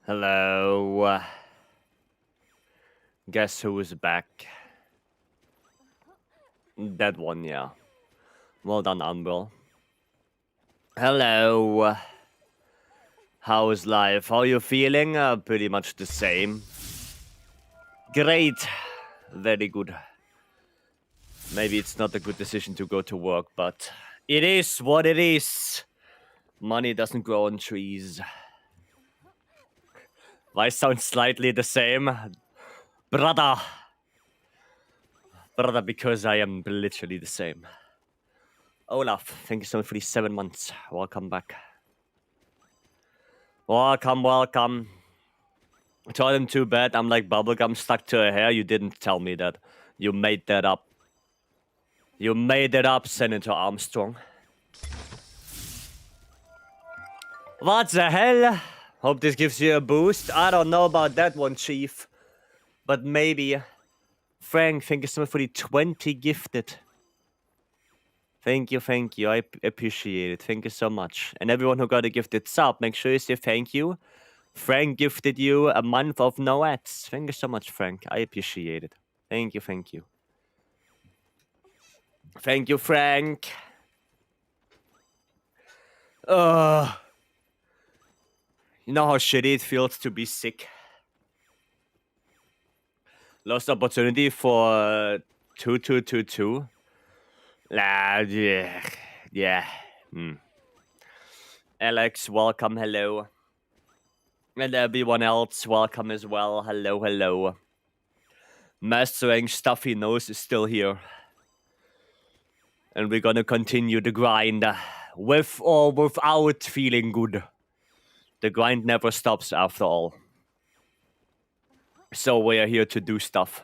Hello. Guess who's back? That one, yeah. Well done, Umbral. Hello. How's life? How you feeling? Pretty much the same. Great. Very good. Maybe it's not a good decision to go to work, but it is what it is. Money doesn't grow on trees. I sound slightly the same. Brother. Brother, because I am literally the same. Olaf, thank you so much for these 7 months. Welcome back. Welcome. I told him too bad. I'm like bubblegum stuck to her hair. You didn't tell me that. You made that up. You made it up, Senator Armstrong. What the hell? Hope this gives you a boost. I don't know about that one, Chief. But maybe. Frank, thank you so much for the 20 gifted. Thank you. I appreciate it. Thank you so much. And everyone who got a gifted sub, make sure you say thank you. Frank gifted you a month of no ads. Thank you so much, Frank. I appreciate it. Thank you. Thank you, Frank. You know how shitty it feels to be sick? Lost opportunity for 2222. Yeah. Alex, welcome, hello. And everyone else, welcome as well. Hello. Mastering Stuffy Nose is still here. And we're gonna continue the grind. With or without feeling good. The grind never stops after all. So we are here to do stuff.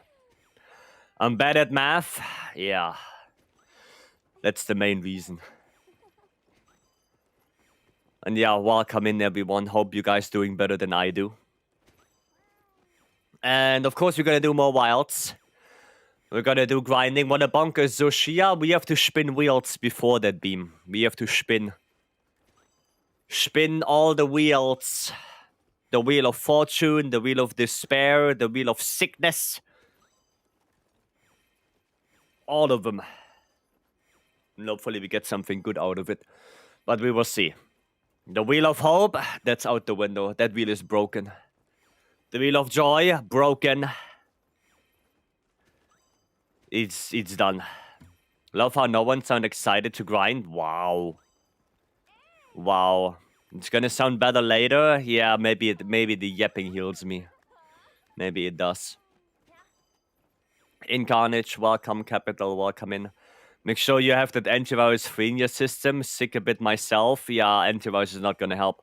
I'm bad at math. Yeah. That's the main reason. And yeah, welcome in everyone. Hope you guys doing better than I do. And of course we're gonna do more wilds. We're gonna do grinding. Wanna bunker Zoshia? We have to spin wheels before that beam. We have to spin. Spin all the wheels. The wheel of fortune, the wheel of despair, the wheel of sickness. All of them. And hopefully we get something good out of it. But we will see. The wheel of hope, that's out the window. That wheel is broken. The wheel of joy, broken. It's done. Love how no one sound excited to grind. Wow. It's gonna sound better later. Yeah, maybe the yapping heals me. Maybe it does. Incarnage, welcome. Capital, welcome in. Make sure you have that antivirus free in your system. Sick a bit myself. Yeah, antivirus is not gonna help.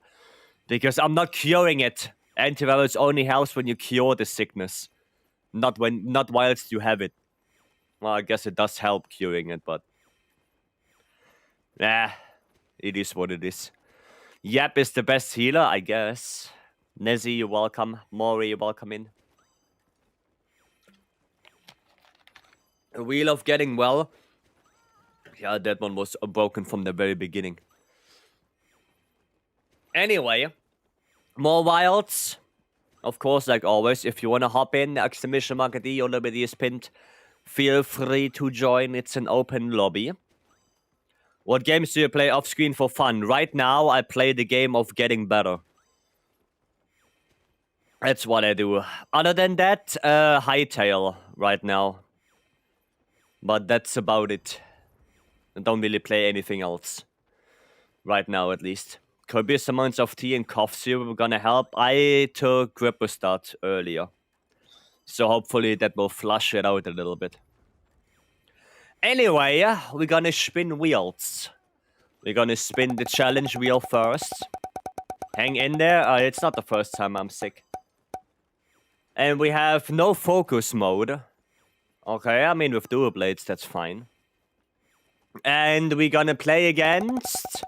Because I'm not curing it. Antivirus only helps when you cure the sickness. Not whilst you have it. Well, I guess it does help curing it, but... it is what it is. Yap is the best healer, I guess. Nezzy, you're welcome. Mori, you're welcome in. A wheel of getting well. Yeah, that one was broken from the very beginning. Anyway, more wilds. Of course, like always, if you want to hop in, exclamation mark D, your liberty is pinned. Feel free to join. It's an open lobby. What games do you play off screen for fun? Right now, I play the game of getting better. That's what I do. Other than that, Hightail right now. But that's about it. I don't really play anything else. Right now, at least. Copious amounts of tea and cough syrup are gonna help. I took Gripperstat earlier. So hopefully that will flush it out a little bit. Anyway, we're gonna spin wheels. We're gonna spin the challenge wheel first. Hang in there. It's not the first time I'm sick. And we have no focus mode. Okay, I mean with dual blades, that's fine. And we're gonna play against...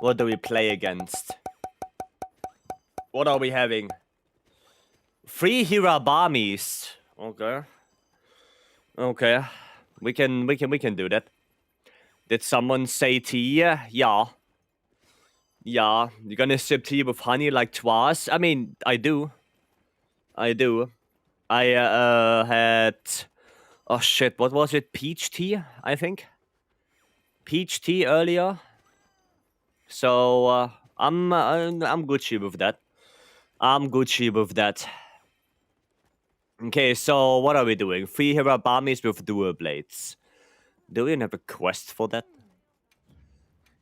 What do we play against? What are we having? 3 Hirabamis. Okay. We can do that. Did someone say tea? Yeah. Yeah, you're gonna sip tea with honey like twice? I mean, I do. I had... Oh shit, what was it? Peach tea, I think? Peach tea earlier. So, I'm Gucci with that. I'm Gucci with that. Okay, so what are we doing? 3 Hirabamis with dual blades. Do we even have a quest for that?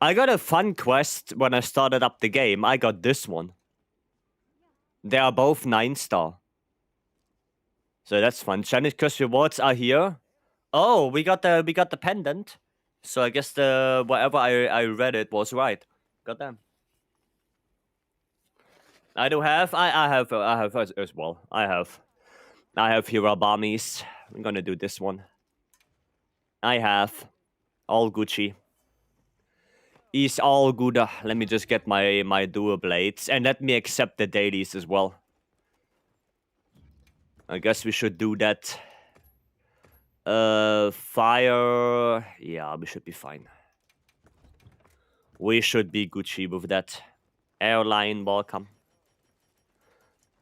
I got a fun quest when I started up the game. I got this one. They are both 9-star. So that's fun. Challenge quest rewards are here. Oh, we got the pendant. So I guess the whatever I read it was right. Goddamn. I have as well. I have Hirabamis. I'm gonna do this one. I have all Gucci. Is all good. Let me just get my dual blades and let me accept the dailies as well. I guess we should do that. Fire. Yeah, we should be fine. We should be Gucci with that. Airline, welcome.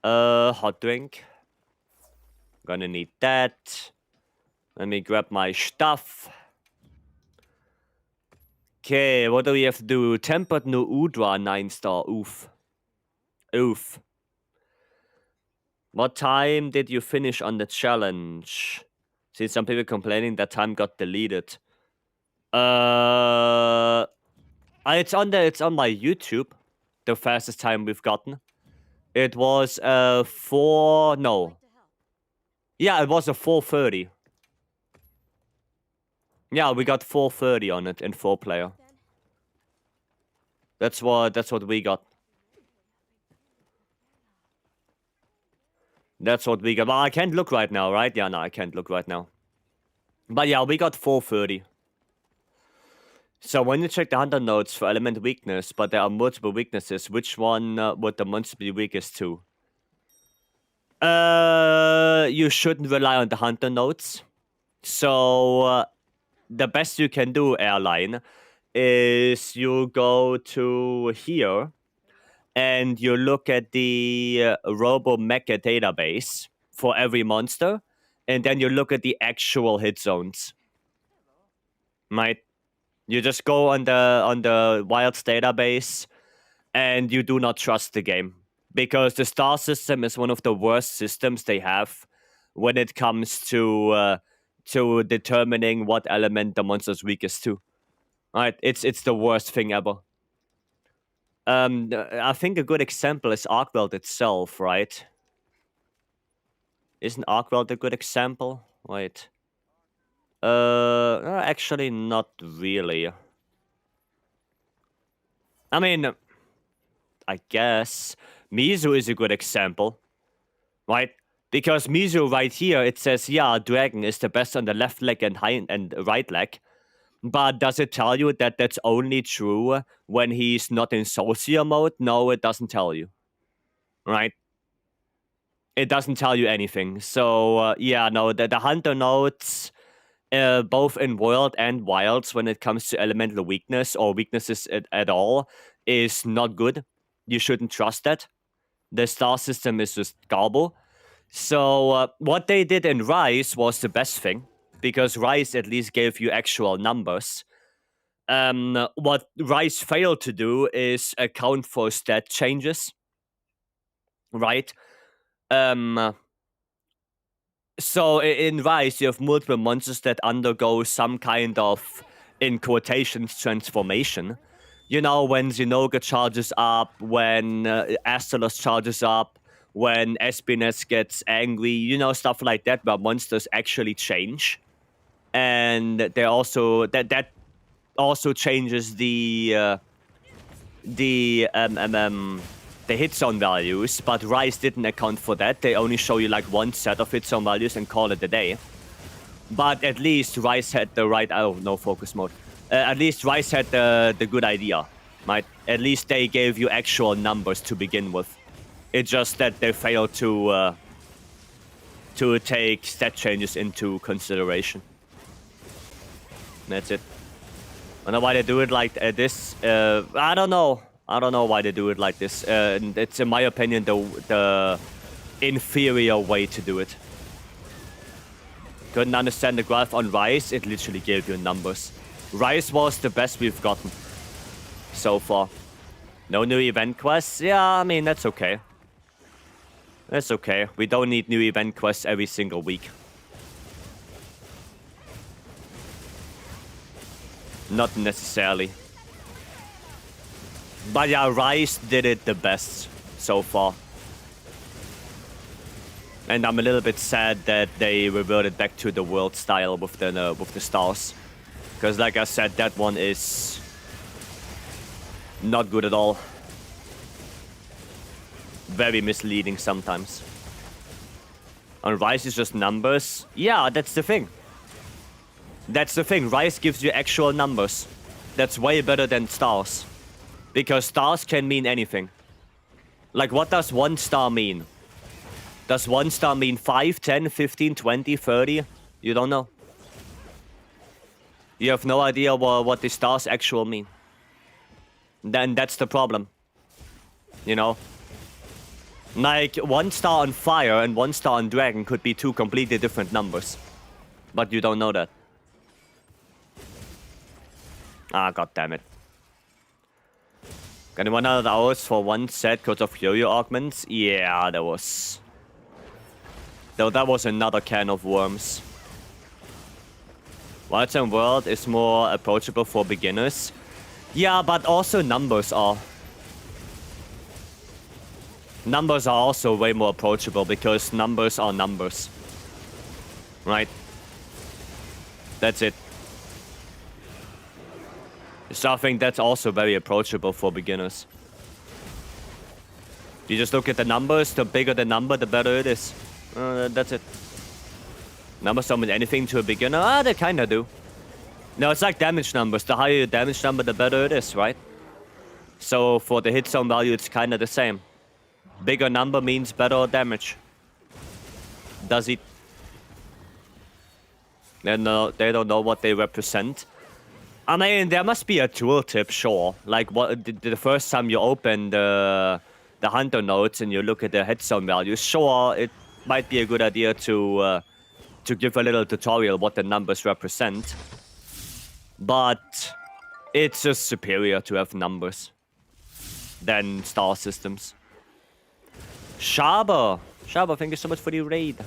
Hot drink. Gonna need that. Let me grab my stuff. Okay, what do we have to do? Tempered no Udra 9-star. Oof. Oof. What time did you finish on the challenge? See some people complaining that time got deleted. It's on my YouTube. The fastest time we've gotten. It was 4. No. Yeah, it was a 4:30. Yeah, we got 4:30 on it in 4-player. That's what we got. That's what we got. Well, I can't look right now, right? Yeah, no, I can't look right now. But yeah, we got 4:30. So when you check the hunter notes for element weakness, but there are multiple weaknesses, which one would the monster be weakest to? You shouldn't rely on the hunter notes. So the best you can do, airline, is you go to here and you look at the Robo Mecha database for every monster, and then you look at the actual hit zones. Right? You just go on the Wilds database, and you do not trust the game because the star system is one of the worst systems they have when it comes to determining what element the monster's weakest to. Right? It's the worst thing ever. I think a good example is Arcworld itself, right? Isn't Arcworld a good example? Wait. Actually not really. I mean, I guess Mizu is a good example, right? Because Mizu right here, it says, yeah, Dragon is the best on the left leg and right leg. But does it tell you that that's only true when he's not in Socier mode? No, it doesn't tell you. Right? It doesn't tell you anything. So, yeah, no, the hunter notes, both in World and Wilds, when it comes to elemental weakness or weaknesses at all, is not good. You shouldn't trust that. The star system is just garble. So, what they did in Rise was the best thing, because Rise at least gave you actual numbers. What Rise failed to do is account for stat changes, right? So in Rise, you have multiple monsters that undergo some kind of, in quotations, transformation. You know, when Zinogre charges up, when Astalos charges up, when Espines gets angry, you know, stuff like that, where monsters actually change. And they also that also changes the hit zone values, but Rise didn't account for that. They only show you like one set of hit zone values and call it a day. But at least Rise had the right... Oh, no focus mode. At least Rise had the good idea, right? At least they gave you actual numbers to begin with. It's just that they failed to take stat changes into consideration. That's it. I don't know why they do it like this. I don't know. I don't know why they do it like this. It's, in my opinion, the inferior way to do it. Couldn't understand the graph on Rise. It literally gave you numbers. Rise was the best we've gotten so far. No new event quests? Yeah, I mean, that's okay. That's okay. We don't need new event quests every single week. Not necessarily. But yeah, Rise did it the best so far. And I'm a little bit sad that they reverted back to the world style with the stars. Because like I said, that one is not good at all. Very misleading sometimes. And Rise is just numbers. Yeah, that's the thing. That's the thing. Rise gives you actual numbers. That's way better than stars. Because stars can mean anything. Like, what does 1 star mean? Does 1 star mean 5, 10, 15, 20, 30? You don't know. You have no idea what the stars actually mean. Then that's the problem. You know? Like, 1 star on fire and 1 star on dragon could be 2 completely different numbers. But you don't know that. Ah, god damn it. Got 100 hours for 1 set Codes of Fury augments? Yeah, that was... Though that was another can of worms. Vycery World is more approachable for beginners. Yeah, but also numbers are. Numbers are also way more approachable because numbers are numbers. Right? That's it. So I think that's also very approachable for beginners. You just look at the numbers, the bigger the number, the better it is. That's it. Numbers don't mean anything to a beginner? Ah, they kinda do. No, it's like damage numbers. The higher your damage number, the better it is, right? So for the hit zone value, it's kinda the same. Bigger number means better damage. Does it? They don't know what they represent. I mean, there must be a tooltip, sure. Like, what the first time you open the hunter nodes and you look at the hit zone values, sure, it might be a good idea to give a little tutorial what the numbers represent. But it's just superior to have numbers than star systems. Shaber, thank you so much for the raid.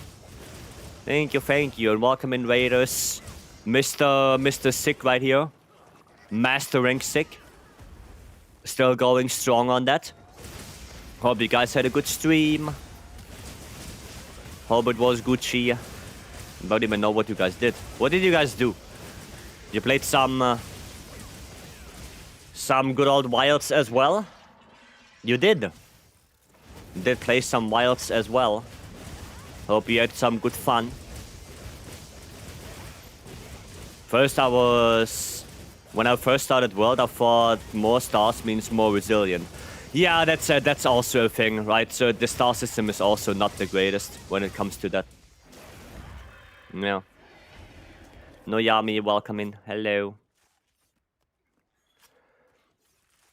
Thank you, and welcome in, raiders. Mr. Sick right here. Mastering Sick. Still going strong on that. Hope you guys had a good stream. Hope it was Gucci. Don't even know what you guys did. What did you guys do? You played some good old wilds as well? You did. Did play some wilds as well. Hope you had some good fun. When I first started World, I thought more stars means more resilient. Yeah, that's also a thing, right? So the star system is also not the greatest when it comes to that. Yeah. No Yami, welcome in. Hello.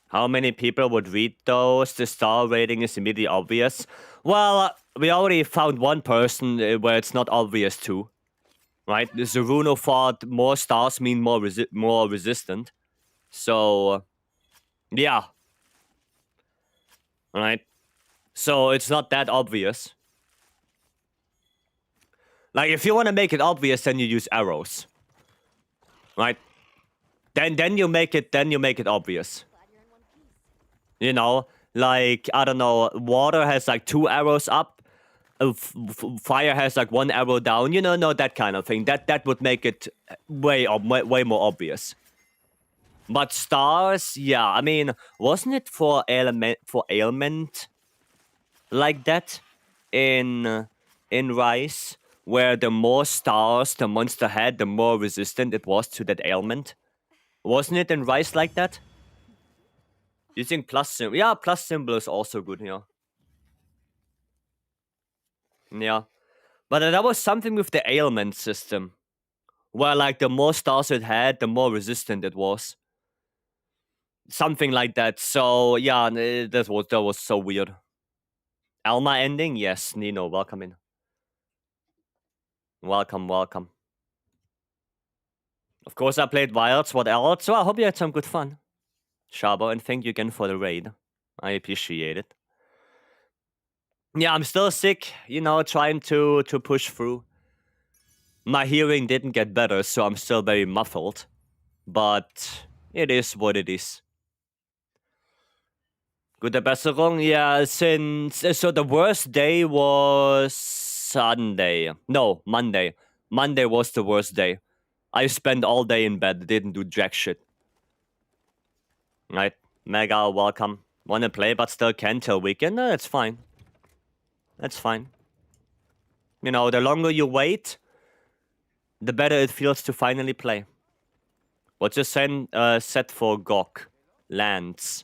How many people would read those? The star rating is immediately obvious. Well, we already found one person where it's not obvious to. Right? Zeruno thought more stars mean more resistant. So, yeah. Right? So it's not that obvious. Like, if you want to make it obvious, then you use arrows. Right? Then you make it obvious. You know, like, I don't know, water has like 2 arrows up. Fire has like 1 arrow down. You know, no, that kind of thing. That would make it way more obvious. But stars, yeah, I mean, wasn't it for ailment like that in Rise, where the more stars the monster had, the more resistant it was to that ailment? Wasn't it in Rise like that? Using plus symbol, yeah, plus symbol is also good, yeah. Yeah, but that was something with the ailment system, where like the more stars it had, the more resistant it was. Something like that. So yeah, that was so weird. Alma ending? Yes, Nino, welcome in. Welcome. Of course, I played Wilds. What else? So I hope you had some good fun. Shabo, and thank you again for the raid. I appreciate it. Yeah, I'm still sick, trying to push through. My hearing didn't get better, so I'm still very muffled. But it is what it is. Gute Besserung, yeah, so the worst day was Sunday. No, Monday. Monday was the worst day. I spent all day in bed, didn't do jack shit. Right? Mega, welcome. Wanna play but still can till weekend? No, that's fine. That's fine. The longer you wait, the better it feels to finally play. What's your set for GOG? Lands.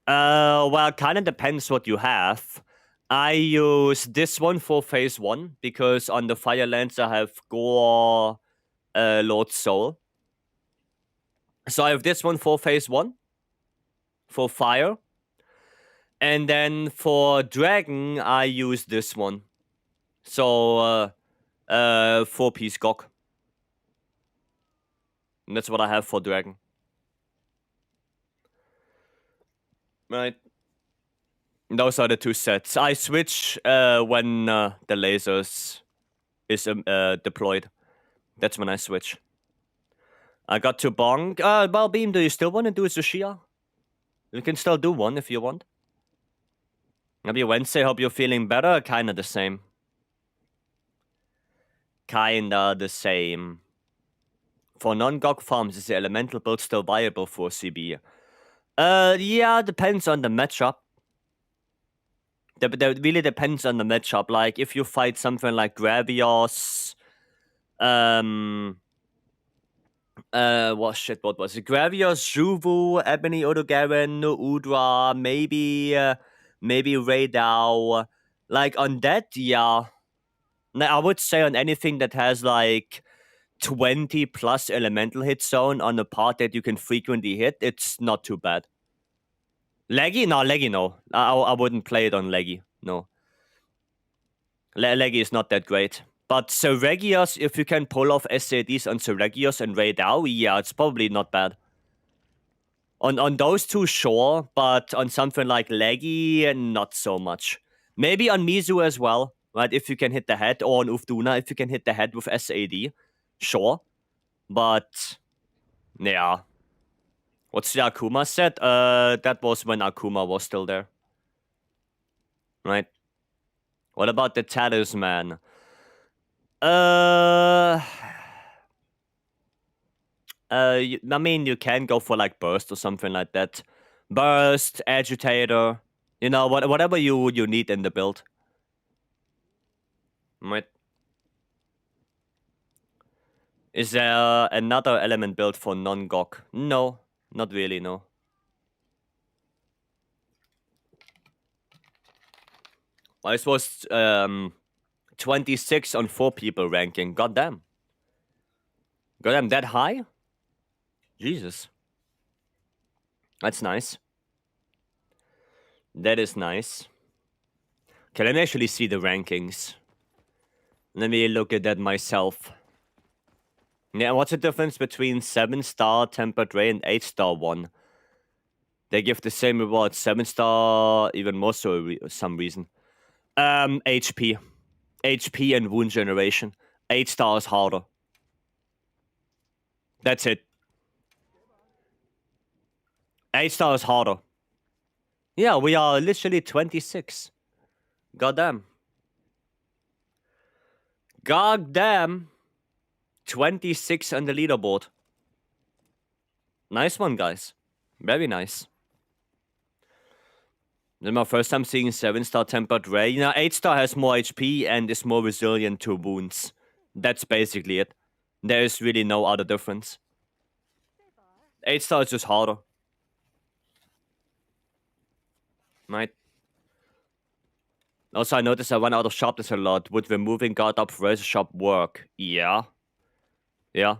Well, kind of depends what you have. I use this one for phase 1 because on the fire lands I have Gore, Lord Soul. So I have this one for phase 1 for fire. And then for dragon, I use this one. So, 4-piece GOG. And that's what I have for dragon. Right. Those are the two sets. I switch when the lasers is deployed. That's when I switch. I got to bong. Balbeam, do you still want to do a Tsushia? You can still do one if you want. Happy Wednesday, hope you're feeling better. Kinda the same. Kinda the same. For non-GOG farms, is the elemental build still viable for CB? Yeah, depends on the matchup. That really depends on the matchup. Like, if you fight something like Gravios, what was it? Gravios, Juvu, Ebony, Odogaren, Udra, maybe Raydao. Like, on that, yeah. I would say on anything that has, like, 20 plus elemental hit zone on a part that you can frequently hit, it's not too bad. Leggy? No, Leggy, no. I wouldn't play it on Leggy, no. Leggy is not that great. But Seregios, if you can pull off SADs on Seregios and Raydao, yeah, it's probably not bad. On those two, sure, but on something like Leggy, not so much. Maybe on Mizu as well, right? If you can hit the head, or on Ufduna, if you can hit the head with SAD, sure. But, yeah. What's the Akuma set? That was when Akuma was still there. Right? What about the Talisman? I mean, you can go for like Burst or something like that. Burst, Agitator, whatever you need in the build. Right? Is there another element build for non-GOG? No, not really, no. I was 26 on 4 people ranking. Goddamn. Goddamn, that high? Jesus. That's nice. That is nice. Okay, let me actually see the rankings. Let me look at that myself. Yeah, what's the difference between 7-star Tempered Ray and 8-star one? They give the same reward. 7-star, even more so some reason. HP. HP and wound generation. 8-star is harder. That's it. 8-star is harder. Yeah, we are literally 26. Goddamn. Goddamn. 26 on the leaderboard. Nice one, guys. Very nice. This is my first time seeing 7-star Tempered Ray. 8-star has more HP and is more resilient to wounds. That's basically it. There is really no other difference. 8-star is just harder. Right? Also, I noticed I run out of sharpness a lot. Would removing guard up razor sharp work? Yeah. Yeah.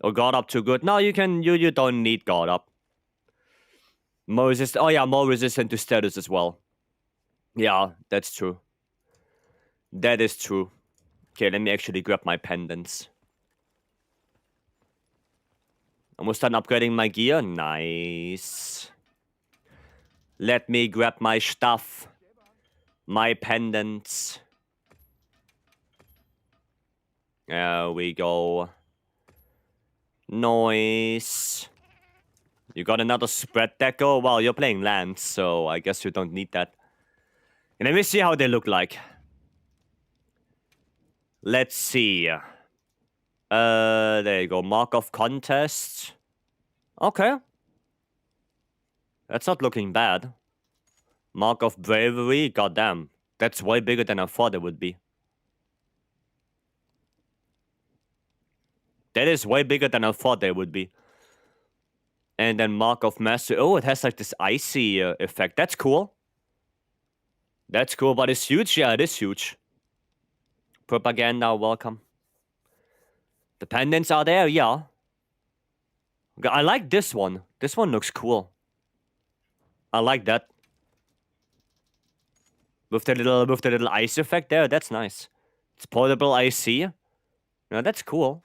Or guard up too good? No, you don't need guard up. More resistant. Oh yeah, more resistant to status as well. Yeah, that's true. That is true. Okay, let me actually grab my pendants. Almost done upgrading my gear. Nice. Let me grab my stuff. My pendants. There we go. Noise. You got another spread deco? Well, you're playing lands, so I guess you don't need that. And let me see how they look like. Let's see. There you go. Mark of contest. Okay. That's not looking bad. Mark of bravery. Goddamn. That's way bigger than I thought it would be. That is way bigger than I thought they would be. And then Mark of Mastery. Oh, it has like this icy effect. That's cool. That's cool, but it's huge. Yeah, it is huge. Propaganda, welcome. The pendants are there, yeah. I like this one. This one looks cool. I like that. With the little ice effect there, that's nice. It's portable IC. Yeah, that's cool.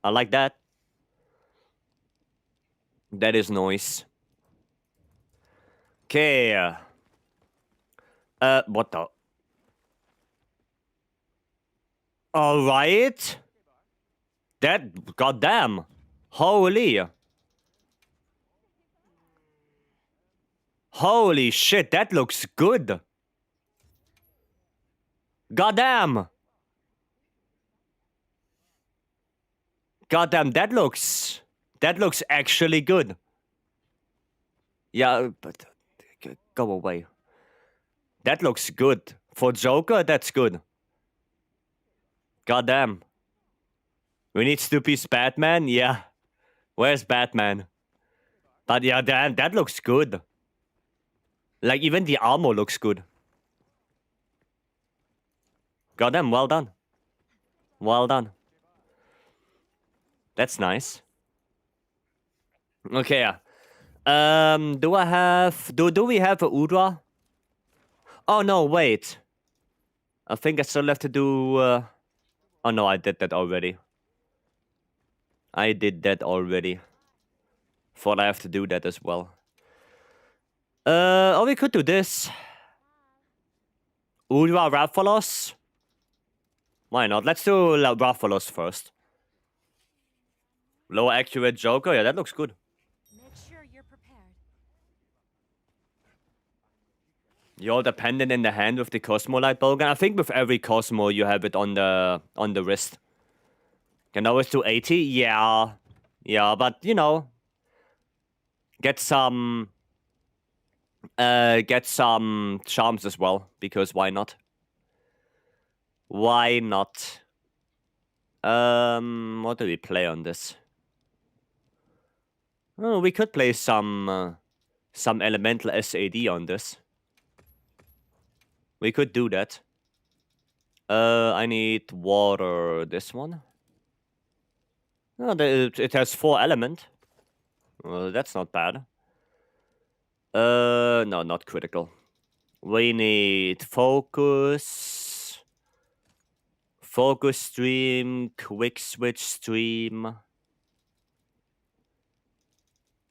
I like that. That is nice. Okay. What the? Alright. That, goddamn. Holy. Holy shit, that looks good. Goddamn. Goddamn, that looks actually good. Yeah, but go away. That looks good. For Joker, that's good. Goddamn. We need Snoopy's Batman? Yeah. Where's Batman? But yeah, damn, that looks good. Like, even the armor looks good. Goddamn, well done. Well done. That's nice. Okay, yeah. Do I have... Do we have a Udra? Oh, no, wait. I think I still have to do... Oh, no, I did that already. I did that already. Thought I have to do that as well. Oh, we could do this. Udra Rathalos? Why not? Let's do Rathalos first. Low accurate Joker? Yeah, that looks good. Make sure you're prepared. You're dependent in the hand with the Cosmo Light Bowgun. I think with every Cosmo you have it on the wrist. Can always do 80? Yeah. Yeah, but you know. Get some charms as well, because why not? Why not? What do we play on this? Oh, we could play some elemental SAD on this. We could do that. I need water. This one. Oh, it has 4 element. Well, that's not bad. No, not critical. We need focus. Focus stream, quick switch stream.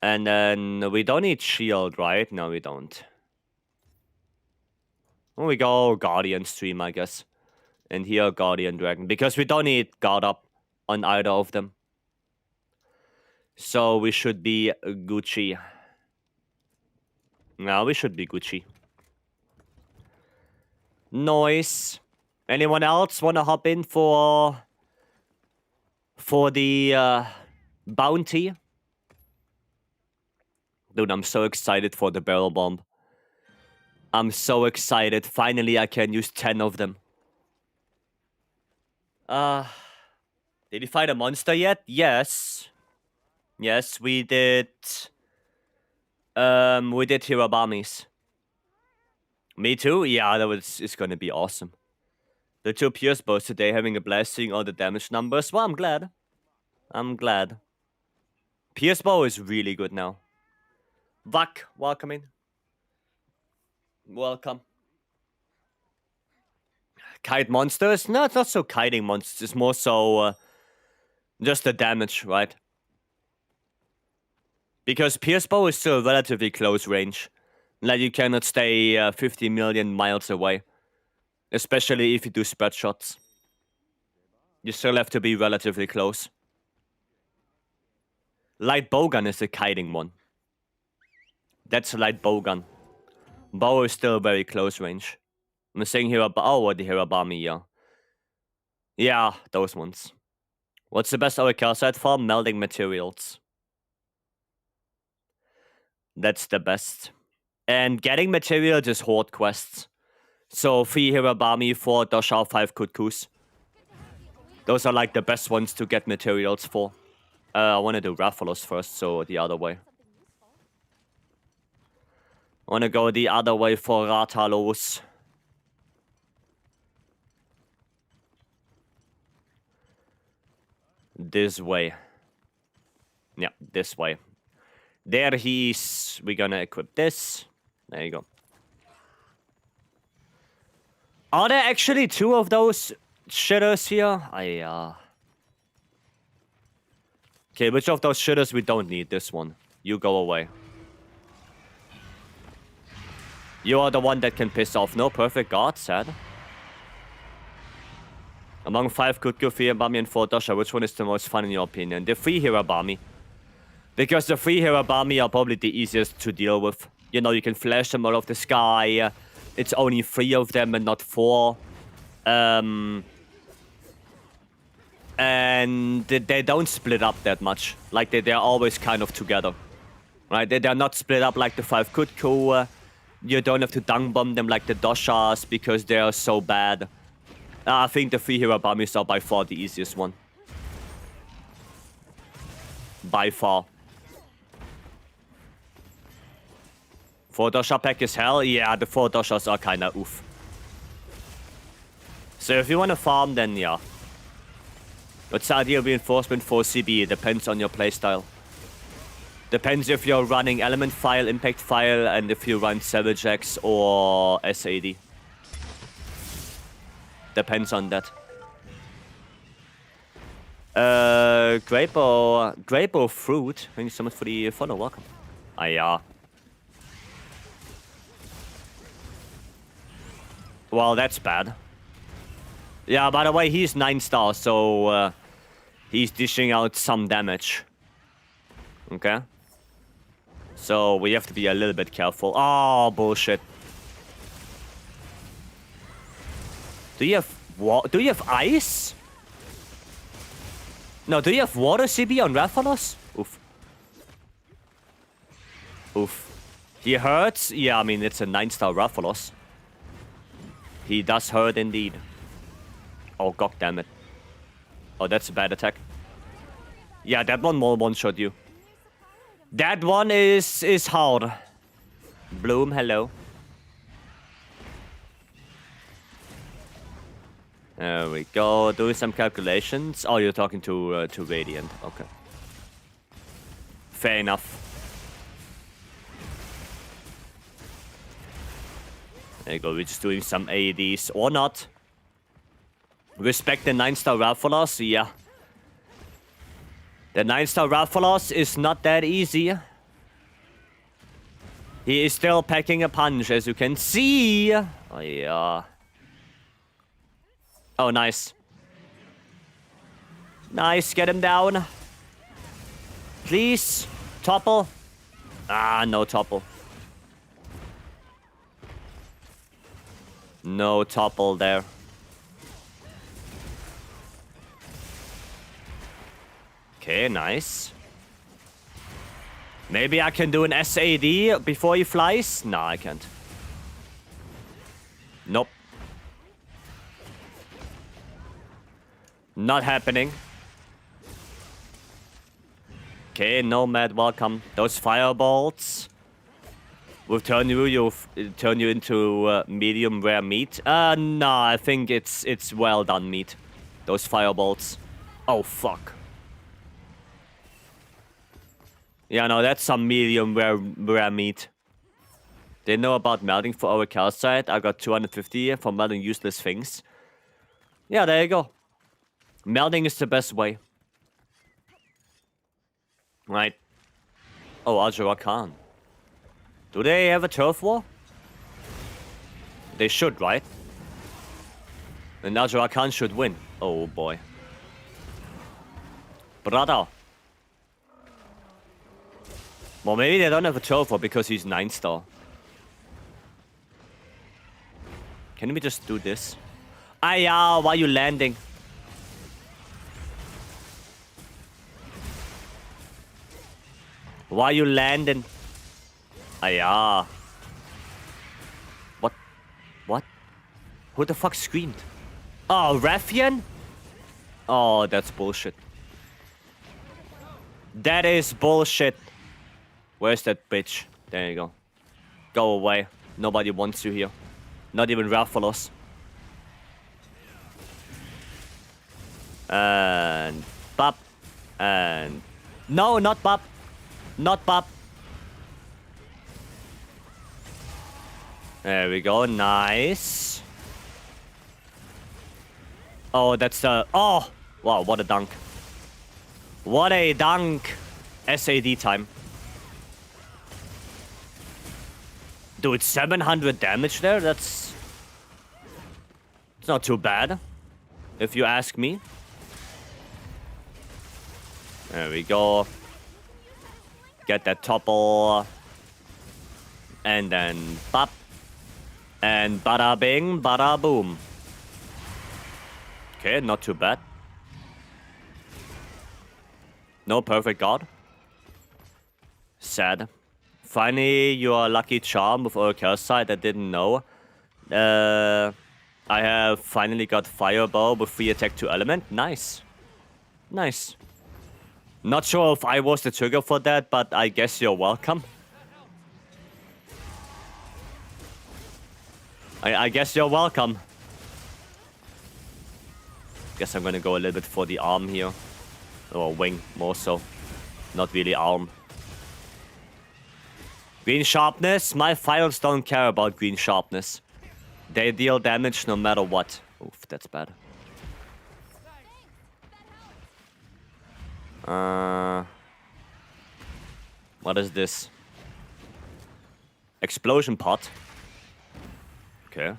And then we don't need shield, right? No, we don't. Well, we go Guardian stream, I guess. And here Guardian Dragon. Because we don't need guard up on either of them. So we should be Gucci. No, we should be Gucci. Noise. Anyone else wanna hop in for the bounty? Dude, I'm so excited for the barrel bomb. I'm so excited. Finally, I can use 10 of them. Did you fight a monster yet? Yes. Yes, we did. We did Hirabamis. Me too? Yeah, it's gonna be awesome. The 2 Pierce bows today, having a blast seeing all the damage numbers. Well, I'm glad. I'm glad. Pierce bow is really good now. Vak, welcome in. Welcome. Kite monsters? No, it's not so kiting monsters. It's more so just the damage, right? Because Pierce Bow is still relatively close range. Like, you cannot stay 50 million miles away. Especially if you do spread shots. You still have to be relatively close. Light bowgun is a kiting one. That's a light bowgun. Bow is still very close range. I'm saying the Hirabami, yeah. Yeah, those ones. What's the best OKL set for? Melding materials. That's the best. And getting materials is horde quests. So 3 Hirabami, 4 Dosha, 5 Kutkus. Those are like the best ones to get materials for. I want to do Rathalos first, so the other way. I want to go the other way for Rathalos. This way. Yeah, this way. There he's... We're gonna equip this. There you go. Are there actually 2 of those shitters here? Okay, which of those shitters we don't need? This one. You go away. You are the one that can piss off. No perfect guard, sad. Among 5 Kutku, 3 Hirabami, and 4 Dosha, which one is the most fun in your opinion? The 3 Hirabami. Because the 3 Hirabami are probably the easiest to deal with. You know, you can flash them out of the sky. It's only 3 of them and not 4. And they don't split up that much. Like, they're always kind of together. Right? They're not split up like the 5 Kutku. You don't have to dung bomb them like the Doshas because they are so bad. I think the 3 Hirabamis are by far the easiest one. By far. 4 Dosha pack is hell? Yeah, the 4 Doshas are kinda oof. So if you wanna farm, then yeah. What's the ideal reinforcement for CB? It depends on your playstyle. Depends if you're running Element File, Impact File, and if you run Savage X or SAD. Depends on that. Grape Fruit. Thank you so much for the follow. Welcome. Yeah. Well, that's bad. Yeah, by the way, he's 9 stars, so he's dishing out some damage. Okay. So we have to be a little bit careful. Oh, bullshit. Do you have ice? No, do you have water CB on Rathalos? Oof. Oof. He hurts? Yeah, I mean, it's a 9-star Rathalos. He does hurt indeed. Oh, god damn it. Oh, that's a bad attack. Yeah, that one will one-shot you. That one is hard. Bloom, hello. There we go. Doing some calculations. Oh, you're talking to Radiant. Okay. Fair enough. There you go. We're just doing some AEDs or not. Respect the 9-star Rathalos. Yeah. The 9-star Rathalos is not that easy. He is still packing a punch, as you can see. Oh, yeah. Oh, nice. Nice, get him down. Please, topple. Ah, no topple. No topple there. Okay, nice. Maybe I can do an SAD before he flies? No, I can't. Nope. Not happening. Okay, Nomad, welcome. Those fireballs will turn you into medium rare meat. No, I think it's well done meat. Those fireballs. Oh fuck. Yeah, no, that's some medium rare meat. They know about melting for our calcite. I got 250 for melting useless things. Yeah, there you go. Melting is the best way. Right. Oh, Khan. Do they have a turf war? They should, right? And Khan should win. Oh boy. Brother. Well, maybe they don't have a turf war because he's 9-star. Can we just do this? Yeah, why are you landing? Why are you landing? Yeah. What? What? Who the fuck screamed? Oh, Raffian? Oh, that's bullshit. That is bullshit. Where's that bitch? There you go. Go away. Nobody wants you here. Not even Raffalos. And Bop. And no, not Bop. Not Bop. There we go. Nice. Oh, that's the... Oh! Wow, what a dunk. What a dunk. SAD time. Dude, 700 damage there? That's... It's not too bad. If you ask me. There we go. Get that topple. And then pop. And bada bing, bada boom. Okay, not too bad. No perfect guard. Sad. Finally, your lucky charm with our calcite. I didn't know. I have finally got Fireball with free attack to element. Nice. Nice. Not sure if I was the trigger for that, but I guess you're welcome. I guess you're welcome. Guess I'm gonna go a little bit for the arm here. Or wing, more so. Not really arm. Green sharpness? My files don't care about green sharpness. They deal damage no matter what. Oof, that's bad. What is this? Explosion pot. Okay.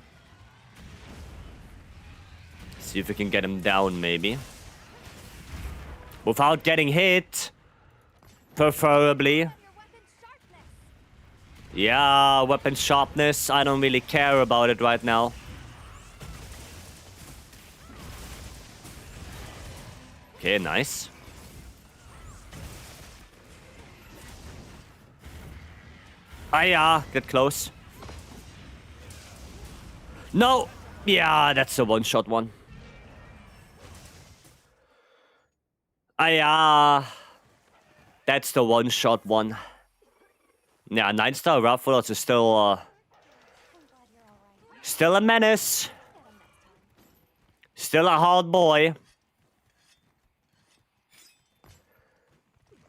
See if we can get him down, maybe. Without getting hit. Preferably. Yeah, weapon sharpness. I don't really care about it right now. Okay, nice. Yeah, get close. No! Yeah, that's a one-shot one. Yeah. That's the one-shot one. Yeah, 9-star Raffalos is still, still a menace. Still a hard boy.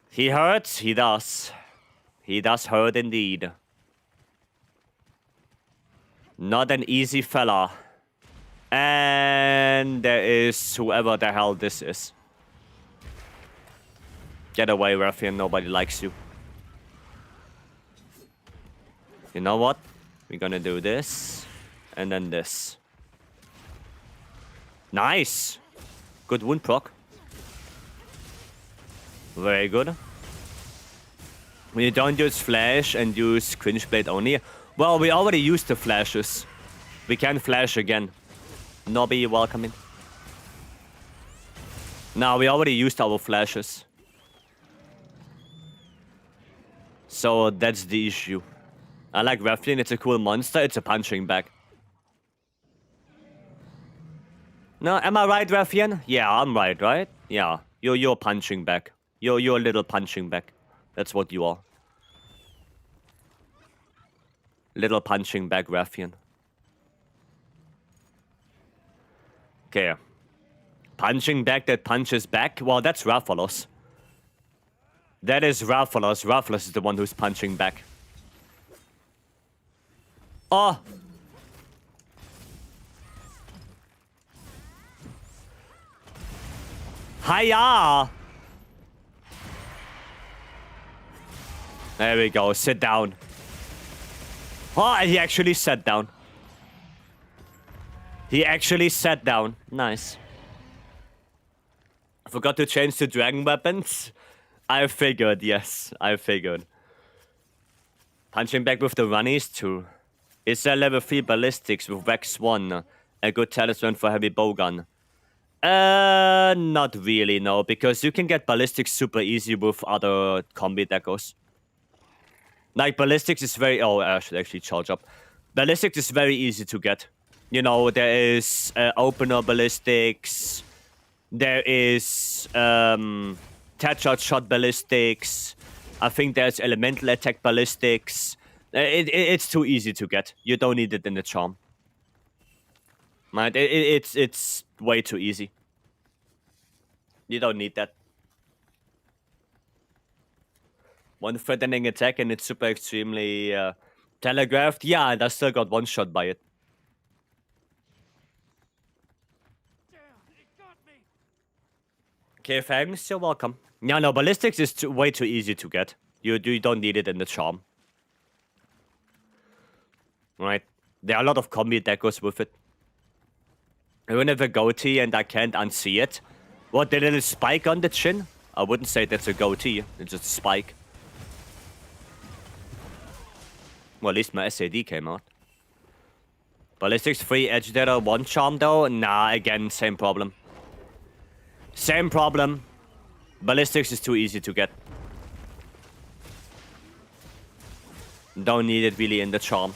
He hurts? He does. He does hurt indeed. Not an easy fella. And there is whoever the hell this is. Get away, Raffian. Nobody likes you. You know what? We're gonna do this. And then this. Nice! Good wound proc. Very good. When you don't use flash and use cringe blade only. Well, we already used the flashes. We can flash again. Nobby, welcome in. No, we already used our flashes. So that's the issue. I like Raffian, it's a cool monster, it's a punching bag. No, am I right, Raffian? Yeah, I'm right? Yeah, you're a punching bag. You're a little punching bag. That's what you are. Little punching bag, Raffian. Okay. Punching bag that punches back? Well, that's Raffalos. That is Raffles. Raffles is the one who's punching back. Oh! Hiya! There we go. Sit down. Oh, he actually sat down. He actually sat down. Nice. Forgot to change to dragon weapons. I figured, yes. I figured. Punching back with the runnies too. Is there level 3 ballistics with Vex 1 a good talisman for heavy bowgun? Not really, no. Because you can get ballistics super easy with other combi decos. Like, ballistics is very... Oh, I should actually charge up. Ballistics is very easy to get. You know, there is opener ballistics. There is Tetshot shot ballistics. I think there's elemental attack ballistics. It's too easy to get. You don't need it in the charm. Right? It's way too easy. You don't need that. One threatening attack and it's super extremely telegraphed. Yeah, and I still got one shot by it. Okay, thanks. You're welcome. Yeah, no, ballistics is way too easy to get. You don't need it in the charm. Right? There are a lot of combi that goes with it. I don't have a goatee and I can't unsee it. What, the little spike on the chin? I wouldn't say that's a goatee. It's just a spike. Well, at least my SAD came out. Ballistics 3, edge deader 1 charm though? Nah, again, same problem. Same problem. Ballistics is too easy to get. Don't need it really in the charm.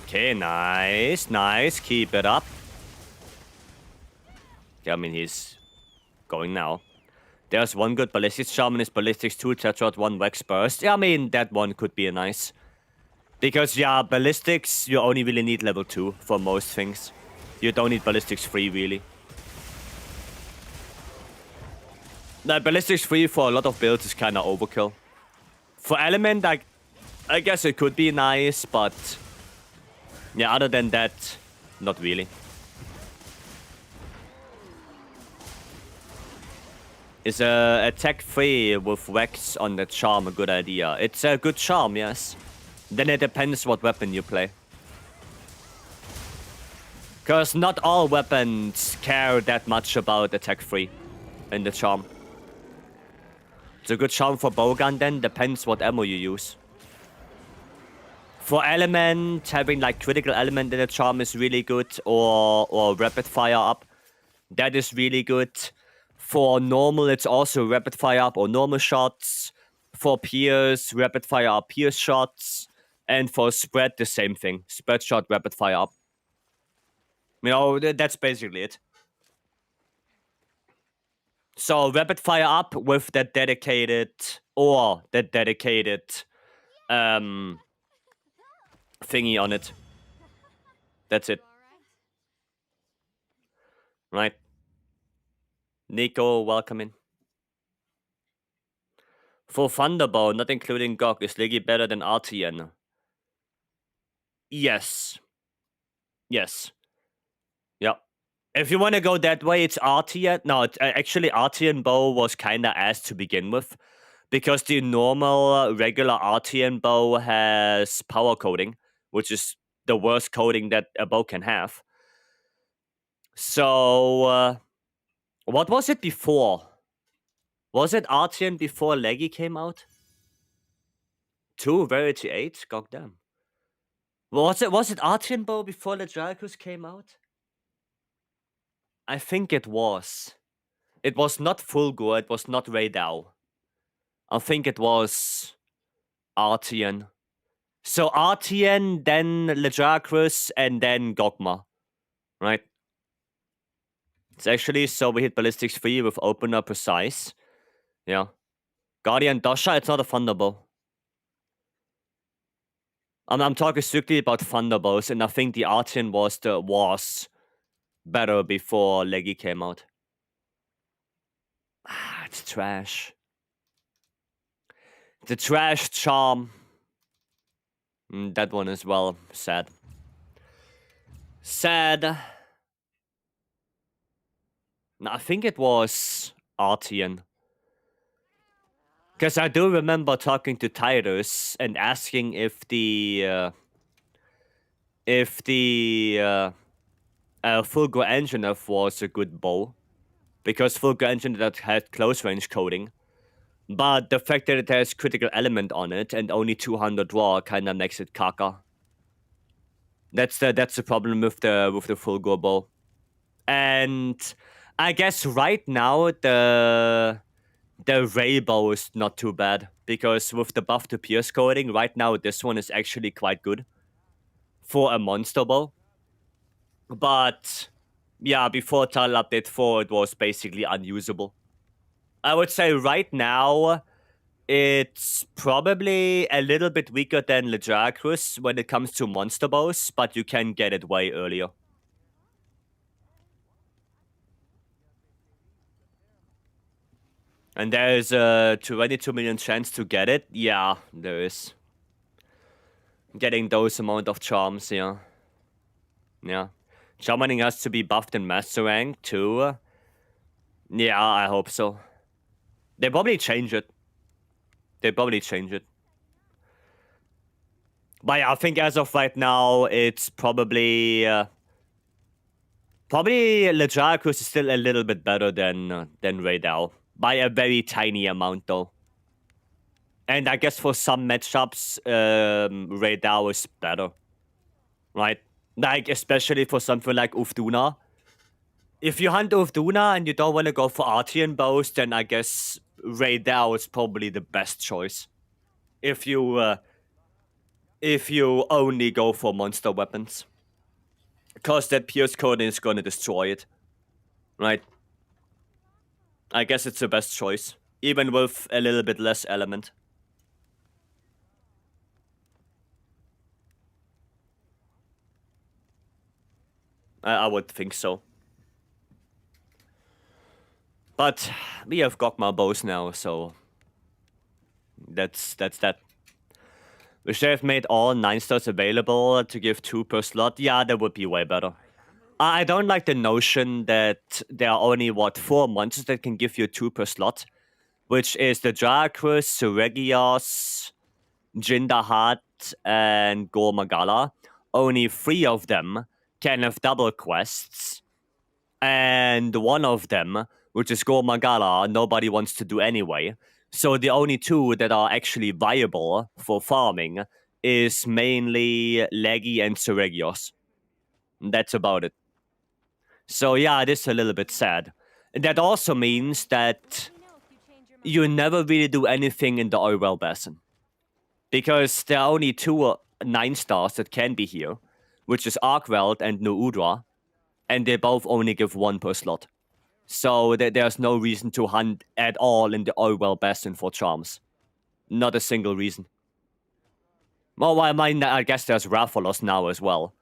Okay, nice, nice. Keep it up. Okay, I mean, he's going now. There's one good ballistics charm and it's ballistics 2, Tetrad 1, Vex Burst. Yeah, I mean, that one could be a nice. Because, yeah, ballistics, you only really need level 2 for most things. You don't need ballistics 3, really. Ballistics 3 for a lot of builds is kind of overkill. For element, I guess it could be nice, but... yeah, other than that, not really. Is attack 3 with Vex on the charm a good idea? It's a good charm, yes. Then it depends what weapon you play. Because not all weapons care that much about attack 3 in the charm. It's a good charm for bowgun then, depends what ammo you use. For element, having like critical element in the charm is really good, or rapid fire up. That is really good. For normal, it's also rapid fire up or normal shots. For pierce, rapid fire up, pierce shots. And for spread, the same thing. Spread shot, rapid fire up. You know, that's basically it. So, rapid fire up with that dedicated, or that dedicated thingy on it. That's it. Right. Nico, welcome in. For Thunderbow, not including GOG, is Leggy better than RTN? Yes. Yes. Yeah. If you want to go that way, it's RTN. No, actually, RTN bow was kind of ass to begin with. Because the normal, regular RTN bow has power coding, which is the worst coding that a bow can have. So, what was it before? Was it RTN before Leggy came out? 2, Verity 8? Goddamn. Was it RTN bow before Legiacus came out? I think it was. It was not Fulgur, it was not Raydao. I think it was RTN. So RTN, then Legiacus, and then Gogma. Right? It's actually, so we hit Ballistics 3 with Opener Precise. Yeah. Guardian Dosha, it's not a Thunderbow. I'm talking strictly about Thunderbows, and I think the RTN was better before Leggy came out. It's trash. The trash charm. That one as well. Sad. Sad. No, I think it was Artian. Because I do remember talking to Tyrus and asking if the Fulgur Engineer was a good bow. Because Fulgur Engineer had close range coding. But the fact that it has critical element on it and only 200 raw kinda makes it caca. That's the problem with the Fulgur bow. And I guess right now the Ray bow is not too bad, because with the buff to pierce coding, right now this one is actually quite good for a monster bow. But yeah, before Title Update 4, it was basically unusable. I would say right now it's probably a little bit weaker than Legiacrus when it comes to monster bows, but you can get it way earlier. And there's a 22 million chance to get it? Yeah, there is. Getting those amount of charms, yeah. Yeah. Shamaning has to be buffed in Master Rank too. Yeah, I hope so. They probably change it. But yeah, I think as of right now, it's probably Legiacrus is still a little bit better than Raidao. By a very tiny amount, though. And I guess for some matchups, Raidao is better. Right? Like, especially for something like Ufduna. If you hunt Ufduna and you don't want to go for Artian bows, then I guess Raidao is probably the best choice. If you only go for monster weapons. Because that pierce coding is gonna destroy it. Right? I guess it's the best choice. Even with a little bit less element. I would think so. But we have Gokma bows now, so that's that. We should have made all 9 stars available to give 2 per slot. Yeah, that would be way better. I don't like the notion that there are only, 4 monsters that can give you 2 per slot. Which is the Dracus, Regios, Jindahat, and Gormagala. Only 3 of them can have double quests. And one of them, which is Gormagala, nobody wants to do anyway. So the only 2 that are actually viable for farming is mainly Leggy and Seregios. That's about it. So yeah, it is a little bit sad. And that also means that you never really do anything in the Oil Basin. Because there are only 2 9 stars that can be here, which is Arkweld and Nuudra, and they both only give 1 per slot. So there's no reason to hunt at all in the Oil Basin for charms. Not a single reason. Well, I mean, I guess there's Rathalos now as well.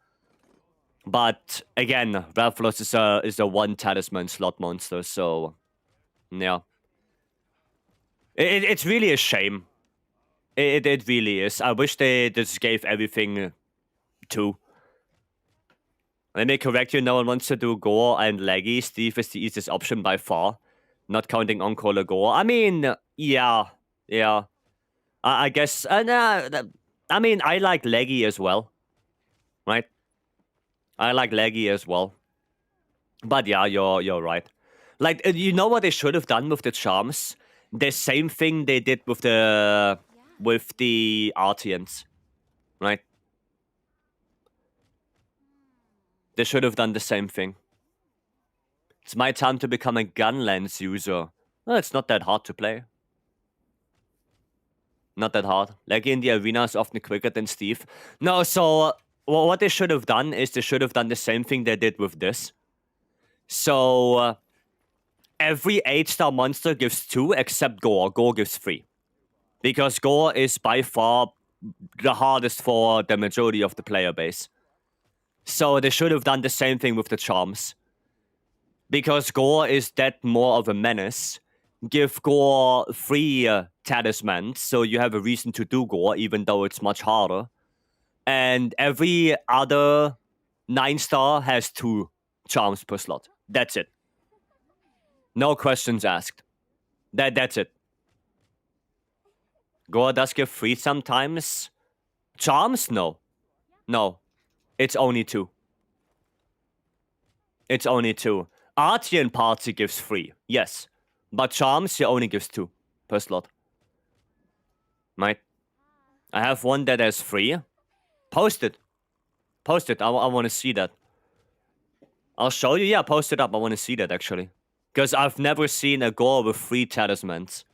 But again, Rathalos is a 1 talisman slot monster, so yeah. It's really a shame. It really is. I wish they just gave everything 2. Let me correct you, no one wants to do Gore and Leggy. Steve is the easiest option by far. Not counting Encore Gore. I mean, yeah. I guess, I mean, I like Leggy as well. Right? I like Leggy as well. But yeah, you're right. Like, you know what they should have done with the charms? The same thing they did with the Artians. Right? They should have done the same thing. It's my time to become a gun lens user. Well, it's not that hard to play. Not that hard. Leggy in the arena is often quicker than Steve. No, so what they should have done is they should have done the same thing they did with this. So every 8-star monster gives 2 except Gore. Gore gives 3. Because Gore is by far the hardest for the majority of the player base. So they should have done the same thing with the charms. Because Gore is that more of a menace. Give Gore 3 talismans, so you have a reason to do Gore, even though it's much harder. And every other 9-star has 2 charms per slot. That's it. No questions asked. That's it. Gore does give 3 sometimes. Charms? No. No. It's only 2. It's only 2. Artian Party gives 3. Yes. But charms, he only gives 2 per slot. Right? I have one that has 3. Post it. Post it. I want to see that. I'll show you. Yeah, post it up. I want to see that, actually. Because I've never seen a Gore with 3 talismans.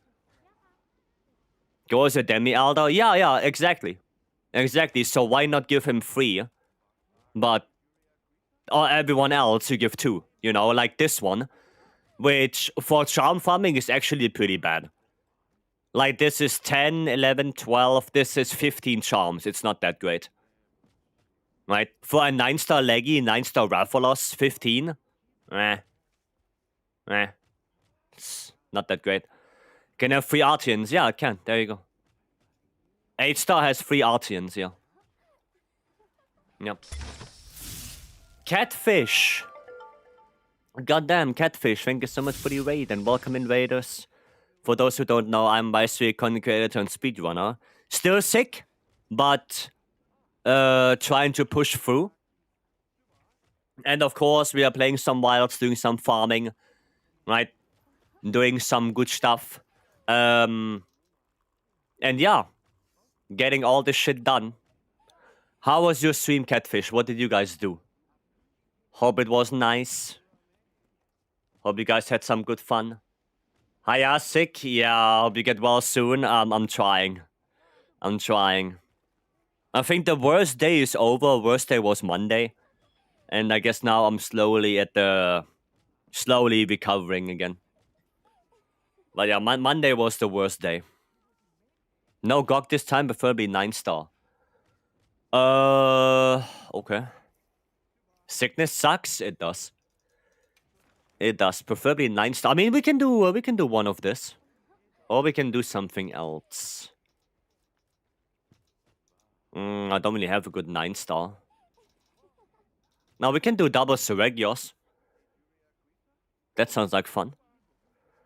Gore is a demi-elder? Yeah, exactly. Exactly. So why not give him 3? But everyone else you give 2. You know, like this one. Which, for charm farming, is actually pretty bad. Like, this is 10, 11, 12. This is 15 charms. It's not that great. Right? For a 9-star leggy, 9-star Rathalos, 15? It's not that great. Can I have 3 Artians? Yeah, I can. There you go. 8-star has 3 Artians, yeah. Yep. Catfish! Goddamn, Catfish, thank you so much for the raid, and welcome in, raiders. For those who don't know, I'm Vycery, content creator and speedrunner. Still sick, but trying to push through. And of course, we are playing some wilds, doing some farming, right? Doing some good stuff. And yeah, getting all this shit done. How was your stream, Catfish? What did you guys do? Hope it was nice. Hope you guys had some good fun. Hiya, sick? Yeah, hope you get well soon. I'm trying. I'm trying. I think the worst day is over. Worst day was Monday. And I guess now I'm slowly recovering again. But yeah, Monday was the worst day. No GOG this time, preferably 9-star. Okay. Sickness sucks? It does. It does. Preferably 9-star. I mean, we can do one of this. Or we can do something else. I don't really have a good 9-star. Now we can do double Seregios. That sounds like fun.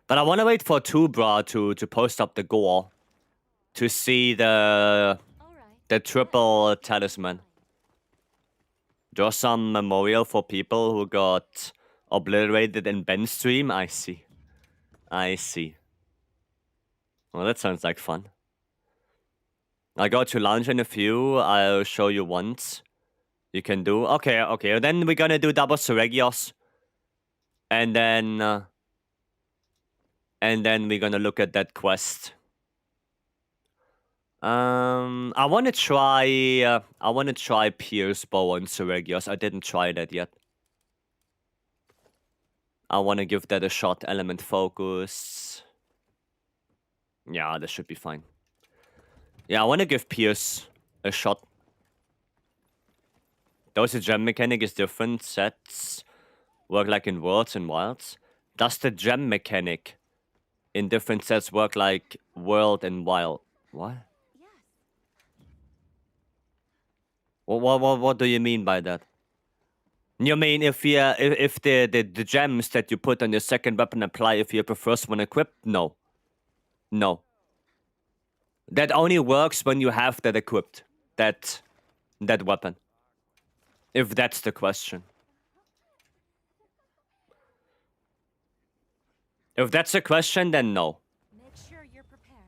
But I want to wait for Tubra to post up the Gore. To see the triple talisman. Draw some memorial for people who got obliterated in Ben's stream? I see. I see. Well, that sounds like fun. I'll go to lounge in a few. I'll show you once. You can do... Okay. Then we're gonna do double Seregios. And then we're gonna look at that quest. I wanna try Pierce Bow on Seregios. I didn't try that yet. I wanna give that a shot. Element focus. Yeah, that should be fine. Yeah, I wanna give Pierce a shot. Though the gem mechanic is different, sets work like in worlds and wilds. Does the gem mechanic in different sets work like world and wild? What? What do you mean by that? You mean if the gems that you put on your second weapon apply if you have the first one equipped? No. No. That only works when you have that equipped. That weapon. If that's the question. If that's a question, then no. Make sure you're prepared.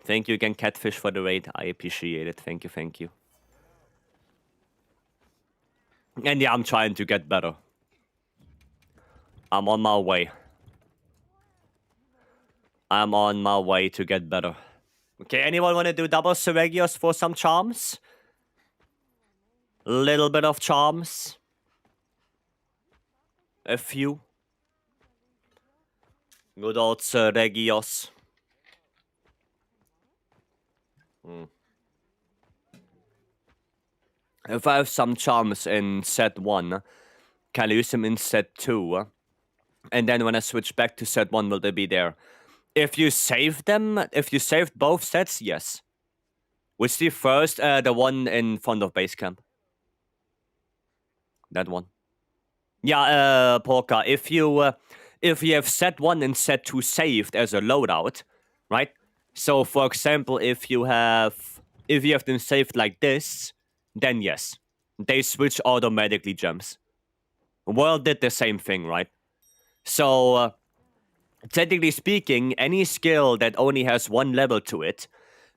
Thank you again, Catfish, for the raid. I appreciate it. Thank you. And yeah, I'm trying to get better. I'm on my way. I'm on my way to get better. Okay, anyone want to do double Seregios for some charms? Little bit of charms. A few. Good old Seregios. If I have some charms in set 1, can I use them in set 2? And then when I switch back to set 1, will they be there? If you save them, if you saved both sets, yes. Which the first, the one in front of base camp. That one. Yeah, Polka, if you have set 1 and set 2 saved as a loadout, right? So for example, if you have them saved like this, then yes. They switch automatically gems. World did the same thing, right? So technically speaking, any skill that only has 1 level to it,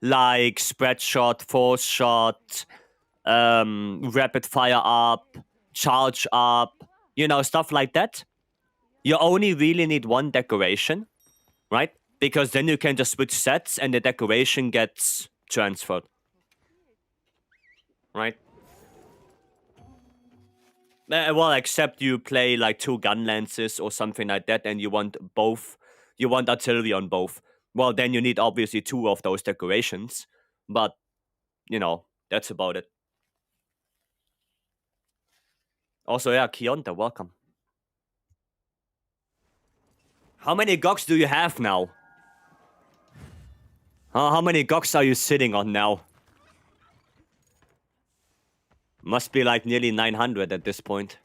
like spread shot, force shot, rapid fire up, charge up, you know, stuff like that, you only really need 1 decoration, right? Because then you can just switch sets and the decoration gets transferred, right? Well, except you play like 2 gun lances or something like that and you want both, you want artillery on both. Well, then you need obviously 2 of those decorations, but, you know, that's about it. Also, yeah, Kionta, welcome. How many gogs do you have now? How many gogs are you sitting on now? Must be like nearly 900 at this point.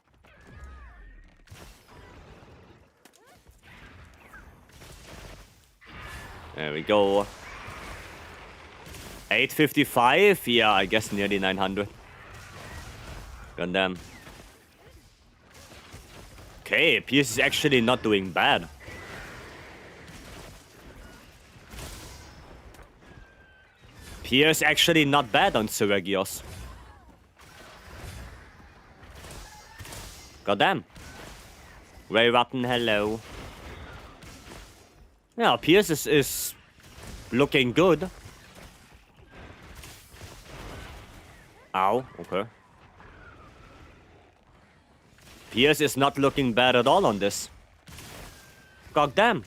There we go. 855? Yeah, I guess nearly 900. Goddamn. Okay, PS is actually not doing bad. PS actually not bad on Seregios. Goddamn. Ray Rotten, hello. Yeah, PS is looking good. Ow, okay. PS is not looking bad at all on this. God damn.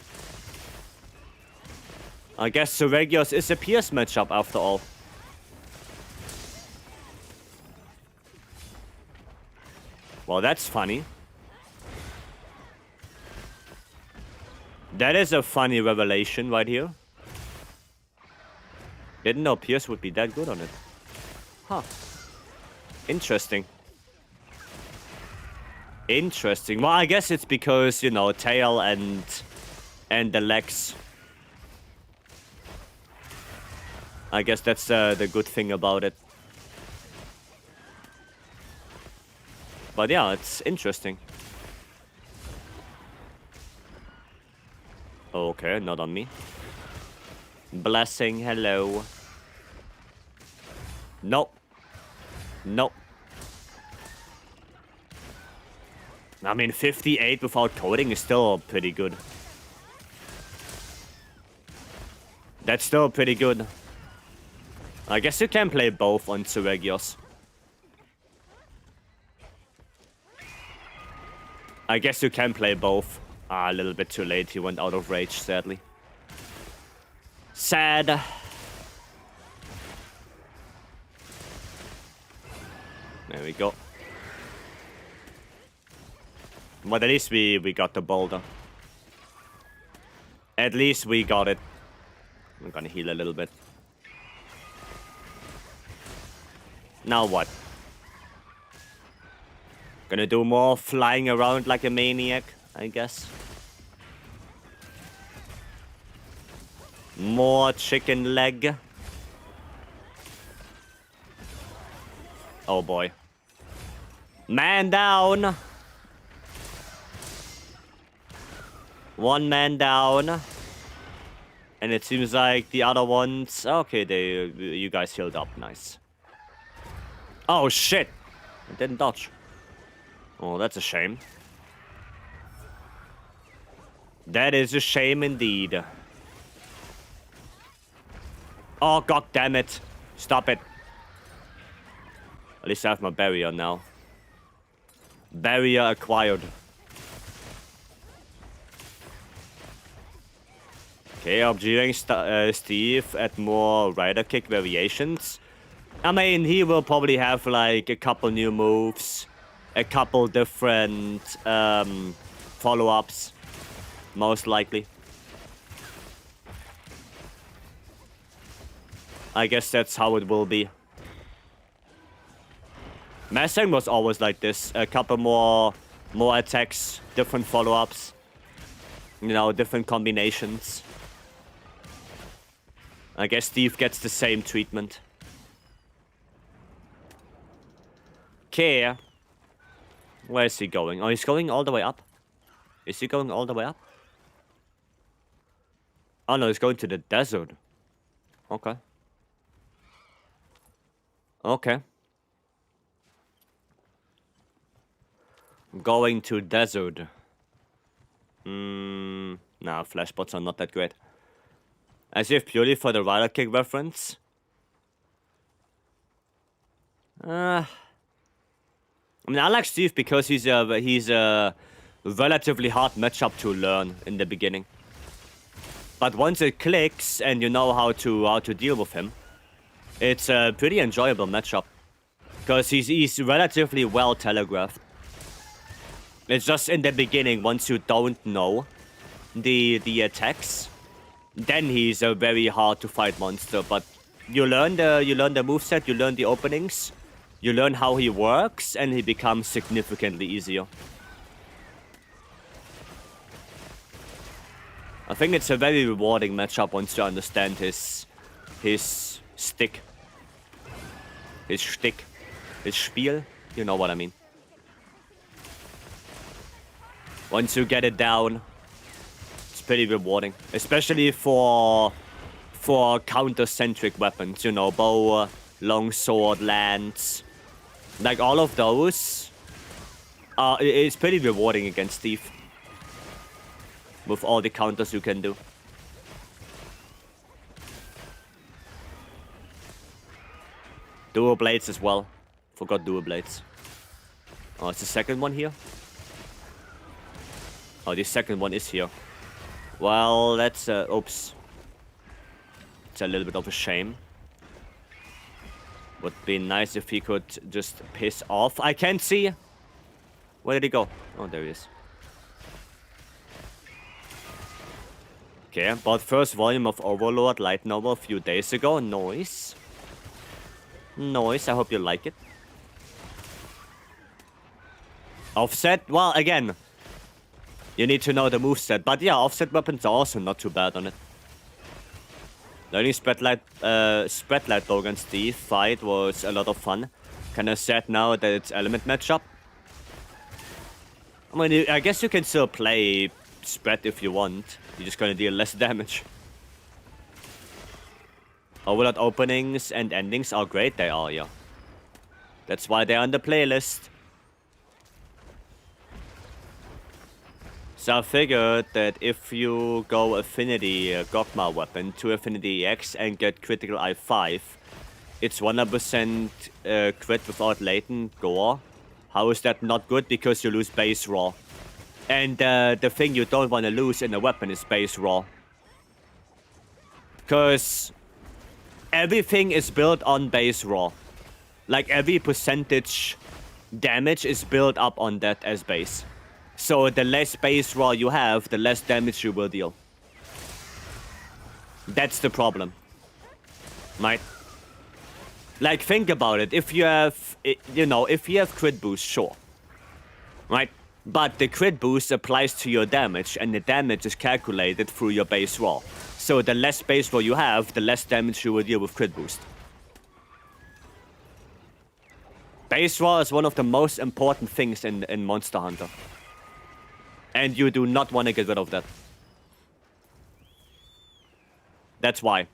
I guess Seregios is a PS matchup after all. Well, that's funny. That is a funny revelation right here. Didn't know PS would be that good on it. Huh. Interesting. Interesting. Well, I guess it's because, you know, tail and the legs. I guess that's the good thing about it. But yeah, it's interesting. Okay, not on me. Blessing, hello. Nope. Nope. I mean, 58 without coding is still pretty good. That's still pretty good. I guess you can play both on Seregios. I guess you can play both. Ah, a little bit too late. He went out of rage, sadly. Sad. There we go. But at least we got the boulder. At least we got it. I'm gonna heal a little bit. Now what? Gonna do more flying around like a maniac, I guess. More chicken leg. Oh boy. Man down. One man down. And it seems like the other ones... Okay, you guys healed up. Nice. Oh shit. I didn't dodge. Oh, that's a shame. That is a shame indeed. Oh, god damn it. Stop it. At least I have my barrier now. Barrier acquired. Okay, observing Steve at more rider kick variations. I mean, he will probably have like a couple new moves. A couple different follow-ups. most likely. I guess that's how it will be. Mustang was always like this. A couple more attacks, different follow-ups. You know, different combinations. I guess Steve gets the same treatment. Okay. Where is he going? Oh, he's going all the way up. Is he going all the way up? Oh no, he's going to the desert. Okay. Okay. Going to desert. Nah, flashbots are not that great. As if purely for the rider kick reference. I mean, I like Steve because he's a relatively hard matchup to learn in the beginning. But once it clicks and you know how to deal with him, it's a pretty enjoyable matchup. Because he's relatively well telegraphed. It's just in the beginning, once you don't know the attacks, then he's a very hard to fight monster. But you learn the moveset, you learn the openings, you learn how he works, and he becomes significantly easier. I think it's a very rewarding matchup once you understand his stick. His shtick. His spiel. You know what I mean. Once you get it down, it's pretty rewarding. Especially for counter-centric weapons. You know, bow, longsword, lance. Like all of those. It's pretty rewarding against Steve. With all the counters you can do. Dual blades as well. Forgot dual blades. Oh, it's the second one here? Oh, the second one is here. Well, that's, oops. It's a little bit of a shame. Would be nice if he could just piss off. I can't see. Where did he go? Oh, there he is. Okay, bought first volume of Overlord light novel a few days ago. Nice. Nice, I hope you like it. Offset? Well, again, you need to know the moveset. But yeah, offset weapons are also not too bad on it. Learning Spreadlight though against Steve fight was a lot of fun. Kinda sad now that it's element matchup. I mean, I guess you can still play spread if you want. You're just gonna deal less damage. Overlord openings and endings are great, they are, yeah. That's why they're on the playlist. So I figured that if you go Affinity Gogma weapon to Affinity EX and get critical I5, it's 100% crit without latent gore. How is that not good? Because you lose base raw. And the thing you don't want to lose in a weapon is base raw. Because everything is built on base raw. Like every percentage damage is built up on that as base. So the less base raw you have, the less damage you will deal. That's the problem. Right? Like, think about it. If you have, you know, if you have crit boost, sure. Right? But the crit boost applies to your damage, and the damage is calculated through your base raw. So the less base raw you have, the less damage you will deal with crit boost. Base raw is one of the most important things in Monster Hunter. And you do not want to get rid of that. That's why.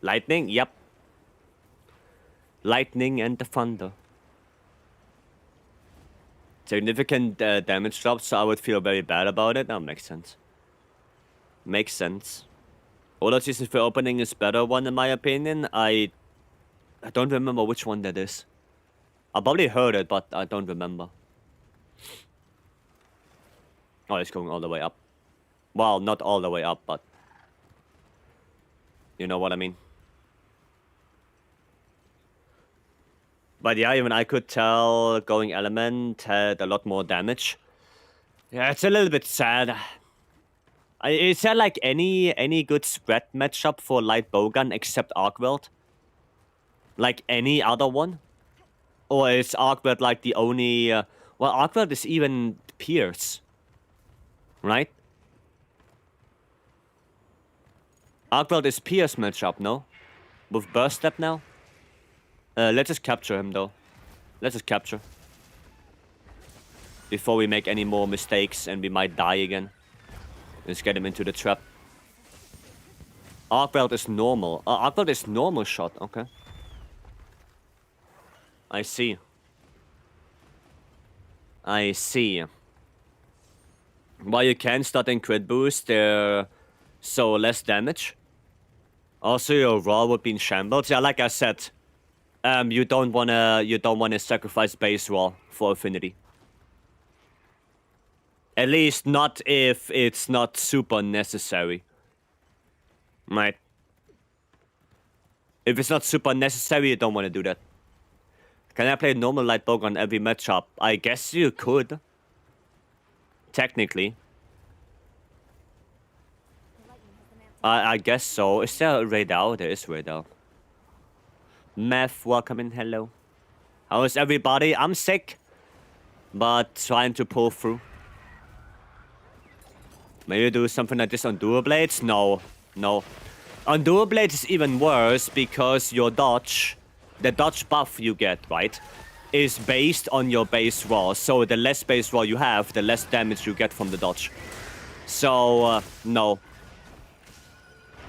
Lightning? Yep. Lightning and the thunder. Significant damage drop, so I would feel very bad about it. That makes sense. Makes sense. Overlord Season 3 opening is better one in my opinion. I don't remember which one that is. I probably heard it, but I don't remember. Oh, it's going all the way up. Well, not all the way up, but... you know what I mean. But yeah, even I could tell going element had a lot more damage. Yeah, it's a little bit sad. Is there like any good spread matchup for light bowgun except Arcweld? Like any other one? Or is Arcweld like the only... well, Arcweld is even Pierce. Right? Arcweld is Pierce matchup, no? With burst step now? Let's just capture him though. Let's just capture. Before we make any more mistakes and we might die again. Let's get him into the trap. Arcweld is normal. Arcweld is normal shot, okay. I see. I see. While you can start in crit boost, they're so less damage. Also, your raw would be in shambles. Yeah, like I said, you don't wanna sacrifice base raw for affinity. At least not if it's not super necessary. Right. If it's not super necessary, you don't want to do that. Can I play normal light bowgun on every matchup? I guess you could. Technically. I guess so. Is there a radar? There is radar. Meth, welcome in. Hello. How is everybody? I'm sick. But trying to pull through. Maybe do something like this on dual blades? No. No. On dual blades is even worse because your dodge, the dodge buff you get, right, is based on your base raw. So the less base raw you have, the less damage you get from the dodge. So, no.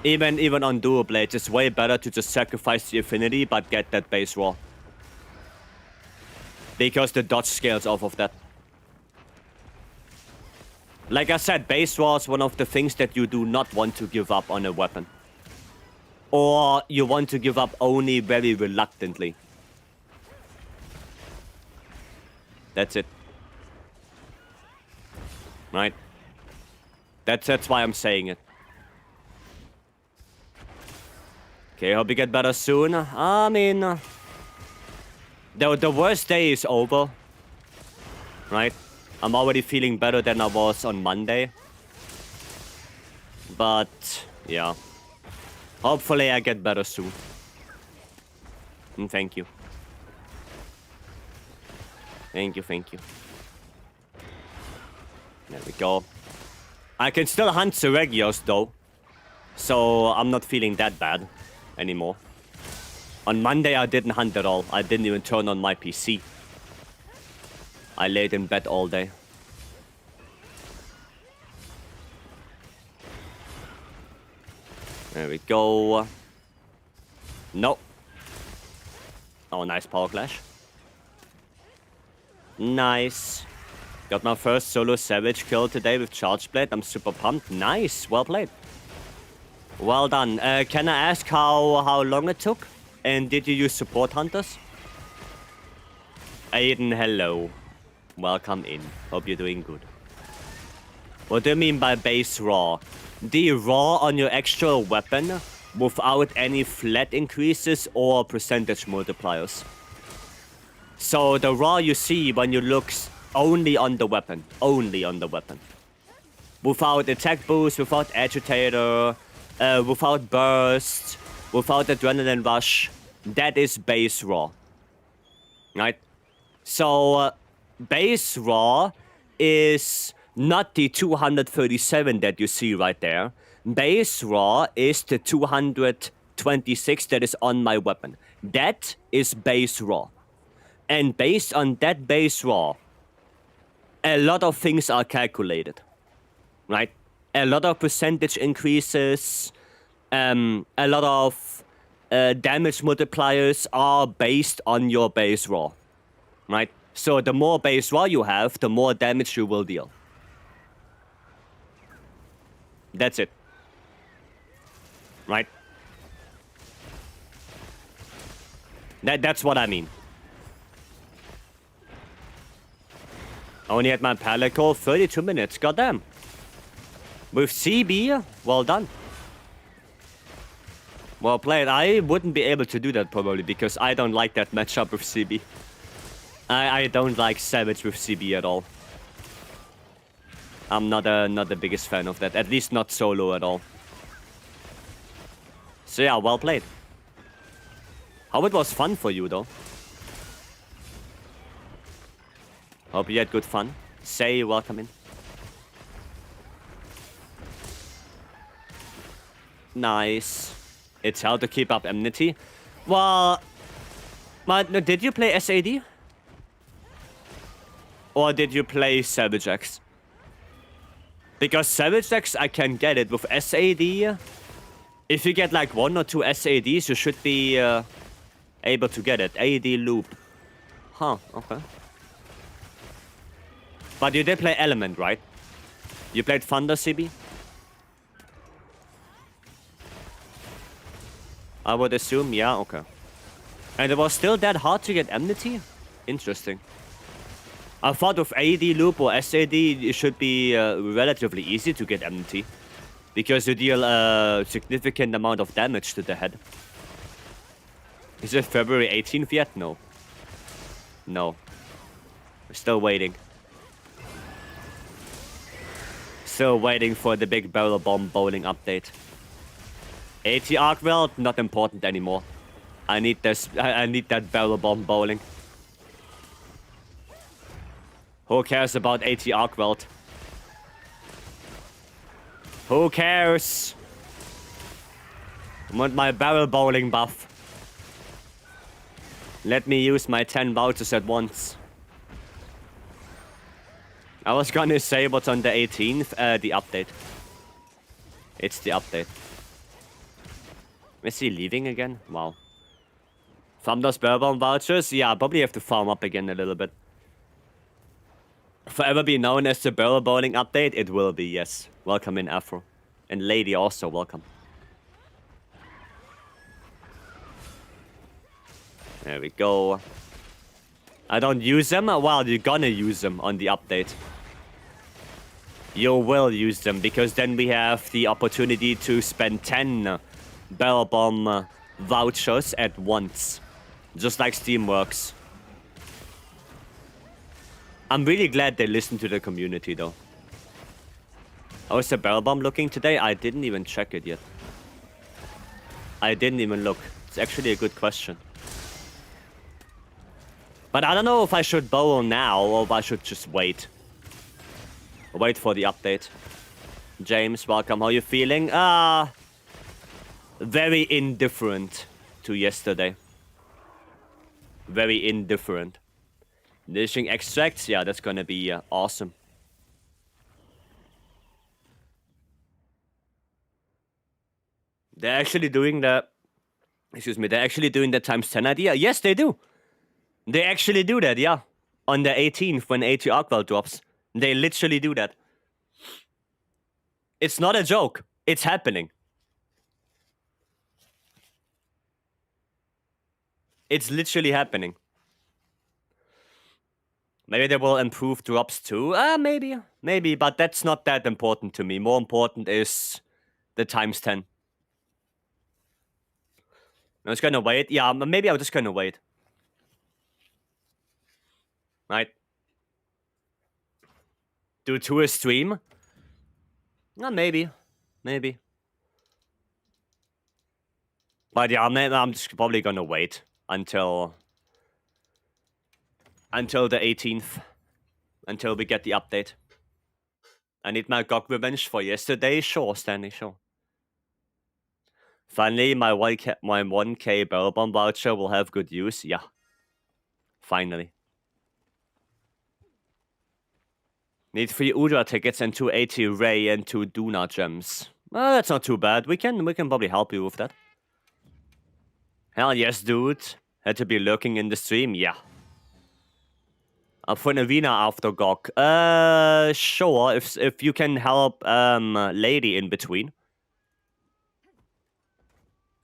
Even on dual blades, it's way better to just sacrifice the affinity but get that base raw. Because the dodge scales off of that. Like I said, base raw is one of the things that you do not want to give up on a weapon. Or you want to give up only very reluctantly. That's it. Right? That's why I'm saying it. Okay, hope you get better soon. I mean... the worst day is over. Right? I'm already feeling better than I was on Monday. But, yeah. Hopefully I get better soon. And thank you. Thank you, thank you. There we go. I can still hunt Seregios though. So I'm not feeling that bad anymore. On Monday I didn't hunt at all. I didn't even turn on my PC. I laid in bed all day. There we go. No. Oh, nice power clash. Nice. Got my first solo savage kill today with charge blade. I'm super pumped. Nice. Well played. Well done. Can I ask how long it took? And did you use support hunters? Aiden, hello. Welcome in. Hope you're doing good. What do you mean by base raw? The raw on your actual weapon without any flat increases or percentage multipliers. So the raw you see when you look only on the weapon. Only on the weapon. Without attack boost, without agitator, without burst, without adrenaline rush. That is base raw. Right? So base raw is not the 237 that you see right there. Base raw is the 226 that is on my weapon. That is base raw. And based on that base raw, a lot of things are calculated. Right? A lot of percentage increases, a lot of damage multipliers are based on your base raw. Right? So the more base raw you have, the more damage you will deal. That's it. Right? That's what I mean. Only had my pallet call 32 minutes. Goddamn. With CB, well done. Well played. I wouldn't be able to do that probably because I don't like that matchup with CB. I don't like Savage with CB at all. I'm not the biggest fan of that. At least not solo at all. So yeah, well played. Hope it was fun for you though. Hope you had good fun. Say welcome in. Nice. It's how to keep up enmity. Well, did you play SAD? Or did you play Savage X? Because Savage X, I can get it. With SAD, if you get like 1 or 2 SADs, you should be able to get it. AD loop. Huh, okay. But you did play Element, right? You played Thunder, CB? I would assume, yeah, okay. And it was still that hard to get Enmity? Interesting. I thought with AD loop or SAD, it should be relatively easy to get Enmity. Because you deal a significant amount of damage to the head. Is it February 18th yet? No. No. We're still waiting. Still waiting for the big barrel bomb bowling update. AT arc weld, not important anymore. I need this. I need that barrel bomb bowling. Who cares about AT arc weld? Who cares? I want my barrel bowling buff. Let me use my 10 vouchers at once. I was gonna say what's on the 18th, the update. It's the update. Is he leaving again? Wow. Farm those barrel bomb vouchers? Yeah, probably have to farm up again a little bit. Forever be known as the barrel bowling update? It will be, yes. Welcome in, Afro. And Lady also, welcome. There we go. I don't use them? Well, you're gonna use them on the update. You will use them, because then we have the opportunity to spend 10 barrel bomb vouchers at once. Just like Steam works. I'm really glad they listened to the community, though. How is the barrel bomb looking today? I didn't even check it yet. I didn't even look. It's actually a good question. But I don't know if I should bowl now or if I should just wait. Wait for the update. James, welcome. How are you feeling? Very indifferent to yesterday. Very indifferent. Dishing extracts? Yeah, that's gonna be awesome. They're actually doing the... Excuse me, they're actually doing the times 10 idea? Yes, they do. They actually do that, yeah. On the 18th, when AT Arcwell drops. They literally do that. It's not a joke. It's happening. It's literally happening. Maybe they will improve drops too. Maybe. Maybe, but that's not that important to me. More important is the times 10. I'm just gonna wait. Yeah, maybe I'm just gonna wait. Right? Do 2 a stream? Maybe. Maybe. But yeah, I'm just probably gonna wait until the 18th. Until we get the update. I need my GOG revenge for yesterday. Sure, Stanley, sure. Finally, my 1K barrel bomb voucher will have good use. Yeah. Finally. Need 3 Udra tickets and 2 AT Ray and 2 Duna gems. Well, that's not too bad. We can probably help you with that. Hell yes, dude. Had to be lurking in the stream. Yeah. For an arena after GOG. Sure. If you can help Lady in between.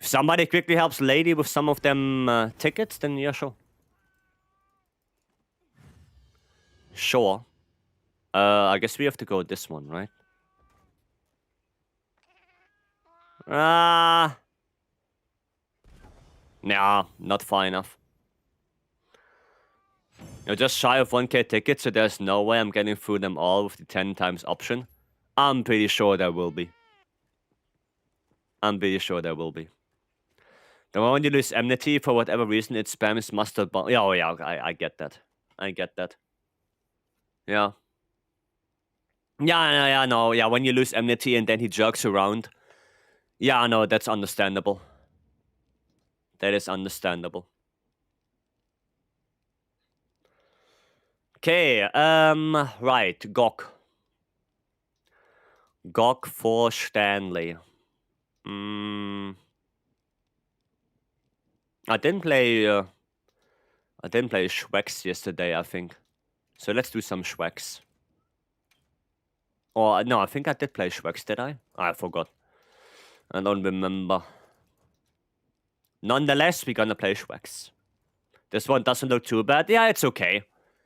If somebody quickly helps Lady with some of them tickets, then yeah, sure. Sure. I guess we have to go with this one, right? Nah, not far enough. You're just shy of 1k tickets, so there's no way I'm getting through them all with the 10 times option. I'm pretty sure there will be. I'm pretty sure there will be. The moment you lose enmity, for whatever reason, it spams mustard bomb. Yeah, oh yeah, I get that. I get that. Yeah. Yeah, no, yeah, when you lose enmity and then he jerks around. Yeah, no, that's understandable. That is understandable. Okay, right, Gok. Gok for Stanley. I didn't play Schwex yesterday, I think. So let's do some Schwex. Or, no, I think I did play Schwex, did I? I forgot. I don't remember. Nonetheless, we're gonna play Schwex. This one doesn't look too bad. Yeah, it's okay.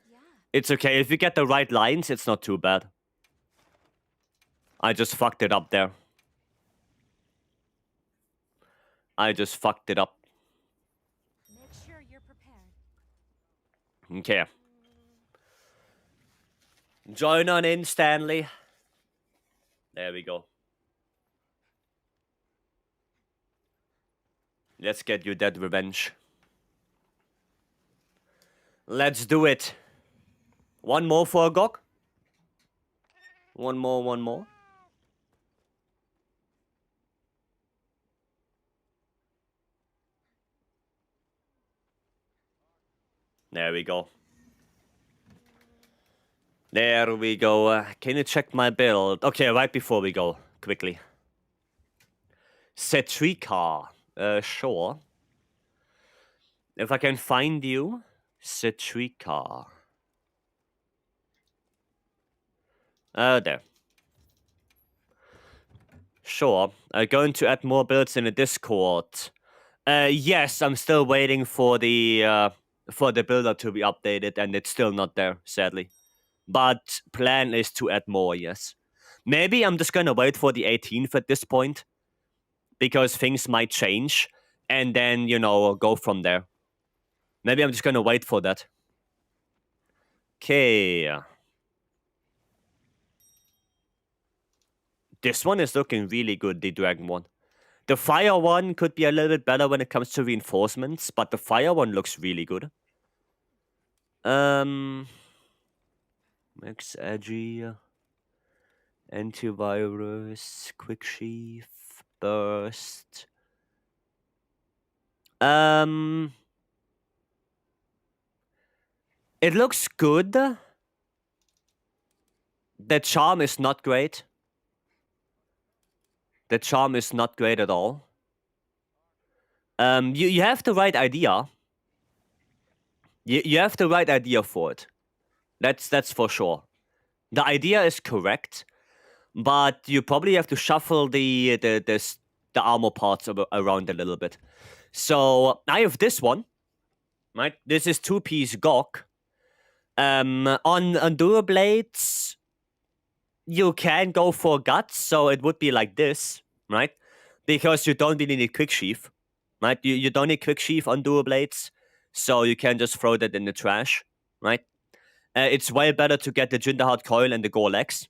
Yeah. It's okay. If you get the right lines, it's not too bad. I just fucked it up there. I just fucked it up. Make sure you're prepared. Okay. Join on in, Stanley. There we go. Let's get you that revenge. Let's do it. One more for a Gok. One more. There we go. There we go. Can you check my build? Okay, right before we go, quickly. Cetrica. Sure. If I can find you, Cetrica. There. Sure. Going to add more builds in the Discord. Yes, I'm still waiting for the builder to be updated, and it's still not there, sadly. But plan is to add more, yes. Maybe I'm just gonna wait for the 18th at this point, because things might change, and then, you know, go from there. Maybe I'm just gonna wait for that. Okay. This one is looking really good, the dragon one. The fire one could be a little bit better when it comes to reinforcements, but the fire one looks really good. Max Edgy, Antivirus, Quick Sheath, Burst. It looks good. The charm is not great. The charm is not great at all. You have the right idea. You have the right idea for it. That's for sure. The idea is correct, but you probably have to shuffle the armor parts around a little bit. So I have this one, right? This is 2-piece Gok. On dual blades, you can go for guts, so it would be like this, right? Because you don't really need quick sheath, right? You don't need quick sheath on dual blades, so you can just throw that in the trash, right? It's way better to get the Jinderheart Coil and the Gorlex.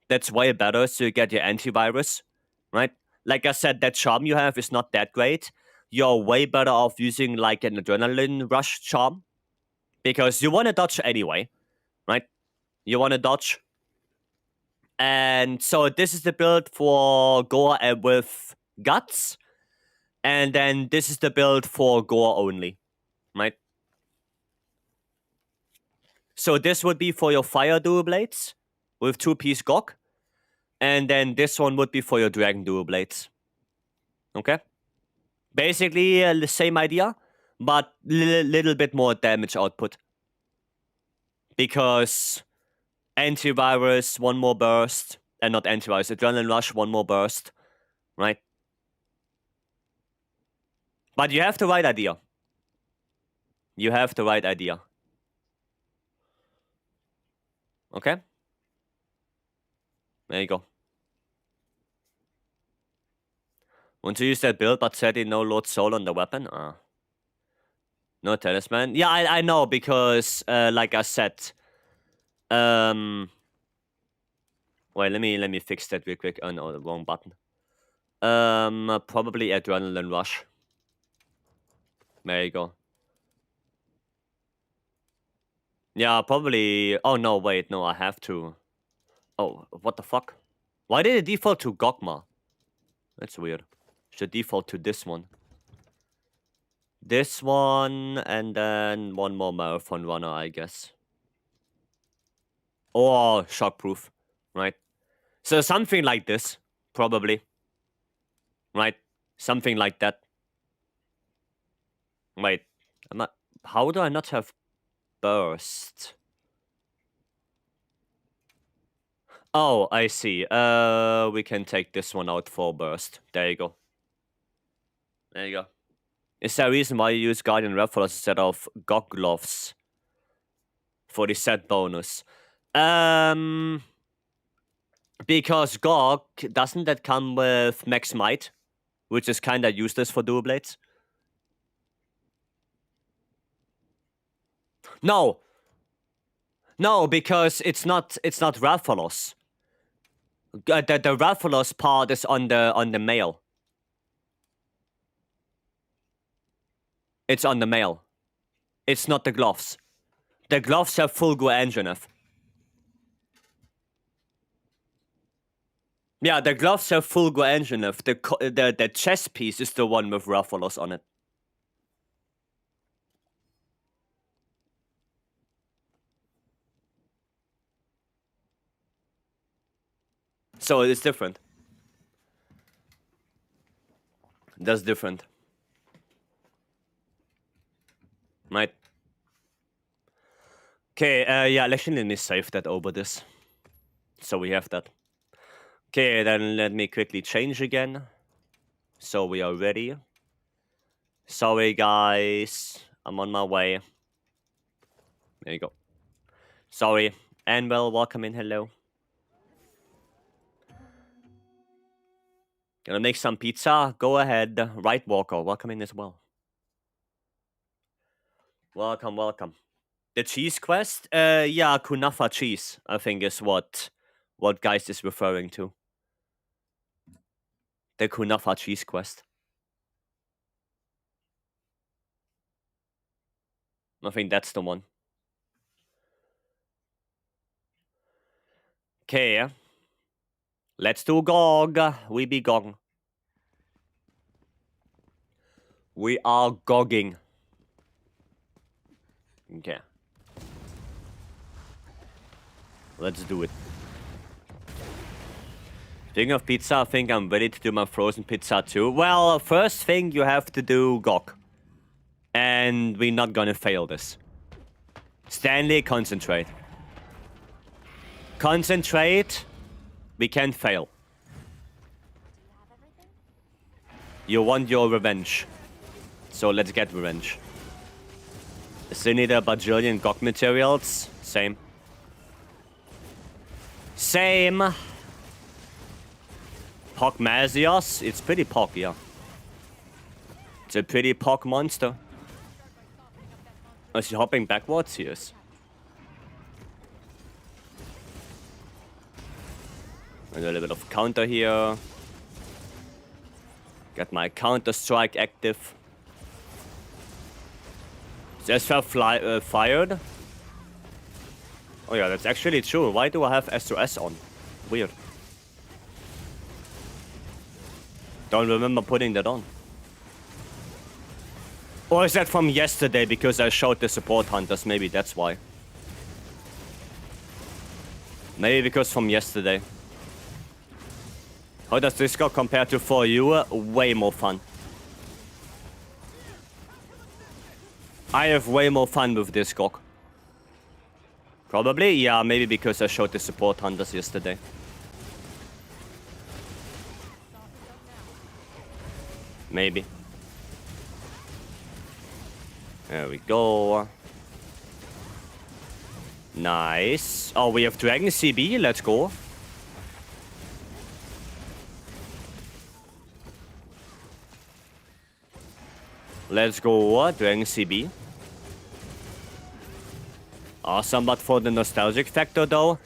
That's way better, so you get your antivirus, right? Like I said, that charm you have is not that great. You're way better off using like an adrenaline rush charm, because you want to dodge anyway, right? You want to dodge. And so this is the build for Gore with Guts. And then this is the build for Gore only, right? So this would be for your Fire Dual Blades with 2-piece Gok. And then this one would be for your Dragon Dual Blades. Okay? Basically the same idea, but little bit more damage output. Because antivirus, one more burst. And not antivirus, Adrenaline Rush, one more burst. Right? But you have the right idea. You have the right idea. Okay? There you go. Want to use that build, but set in no Lord Soul on the weapon? No talisman. Yeah, I know because like I said, wait, let me fix that real quick. Oh no, the wrong button. Probably adrenaline rush. There you go. Yeah, probably. Oh no, wait, no, I have to. Oh, what the fuck? Why did it default to Gogma? That's weird. Should default to this one. This one, and then one more marathon runner, I guess. Or shockproof, right? So something like this, probably. Right? Something like that. Wait, I'm not. How do I not have burst? Oh, I see. We can take this one out for burst. There you go. There you go. Is there a reason why you use Guardian Raffles instead of Gog Gloves for the set bonus? Because Gog, doesn't that come with Max Might? Which is kinda useless for dual blades? No! No, because it's not Rathalos. The Rathalos part is on the mail. It's on the mail. It's not the gloves. The gloves have full go engine. Yeah, the gloves have full go engine. The chest piece is the one with Rathalos on it. So it's different. That's different. Right. Okay, yeah, actually let me save that over this. So we have that. Okay, then let me quickly change again. So we are ready. Sorry guys, I'm on my way. There you go. Sorry. Anvil, welcome in, hello. Gonna make some pizza? Go ahead. Right Walker, welcome in as well. Welcome, welcome. The cheese quest? Yeah, Kunafa cheese, I think is what Geist is referring to. The Kunafa cheese quest. I think that's the one. Okay. Let's do Gog. We be Gog. We are gogging. Okay. Let's do it. Speaking of pizza, I think I'm ready to do my frozen pizza too. Well, first thing you have to do Gog. And we're not gonna fail this. Stanley, concentrate. Concentrate. We can't fail. You want your revenge. So let's get revenge. Still need a bajillion Gog materials. Same. Same. Pogmasios. It's pretty Pog, yeah. It's a pretty Pog monster. Oh, is he hopping backwards? He is. A little bit of counter here. Got my counter strike active. Is SFL fired? Oh yeah, that's actually true. Why do I have S2S on? Weird. Don't remember putting that on. Or is that from yesterday because I showed the support hunters? Maybe that's why. Maybe because from yesterday. How does this go compared to for you? Way more fun. I have way more fun with this Gog. Probably, yeah, maybe because I showed the support hunters yesterday. Maybe. There we go. Nice. Oh, we have Dragon CB, let's go. Let's go, Dragon CB. Awesome, but for the nostalgic factor though?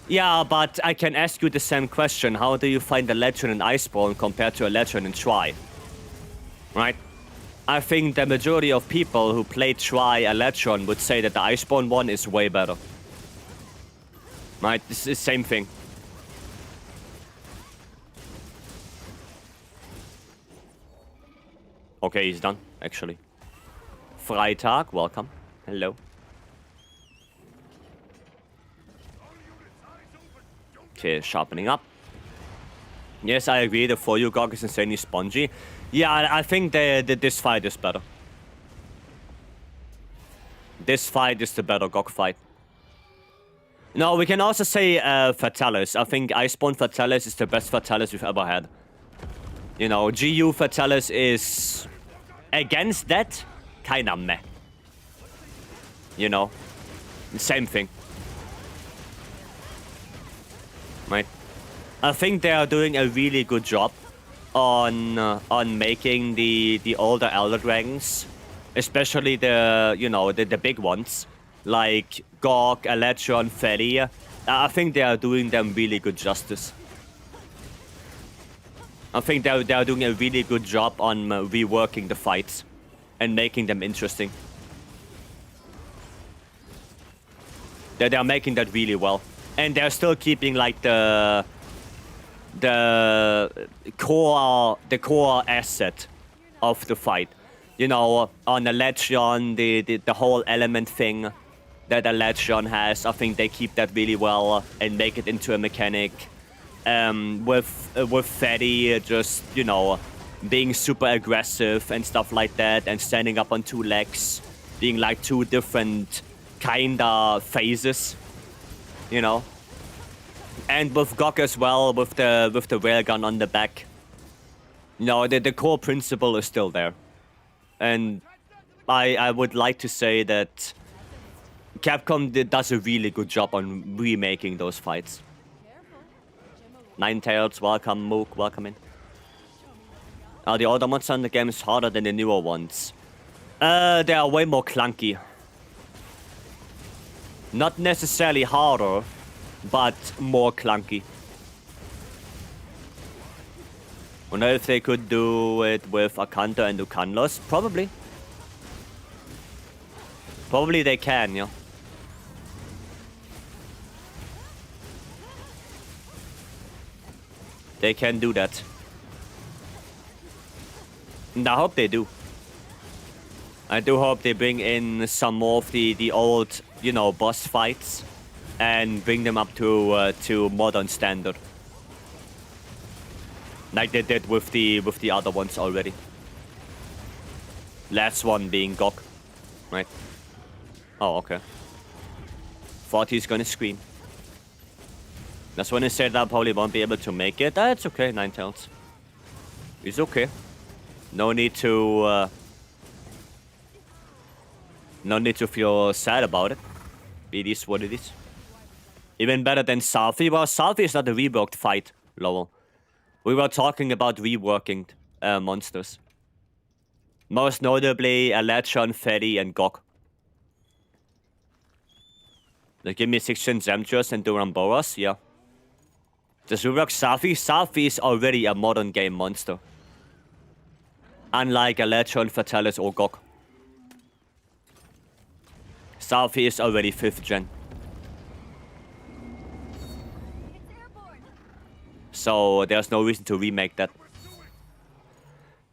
Yeah, but I can ask you the same question. How do you find a Legend in Iceborne compared to a Legend in Tri? Right? I think the majority of people who play Tri a Legend would say that the Iceborne one is way better. Right? This is the same thing. Okay, he's done, actually. Freitag, welcome. Hello. Okay, sharpening up. Yes, I agree. The For You GOG is insanely spongy. Yeah, I think this fight is better. This fight is the better GOG fight. No, we can also say Fatalis. I think Iceborne Fatalis is the best Fatalis we've ever had. You know, GU Fatalis is... Against that, kinda meh. You know? Same thing. Right? I think they are doing a really good job on making the older Elder Dragons, especially the, you know, the big ones, like Gork, Electron, Feli. I think they are doing them really good justice. I think they are doing a really good job on reworking the fights and making them interesting. They are making that really well. And they're still keeping like the core asset of the fight. You know, on the Legion, the whole element thing that the Legion has, I think they keep that really well and make it into a mechanic. With Fetty just, you know, being super aggressive and stuff like that, and standing up on 2 legs, being like 2 different kinda phases, you know. And with Gok as well, with the railgun on the back. You know, the core principle is still there. And I would like to say that Capcom does a really good job on remaking those fights. Ninetales, welcome. Mook, welcome in. The older monsters in the game is harder than the newer ones. They are way more clunky. Not necessarily harder, but more clunky. Wonder if they could do it with Akanta and Ukanlos? Probably. Probably they can, yeah. They can do that. And I hope they do. I do hope they bring in some more of the old, you know, boss fights and bring them up to modern standard. Like they did with the other ones already. Last one being Gok. Right. Oh, okay. Thought he's gonna scream. That's when I said I probably won't be able to make it. It's okay, Ninetales. It's okay. No need to feel sad about it. It is what it is. Even better than Salvi. Well, Salvi is not a reworked fight, Lowell. We were talking about reworking monsters. Most notably, Electron, Fetty, and Gok. Like, give me 16 Zemtures and Duramboras, yeah. Does rework Salvi? Salvi is already a modern game monster. Unlike Electron, Fatalis, or Gok. Salvi is already 5th gen. So there's no reason to remake that.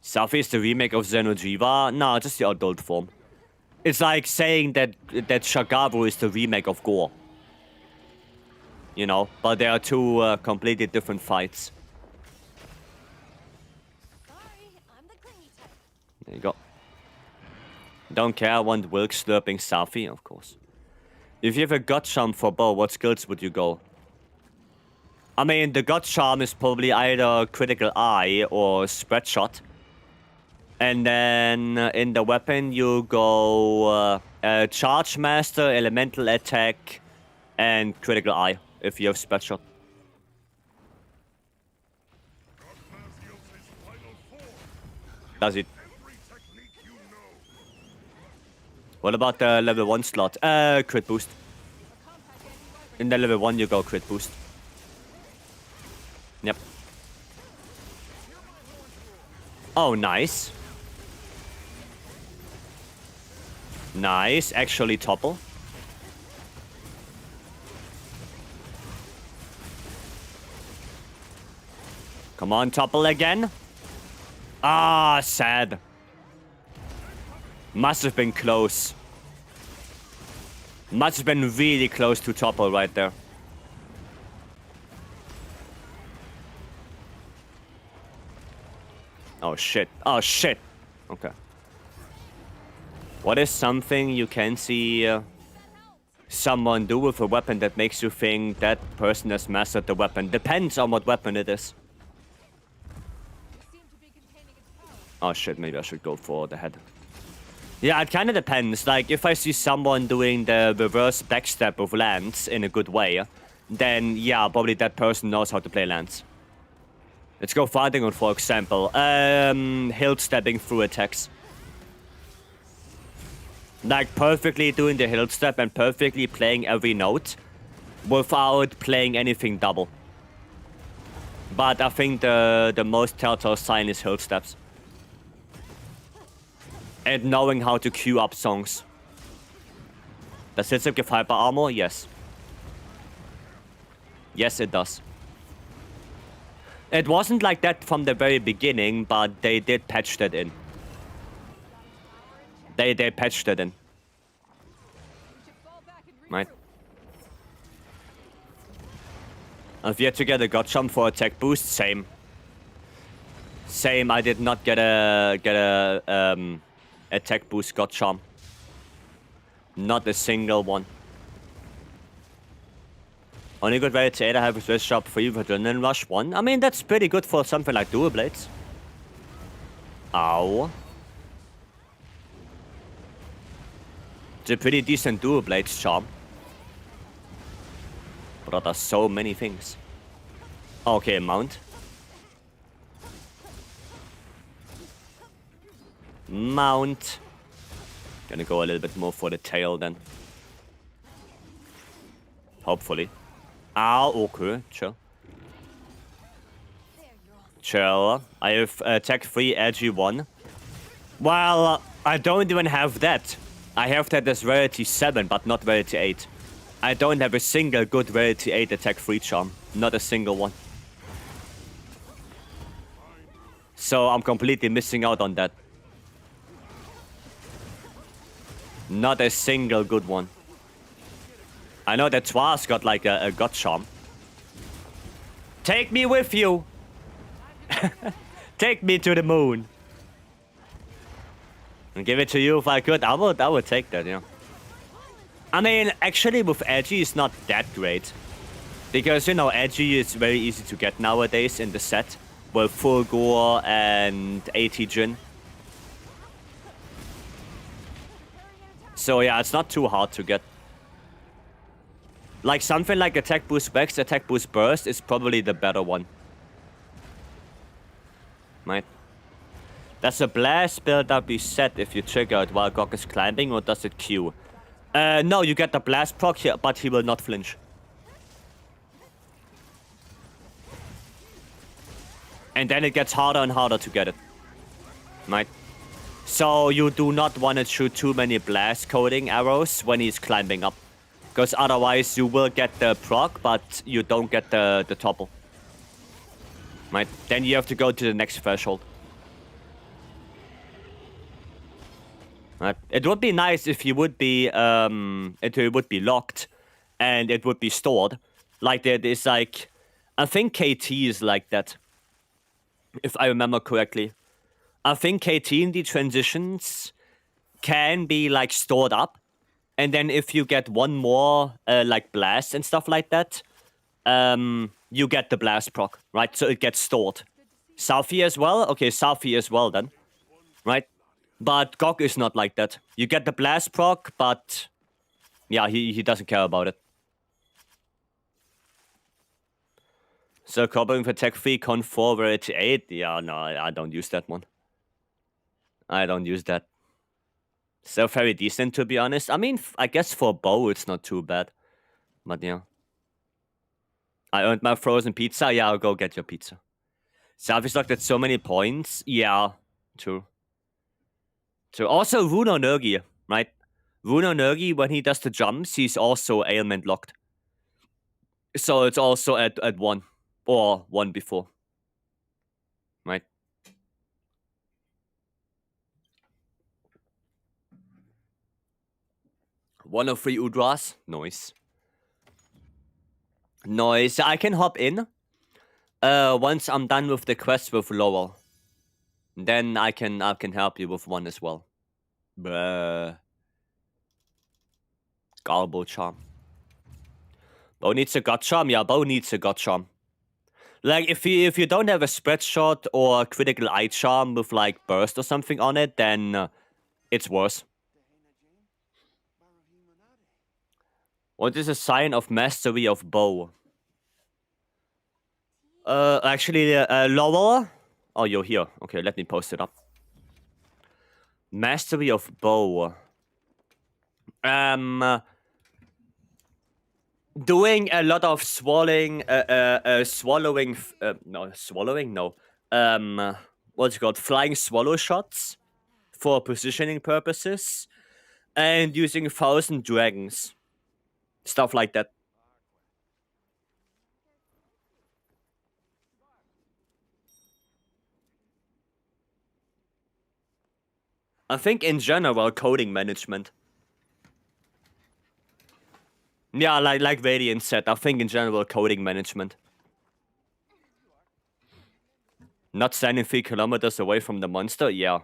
Salvi is the remake of Xenojiva? No, just the adult form. It's like saying that Shagaru is the remake of Gore. You know, but they are 2 completely different fights. There you go. Don't care, I want Wilk slurping Salvi, of course. If you have a gut charm for bow, what skills would you go? I mean, the gut charm is probably either critical eye or spread shot. And then in the weapon you go charge master, elemental attack, and critical eye if you have spread shot. Does it? What about the level 1 slot? Crit boost. In the level 1, you go crit boost. Yep. Oh, nice. Nice. Actually topple. Come on, topple again. Ah, sad. Must have been close. Must have been really close to topple right there. Oh shit. Oh shit. Okay. What is something you can see someone do with a weapon that makes you think that person has mastered the weapon? Depends on what weapon it is. Oh shit, maybe I should go for the head. Yeah, it kind of depends. Like, if I see someone doing the reverse backstep of Lance in a good way, then yeah, probably that person knows how to play Lance. Let's go fighting on, for example, hilt stepping through attacks. Like, perfectly doing the hilt step and perfectly playing every note without playing anything double. But I think the most telltale sign is hilt steps. And knowing how to queue up songs. Does Hitsip give hyper armor? Yes. Yes, it does. It wasn't like that from the very beginning, but they did patch that in. They patched it in. Right. I've yet to get a god jump for attack boost. Same. Same. I did not get a attack boost god jump. Not a single one. Only good rarity 8 I have is Wrist Sharp 3 for Adrenaline Rush 1. I mean, that's pretty good for something like Dual Blades. Ow. It's a pretty decent Dual Blades charm. But there's so many things. Okay, mount. Mount. Gonna go a little bit more for the tail then. Hopefully. Ow, okay, chill. Chill. I have attack 3, edgy 1. Well, I don't even have that. I have that as rarity 7, but not rarity 8. I don't have a single good rarity 8 attack 3 charm. Not a single one. So I'm completely missing out on that. Not a single good one. I know that Twas got like a god charm. Take me with you! Take me to the moon! And give it to you if I could. I would take that, yeah. I mean, actually with Edgy it's not that great. Because, you know, Edgy is very easy to get nowadays in the set. With full gore and AT Jin. So yeah, it's not too hard to get. Like something like Attack Boost Vex, Attack Boost Burst is probably the better one. Right. Does a blast build-up be set if you trigger it while Gok is climbing, or does it queue? No, you get the blast proc here, but he will not flinch. And then it gets harder and harder to get it. Right. So you do not want to shoot too many blast coding arrows when he's climbing up. Because otherwise you will get the proc, but you don't get the topple. Right? Then you have to go to the next threshold. Right? It would be nice if you would be it would be locked and it would be stored. Like there is like, I think KT is like that. If I remember correctly. I think KT in the transitions can be like stored up. And then if you get one more like blast and stuff like that, you get the blast proc, right? So it gets stored. Southie as well? Okay, Southie as well then, right? But Gok is not like that. You get the blast proc, but yeah, he doesn't care about it. So covering for Tech 3, Con 4, Rarity 8? Yeah, no, I don't use that one. I don't use that. So very decent, to be honest. I mean, I guess for bow, it's not too bad. But yeah. I earned my frozen pizza. Yeah, I'll go get your pizza. Salvage locked at so many points. Yeah, true. True. Also, Runo Nergi, right? Runo Nergi, when he does the jumps, he's also ailment locked. So it's also at 1. Or 1 before. Right? One of 3 Udras. Nice. Nice. I can hop in. Once I'm done with the quest with Lowell. Then I can help you with one as well. Garbo charm. Bo needs a gut charm? Yeah, Bo needs a gut charm. Like, if you don't have a spread shot or a critical eye charm with, like, burst or something on it, then it's worse. What is a sign of mastery of Bo? Actually, Lowell? Oh, you're here. Okay, let me post it up. Mastery of Bo. Doing a lot of swallowing, what's it called? Flying swallow shots for positioning purposes, and using 1,000 dragons. Stuff like that. I think in general, coding management. Yeah, like Radiant said, I think in general, coding management. Not standing 3 kilometers away from the monster? Yeah.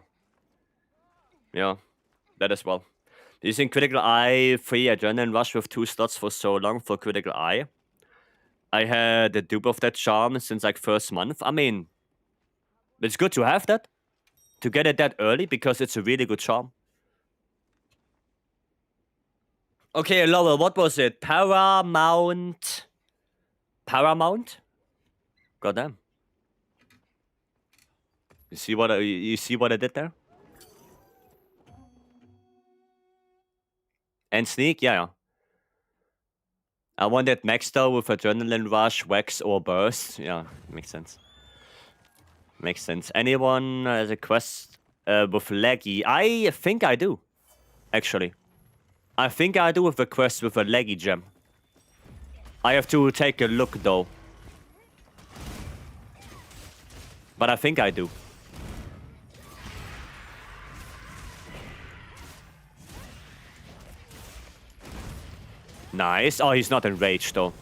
Yeah, that as well. Using Critical Eye, 3 Adrenaline Rush with 2 slots for so long for Critical Eye. I had a dupe of that charm since like first month. I mean, it's good to have that. To get it that early because it's a really good charm. Okay, Lowell, what was it? Paramount? Paramount? Goddamn. You see what I did there? And sneak, yeah. I wanted max though with Adrenaline Rush, Wax, or Burst. Yeah, makes sense. Makes sense. Anyone has a quest with Leggy? I think I do, actually. I think I do with a quest with a Leggy gem. I have to take a look though. But I think I do. Nice. Oh, he's not enraged though.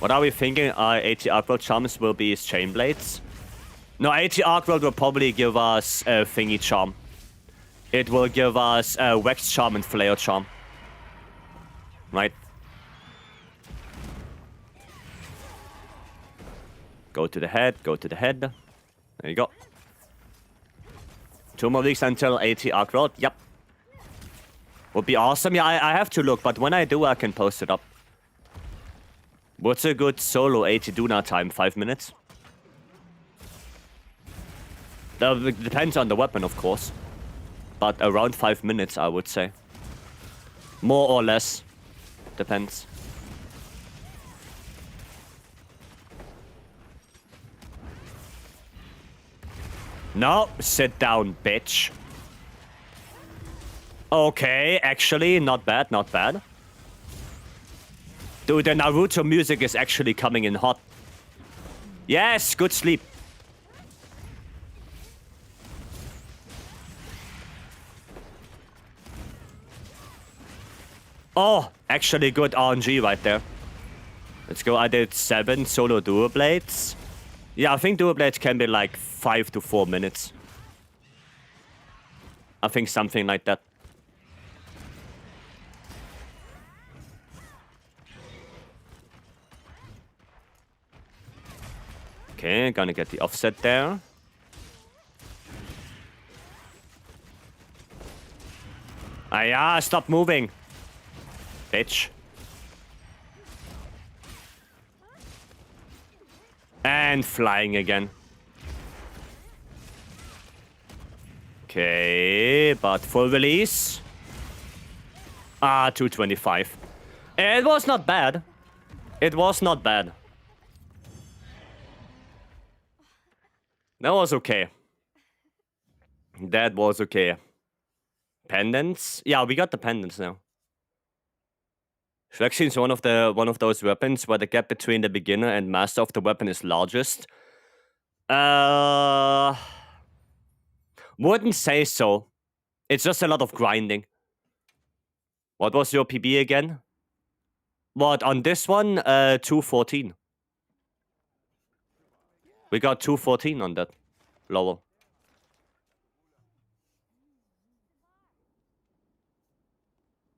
What are we thinking? AT Arcworld charms will be his chain blades. No, AT Arcworld will probably give us a thingy charm. It will give us a Wax charm and Flare charm. Right? Go to the head, go to the head. There you go. 2 more weeks until AT Arcworld. Yep. Would be awesome. Yeah, I have to look, but when I do, I can post it up. What's a good solo AT Duna time? 5 minutes? It depends on the weapon, of course. But around 5 minutes, I would say. More or less. Depends. No, sit down, bitch. Okay, actually, not bad, not bad. Dude, the Naruto music is actually coming in hot. Yes, good sleep. Oh, actually good RNG right there. Let's go. I did 7 solo dual blades. Yeah, I think dual blades can be like 5 to 4 minutes. I think something like that. Okay, gonna get the offset there. Ah, yeah, stop moving. Bitch. And flying again. Okay, but full release. Ah, 225. It was not bad. It was not bad. That was okay. That was okay. Pendants? Yeah, we got the pendants now. Flexion is one of those weapons where the gap between the beginner and master of the weapon is largest. Wouldn't say so. It's just a lot of grinding. What was your PB again? What, on this one? 214. We got 214 on that level.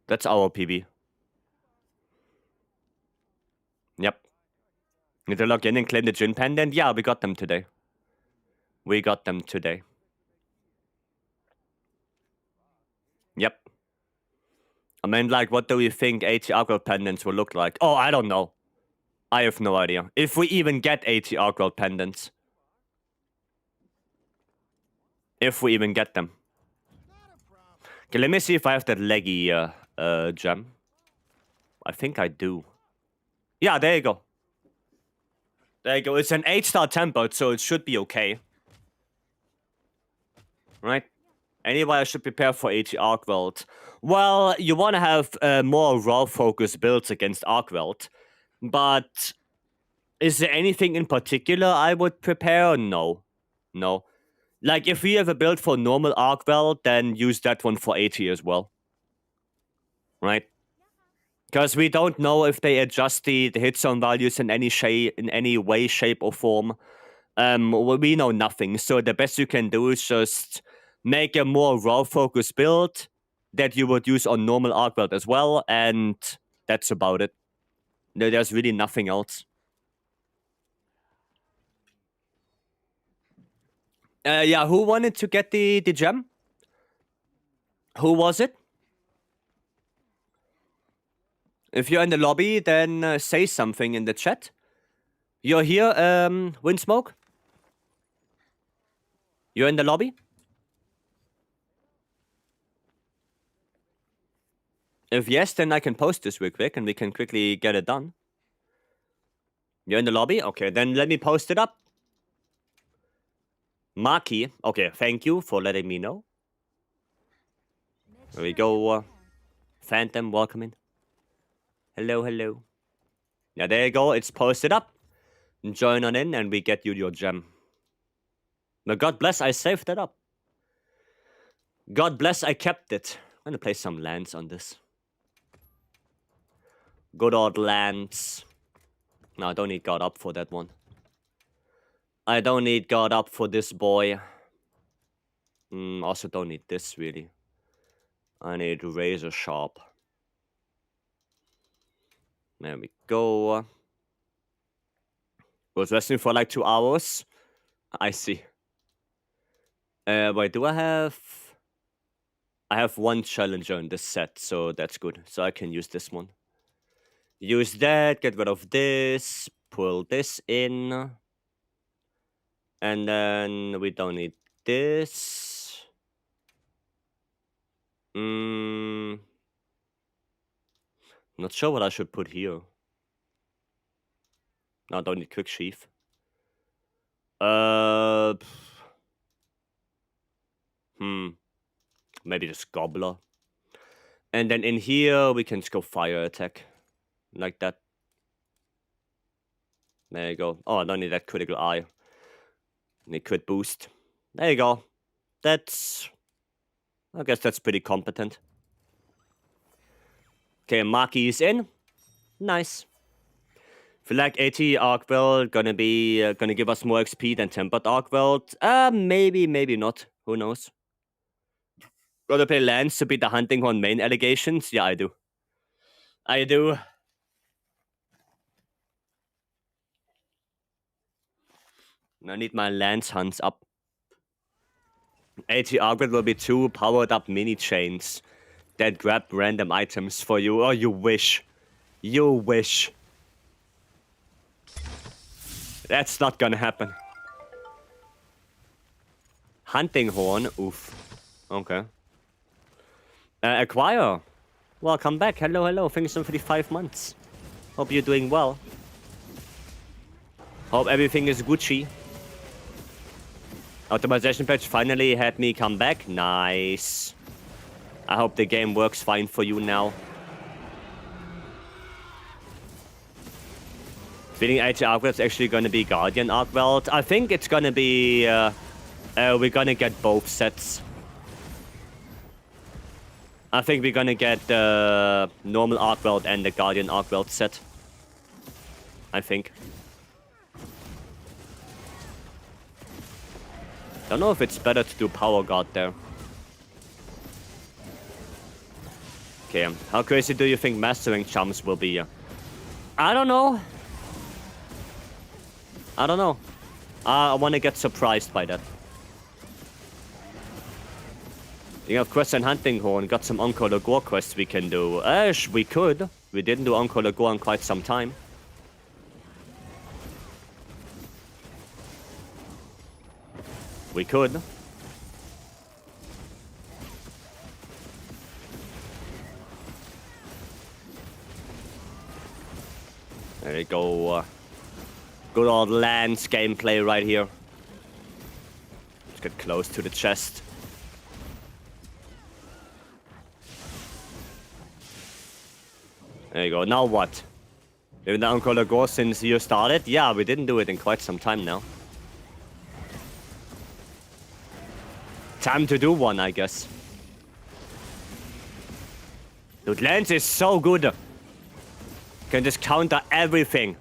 That's our PB. Yep. Need to log in and claim the Jin pendant? Yeah, we got them today. We got them today. Yep. I mean, like, what do you think 80 Argwell pendants will look like? Oh, I don't know. I have no idea. If we even get 80 Argwell pendants. If we even get them. Okay, let me see if I have that leggy gem. I think I do. Yeah, there you go. There you go. It's an 8-star tempered, so it should be okay. Right? Anyway, I should prepare for 80 Argwelt. Well, you want to have more raw focus builds against Argwelt. But is there anything in particular I would prepare? No. No. Like, if we have a build for normal Argwelt, then use that one for 80 as well. Right? Because we don't know if they adjust the hit zone values in any way, shape, or form. We know nothing. So the best you can do is just make a more raw focus build that you would use on normal Argwelt as well, and that's about it. There's really nothing else. Yeah, who wanted to get the gem? Who was it? If you're in the lobby, then say something in the chat. You're here, Windsmoke? You're in the lobby? If yes, then I can post this real quick and we can quickly get it done. You're in the lobby? Okay, then let me post it up. Maki. Okay, thank you for letting me know. There we go. Phantom, welcome in. Hello, hello. Yeah, there you go. It's posted up. Join on in and we get you your gem. But God bless, I saved that up. God bless, I kept it. I'm gonna play some lands on this. Good old lands. No, I don't need God up for that one. I don't need God up for this boy. Also don't need this, really. I need razor sharp. There we go. Was resting for like 2 hours. I see. Wait, do I have... I have one challenger in this set, so that's good. So I can use this one. Use that, get rid of this, pull this in. And then we don't need this. Not sure what I should put here. No, I don't need quick sheath. Maybe just gobbler. And then in here we can just go fire attack. Like that. There you go. Oh, I don't need that critical eye. Need crit boost. There you go. That's... I guess that's pretty competent. Okay, Maki is in. Nice. Feel like 80 Argwelt gonna give us more XP than Tempered Argwelt. Maybe, maybe not. Who knows? Gotta play lands to beat the Hunting Horn main allegations? Yeah, I do. I do. I need my lance hunts up. 80 Argwelt will be 2 powered up mini chains that grab random items for you. Oh, you wish. You wish. That's not gonna happen. Hunting Horn? Oof. Okay. Acquire. Welcome back. Hello, hello. Thanks for the 5 months. Hope you're doing well. Hope everything is Gucci. Optimization patch finally had me come back. Nice. I hope the game works fine for you now. Feeling HR999 actually gonna be Guardian Arc-Weld. I think it's gonna be... we're gonna get both sets. I think we're gonna get the normal Arc-Weld and the Guardian Arc-Weld set. I think. Don't know if it's better to do Power Guard there. Okay, how crazy do you think Mastering Charms will be? I don't know. I don't know. I want to get surprised by that. You have Quest and Hunting Horn, got some Encore Le Gore quests we can do. We could. We didn't do Encore Le Gore in quite some time. We could. There you go. Good old Lance gameplay right here. Let's get close to the chest. There you go. Now what? We've done Encore Le Gore since you started? Yeah, we didn't do it in quite some time now. Time to do one, I guess. Dude, Lance is so good. Can just counter everything.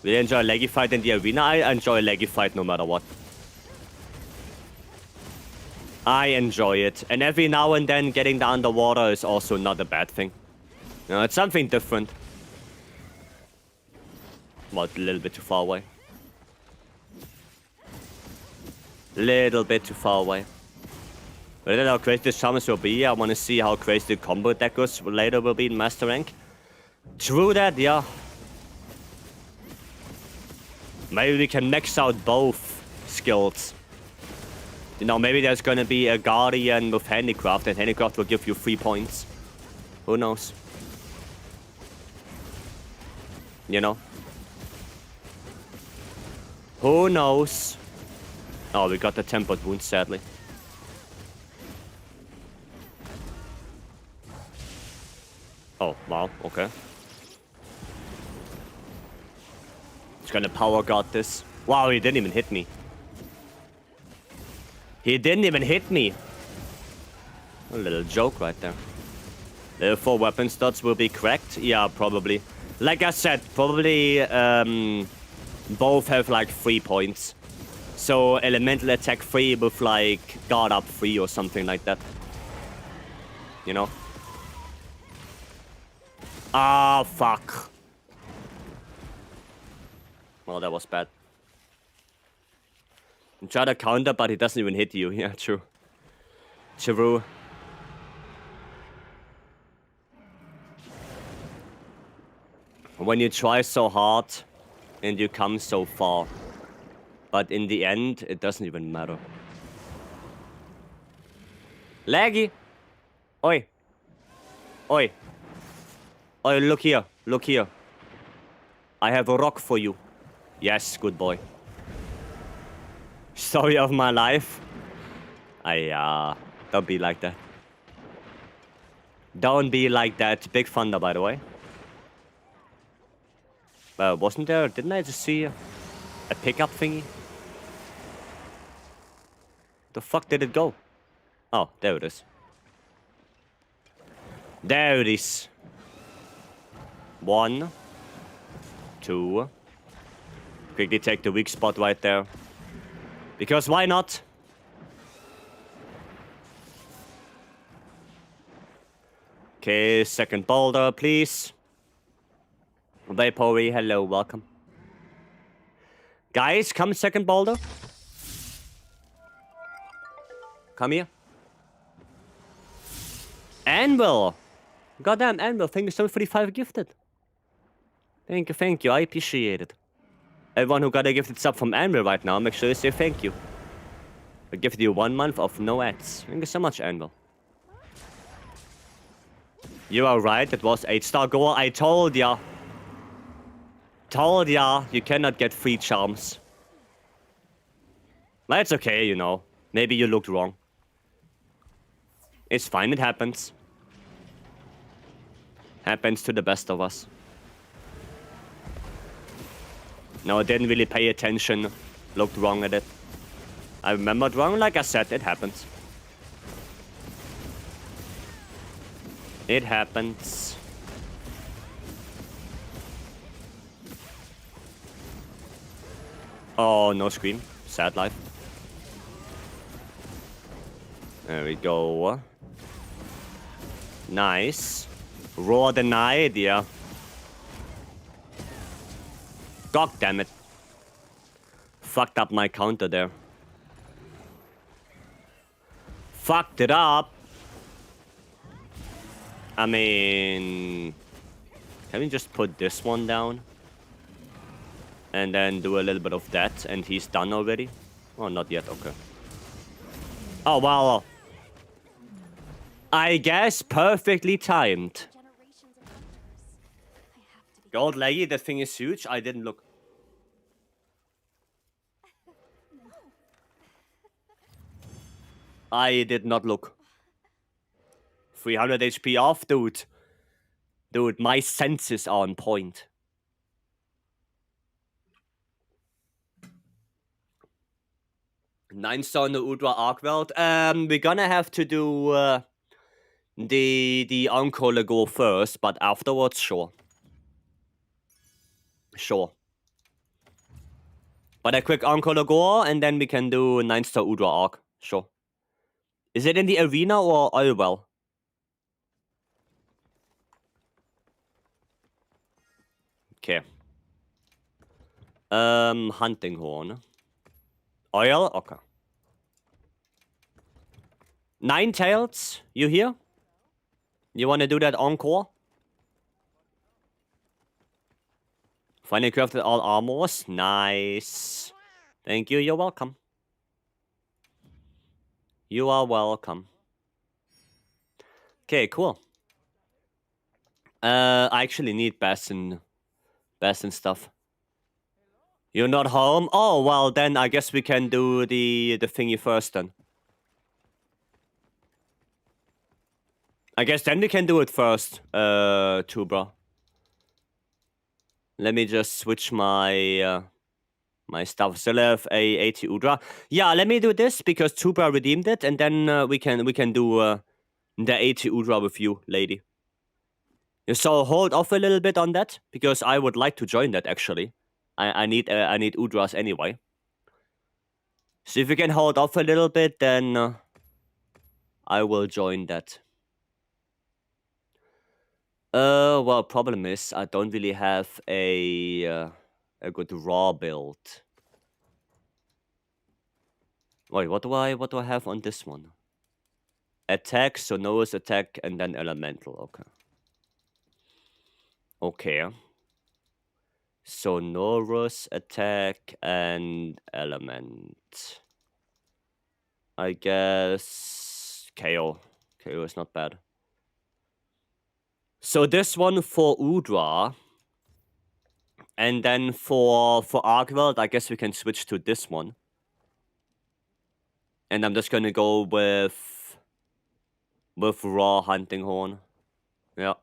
Will you enjoy a leggy fight in the arena? I enjoy a leggy fight no matter what. I enjoy it. And every now and then getting the underwater is also not a bad thing. You know, it's something different. Well, a little bit too far away. Little bit too far away. But I don't know how crazy this challenge will be. I want to see how crazy the combo deckers later will be in Master Rank. True that, yeah. Maybe we can max out both skills. You know, maybe there's gonna be a Guardian with Handicraft, and Handicraft will give you 3 points. Who knows? You know? Who knows? Oh, we got the Tempered Wound, sadly. Oh, wow, okay. Just gonna Power Guard this. Wow, he didn't even hit me. He didn't even hit me. A little joke right there. The 4 weapon stats will be cracked? Yeah, probably. Like I said, probably both have like 3 points. So elemental attack 3 with like guard up 3 or something like that. You know? Ah, fuck. Well, that was bad. You try to counter, but he doesn't even hit you. Yeah, true. True. When you try so hard and you come so far. But in the end, it doesn't even matter. Laggy! Oi! Oi! Oi, look here. Look here. I have a rock for you. Yes, good boy. Story of my life. Don't be like that. Don't be like that. Big thunder, by the way. Wasn't there? Didn't I just see a pickup thingy? The fuck did it go? Oh, there it is. There it is. 1, 2. Quickly take the weak spot right there. Because why not? Okay, second boulder, please. Vapory, hello, welcome. Guys, come second boulder. Come here. Anvil! Goddamn Anvil, thank you so much for the 5 gifted. Thank you, I appreciate it. Everyone who got a gifted sub from Anvil right now, make sure you say thank you. I gifted you 1 month of no ads. Thank you so much, Anvil. You are right, it was 8-star gore. I told ya. Told ya, you cannot get free charms. But it's okay, you know. Maybe you looked wrong. It's fine, it happens. Happens to the best of us. No, I didn't really pay attention. Looked wrong at it. I remembered wrong, like I said, it happens. It happens. Oh, no screen. Sad life. There we go. Nice. Raw denied, yeah. God damn it. Fucked up my counter there. Fucked it up. I mean... Can we just put this one down? And then do a little bit of that, and he's done already? Oh, not yet, okay. Oh, wow. I guess perfectly timed. Generations of hunters. I have to be. Gold leggy, that thing is huge. I didn't look. I did not look. 300 HP off, dude. Dude, my senses are on point. Nine-star on the Udra Arkwelt. We're gonna have to do the Encore go first, but afterwards, sure. Sure. But a quick Encore go, and then we can do 9-star Udra Arc. Sure. Is it in the arena or oil well? Okay. Hunting horn. Oil? Okay. Nine tails, you here? You wanna do that encore? Finally crafted all armors. Nice. Thank you, you're welcome. You are welcome. Okay, cool. I actually need Bassin stuff. You're not home? Oh, well, then I guess we can do the thingy first then. I guess then we can do it first, too, bro. Let me just switch my my stuff. Still have a 80 Udra. Yeah, let me do this because Tubra redeemed it, and then we can do the 80 Udra with you, lady. So hold off a little bit on that because I would like to join that actually. I need Udras anyway. So if you can hold off a little bit, then I will join that. Well, problem is I don't really have a good raw build. Wait, what do I have on this one? Attack, Sonorous attack, and then elemental. Okay. Okay. Sonorous attack and element. I guess KO. KO is not bad. So this one for Udra. And then for Arkwelt, I guess we can switch to this one. And I'm just gonna go with raw hunting horn. Yeah.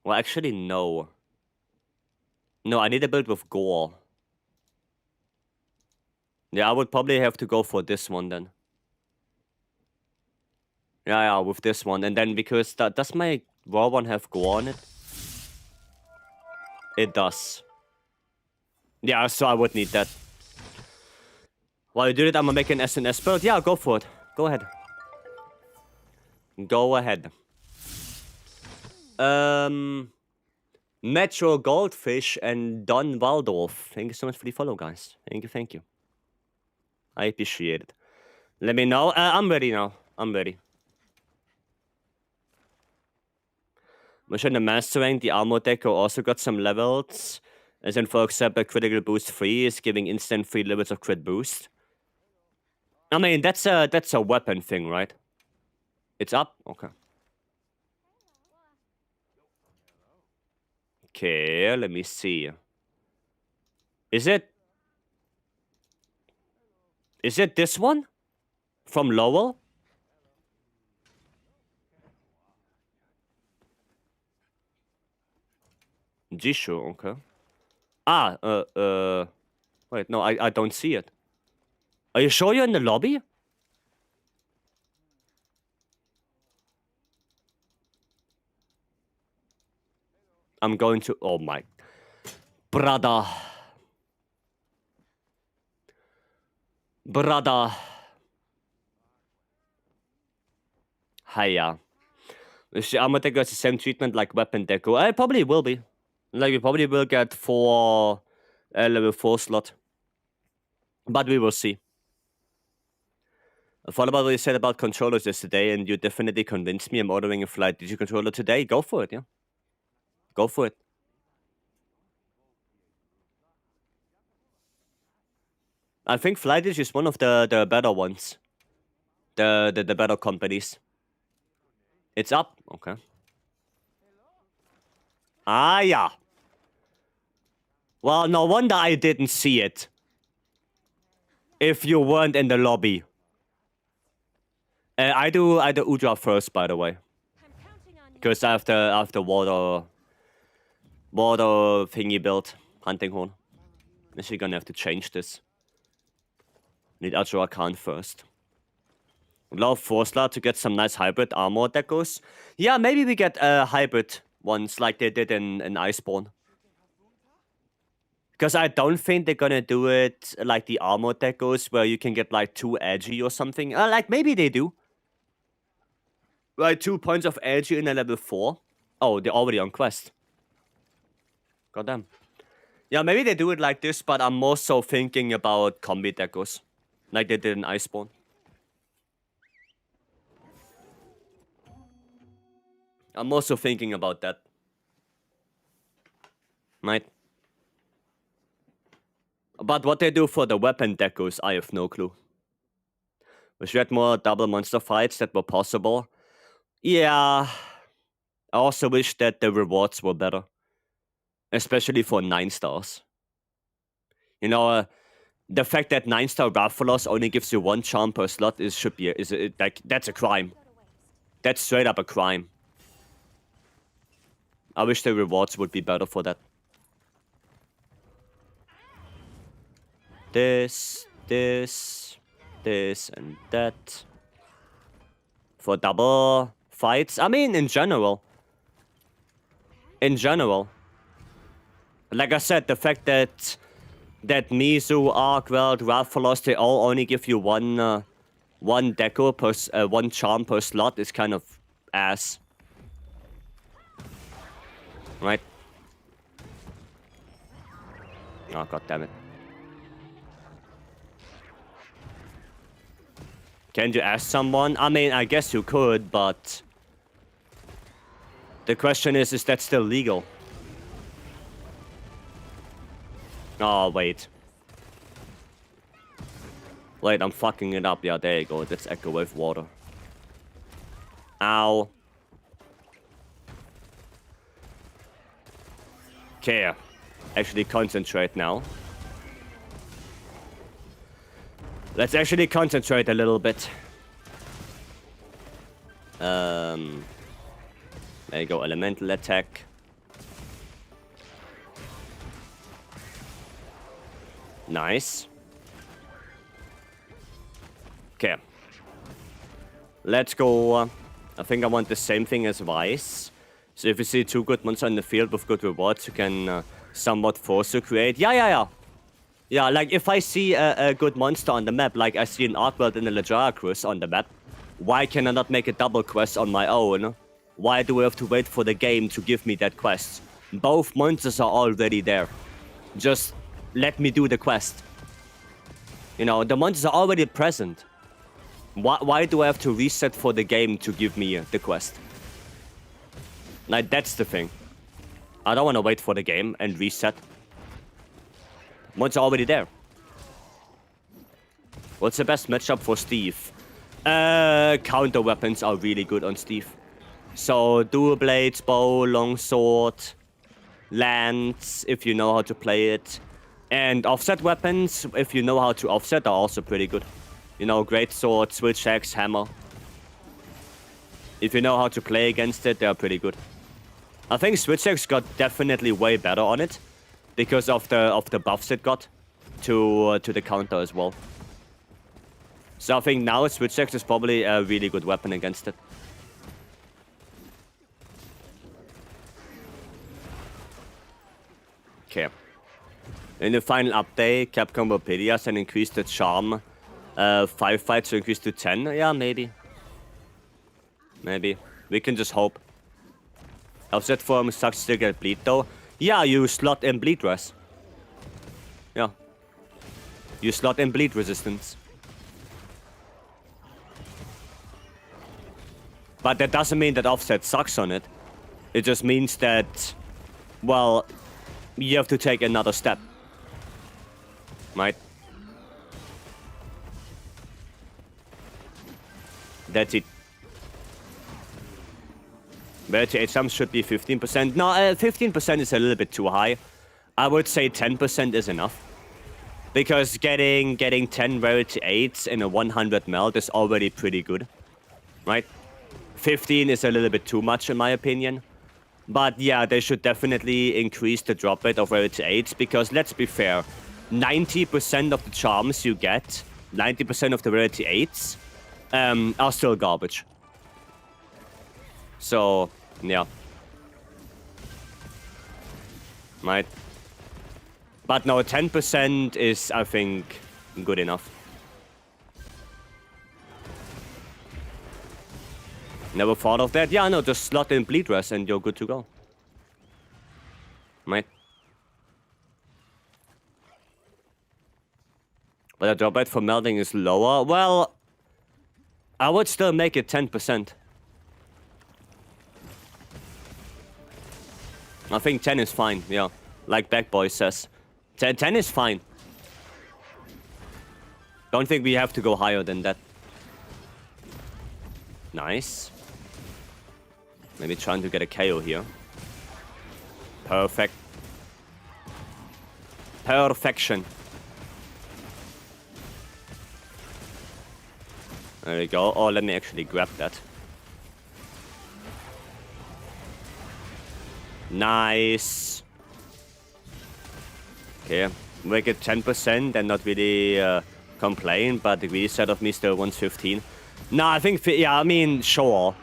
Well, actually, no. No, I need a build with gore. Yeah, I would probably have to go for this one then. Yeah, with this one. And then because does my raw one have gore on it? It does. Yeah, so I would need that. While you do it, I'm gonna make an SNS build. Yeah, go for it. Go ahead. Go ahead. Metro Goldfish and Don Waldorf. Thank you so much for the follow, guys. Thank you. I appreciate it. Let me know. I'm ready now. I'm ready. Mission the Master Rank, the Armor Deco also got some levels. As in, for example, critical boost 3 is giving instant 3 levels of crit boost. I mean, that's a weapon thing, right? It's up? Okay. Okay, let me see. Is it this one? From Lowell? Jishu, okay. Ah, wait, no, I don't see it. Are you sure you're in the lobby? I'm going to, oh my. Brother. Hiya. I'm gonna take the same treatment like weapon deco. I probably will be. Like, we probably will get 4 level 4 slot. But we will see. I thought about what you said about controllers yesterday, and you definitely convinced me I'm ordering a Flight Digi controller today. Go for it, yeah. Go for it. I think Flight Digi is one of the better ones. The better companies. It's up. Okay. Ah, yeah. Well, no wonder I didn't see it. If you weren't in the lobby. I do Udra first, by the way. Because I have the water thingy built. Hunting horn. Actually gonna have to change this. Need Ultra Khan first. Love 4 slot to get some nice hybrid armor decos. Yeah, maybe we get hybrid ones like they did in Iceborne. Because I don't think they're gonna do it like the armor decos where you can get like 2 edgy or something. Like maybe they do. Like 2 points of edgy in a level 4. Oh, they're already on quest. Goddamn. Yeah, maybe they do it like this, but I'm more so thinking about combi decos. Like they did in Iceborne. I'm also thinking about that. Right? But what they do for the weapon decos, I have no clue. Wish we had more double monster fights that were possible. Yeah. I also wish that the rewards were better. Especially for 9 stars. You know, the fact that 9-star Rathalos only gives you 1 charm per slot that's a crime. That's straight up a crime. I wish the rewards would be better for that. This, and that. For double fights. I mean, in general. Like I said, the fact that Mizu, Arkweld, Rathalos, they all only give you one deco per one charm per slot is kind of ass. Right? Oh, god damn it. Can you ask someone? I mean, I guess you could, but the question is that still legal? Oh, wait. Wait, I'm fucking it up. Yeah, there you go. That's Echo Wave Water. Ow. Okay. Actually concentrate now. Let's actually concentrate a little bit. There you go. Elemental attack. Nice. Okay. Let's go. I think I want the same thing as Vice. So if you see 2 good monsters in the field with good rewards, you can somewhat force to create. Yeah. Yeah, like if I see a good monster on the map, like I see an Arkweld and a Lejara Cruise on the map, why can I not make a double quest on my own? Why do I have to wait for the game to give me that quest? Both monsters are already there. Just let me do the quest. You know, the monsters are already present. Why do I have to reset for the game to give me the quest? Like, that's the thing. I don't want to wait for the game and reset. Monsters are already there. What's the best matchup for Steve? Counter weapons are really good on Steve. So dual blades, bow, longsword, lance, if you know how to play it. And offset weapons, if you know how to offset, are also pretty good. You know, great sword, switch axe, hammer. If you know how to play against it, they're pretty good. I think switch axe got definitely way better on it because of the buffs it got to the counter as well. So I think now switch axe is probably a really good weapon against it. Okay. In the final update, Capcom Wikipedia and increased the charm 5 fights to increase to 10. Yeah, maybe. Maybe. We can just hope. Offset form sucks to get bleed though. Yeah, you slot in bleed res. Yeah. You slot in bleed resistance. But that doesn't mean that offset sucks on it. It just means that, well, you have to take another step. Right? That's it. Rarity HM should be 15%. No, 15% is a little bit too high. I would say 10% is enough. Because getting 10 rarity 8s in a 100 meld is already pretty good. Right? 15 is a little bit too much in my opinion. But yeah, they should definitely increase the drop rate of rarity 8s because let's be fair. 90% of the charms you get, 90% of the rarity 8s, are still garbage. So, yeah. Right. But no, 10% is, I think, good enough. Never thought of that? Yeah, no, just slot in bleed res and you're good to go. Right. But the drop rate for melding is lower. Well, I would still make it 10%. I think 10 is fine, yeah. Like Backboy says. 10 is fine. Don't think we have to go higher than that. Nice. Maybe trying to get a KO here. Perfect. Perfection. There we go. Oh, let me actually grab that. Nice. Okay, make it 10% and not really complain, but the greedy side of me still wants 15. Nah, I think, yeah, I mean, sure.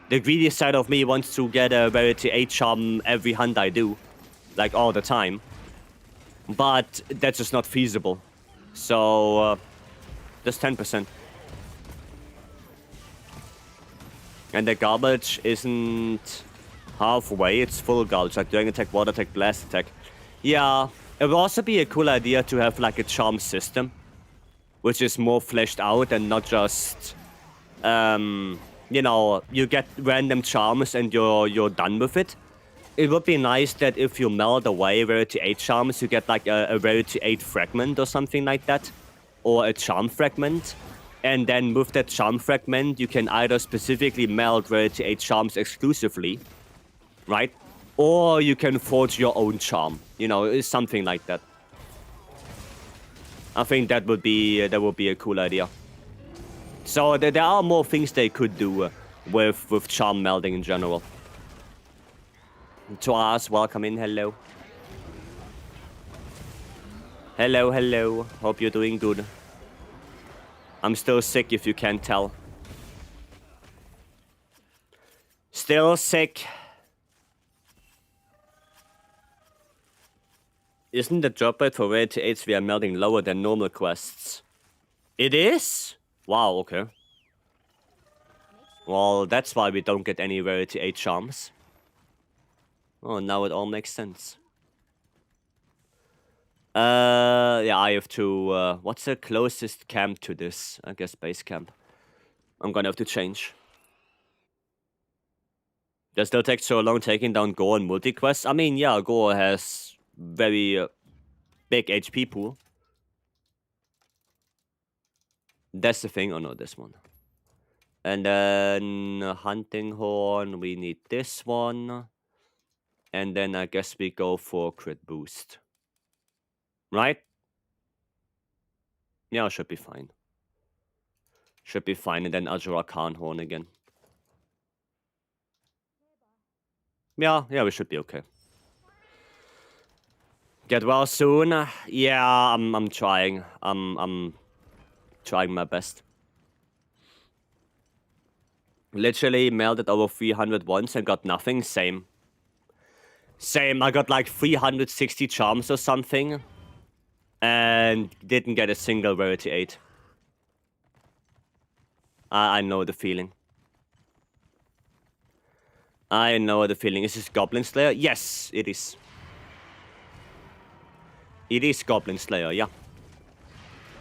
The greedy side of me wants to get a rarity 8 charm every hunt I do. Like, all the time. But that's just not feasible. So, just 10%. And the garbage isn't halfway, it's full garbage, like Dragon Attack, Water Attack, Blast Attack. Yeah, it would also be a cool idea to have like a charm system, which is more fleshed out and not just, you know, you get random charms and you're done with it. It would be nice that if you meld away rarity 8 charms, you get like a rarity 8 fragment or something like that, or a charm fragment. And then with that charm fragment, you can either specifically meld rarity 8 charms exclusively, right? Or you can forge your own charm. You know, it's something like that. I think that would be a cool idea. So there are more things they could do with charm melding in general. Toaz, welcome in. Hello. Hello, hello. Hope you're doing good. I'm still sick if you can't tell. Still sick. Isn't the drop rate for rarity 8s we are melding lower than normal quests? It is? Wow, okay. Well, that's why we don't get any rarity 8 charms. Oh, now it all makes sense. Yeah, I have to, what's the closest camp to this? I guess base camp. I'm gonna have to change. Does still take so long taking down Gore in multi-quests? I mean, yeah, Gore has very big HP pool. That's the thing. Oh no, this one. And then hunting horn, we need this one. And then I guess we go for crit boost. Right? Yeah, should be fine. Should be fine. And then Azura Khan horn again. Yeah, we should be okay. Get well soon. Yeah, I'm trying. I'm trying my best. Literally melted over 300 once and got nothing. Same. I got like 360 charms or something. And didn't get a single rarity 8. I know the feeling. I know the feeling. Is this Goblin Slayer? Yes, it is. It is Goblin Slayer, yeah.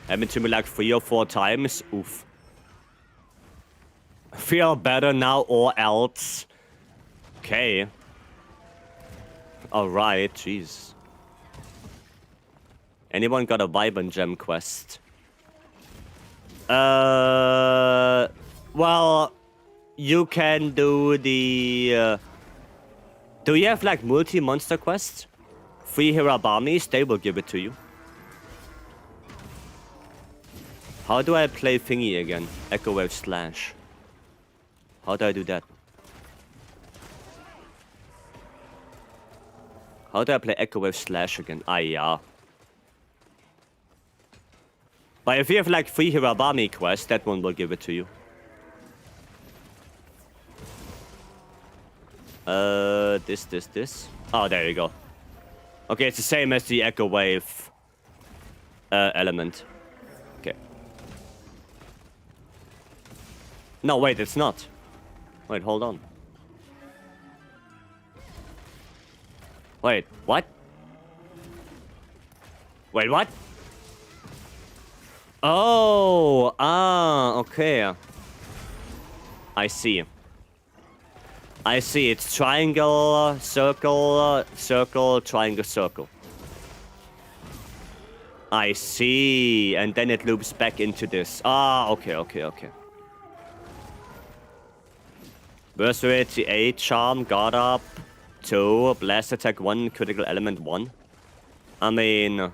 Happened to me like 3 or 4 times. Oof. Feel better now or else. Okay. Alright, jeez. Anyone got a Vibrant Gem quest? Well, you can do the... do you have like multi-monster quests? 3 Hirabamis, they will give it to you. How do I play thingy again? Echo Wave Slash. How do I do that? How do I play Echo Wave Slash again? Ah, yeah. But if you have like 3 Hirabami quests, that one will give it to you. This. Oh, there you go. Okay, it's the same as the Echo Wave element. Okay. No, wait, it's not. Wait, hold on. Wait, what? Wait, what? Oh, okay. I see. It's triangle, circle, circle, triangle, circle. I see. And then it loops back into this. Ah, okay. Vycery 8, charm, guard up, 2, blast attack 1, critical element 1. I mean,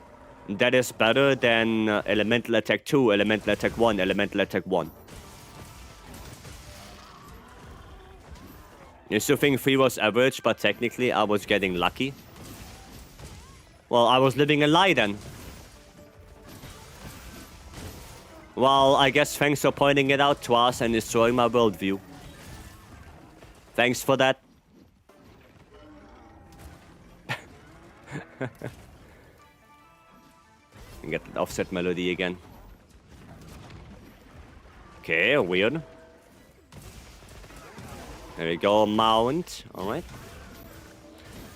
that is better than elemental attack 2, elemental attack 1, elemental attack 1. You still think 3 was average, but technically I was getting lucky? Well, I was living a lie then. Well, I guess thanks for pointing it out to us and destroying my worldview. Thanks for that. Get that offset melody again. Okay, weird. There we go, mount. Alright.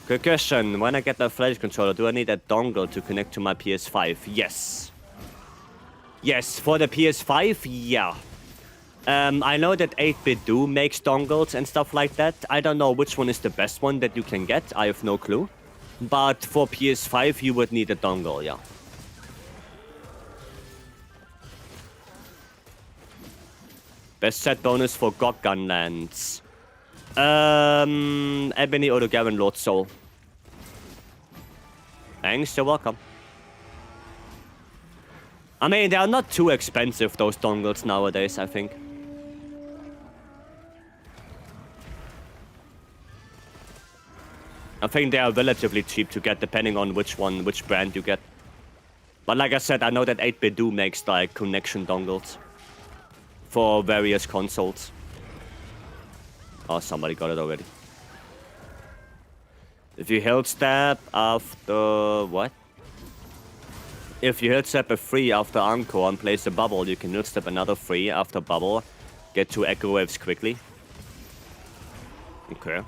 Quick question. When I get the flash controller, do I need a dongle to connect to my PS5? Yes. Yes, for the PS5, yeah. I know that 8-bit do makes dongles and stuff like that. I don't know which one is the best one that you can get. I have no clue. But for PS5, you would need a dongle, yeah. Best set bonus for God Gun lands. Ebony Odogaron Lord Soul. Thanks, you're welcome. I mean, they are not too expensive, those dongles nowadays, I think. I think they are relatively cheap to get, depending on which brand you get. But like I said, I know that 8-bit do makes like connection dongles for various consoles. Oh, somebody got it already. If you held stab after... what? If you held step a 3 after Encore and place a bubble, you can held step another 3 after bubble. Get 2 Echo Waves quickly. Okay.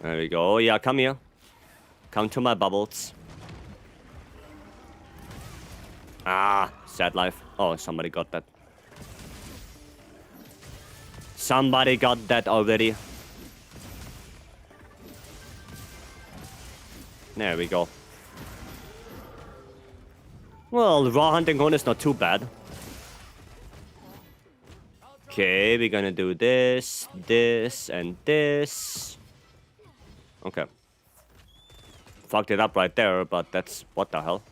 There we go. Yeah, come here. Come to my bubbles. Ah, sad life. Oh, somebody got that. Somebody got that already. There we go. Well, raw hunting horn is not too bad. Okay, we're gonna do this, this, and this. Okay. Fucked it up right there, but that's... What the hell?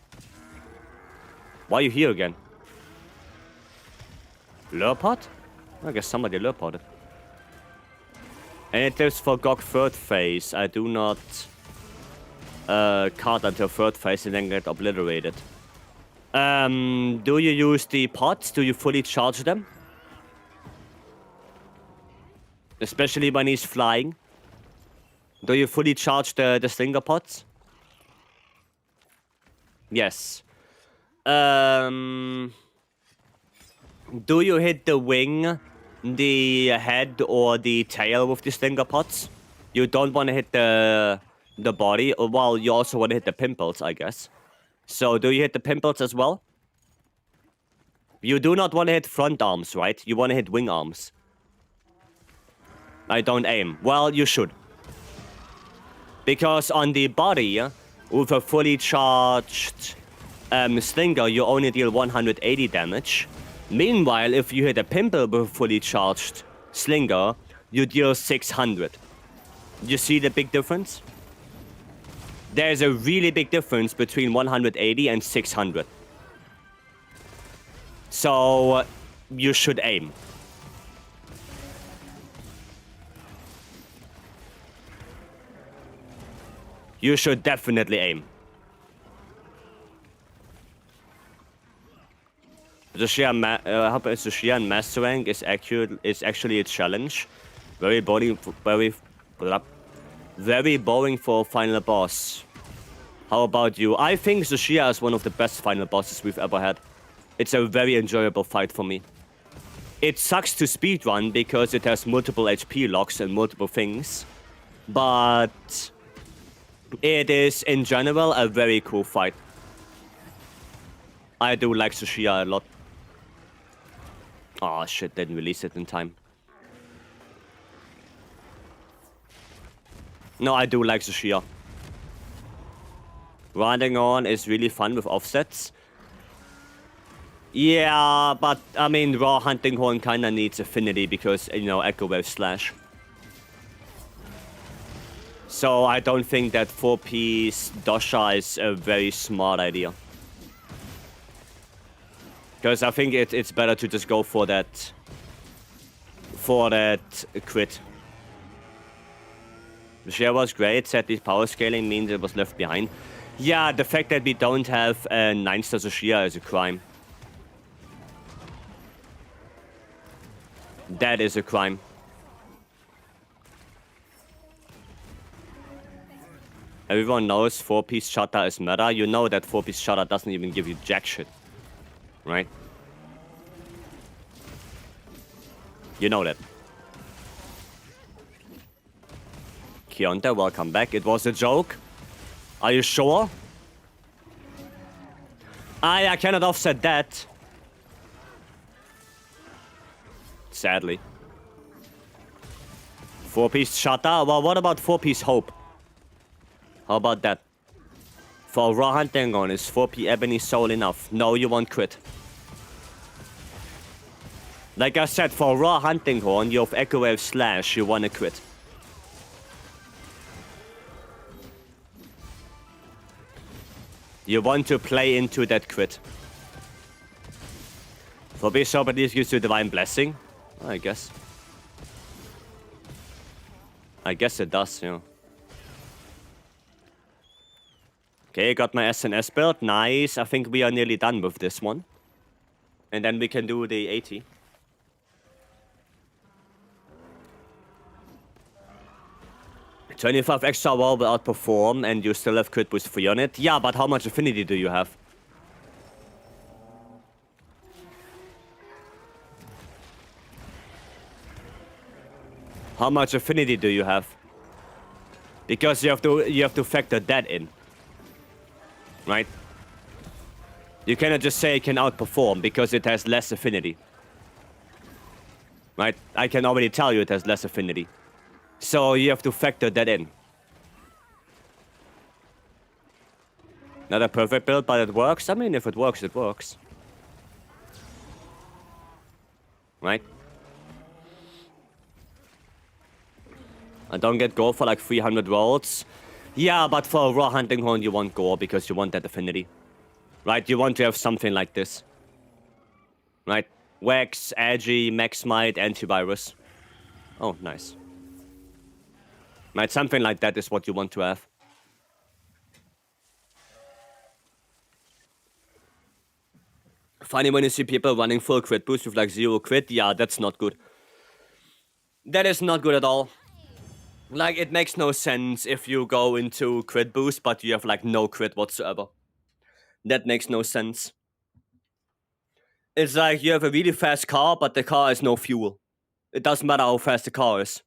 Why are you here again? Lurpod? I guess somebody lurpoded. And it is for GOG third phase. I do not card until third phase and then get obliterated. Do you use the pots? Do you fully charge them? Especially when he's flying. Do you fully charge the stinger pots? Yes. Do you hit the wing, the head, or the tail with the stinger pots? You don't want to hit the body. Well, you also want to hit the pimples, I guess. So, do you hit the pimples as well? You do not want to hit front arms, right? You want to hit wing arms. I don't aim. Well, you should. Because on the body, with a fully charged stinger, you only deal 180 damage. Meanwhile, if you hit a pimple with a fully charged slinger, you deal 600. You see the big difference? There's a really big difference between 180 and 600. So, you should aim. You should definitely aim. Tsushia and Master Rank is actually a challenge. Very boring for a final boss. How about you? I think Tsushia is one of the best final bosses we've ever had. It's a very enjoyable fight for me. It sucks to speedrun because it has multiple HP locks and multiple things. But it is, in general, a very cool fight. I do like Tsushia a lot. Oh shit, didn't release it in time. No, I do like Tsushia. Riding on is really fun with offsets. Yeah, but I mean, Raw Hunting Horn kinda needs affinity because, you know, Echo Wave Slash. So I don't think that 4-piece Dosha is a very smart idea. Because I think it's better to just go for that crit. The share was great, sadly power scaling means it was left behind. Yeah, the fact that we don't have a 9-star Tsushia is a crime. That is a crime. Everyone knows 4-piece Shatter is meta. You know that 4-piece Shatter doesn't even give you jack shit. Right? You know that. Kionta, welcome back. It was a joke. Are you sure? I cannot offset that. Sadly. 4-piece Shatter? Well, what about 4-piece Hope? How about that? For Raw Hunting on, is 4P Ebony Soul enough? No, you want crit. Like I said, for Raw Hunting Horn, you have Echo Wave Slash, you want a crit. You want to play into that crit. For Bishop, at least gives you Divine Blessing. I guess. I guess it does, you know. Okay, got my SNS build. Nice. I think we are nearly done with this one. And then we can do the 80. $25 extra wall will outperform, and you still have crit boost 3 on it. Yeah, but how much affinity do you have? How much affinity do you have? Because you have to factor that in. Right? You cannot just say it can outperform because it has less affinity. Right? I can already tell you it has less affinity. So you have to factor that in. Not a perfect build, but it works. I mean, if it works, it works. Right? I don't get gore for like 300 rolls. Yeah, but for a raw hunting horn, you want gore because you want that affinity. Right? You want to have something like this. Right? Wax, Agi, Max Might, Antivirus. Oh, nice. Right, something like that is what you want to have. Funny when you see people running full crit boost with like 0 crit. Yeah, that's not good. That is not good at all. Like, it makes no sense if you go into crit boost, but you have like no crit whatsoever. That makes no sense. It's like you have a really fast car, but the car has no fuel. It doesn't matter how fast the car is.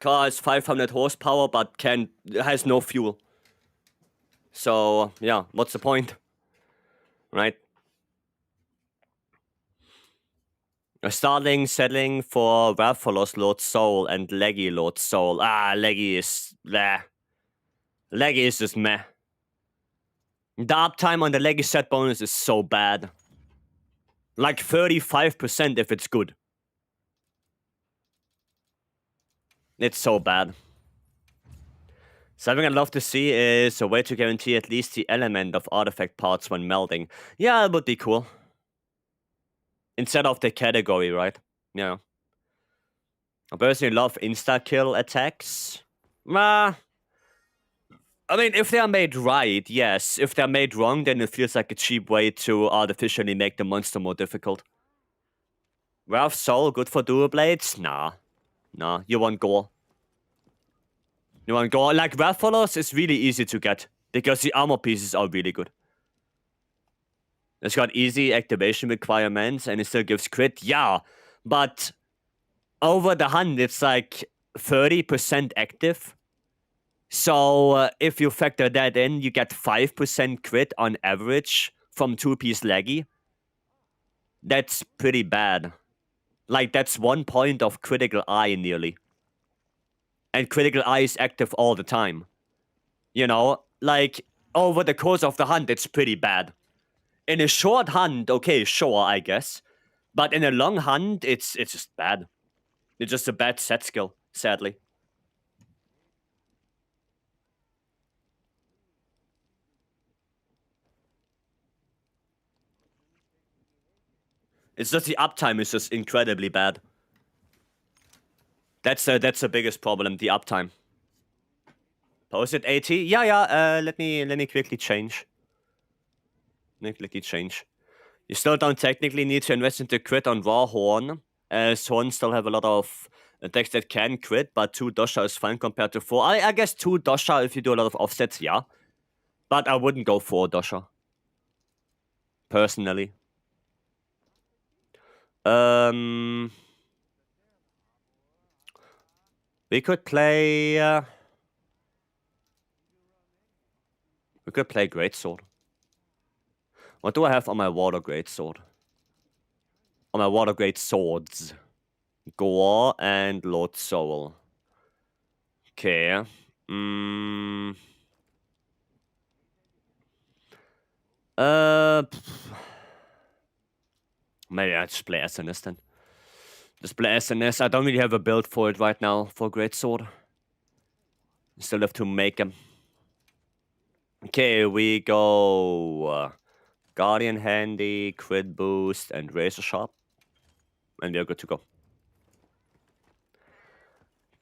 Car has 500 horsepower, but has no fuel. So, yeah, what's the point? Right? Starting settling for Rathalos Lord Soul and Leggy Lord Soul. Ah, Leggy is... bleh. Leggy is just meh. The uptime on the Leggy set bonus is so bad. Like 35% if it's good. It's so bad. Something I'd love to see is a way to guarantee at least the element of artifact parts when melding. Yeah, it would be cool. Instead of the category, right? Yeah. I personally love insta-kill attacks. I mean, if they're made right, yes. If they're made wrong, then it feels like a cheap way to artificially make the monster more difficult. Wrath Soul, good for dual blades? Nah. Nah, you want gore. You want gore. Like, Rathalos is really easy to get, because the armor pieces are really good. It's got easy activation requirements, and it still gives crit. Yeah, but over the hunt, it's like 30% active. So if you factor that in, you get 5% crit on average from 2-piece Leggy. That's pretty bad. Like, that's 1 point of critical eye nearly. And critical eye is active all the time. You know, like, over the course of the hunt, it's pretty bad. In a short hunt, okay, sure, I guess. But in a long hunt, it's just bad. It's just a bad set skill, sadly. It's just the uptime is just incredibly bad. That's the biggest problem, the uptime. Posted 80? Yeah, let me quickly change. You still don't technically need to invest into crit on Raw Horn, as Horn still have a lot of attacks that can crit, but 2 Dosha is fine compared to 4. I guess 2 Dosha if you do a lot of offsets, yeah. But I wouldn't go 4 Dosha. Personally. We could play... we could play Greatsword. What do I have on my Water Greatsword? On my Water Great Swords. Gore and Lord Soul. Okay. Maybe I just play SNS then. Just play SNS. I don't really have a build for it right now, for Greatsword. Still have to make them. Okay, we go... Guardian Handy, Crit Boost, and Razor Sharp. And we are good to go.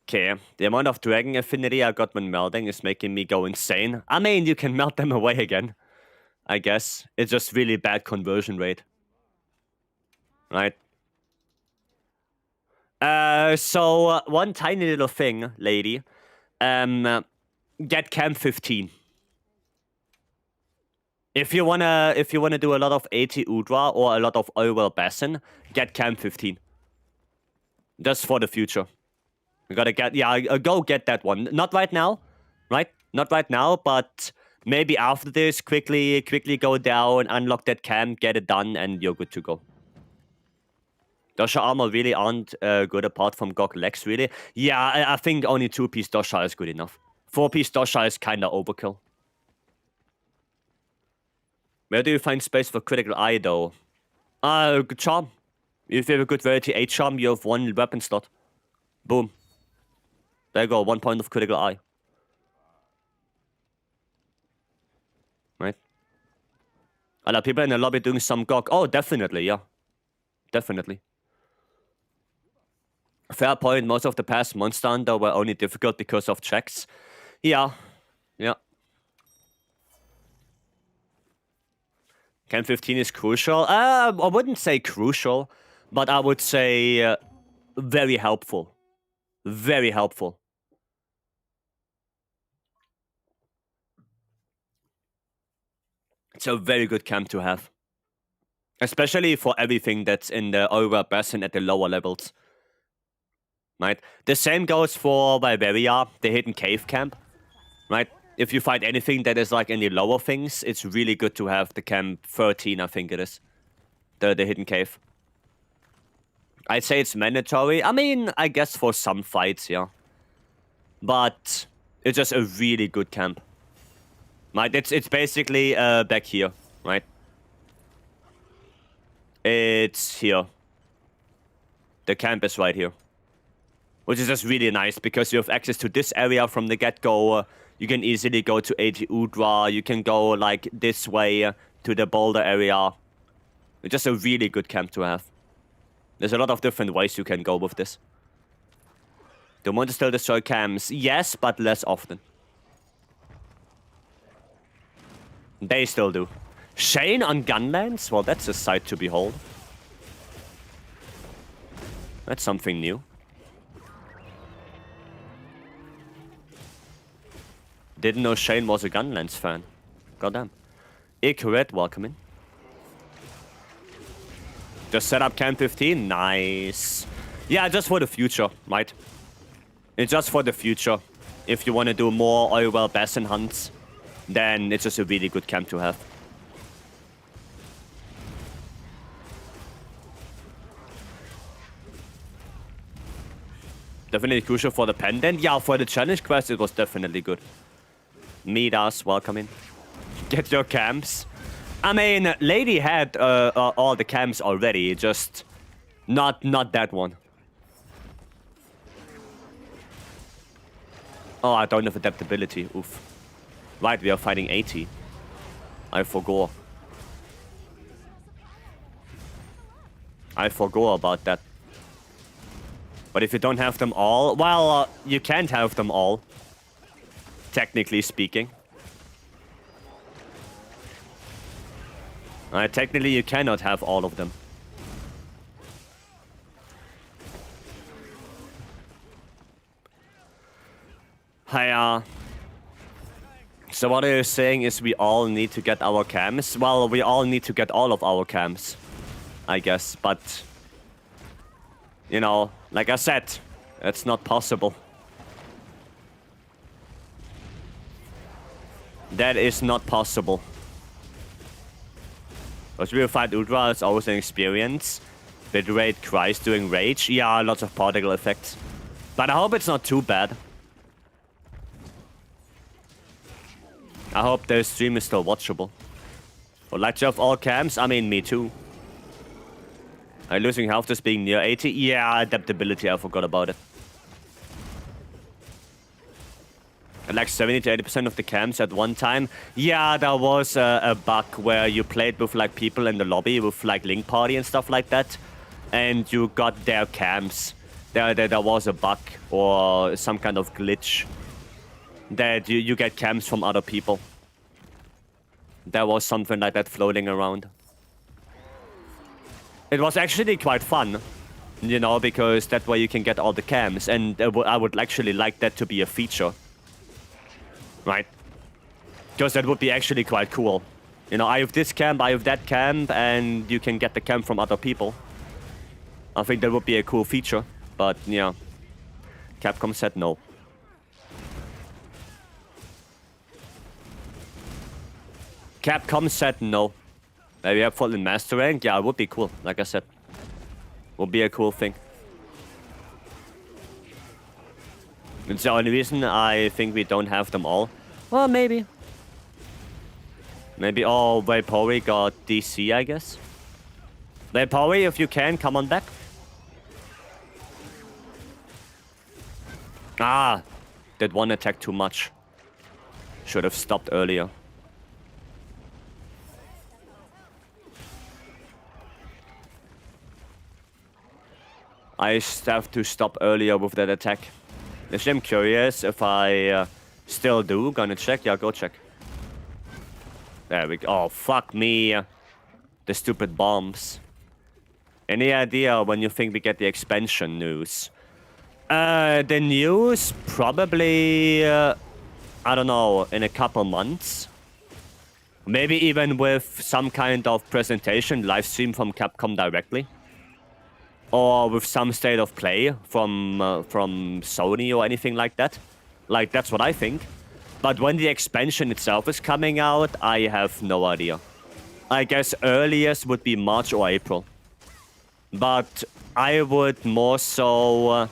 Okay, the amount of Dragon Affinity I got when melding is making me go insane. I mean, you can melt them away again, I guess. It's just really bad conversion rate. Right? So, one tiny little thing, lady. Get Cam 15. If you wanna do a lot of AT Udra or a lot of Oil Bassin, get Cam 15. Just for the future. You gotta get, go get that one. Not right now, right? Not right now, but maybe after this, quickly go down, unlock that camp, get it done, and you're good to go. Dosha armor really aren't good apart from Gog legs, really. Yeah, I think only 2-piece Dosha is good enough. 4-piece Dosha is kinda overkill. Where do you find space for critical eye, though? Good charm. If you have a good variety 8 charm, you have 1 weapon slot. Boom. There you go, 1 point of critical eye. Right? A lot of people in the lobby doing some Gog. Oh, definitely, yeah. Definitely. Fair point, most of the past Monster Hunter were only difficult because of checks. Yeah. Yeah. Cam 15 is crucial. I wouldn't say crucial, but I would say very helpful. Very helpful. It's a very good camp to have. Especially for everything that's in the over basin at the lower levels. Right? The same goes for Vycery, the hidden cave camp. Right? If you find anything that is like in the lower things, it's really good to have the camp 13, I think it is. The hidden cave. I'd say it's mandatory. I mean, I guess for some fights, yeah. But it's just a really good camp. Right? It's basically back here, right? It's here. The camp is right here. Which is just really nice because you have access to this area from the get-go. You can easily go to AT Udra. You can go like this way to the boulder area. It's just a really good camp to have. There's a lot of different ways you can go with this. Do monsters still destroy camps? Yes, but less often. They still do. Shane on Gunlands? Well, that's a sight to behold. That's something new. Didn't know Shane was a Gunlands fan. Goddamn. Red, welcome in. Just set up Camp 15? Nice. Yeah, just for the future, right? It's just for the future. If you want to do more oil well basin hunts, then it's just a really good camp to have. Definitely crucial for the pendant. Yeah, for the challenge quest, it was definitely good. Meet us, welcome in. Get your camps. I mean, Lady had all the camps already, just not that one. Oh, I don't have adaptability. Oof. Right, we are fighting 80. I forgot. I forgot about that. But if you don't have them all, well, you can't have them all. Technically speaking. Technically, you cannot have all of them. Hiya. So what you're saying is we all need to get our cams? Well, we all need to get all of our cams, I guess, but... You know, like I said, it's not possible. That is not possible. Because we will fight Udra, it's always an experience. Bitrate cries during rage. Yeah, lots of particle effects. But I hope it's not too bad. I hope the stream is still watchable. Would like to have all cams? I mean, me too. Are you losing health just being near 80? Yeah, adaptability, I forgot about it. Like 70 to 80% of the camps at one time. Yeah, there was a bug where you played with like people in the lobby with like Link Party and stuff like that. And you got their camps. There was a bug or some kind of glitch. That you get camps from other people. There was something like that floating around. It was actually quite fun. You know, because that way you can get all the camps. And I would actually like that to be a feature. Right? Because that would be actually quite cool. You know, I have this camp, I have that camp, and you can get the camp from other people. I think that would be a cool feature, but yeah. Capcom said no. Capcom said no. Maybe have full in master rank? Yeah, it would be cool, like I said. Would be a cool thing. It's the only reason I think we don't have them all. Well, maybe. Maybe all Vycery got DC, I guess. Vycery, if you can, come on back. Ah, did one attack too much. Should have stopped earlier. I have to stop earlier with that attack. Actually, I'm curious if I still do. Gonna check. Yeah, go check. There we go. Oh, fuck me. The stupid bombs. Any idea when you think we get the expansion news? The news probably, I don't know, in a couple months. Maybe even with some kind of presentation, live stream from Capcom directly. Or with some state of play from Sony or anything like that. Like, that's what I think. But when the expansion itself is coming out, I have no idea. I guess earliest would be March or April. But I would more so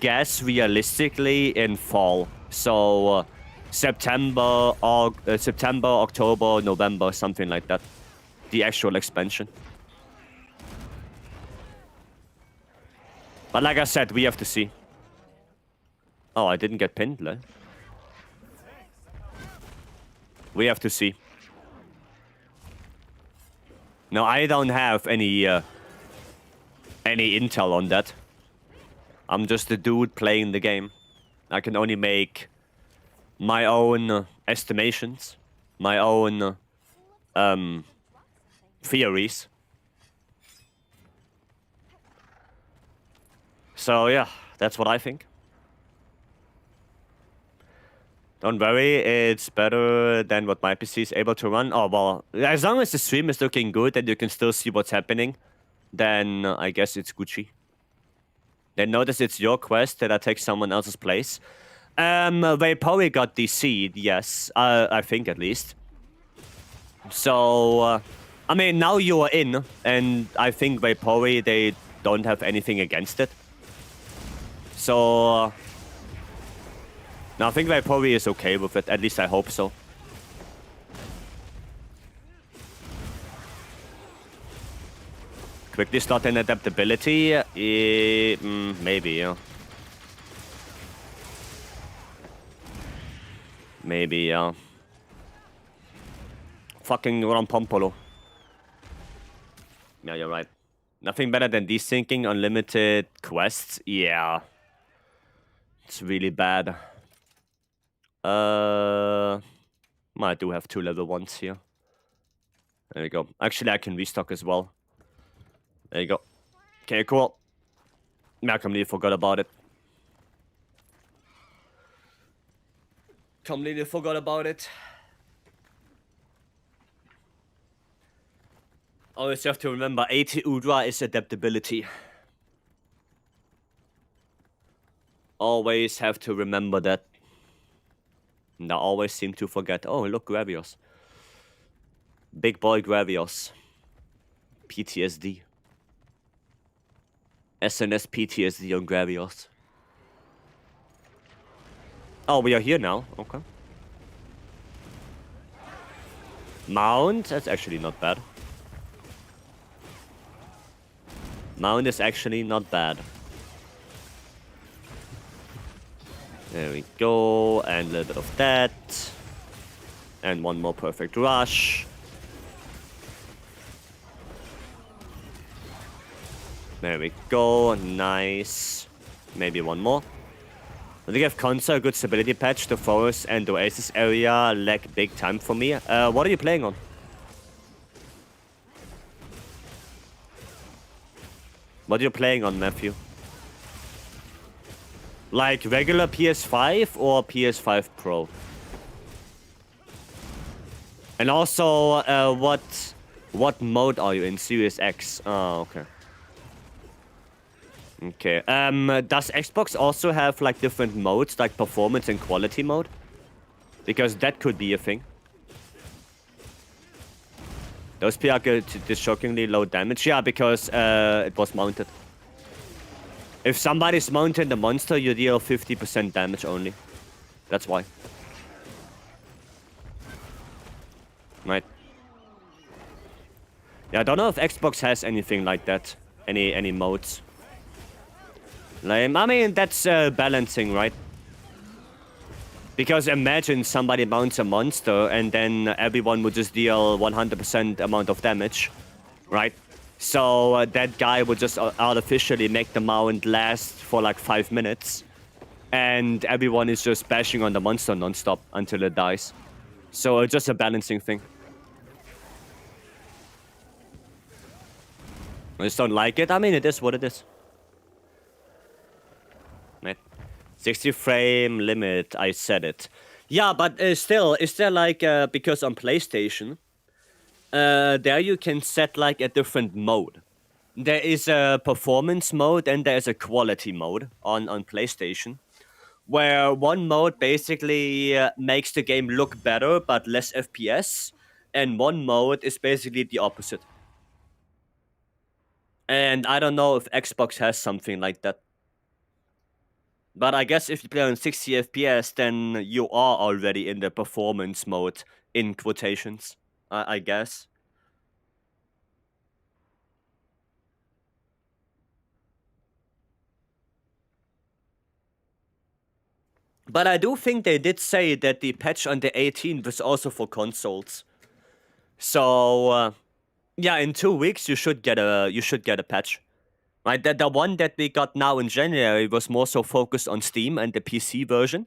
guess realistically in fall. So September, October, November, something like that. The actual expansion. But like I said, we have to see. Oh, I didn't get pinned, leh? We have to see. No, I don't have any intel on that. I'm just a dude playing the game. I can only make my own estimations, my own theories. So yeah, that's what I think. Don't worry, it's better than what my PC is able to run. Oh, well, as long as the stream is looking good and you can still see what's happening, then I guess it's Gucci. Then notice it's your quest that I take someone else's place. They probably got DC'd, yes, I think at least. So, I mean, now you are in, and I think Vycery, they don't have anything against it. So, no, I think Vycery is okay with it. At least I hope so. Quickly start in adaptability. Maybe, yeah. Maybe, yeah. Fucking Rampompolo. Yeah, you're right. Nothing better than desyncing unlimited quests. Yeah. It's really bad. I do have 2 level 1s here. There we go. Actually, I can restock as well. There you go. Okay, cool. I completely forgot about it. Completely forgot about it. Always have to remember, 80 Udra is adaptability. Always have to remember that. And I always seem to forget. Oh, look, Gravios. Big boy Gravios. PTSD. SNS PTSD on Gravios. Oh, we are here now. Okay. Mount? That's actually not bad. Mount is actually not bad. There we go. And a little bit of that. And one more perfect rush. There we go. Nice. Maybe one more. I think if Consa a good stability patch, the forest and Oasis area lag big time for me. What are you playing on? What are you playing on, Matthew? Like regular PS5 or PS5 Pro? And also, what mode are you in? Series X? Oh, okay. Okay. Does Xbox also have like different modes, like performance and quality mode? Because that could be a thing. Those PR did shockingly low damage. Yeah, because it was mounted. If somebody's mounting the monster, you deal 50% damage only. That's why. Right. Yeah, I don't know if Xbox has anything like that. Any modes. Like, I mean, that's balancing, right? Because imagine somebody mounts a monster and then everyone would just deal 100% amount of damage, right? So that guy would just artificially make the mount last for like 5 minutes. And everyone is just bashing on the monster non-stop until it dies. So it's just a balancing thing. I just don't like it. I mean, it is what it is. Right. 60 frame limit, I said it. Yeah, but still, is there like, because on PlayStation, there you can set like a different mode. There is a performance mode and there's a quality mode on PlayStation. Where one mode basically makes the game look better but less FPS. And one mode is basically the opposite. And I don't know if Xbox has something like that. But I guess if you play on 60 FPS, then you are already in the performance mode, in quotations, I guess. But I do think they did say that the patch on the 18th was also for consoles. So, yeah, in 2 weeks you should get a patch. Right, the one that we got now in January was more so focused on Steam and the PC version.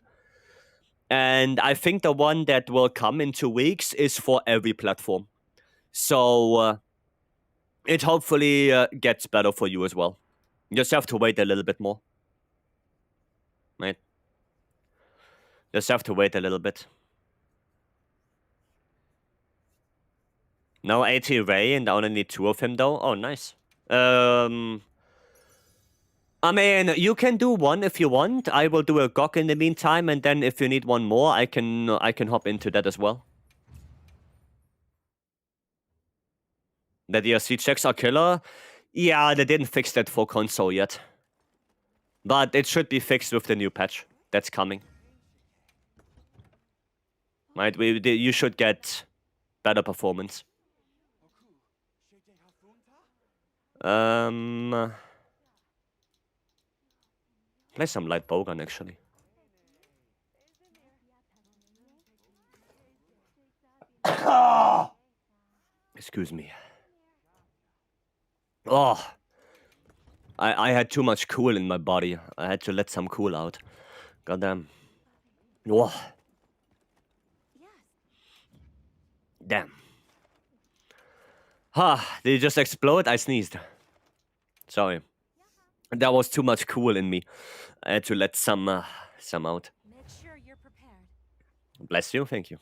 And I think the one that will come in 2 weeks is for every platform. So it hopefully gets better for you as well. You just have to wait a little bit more. Right? Just have to wait a little bit. No 80 Ray and I only need 2 of him though. Oh, nice. I mean, you can do 1 if you want. I will do a GOG in the meantime, and then if you need 1 more, I can hop into that as well. The DLC checks are killer. Yeah, they didn't fix that for console yet. But it should be fixed with the new patch that's coming. Right, you should get better performance. Play some light bowgun actually. Excuse me. Oh, I had too much cool in my body. I had to let some cool out. Goddamn. Oh. Damn. Ha, did it just explode? I sneezed. Sorry. That was too much cool in me. I had to let some out. Make sure you're prepared. Bless you, thank you.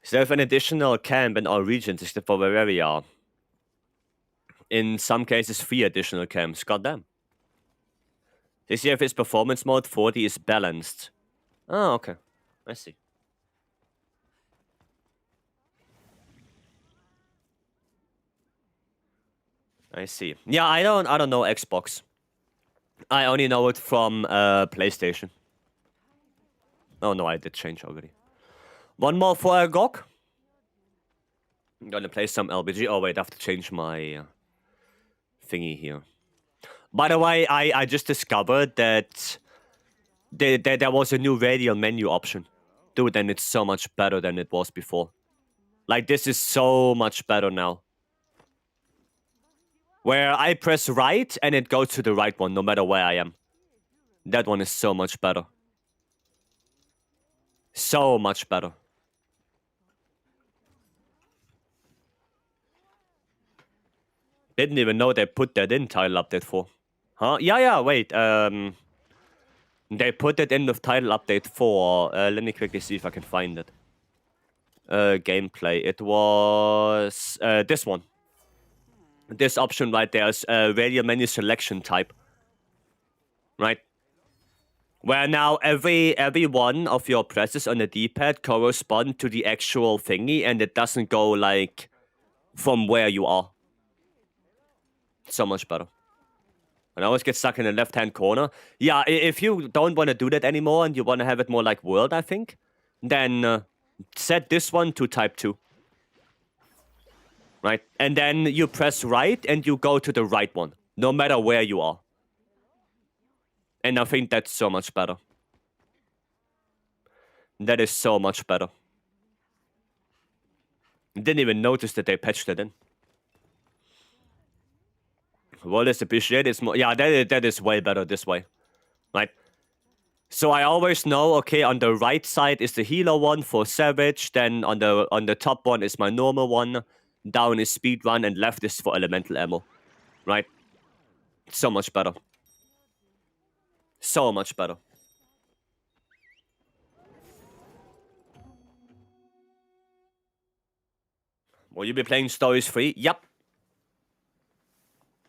Is there an additional camp in all regions except for wherever we are? In some cases, 3 additional camps. Goddamn. This year, if it's performance mode, 40 is balanced. Oh, okay. I see. I see. Yeah, I don't know Xbox. I only know it from PlayStation. Oh no, I did change already. 1 more for a GOG. I'm gonna play some LBG. Oh wait, I have to change my thingy here. By the way, I just discovered that there was a new radial menu option. Dude, and it's so much better than it was before. Like, this is so much better now. Where I press right and it goes to the right one, no matter where I am. That one is so much better. So much better. Didn't even know they put that in title update 4. Huh? Yeah, wait. They put it in with title update 4. Let me quickly see if I can find it. Gameplay. It was this one. This option right there is radial menu selection type. Right? Where now every one of your presses on the D-pad correspond to the actual thingy, and it doesn't go like from where you are. So much better. And I always get stuck in the left-hand corner. Yeah, if you don't want to do that anymore and you want to have it more like World, I think, then set this one to type 2. Right? And then you press right and you go to the right one, no matter where you are. And I think that's so much better. That is so much better. Didn't even notice that they patched it in. Well, let's appreciate it's more. Yeah, that is way better this way. Right? So I always know, okay, on the right side is the healer one for Savage, then on the top one is my normal one, down is Speedrun, and left is for elemental ammo. Right? So much better. So much better. Will you be playing Stories 3? Yep.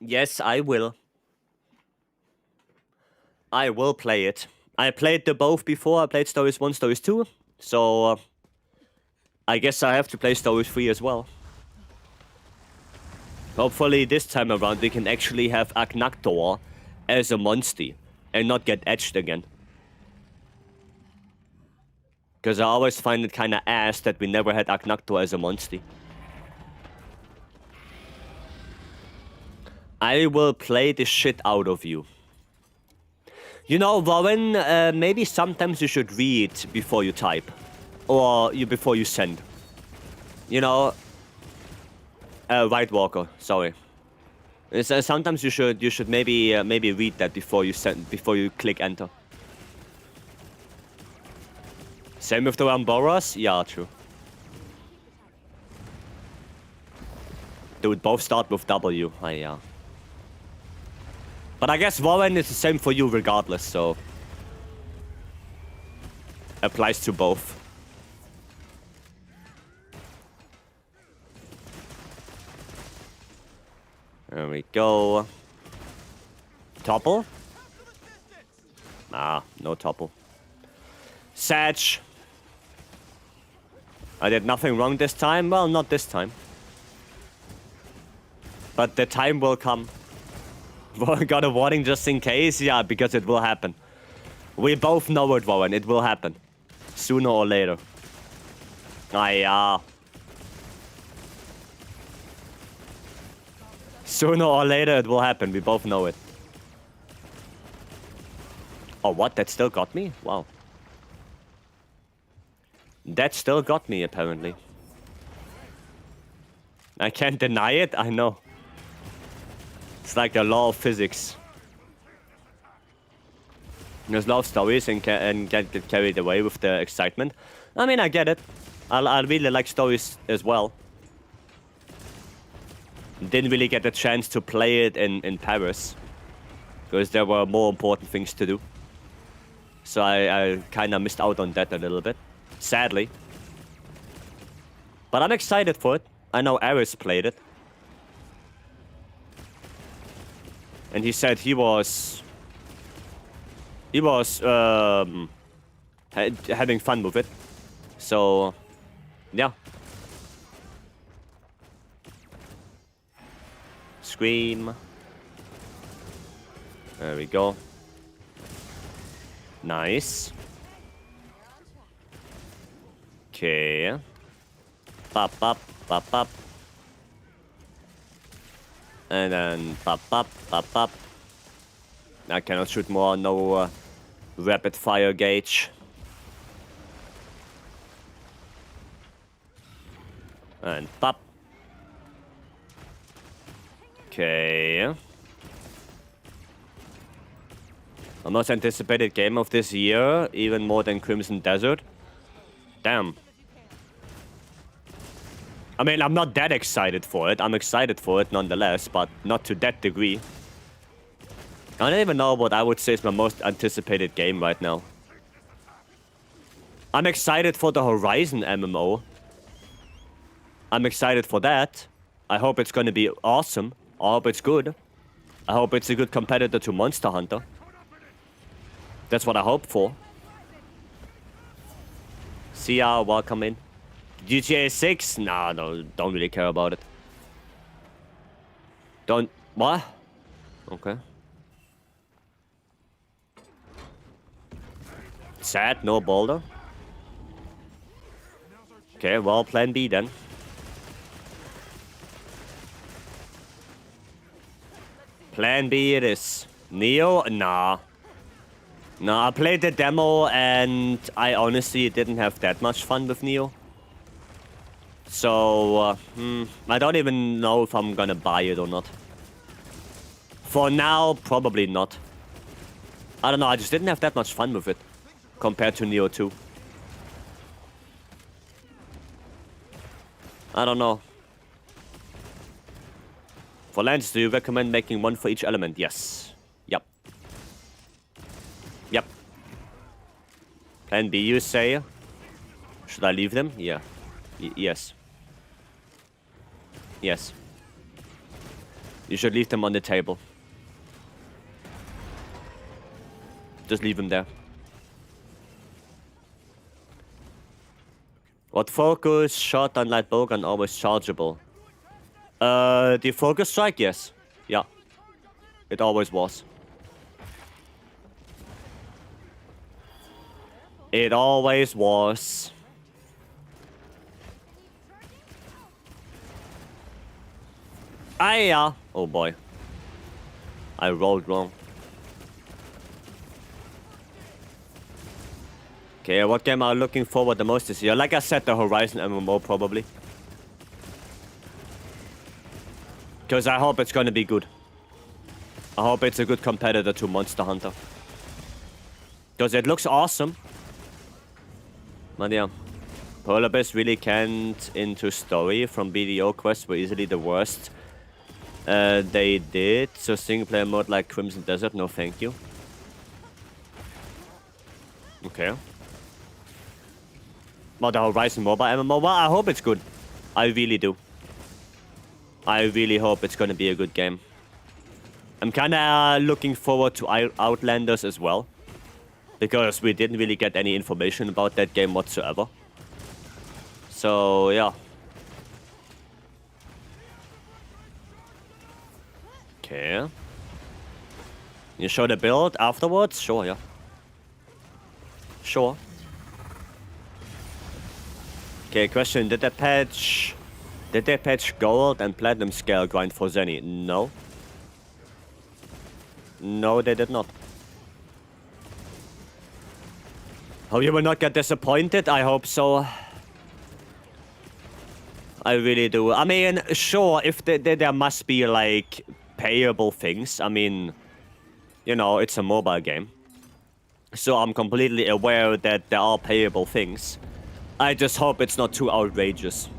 Yes, I will. I will play it. I played the both before. I played Stories 1, Stories 2. So, I guess I have to play Stories 3 as well. Hopefully this time around we can actually have Agnaktor as a monster and not get edged again. Because I always find it kinda ass that we never had Agnaktor as a monster. I will play the shit out of you. You know, Warren, maybe sometimes you should read before you type. Or before you send. You know... White Walker, sorry. Sometimes you should maybe read that before you click enter. Same with the Ramboras? Yeah, true. They would both start with W. Yeah. But I guess Warren is the same for you regardless, so... Applies to both. There we go. Topple? Nah, no topple. Satch. I did nothing wrong this time. Well, not this time. But the time will come. Got a warning just in case? Yeah, because it will happen. We both know it, Warren. It will happen. Sooner or later. Yeah. Sooner or later it will happen. We both know it. Oh, what? That still got me? Wow. That still got me, apparently. I can't deny it? I know. It's like the law of physics. There's a lot of stories and get carried away with the excitement. I mean, I get it. I really like stories as well. Didn't really get the chance to play it in Paris. Because there were more important things to do. So I kind of missed out on that a little bit. Sadly. But I'm excited for it. I know Aris played it. And he said he was having fun with it. So, yeah. Scream. There we go. Nice. Okay. Pop, pop, pop, pop. And then pop, pop, pop, pop. I cannot shoot more, no rapid fire gauge. And pop. Okay. A most anticipated game of this year, even more than Crimson Desert. Damn. I mean, I'm not that excited for it. I'm excited for it nonetheless, but not to that degree. I don't even know what I would say is my most anticipated game right now. I'm excited for the Horizon MMO. I'm excited for that. I hope it's going to be awesome. I hope it's good. I hope it's a good competitor to Monster Hunter. That's what I hope for. CR, welcome in. GTA 6? Nah, no, don't really care about it. Don't... What? Okay. Sad, no boulder. Okay, well, plan B then. Plan B it is. Neo? Nah. Nah, I played the demo and I honestly didn't have that much fun with Neo. So, I don't even know if I'm gonna buy it or not. For now, probably not. I don't know, I just didn't have that much fun with it compared to Neo 2. I don't know. For Lance, do you recommend making one for each element? Yes. Yep. Yep. Plan B, you say? Should I leave them? Yeah. Yes. Yes. You should leave them on the table. Just leave them there. What focus, shot, and light bowgun always chargeable? The focus strike, yes. Yeah. It always was. It always was. Yeah. Oh boy. I rolled wrong. Okay, what game are you looking forward the most this year? Like I said, the Horizon MMO probably. Because I hope it's gonna be good. I hope it's a good competitor to Monster Hunter. Because it looks awesome. But yeah. Polar Bears really can't into story from BDO quests were easily the worst. They did. So single player mode like Crimson Desert, no thank you. Okay. Well, the Horizon Mobile MMO, well, I hope it's good. I really do. I really hope it's gonna be a good game. I'm kinda looking forward to Outlanders as well. Because we didn't really get any information about that game whatsoever. So, yeah. Okay. You show the build afterwards? Sure, yeah. Sure. Okay, question. Did they patch gold and platinum scale grind for Zenny? No. No, they did not. Hope you will not get disappointed. I hope so. I really do. I mean, sure, if there must be, like, payable things. I mean, you know, it's a mobile game. So I'm completely aware that there are payable things. I just hope it's not too outrageous.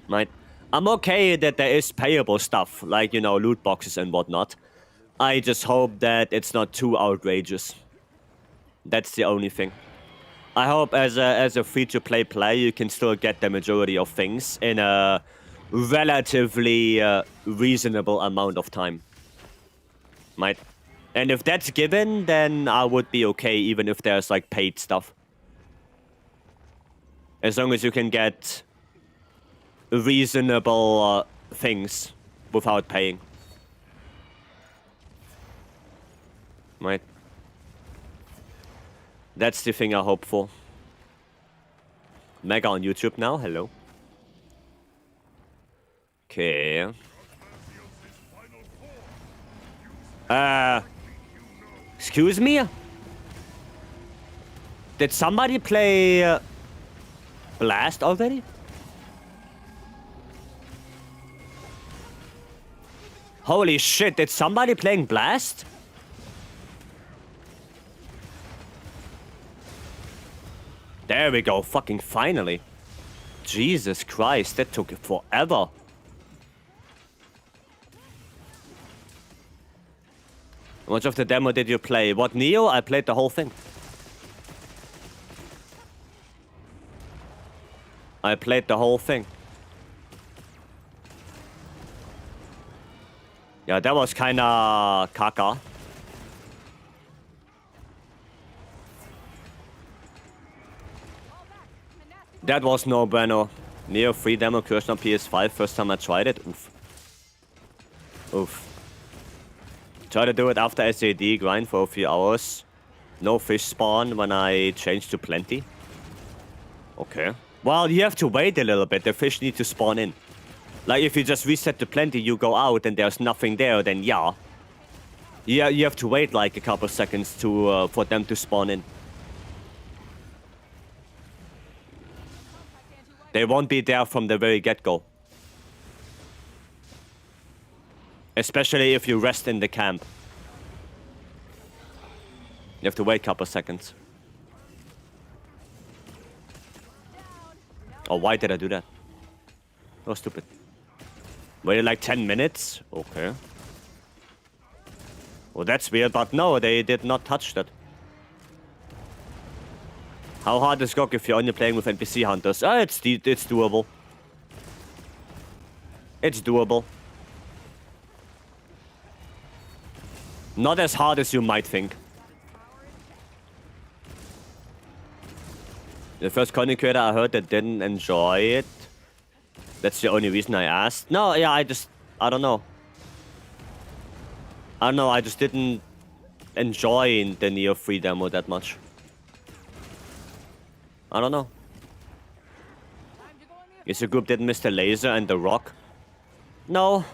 Right? I'm okay that there is payable stuff, like, you know, loot boxes and whatnot. I just hope that it's not too outrageous. That's the only thing. I hope as a free-to-play player, you can still get the majority of things in a relatively reasonable amount of time. Right? And if that's given, then I would be okay, even if there's, like, paid stuff. As long as you can get reasonable things without paying. Right? That's the thing I hope for. Mega on YouTube now, hello. Okay. Excuse me? Did somebody play Blast already? Holy shit, did somebody playing Blast? There we go, fucking finally. Jesus Christ, that took forever. How much of the demo did you play? What, Neo? I played the whole thing. I played the whole thing. Yeah, that was kinda caca. That was no bueno. Neo free demo, Kirsten on PS5, first time I tried it. Oof. Oof. Try to do it after SAD grind for a few hours. No fish spawn when I change to plenty. Okay. Well, you have to wait a little bit. The fish need to spawn in. Like, if you just reset to plenty, you go out and there's nothing there, then yeah. Yeah, you have to wait like a couple seconds to for them to spawn in. They won't be there from the very get-go. Especially if you rest in the camp. You have to wait a couple seconds. Oh, why did I do that? Oh, stupid. Waited like 10 minutes? Okay. Well, that's weird, but no, they did not touch that. How hard is GOG if you're only playing with NPC hunters? It's doable. It's doable. Not as hard as you might think. The first content creator I heard that didn't enjoy it. That's the only reason I asked. No, yeah, I don't know. I don't know, I just didn't enjoy the Neo 3 demo that much. I don't know. Is the group didn't miss the laser and the rock? No.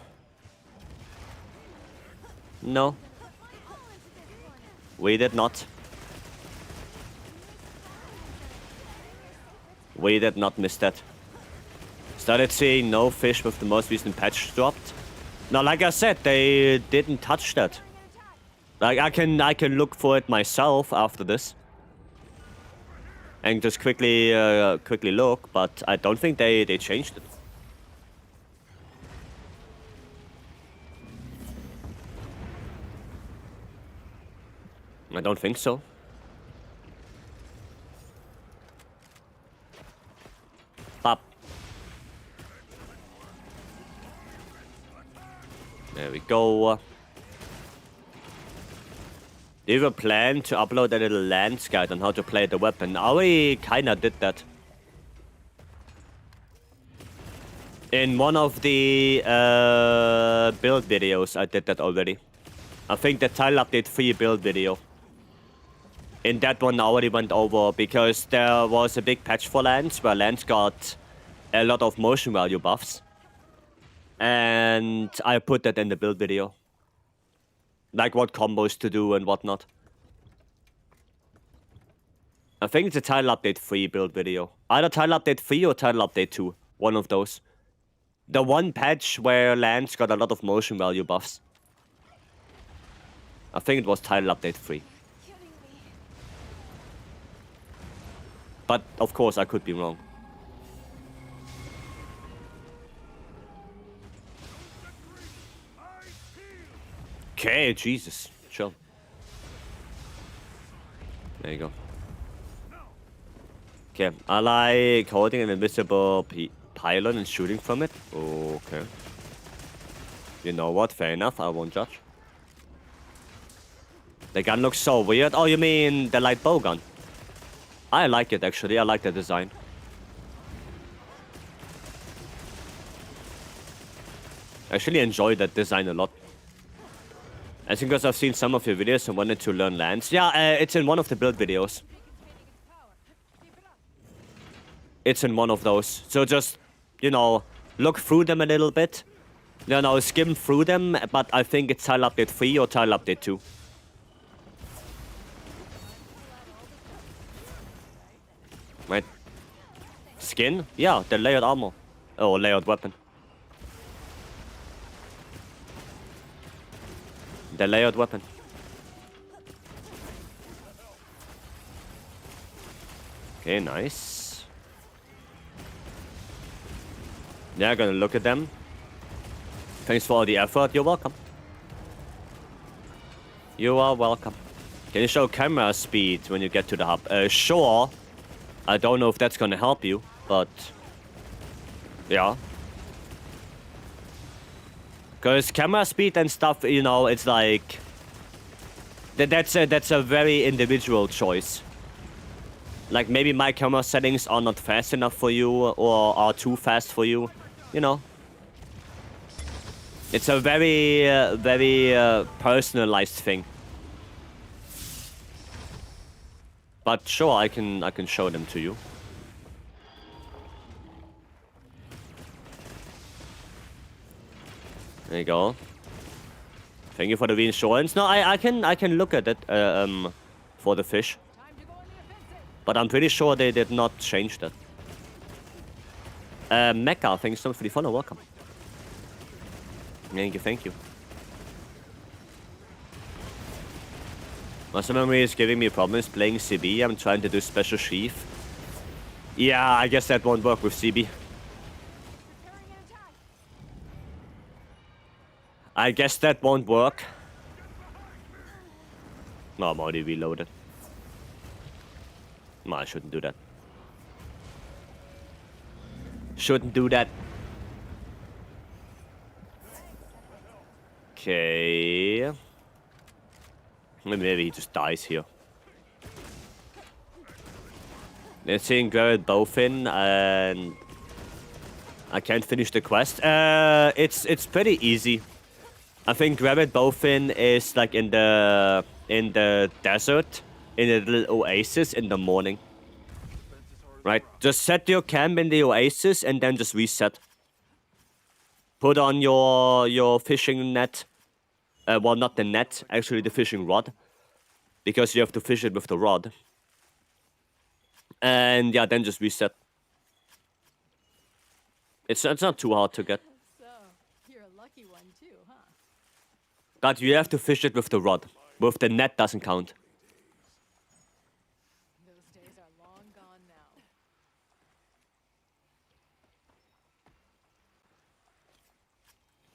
No. We did not. We did not miss that. Started seeing no fish with the most recent patch dropped. No, like I said, they didn't touch that. Like, I can look for it myself after this. And just quickly look, but I don't think they changed it. I don't think so. Pop. There we go. Do you have a plan to upload a little Lance guide on how to play the weapon? I already kinda did that. In one of the build videos, I did that already. I think the Tile Update 3 build video. In that one, I already went over because there was a big patch for Lance where Lance got a lot of motion value buffs. And I put that in the build video. Like what combos to do and whatnot. I think it's a Tile Update 3 build video. Either Tile Update 3 or Tile Update 2. One of those. The one patch where Lance got a lot of motion value buffs. I think it was Tile Update 3. But, of course, I could be wrong. Okay, Jesus. Chill. There you go. Okay, I like holding an invisible pylon and shooting from it. Okay. You know what? Fair enough. I won't judge. The gun looks so weird. Oh, you mean the light bow gun? I like it, actually. I like the design. I actually enjoy that design a lot. I think because I've seen some of your videos and wanted to learn Lance. Yeah, it's in one of the build videos. It's in one of those. So just, you know, look through them a little bit. You know, skim through them, but I think it's Tile Update 3 or Tile Update 2. Right. Skin? Yeah, the layered armor. Oh, layered weapon. The layered weapon. Okay, nice. Yeah, gonna look at them. Thanks for all the effort. You're welcome. You are welcome. Can you show camera speed when you get to the hub? Sure. I don't know if that's gonna help you, but yeah. Because camera speed and stuff, you know, it's like that's a very individual choice. Like maybe my camera settings are not fast enough for you or are too fast for you, you know. It's a very personalized thing. But sure, I can show them to you. There you go. Thank you for the reinsurance. No, I can look at it for the fish. But I'm pretty sure they did not change that. Mecha, thank you so much for the follow. Welcome. Thank you, thank you. Muscle memory is giving me problems playing CB. I'm trying to do special sheath. Yeah, I guess that won't work with CB. I guess that won't work. No, I'm already reloaded. No, I shouldn't do that. Shouldn't do that. Okay. Maybe he just dies here. Let's see, grab it both in, and I can't finish the quest. It's pretty easy. I think grab it both in is like in the desert, in a little oasis in the morning. Right, just set your camp in the oasis and then just reset. Put on your fishing net. Well, not the net, actually the fishing rod. Because you have to fish it with the rod. And yeah, then just reset. It's not too hard to get. So, you're a lucky one too, huh? But you have to fish it with the rod. With the net doesn't count. Those days are long gone now.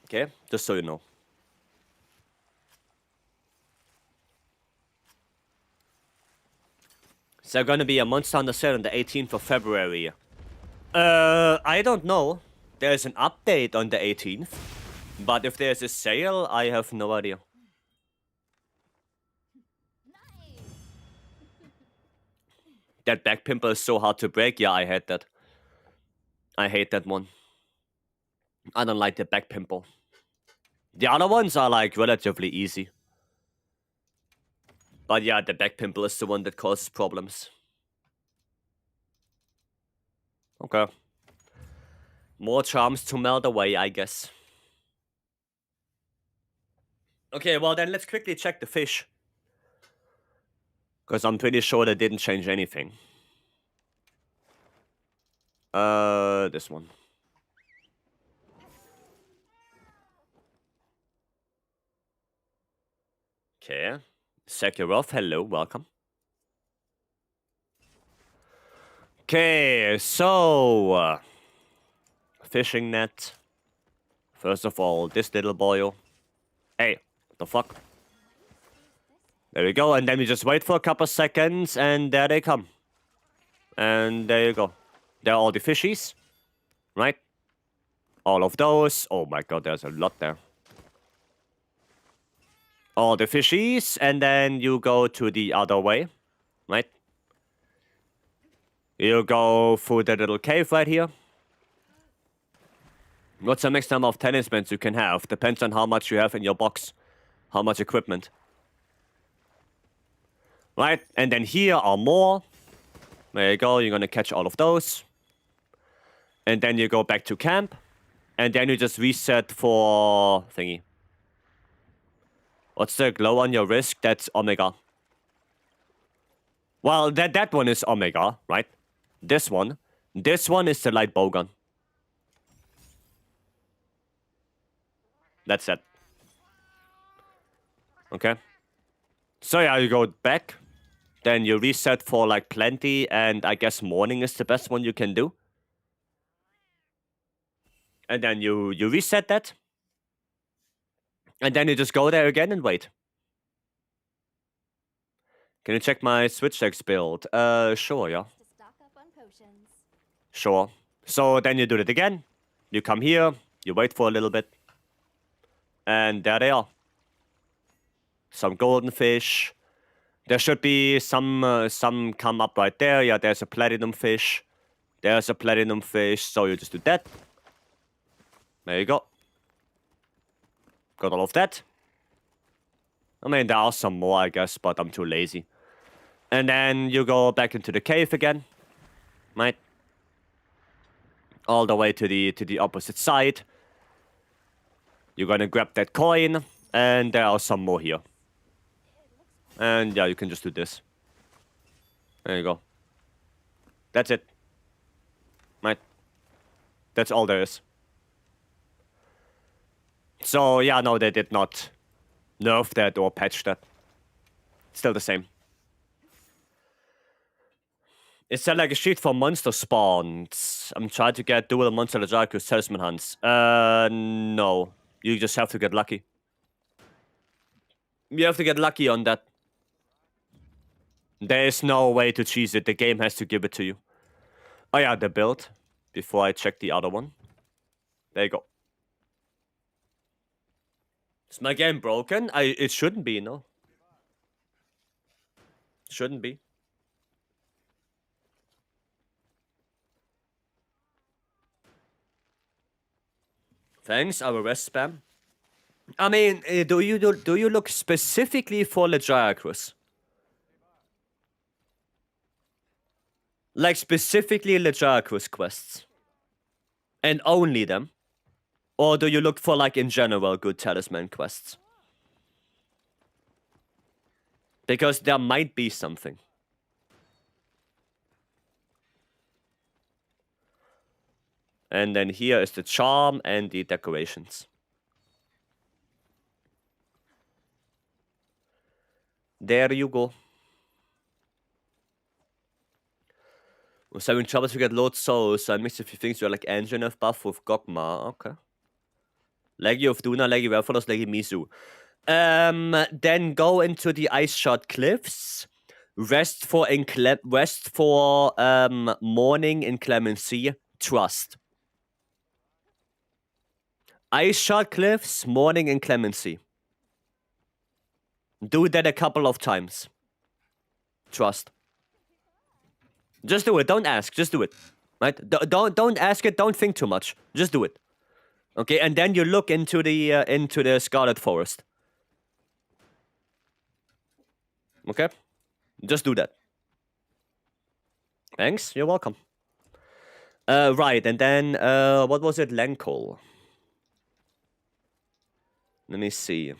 Okay, just so you know. Is there gonna be a Monster Hunter sale on the 18th of February? I don't know. There's an update on the 18th. But if there's a sale, I have no idea. That back pimple is so hard to break. Yeah, I hate that. I hate that one. I don't like the back pimple. The other ones are like relatively easy. But yeah, the back pimple is the one that causes problems. Okay. More charms to melt away, I guess. Okay, well then let's quickly check the fish. Because I'm pretty sure they didn't change anything. This one. Okay. Sekirov, hello, welcome. Okay, so... fishing net. First of all, this little boy. Hey, what the fuck? There we go, and then we just wait for a couple seconds, and there they come. And there you go. There are all the fishies. Right? All of those. Oh my god, there's a lot there. All the fishies, and then you go to the other way. Right? You go through the little cave right here. What's the next number of talismans you can have? Depends on how much you have in your box. How much equipment. Right? And then here are more. There you go. You're gonna catch all of those. And then you go back to camp. And then you just reset for... thingy. What's the glow on your wrist? That's Omega. Well, that one is Omega, right? This one is the light bowgun. That's it. Okay. So yeah, you go back. Then you reset for like plenty, and I guess morning is the best one you can do. And then you reset that. And then you just go there again and wait. Can you check my Switch Dex build? Sure, yeah. Sure. So then you do it again. You come here, you wait for a little bit. And there they are. Some golden fish. There should be some come up right there. Yeah, there's a platinum fish. There's a platinum fish. So you just do that. There you go. Got all of that. I mean, there are some more, I guess, but I'm too lazy. And then you go back into the cave again, right? All the way to the opposite side. You're gonna grab that coin, and there are some more here. And yeah, you can just do this. There you go. That's it. Right? That's all there is. So yeah, no, they did not nerf that or patch that. Still the same. Is there like a sheet for monster spawns? I'm trying to get dual monster Legiacus talisman hunts. No. You just have to get lucky. You have to get lucky on that. There is no way to cheese it. The game has to give it to you. Oh yeah, the build. Before I check the other one. There you go. Is my game broken? It shouldn't be, no. Shouldn't be. Thanks, our rest spam. I mean, do you look specifically for Legiacus? Like specifically Legiacus quests? And only them? Or do you look for like in general good talisman quests? Because there might be something. And then here is the charm and the decorations. There you go. I was having trouble to get load souls, so I mixed a few things. You're like engine of buff with Gogma. Okay. Leggy of Duna, Leggy Werfelos, Leggy Mizu. Then go into the Ice Shot Cliffs. Rest for morning inclemency. Trust. Ice Shot Cliffs, morning inclemency. Do that a couple of times. Trust. Just do it. Don't ask. Just do it. Right? Don't ask it. Don't think too much. Just do it. Okay, and then you look into the Scarlet Forest. Okay? Just do that. Thanks. You're welcome. Right, and then what was it? Lenkol. Let me see.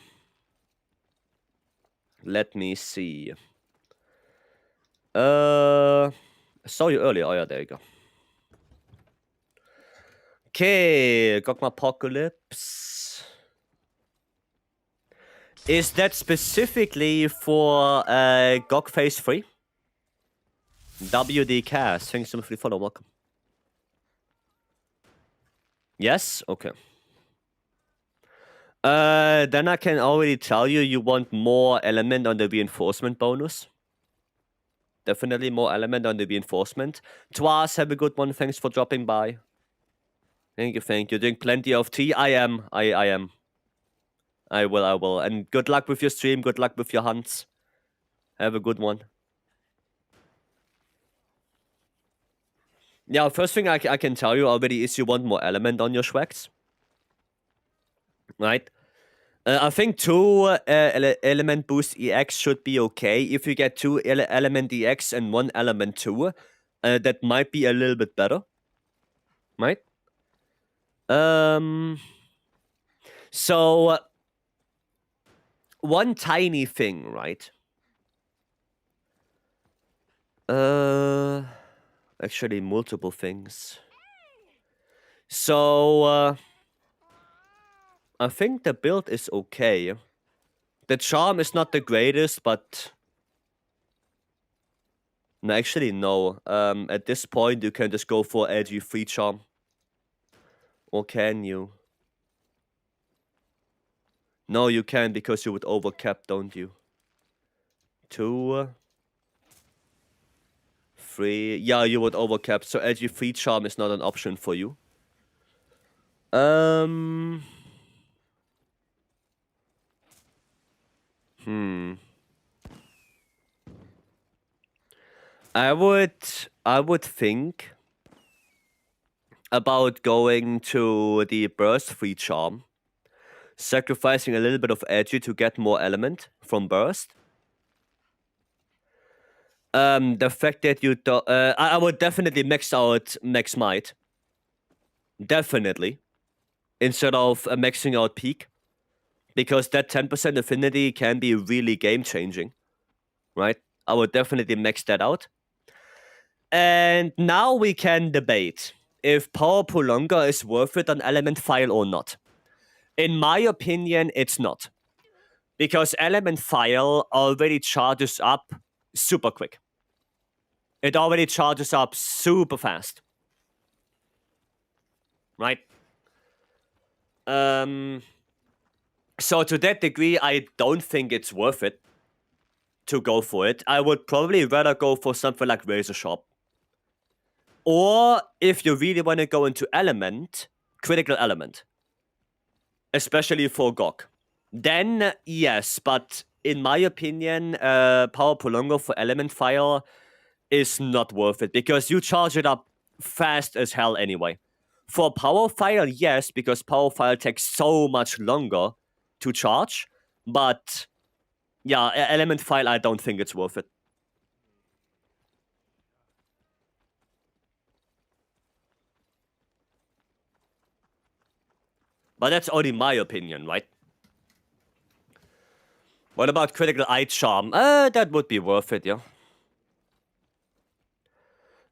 I saw you earlier. Oh yeah, there you go. Okay, Gogma Apocalypse. Is that specifically for GOG Phase 3? WD Cast, thanks so much for the follow, welcome. Yes? Okay. Then I can already tell you want more element on the reinforcement bonus. Definitely more element on the reinforcement. Twas, have a good one, thanks for dropping by. Thank you. You're doing plenty of tea? I am. I will. And good luck with your stream, good luck with your hunts. Have a good one. Yeah, first thing I can tell you already is you want more element on your Schwacks. Right? I think 2 element boost EX should be okay. If you get 2 element EX and 1 element 2, that might be a little bit better. Right? So one tiny thing, right? Actually multiple things. So I think the build is okay. The charm is not the greatest, but no, actually no. At this point you can just go for edgy free charm. Or can you? No, you can because you would overcap, don't you? 2, 3. Yeah, you would overcap. So edgy free charm is not an option for you. I would think about going to the burst free charm sacrificing a little bit of edgy to get more element from burst. The fact that you do, I would definitely max out max might. Definitely. Instead of maxing out peak. Because that 10% affinity can be really game changing. Right? I would definitely max that out. And now we can debate if Power Prolonger is worth it on Element File or not. In my opinion, it's not. Because Element File already charges up super quick. It already charges up super fast. Right? So to that degree, I don't think it's worth it to go for it. I would probably rather go for something like Razor Sharp. Or if you really want to go into Element, Critical Element. Especially for GOG. Then, yes, but in my opinion, Power Prolonger for Element Fire is not worth it because you charge it up fast as hell anyway. For Power Fire, yes, because Power Fire takes so much longer to charge, but yeah, Element File, I don't think it's worth it. But that's only my opinion, right? What about Critical Eye Charm? That would be worth it, yeah.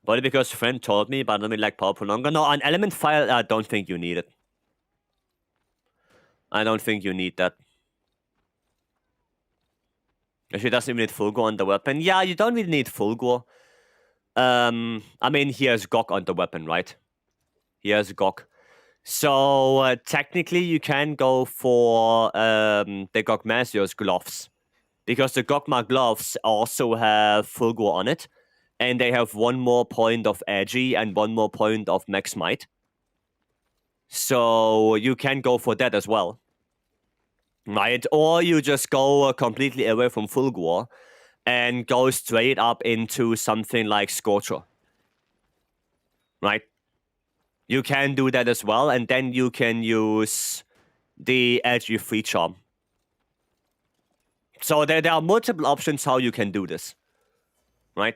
But because a friend told me, but I don't like Power Prolonger. No, on Element File, I don't think you need it. I don't think you need that. If it doesn't even need Fulgor on the weapon. Yeah, you don't really need Fulgor. I mean, he has GOG on the weapon, right? He has GOG. So, technically, you can go for the Gogmasios gloves. Because the Gogma gloves also have Fulgor on it. And they have one more point of Edgy and one more point of Max Might. So, you can go for that as well. Right? Or you just go completely away from Fulgor and go straight up into something like Scorcher. Right? You can do that as well, and then you can use the Edgy Free Charm. So there are multiple options how you can do this. Right?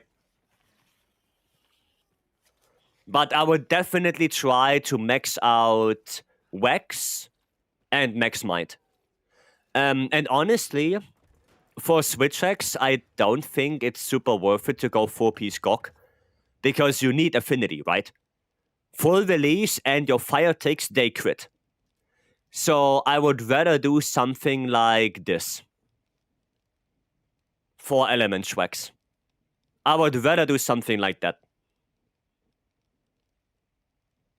But I would definitely try to max out Wax and Max Might. And honestly, for Switch X, I don't think it's super worth it to go 4-piece GOG. Because you need affinity, right? Full release and your fire takes they crit. So I would rather do something like this. For element Schwex. I would rather do something like that.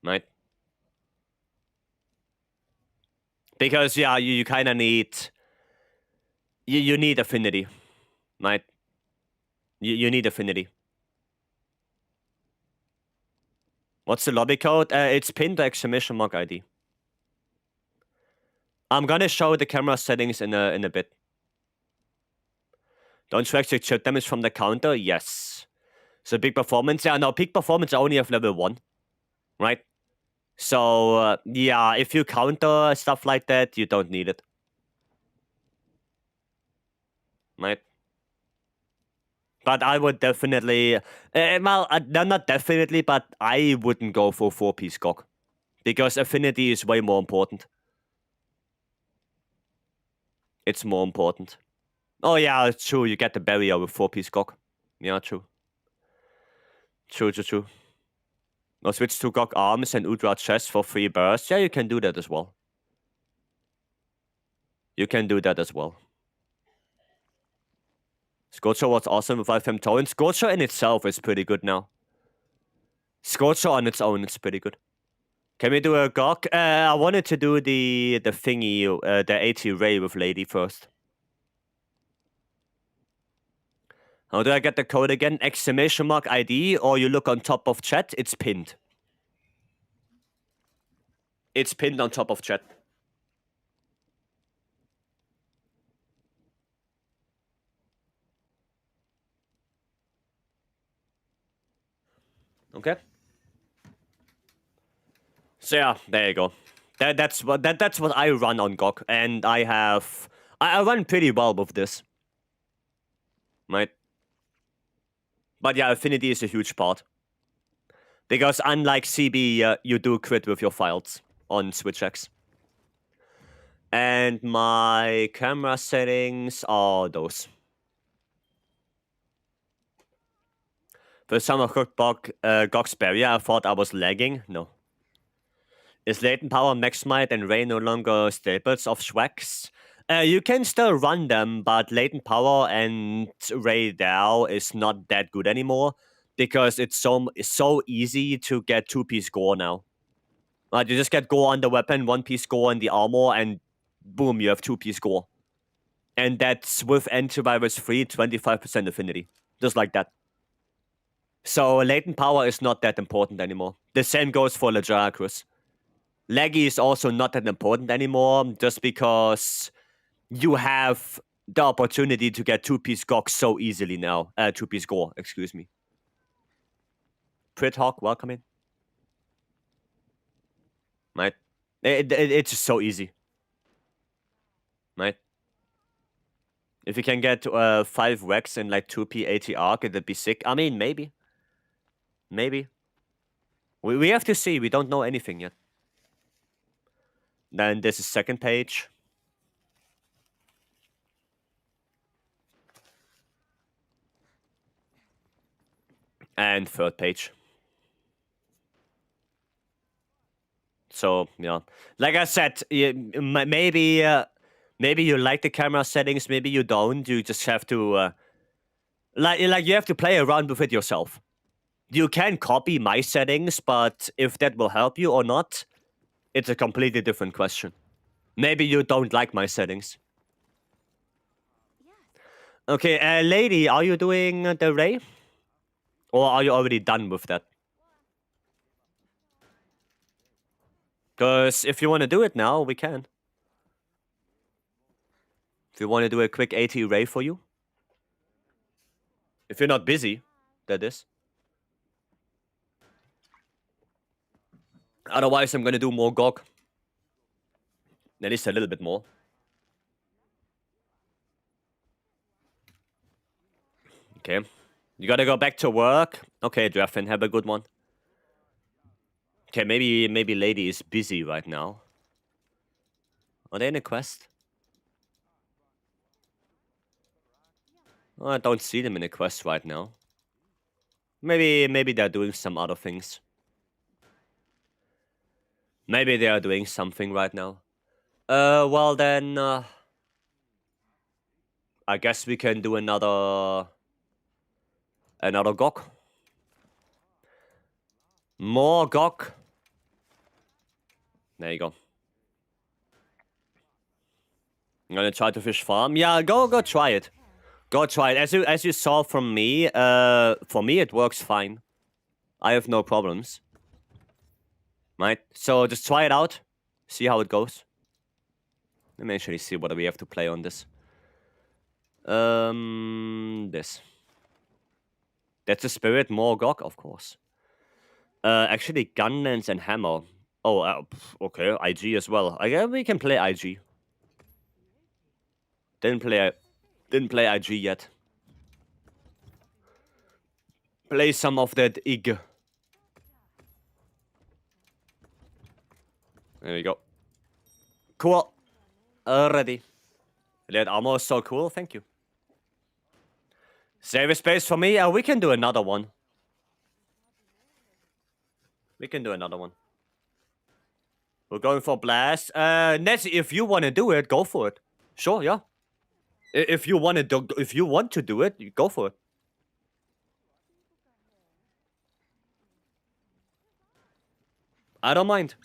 Right? Because, yeah, you kind of need... You need affinity. Right? You need affinity. What's the lobby code? It's pinned to exclamation mark ID. I'm gonna show the camera settings in a bit. Don't you actually chip damage from the counter? Yes. So peak performance? Yeah, no, peak performance only have level 1. Right? So, yeah, if you counter stuff like that, you don't need it. Right? But I would definitely... well, not definitely, but I wouldn't go for 4-piece GOG. Because affinity is way more important. It's more important. Oh, yeah, it's true. You get the barrier with 4-piece GOG. Yeah, true. True. Now switch to GOG arms and Udra chest for 3 bursts. Yeah, you can do that as well. Scorcher was awesome with Alfhem Torrent. Scorcher in itself is pretty good now. Scorcher on its own is pretty good. Can we do a GOG? I wanted to do the thingy, the AT Ray with Lady first. How do I get the code again? Exclamation mark ID, or you look on top of chat, it's pinned. It's pinned on top of chat. Okay. So yeah, there you go. That's what I run on GOG, and I run pretty well with this. Right? But yeah, affinity is a huge part. Because unlike CB, you do crit with your files on Switch X. And my camera settings are those. For some of GOG's barrier, I thought I was lagging. No. Is latent power, max might, and ray no longer staples of Schwacks? You can still run them, but latent power and ray now is not that good anymore because it's so easy to get 2-piece gore now. You just get gore on the weapon, 1-piece gore on the armor, and boom, you have 2-piece gore. And that's with antivirus free 25% affinity. Just like that. So latent power is not that important anymore. The same goes for Legiacrus. Laggy is also not that important anymore, just because you have the opportunity to get 2-piece GOG so easily now. 2-piece gore, excuse me. Prithawk, welcome in. Right? It's just so easy. Right? If you can get 5 Rex and like 2p ATR, it'd be sick. I mean, maybe. Maybe. We have to see. We don't know anything yet. Then this is second page. And third page. So, yeah. Like I said, maybe you like the camera settings, maybe you don't. You just have to... like you have to play around with it yourself. You can copy my settings, but if that will help you or not, it's a completely different question. Maybe you don't like my settings. Okay, lady, are you doing the ray? Or are you already done with that? Because if you want to do it now, we can. If you want to do a quick 80 ray for you. If you're not busy, that is. Otherwise, I'm going to do more GOG. At least a little bit more. Okay. You gotta go back to work. Okay, Drafen, have a good one. Okay, maybe lady is busy right now. Are they in a quest? Oh, I don't see them in a quest right now. Maybe they're doing some other things. Maybe they are doing something right now. Well then, I guess we can do another GOG. More GOG. There you go. I'm gonna try to fish farm. Yeah, go try it. Go try it. As you saw from me, for me it works fine. I have no problems. Right? So just try it out. See how it goes. Let me actually see what we have to play on this. This. That's a spirit, more GOG, of course. Actually, gunlance and hammer. Oh, okay, IG as well. I guess we can play IG. Didn't play IG yet. Play some of that IG. There we go. Cool. Already. That armor is so cool. Thank you. Save a space for me. We can do another one. We can do another one. We're going for blast. Nessie, if you want to do it, go for it. Sure, yeah. If you want to do it, you go for it. I don't mind.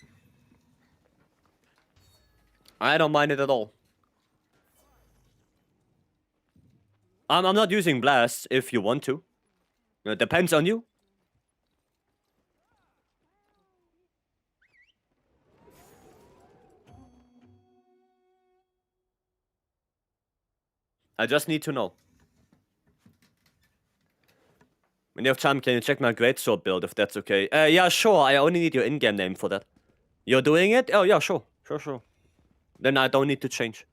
I don't mind it at all. I'm not using blast if you want to. It depends on you. I just need to know. When you have time, can you check my greatsword build if that's okay? Yeah, sure. I only need your in-game name for that. You're doing it? Oh, yeah, sure. Sure. Then I don't need to change.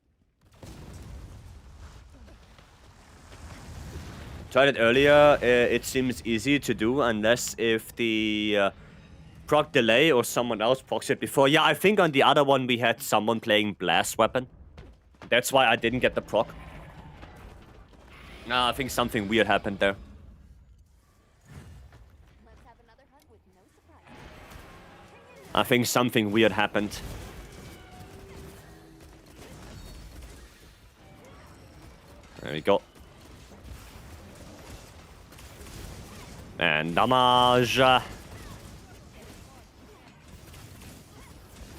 Tried it earlier. It seems easy to do unless if the proc delay or someone else procs it before. Yeah, I think on the other one we had someone playing blast weapon. That's why I didn't get the proc. Nah, I think something weird happened there. Let's have another hug with no surprise. I think something weird happened. There we go. And damage.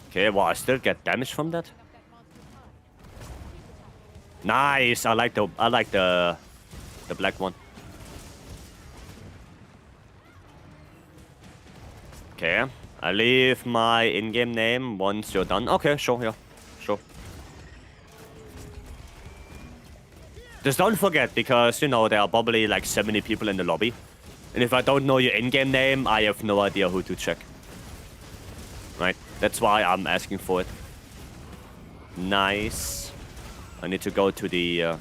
Okay, well, I still get damage from that. Nice. I like the black one. Okay, I leave my in-game name once you're done. Okay, sure, yeah, sure. Just don't forget, because, you know, there are probably like 70 people in the lobby. And if I don't know your in-game name, I have no idea who to check. Right? That's why I'm asking for it. Nice. I need to go to the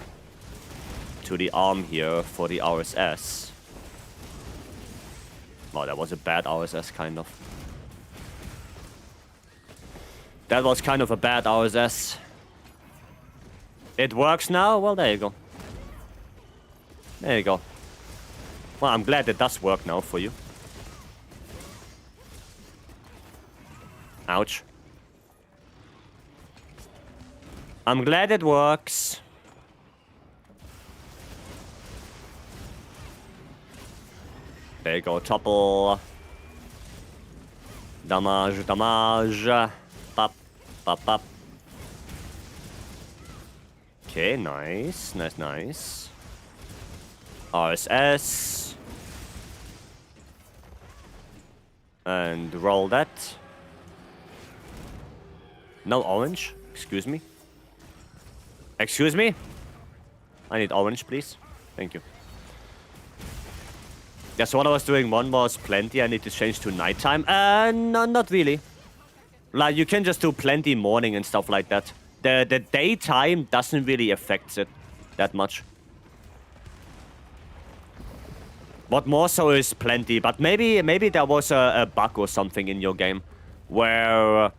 arm here for the RSS. Oh, that was a bad RSS, kind of. That was kind of a bad RSS. It works now? Well, there you go. There you go. Well, I'm glad it does work now for you. Ouch. I'm glad it works. There you go, topple. Damage. Pop. Okay, nice. RSS. And roll that. No orange? Excuse me? Excuse me? I need orange, please. Thank you. Yeah, so what I was doing, one was plenty. I need to change to nighttime. No, not really. Like, you can just do plenty morning and stuff like that. The daytime doesn't really affect it that much. What more so is plenty, but maybe there was a bug or something in your game where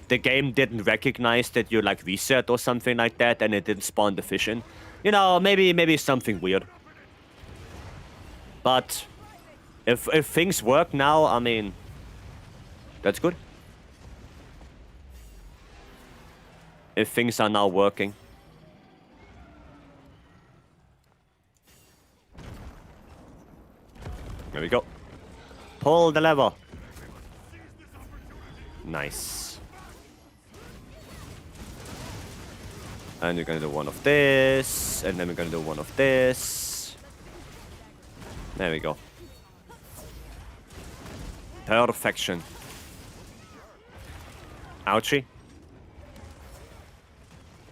the game didn't recognize that you like reset or something like that, and it didn't spawn the fish in. You know, maybe something weird. But if things work now, I mean, that's good. If things are now working. There we go. Pull the lever. Nice. And we're gonna do one of this, and then we're gonna do one of this. There we go. Perfection. Ouchie.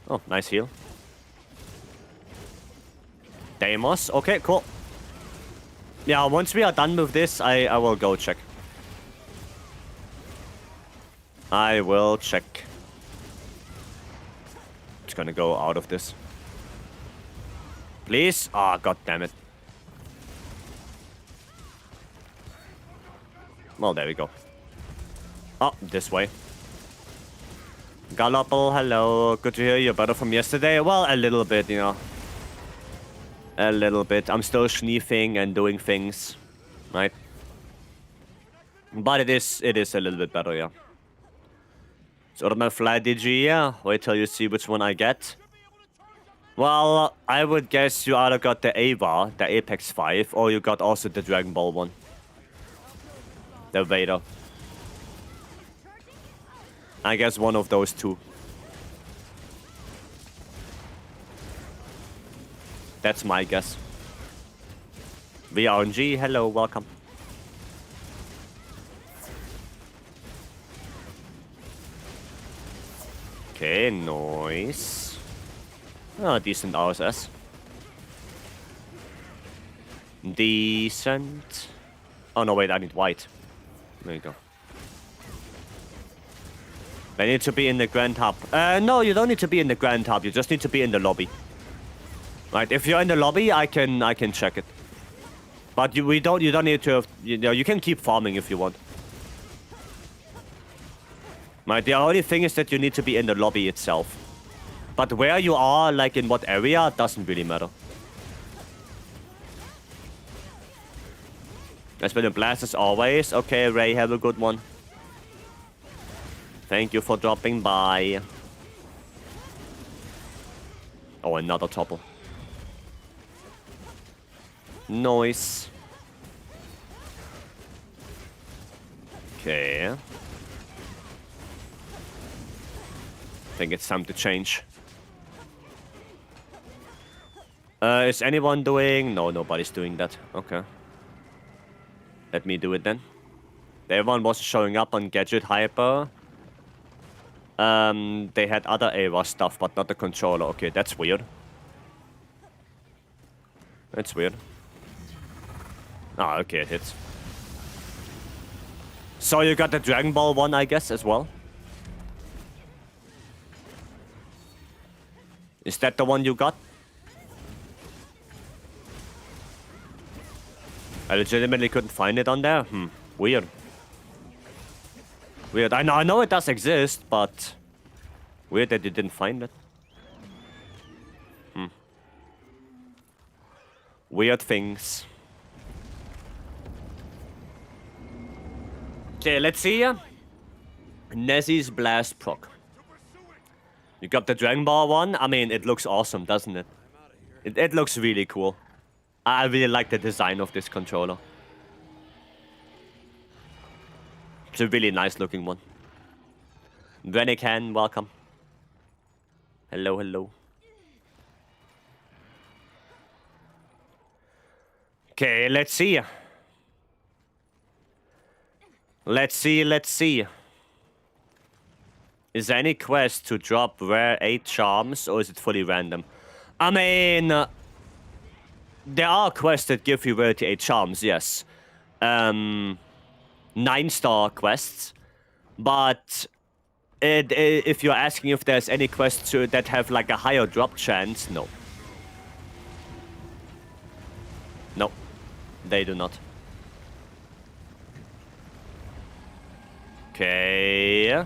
Oh, nice heal. Deimos. Okay, cool. Yeah, once we are done with this, I will go check. I will check. Just gonna go out of this. Please? Ah, god damn it. Well, there we go. Oh, this way. Gallopal, hello. Good to hear you're better from yesterday. Well, a little bit, you know. A little bit. I'm still sneezing and doing things, right? But it is a little bit better, yeah. So my fly DG, yeah. Wait till you see which one I get. Well, I would guess you either got the Ava, the Apex 5, or you got also the Dragon Ball one. The Vader. I guess one of those two. That's my guess. VRNG, hello, welcome. Okay, nice. Oh, decent RSS. Decent. Oh no, wait, I need white. There you go. They need to be in the Grand Hub. No, you don't need to be in the Grand Hub. You just need to be in the lobby. Right, if you're in the lobby, I can check it. But you don't need to. You can keep farming if you want. Right, the only thing is that you need to be in the lobby itself. But where you are, like in what area, doesn't really matter. It's been a blast as always. Okay, Ray, have a good one. Thank you for dropping by. Oh, another topple. Nice. Okay. I think it's time to change. Is anyone doing? No, nobody's doing that. Okay. Let me do it then. Everyone was showing up on Gadget Hyper. They had other AWA stuff, but not the controller. Okay, that's weird. That's weird. Ah, okay, it hits. So you got the Dragon Ball one, I guess, as well? Is that the one you got? I legitimately couldn't find it on there? Weird. Weird. I know it does exist, but weird that you didn't find it. Weird things. Okay, let's see. Nessie's Blast proc. You got the Dragon Ball one? I mean, it looks awesome, doesn't it? It looks really cool. I really like the design of this controller. It's a really nice looking one. Venican, welcome. Hello, hello. Okay, let's see. Let's see. Is there any quest to drop rare 8 charms, or is it fully random? I mean, there are quests that give you rarity 8 charms, yes. 9-star quests. But if you're asking if there's any quests that have like a higher drop chance, no. No, they do not. Okay.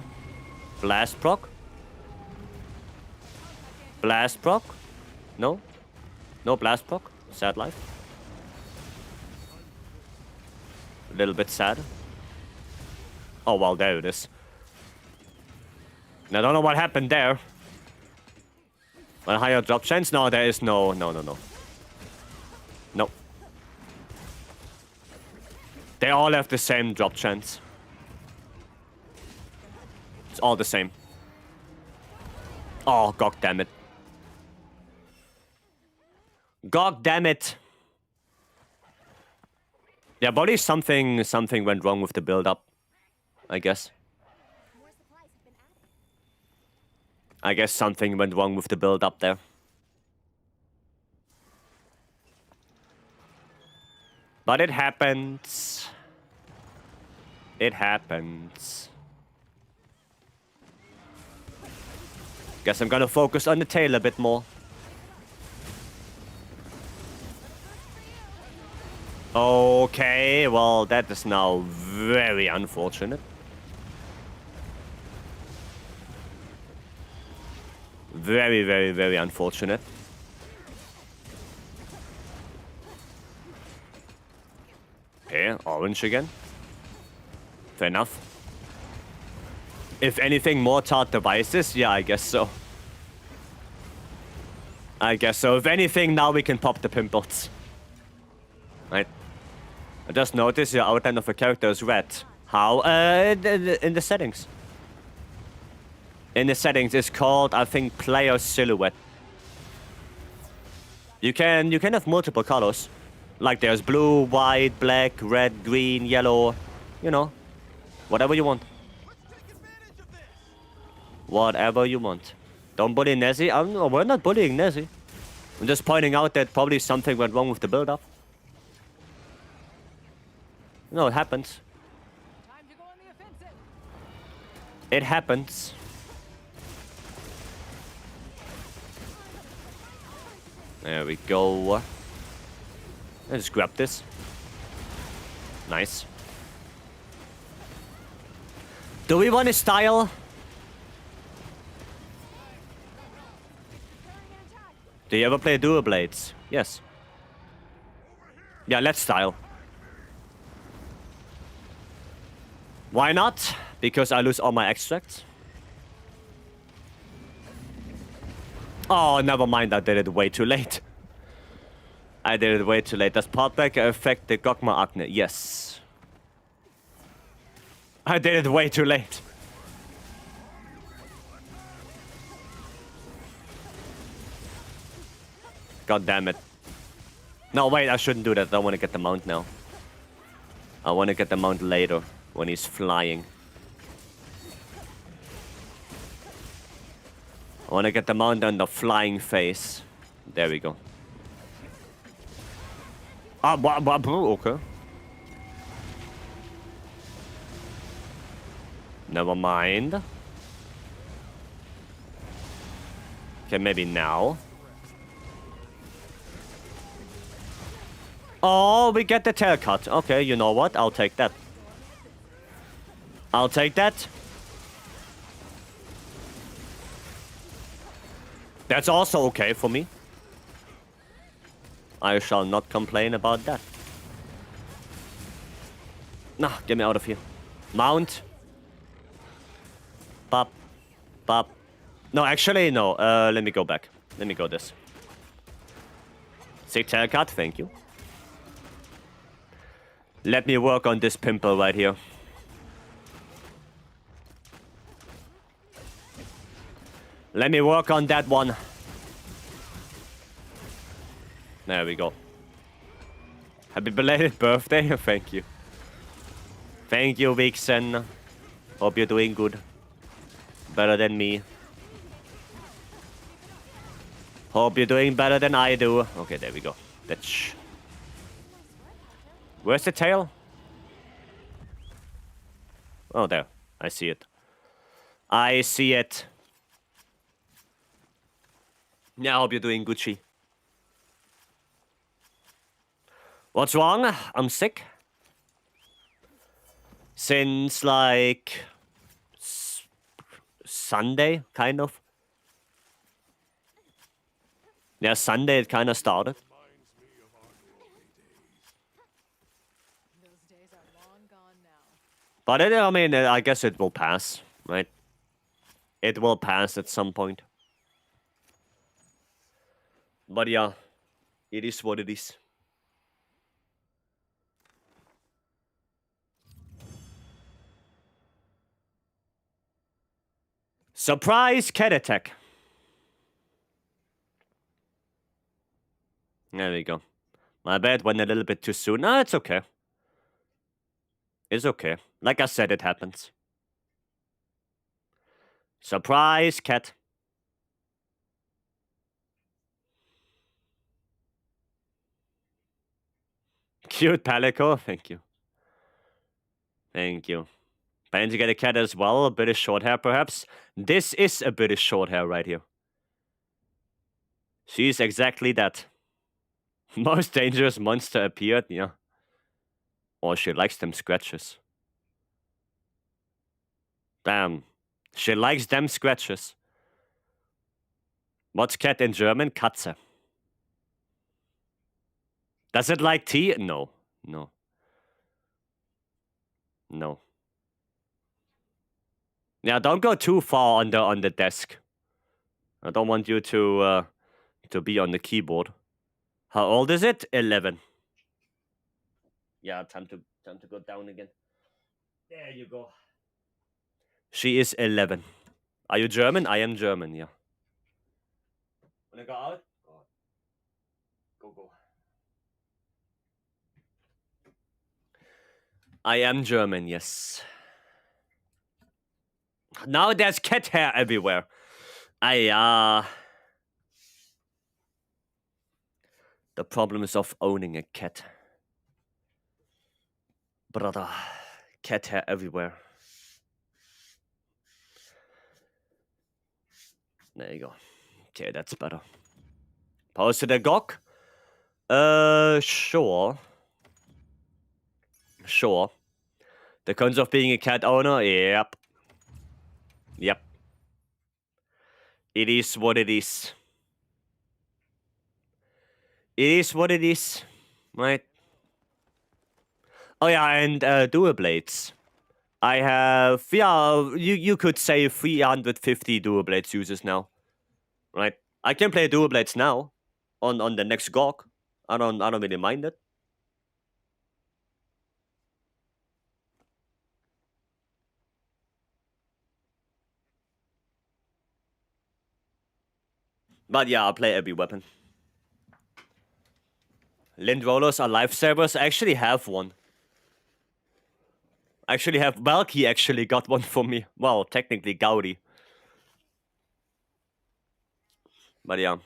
Blast proc? Blast proc? No? No blast proc? Sad life? A little bit sad. Oh, well, there it is. I don't know what happened there. A higher drop chance? No, there is no. No. They all have the same drop chance. It's all the same. Oh, god damn it. God damn it. Yeah, probably something went wrong with the build-up, I guess. More supplies have been added. I guess something went wrong with the build-up there. But it happens. It happens. Guess I'm gonna focus on the tail a bit more. Okay, well, that is now very unfortunate. Very, very, very unfortunate. Okay, orange again. Fair enough. If anything, more tart devices? Yeah, I guess so. I guess so. If anything, now we can pop the pimples. Right. I just noticed your outline of a character is red. How? In the settings. In the settings, it's called, I think, player silhouette. You can have multiple colors. Like there's blue, white, black, red, green, yellow. You know, whatever you want. Whatever you want. Don't bully Nessie. We're not bullying Nessie. I'm just pointing out that probably something went wrong with the build-up. No, it happens. Time to go on the offensive. It happens. There we go. Let's grab this. Nice. Do we want to style? Do you ever play dual blades? Yes. Yeah, let's style. Why not? Because I lose all my extracts. Oh, never mind. I did it way too late. I did it way too late. Does Potback affect the Gogma Agne? Yes. I did it way too late. God damn it. No, wait, I shouldn't do that. I want to get the mount now. I want to get the mount later, when he's flying. I want to get the mount on the flying phase. There we go. Ah, okay. Never mind. Okay, maybe now. Oh, we get the tail cut. Okay, you know what? I'll take that. I'll take that. That's also okay for me. I shall not complain about that. Nah, get me out of here. Mount. Pop. Pop. No, actually, no. Let me go back. Let me go this. Sick tail cut, thank you. Let me work on this pimple right here. Let me work on that one. There we go. Happy belated birthday. Thank you. Thank you, Vixen. Hope you're doing good. Better than me. Hope you're doing better than I do. Okay, there we go. That's... Where's the tail? Oh, there. I see it. I see it. Yeah, I hope you're doing Gucci. What's wrong? I'm sick. Since, like... Sunday, kind of. Yeah, Sunday it kind of started. Those days are long gone now. But I mean, I guess it will pass, right? It will pass at some point. But yeah, it is what it is. Surprise cat attack. There we go. My bad, went a little bit too soon. No, it's okay. It's okay. Like I said, it happens. Surprise cat. Cute Palico, thank you. Thank you. Planning to get a cat as well, a bit of short hair perhaps. This is a bit of short hair right here. She's exactly that. Most dangerous monster appeared, yeah. Oh, she likes them scratches. Damn. She likes them scratches. What's cat in German? Katze. Does it like tea? No. No. No. Yeah, don't go too far on the desk. I don't want you to be on the keyboard. How old is it? 11. Yeah, time to go down again. There you go. She is 11. Are you German? I am German, yeah. Wanna go out? Go. I am German, yes. Now there's cat hair everywhere. The problem is of owning a cat. Brother. Cat hair everywhere. There you go. Okay, that's better. Posted a GOG? Sure. Sure. The cons of being a cat owner? Yep. Yep. It is what it is. It is what it is. Right? Oh yeah, and dual blades. I have, yeah, you could say 350 dual blades users now. Right? I can play dual blades now on the next GOG. I don't really mind it. But yeah, I'll play every weapon. Lint rollers are lifesavers. I actually have one. Valky actually got one for me. Well, technically Gaudi. But yeah.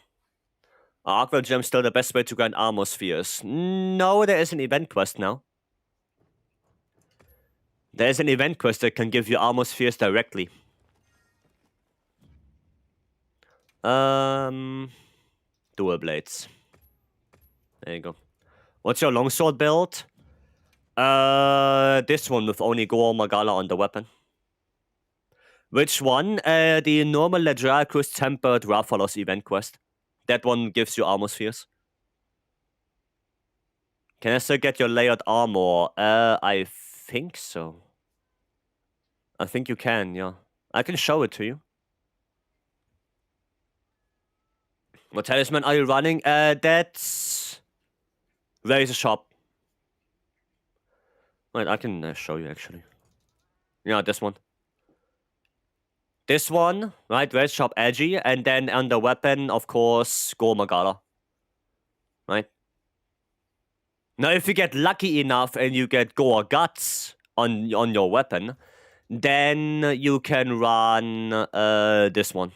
Are Aqua Gems still the best way to grind armor spheres? No, there is an event quest now. There is an event quest that can give you armor spheres directly. Dual blades. There you go. What's your longsword build? This one with only Gore Magala on the weapon. Which one? The normal Ledracus Tempered Rathalos event quest. That one gives you armor spheres. Can I still get your layered armor? I think so. I think you can, yeah. I can show it to you. What talisman are you running? That's... Razor Sharp. Wait, I can show you, actually. Yeah, this one. This one, right? Razor Sharp Edgy. And then on the weapon, of course, Gore Magala. Right? Now, if you get lucky enough and you get Gore Guts on your weapon, then you can run this one.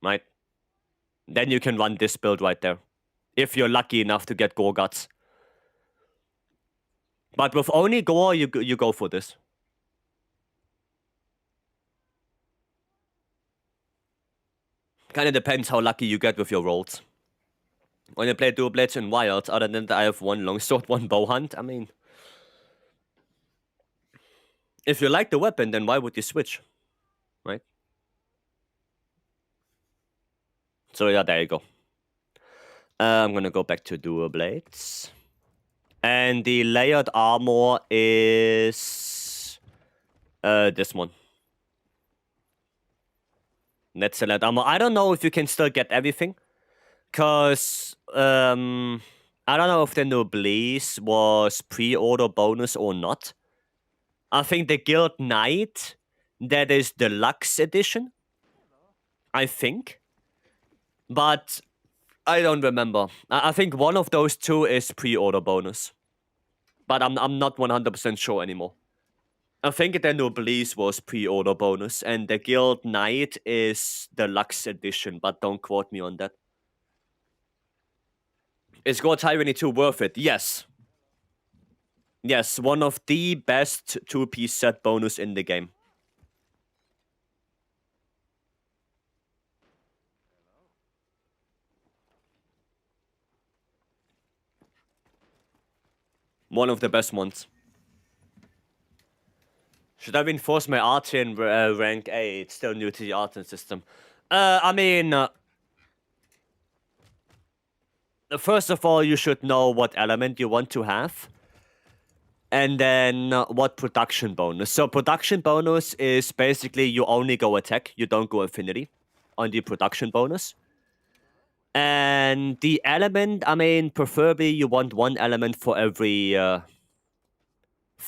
Right? Then you can run this build right there. If you're lucky enough to get Gore Guts. But with only Gore, you go for this. Kind of depends how lucky you get with your rolls. When you play dual blades and wilds, other than that I have one longsword, one bow hunt, I mean... If you like the weapon, then why would you switch? Right? So yeah, there you go. I'm gonna go back to dual blades. And the layered armor is... this one. That's a layered armor. I don't know if you can still get everything. Because... I don't know if the Noblesse was pre-order bonus or not. I think the Guild Knight, that is deluxe edition. I think. But I don't remember. I think one of those two is pre-order bonus. But I'm not 100% sure anymore. I think the Noblesse was pre-order bonus, and the Guild Knight is deluxe edition, but don't quote me on that. Is Gore Tyranny 2 worth it? Yes. Yes, one of the best two-piece set bonus in the game. One of the best ones. Should I reinforce my Artian rank A? It's still new to the Artian system. I mean... first of all, you should know what element you want to have. And then what production bonus. So production bonus is basically you only go attack. You don't go affinity on the production bonus. And the element, I mean, preferably you want one element for every...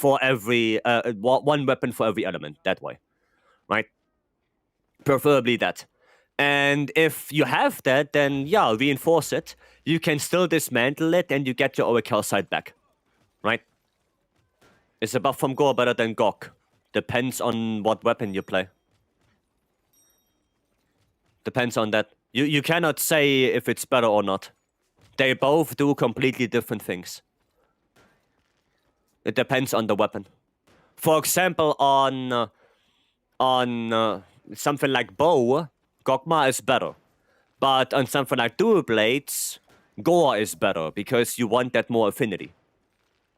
one weapon for every element, that way. Right? Preferably that. And if you have that, then yeah, reinforce it. You can still dismantle it and you get your Oracle side back. Right? Is a buff from Gore better than Gok? Depends on what weapon you play. Depends on that. You cannot say if it's better or not. They both do completely different things. It depends on the weapon. For example, on something like bow, Gogma is better. But on something like Dual Blades, Gore is better because you want that more affinity.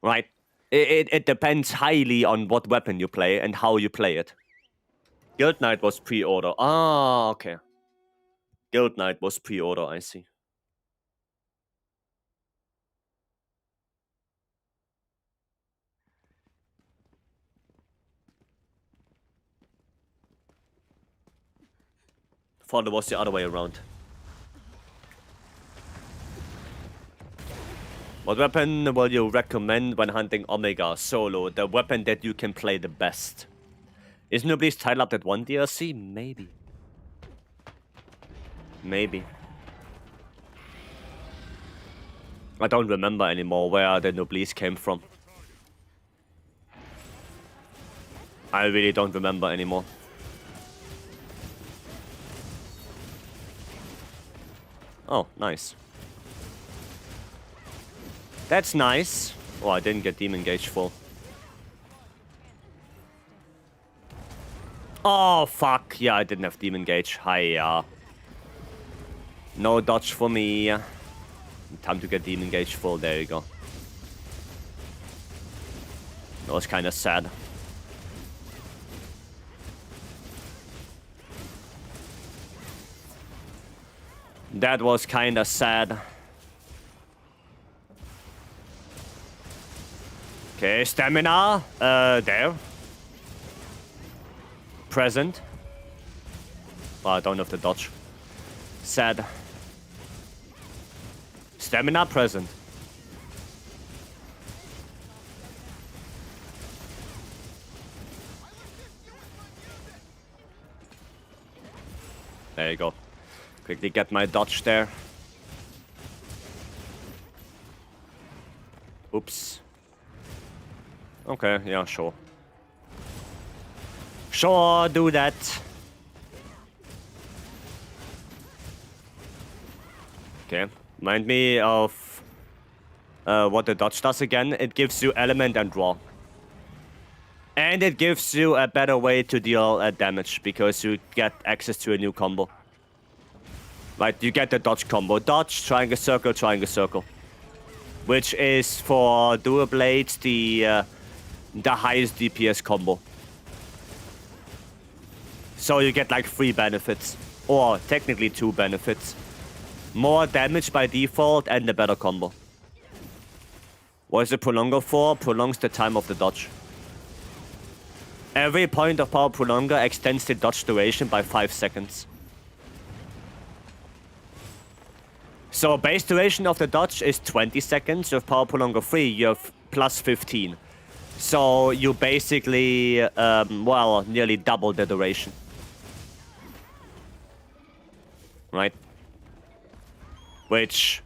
Right? It depends highly on what weapon you play and how you play it. Guild Knight was pre-order. Ah, okay. Guild Knight was pre-order, I see. Thought it was the other way around. What weapon will you recommend when hunting Omega solo? The weapon that you can play the best. Is Noblesse titled up that one DLC? Maybe. Maybe. I don't remember anymore where the Noblesse came from. I really don't remember anymore. Oh, nice. That's nice. Oh, I didn't get Demon Gauge full. Oh, fuck. Yeah, I didn't have Demon Gauge. Hiya. No dodge for me. Time to get Demon Gauge full. There you go. That was kind of sad. That was kind of sad. Okay, stamina. There. Present. Oh, I don't have the dodge. Sad. Stamina present. There you go. Quickly get my dodge there. Oops. Okay, yeah, sure. Sure, do that. Okay, remind me of what the dodge does again. It gives you element and draw. And it gives you a better way to deal damage because you get access to a new combo. Right, you get the dodge combo. Dodge, triangle circle. Which is for Dual Blades the highest DPS combo. So you get like 3 benefits. Or technically 2 benefits. More damage by default and a better combo. What is the prolonger for? Prolongs the time of the dodge. Every point of power prolonger extends the dodge duration by 5 seconds. So base duration of the dodge is 20 seconds. With power prolonger 3, you have plus 15. So you basically, well, nearly double the duration. Right? Which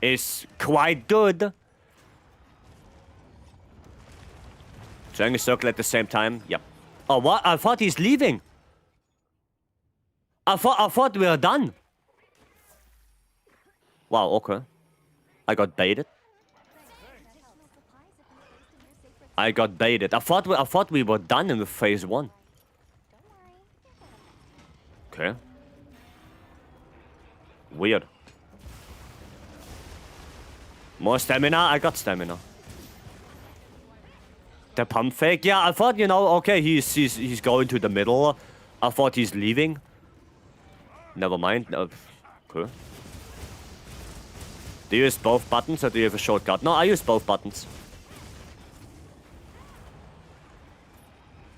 is quite good. Triangle circle at the same time. Yep. Oh, what? I thought he's leaving. I thought we were done. Wow, okay. I got baited. I thought we were done in the phase 1. Okay. Weird. More stamina? I got stamina. The pump fake? Yeah, I thought, you know, okay, he's going to the middle. I thought he's leaving. Never mind. Okay. Do you use both buttons or do you have a shortcut? No, I use both buttons.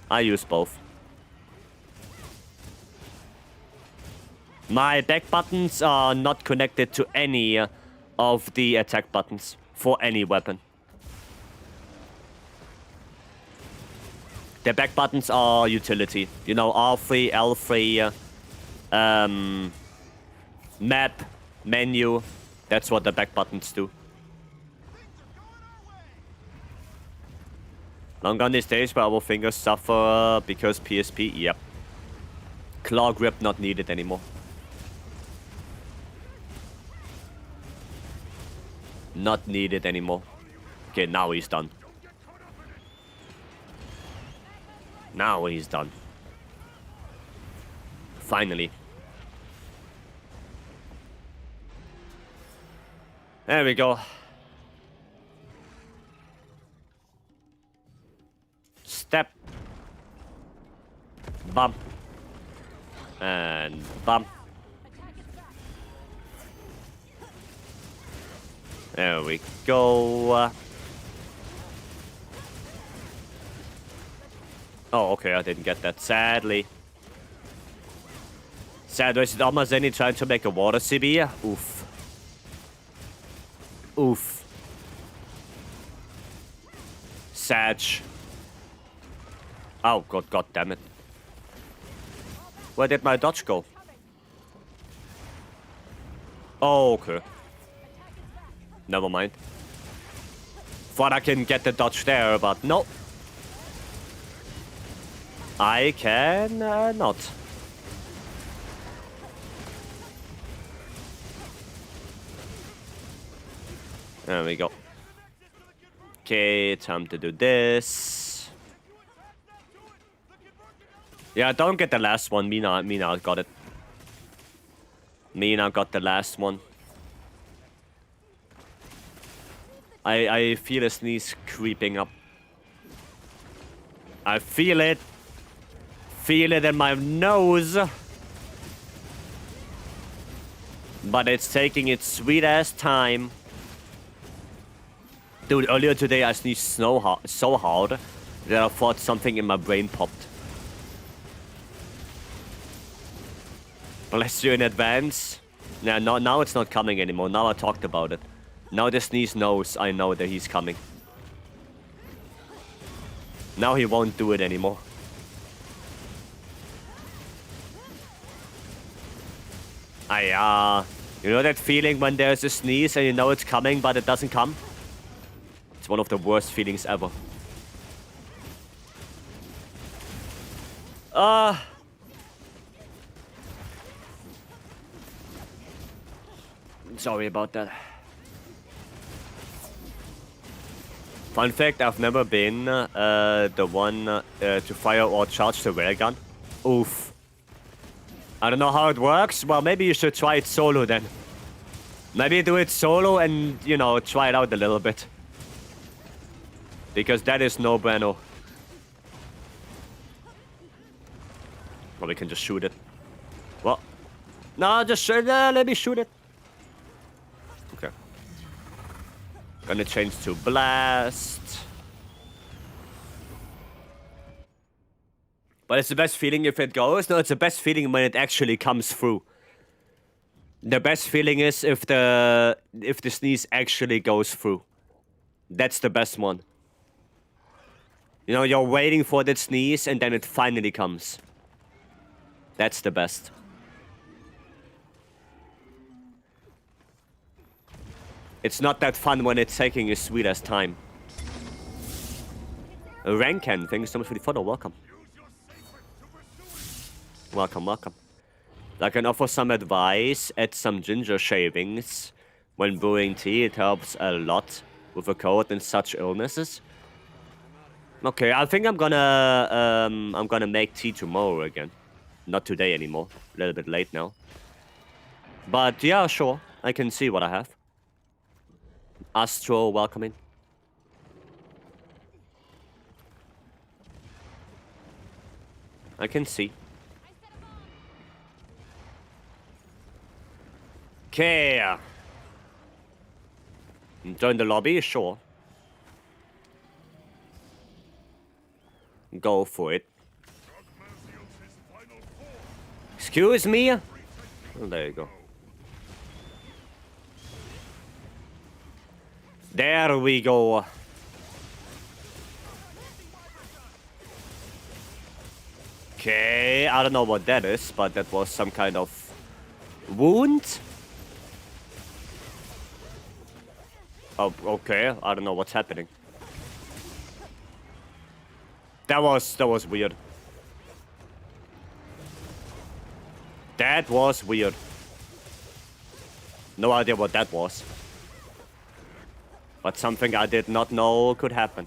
I use both. My back buttons are not connected to any of the attack buttons for any weapon. The back buttons are utility. You know, R3, L3, map, menu. That's what the back buttons do. Long gone these days where our fingers suffer because PSP? Yep. Claw grip not needed anymore. Not needed anymore. Okay, now he's done. Now he's done. Finally. There we go. Step. Bump. And bump. There we go. Oh, okay, I didn't get that, sadly. Sad, is it almost any trying to make a water CB? Oof. Oof. Sad. Oh, god damn it. Where did my dodge go? Oh, okay. Never mind. Thought I can get the dodge there, but no. I can not. There we go. Okay, time to do this. Yeah, don't get the last one. Mina got it. Mina got the last one. I feel a sneeze creeping up. I feel it. Feel it in my nose. But it's taking its sweet ass time. Dude, earlier today I sneezed so hard that I thought something in my brain popped. Bless you in advance. Yeah, no, now it's not coming anymore. Now I talked about it. Now the sneeze knows I know that he's coming. Now he won't do it anymore. You know that feeling when there's a sneeze and you know it's coming but it doesn't come? It's one of the worst feelings ever. Sorry about that. Fun fact, I've never been the one to fire or charge the railgun. Oof. I don't know how it works. Well, maybe you should try it solo then. Maybe do it solo and, you know, try it out a little bit. Because that is no bueno. Or we can just shoot it. What? No, just shoot it. Let me shoot it. Okay. Gonna change to blast. But it's the best feeling if it goes. No, it's the best feeling when it actually comes through. The best feeling is if the sneeze actually goes through. That's the best one. You know, you're waiting for that sneeze and then it finally comes. That's the best. It's not that fun when it's taking a sweet ass time. Rankan, thank you so much for the follow. Welcome. Welcome, welcome. I can offer some advice. Add some ginger shavings when brewing tea. It helps a lot with a cold and such illnesses. Okay, I think I'm gonna make tea tomorrow again. Not today anymore. A little bit late now. But yeah, sure. I can see what I have. Astro, welcoming. I can see. Okay. Join the lobby, sure. Go for it. Excuse me? Oh, there you go. There we go. Okay, I don't know what that is, but that was some kind of wound. Oh, okay. I don't know what's happening. That was weird. That was weird. No idea what that was. But something I did not know could happen.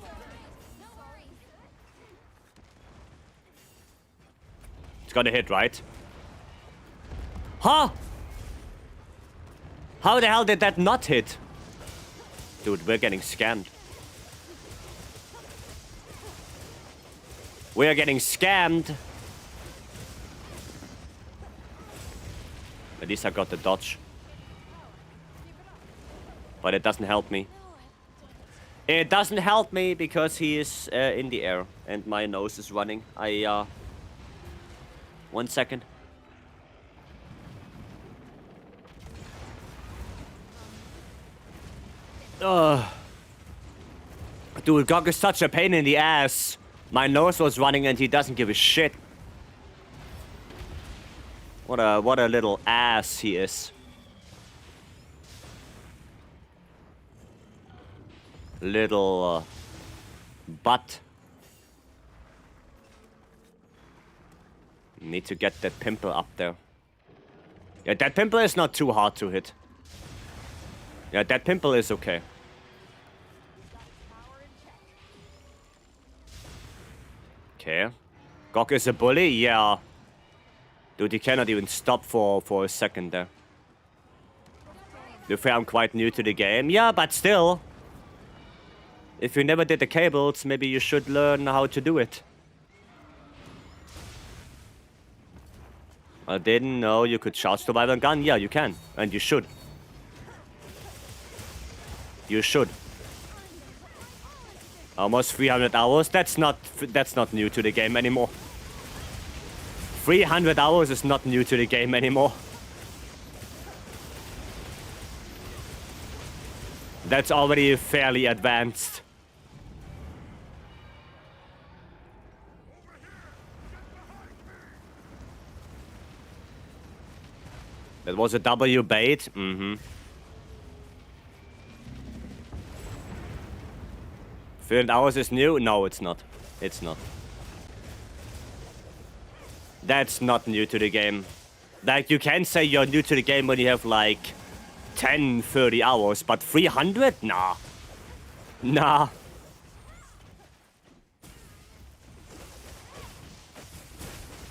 It's gonna hit, right? Huh? How the hell did that not hit? Dude, we're getting scammed. We're getting scammed. At least I got the dodge. But it doesn't help me. It doesn't help me because he is in the air and my nose is running. 1 second. Dude, Gog is such a pain in the ass. My nose was running and he doesn't give a shit. What a little ass he is. Little butt. Need to get that pimple up there. Yeah, that pimple is not too hard to hit. Yeah, that pimple is okay. Okay. Gog is a bully? Yeah. Dude, he cannot even stop for a second there. You think I'm quite new to the game? Yeah, but still. If you never did the cables, maybe you should learn how to do it. I didn't know you could charge the Wyvern gun. Yeah, you can. And you should. You should. Almost 300 hours. That's not new to the game anymore. 300 hours is not new to the game anymore. That's already fairly advanced. That was a W bait. Mm-hmm. 300 hours is new? No, it's not. It's not. That's not new to the game. Like, you can say you're new to the game when you have, like, 10, 30 hours, but 300? Nah. Nah.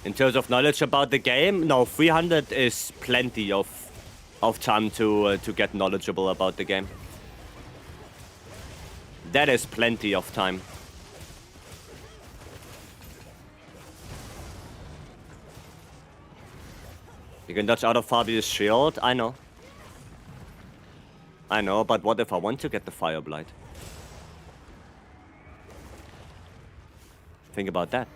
In terms of knowledge about the game, no, 300 is plenty of time to get knowledgeable about the game. That is plenty of time. You can dodge out of Fabius' shield, I know. I know, but what if I want to get the Fire Blight? Think about that.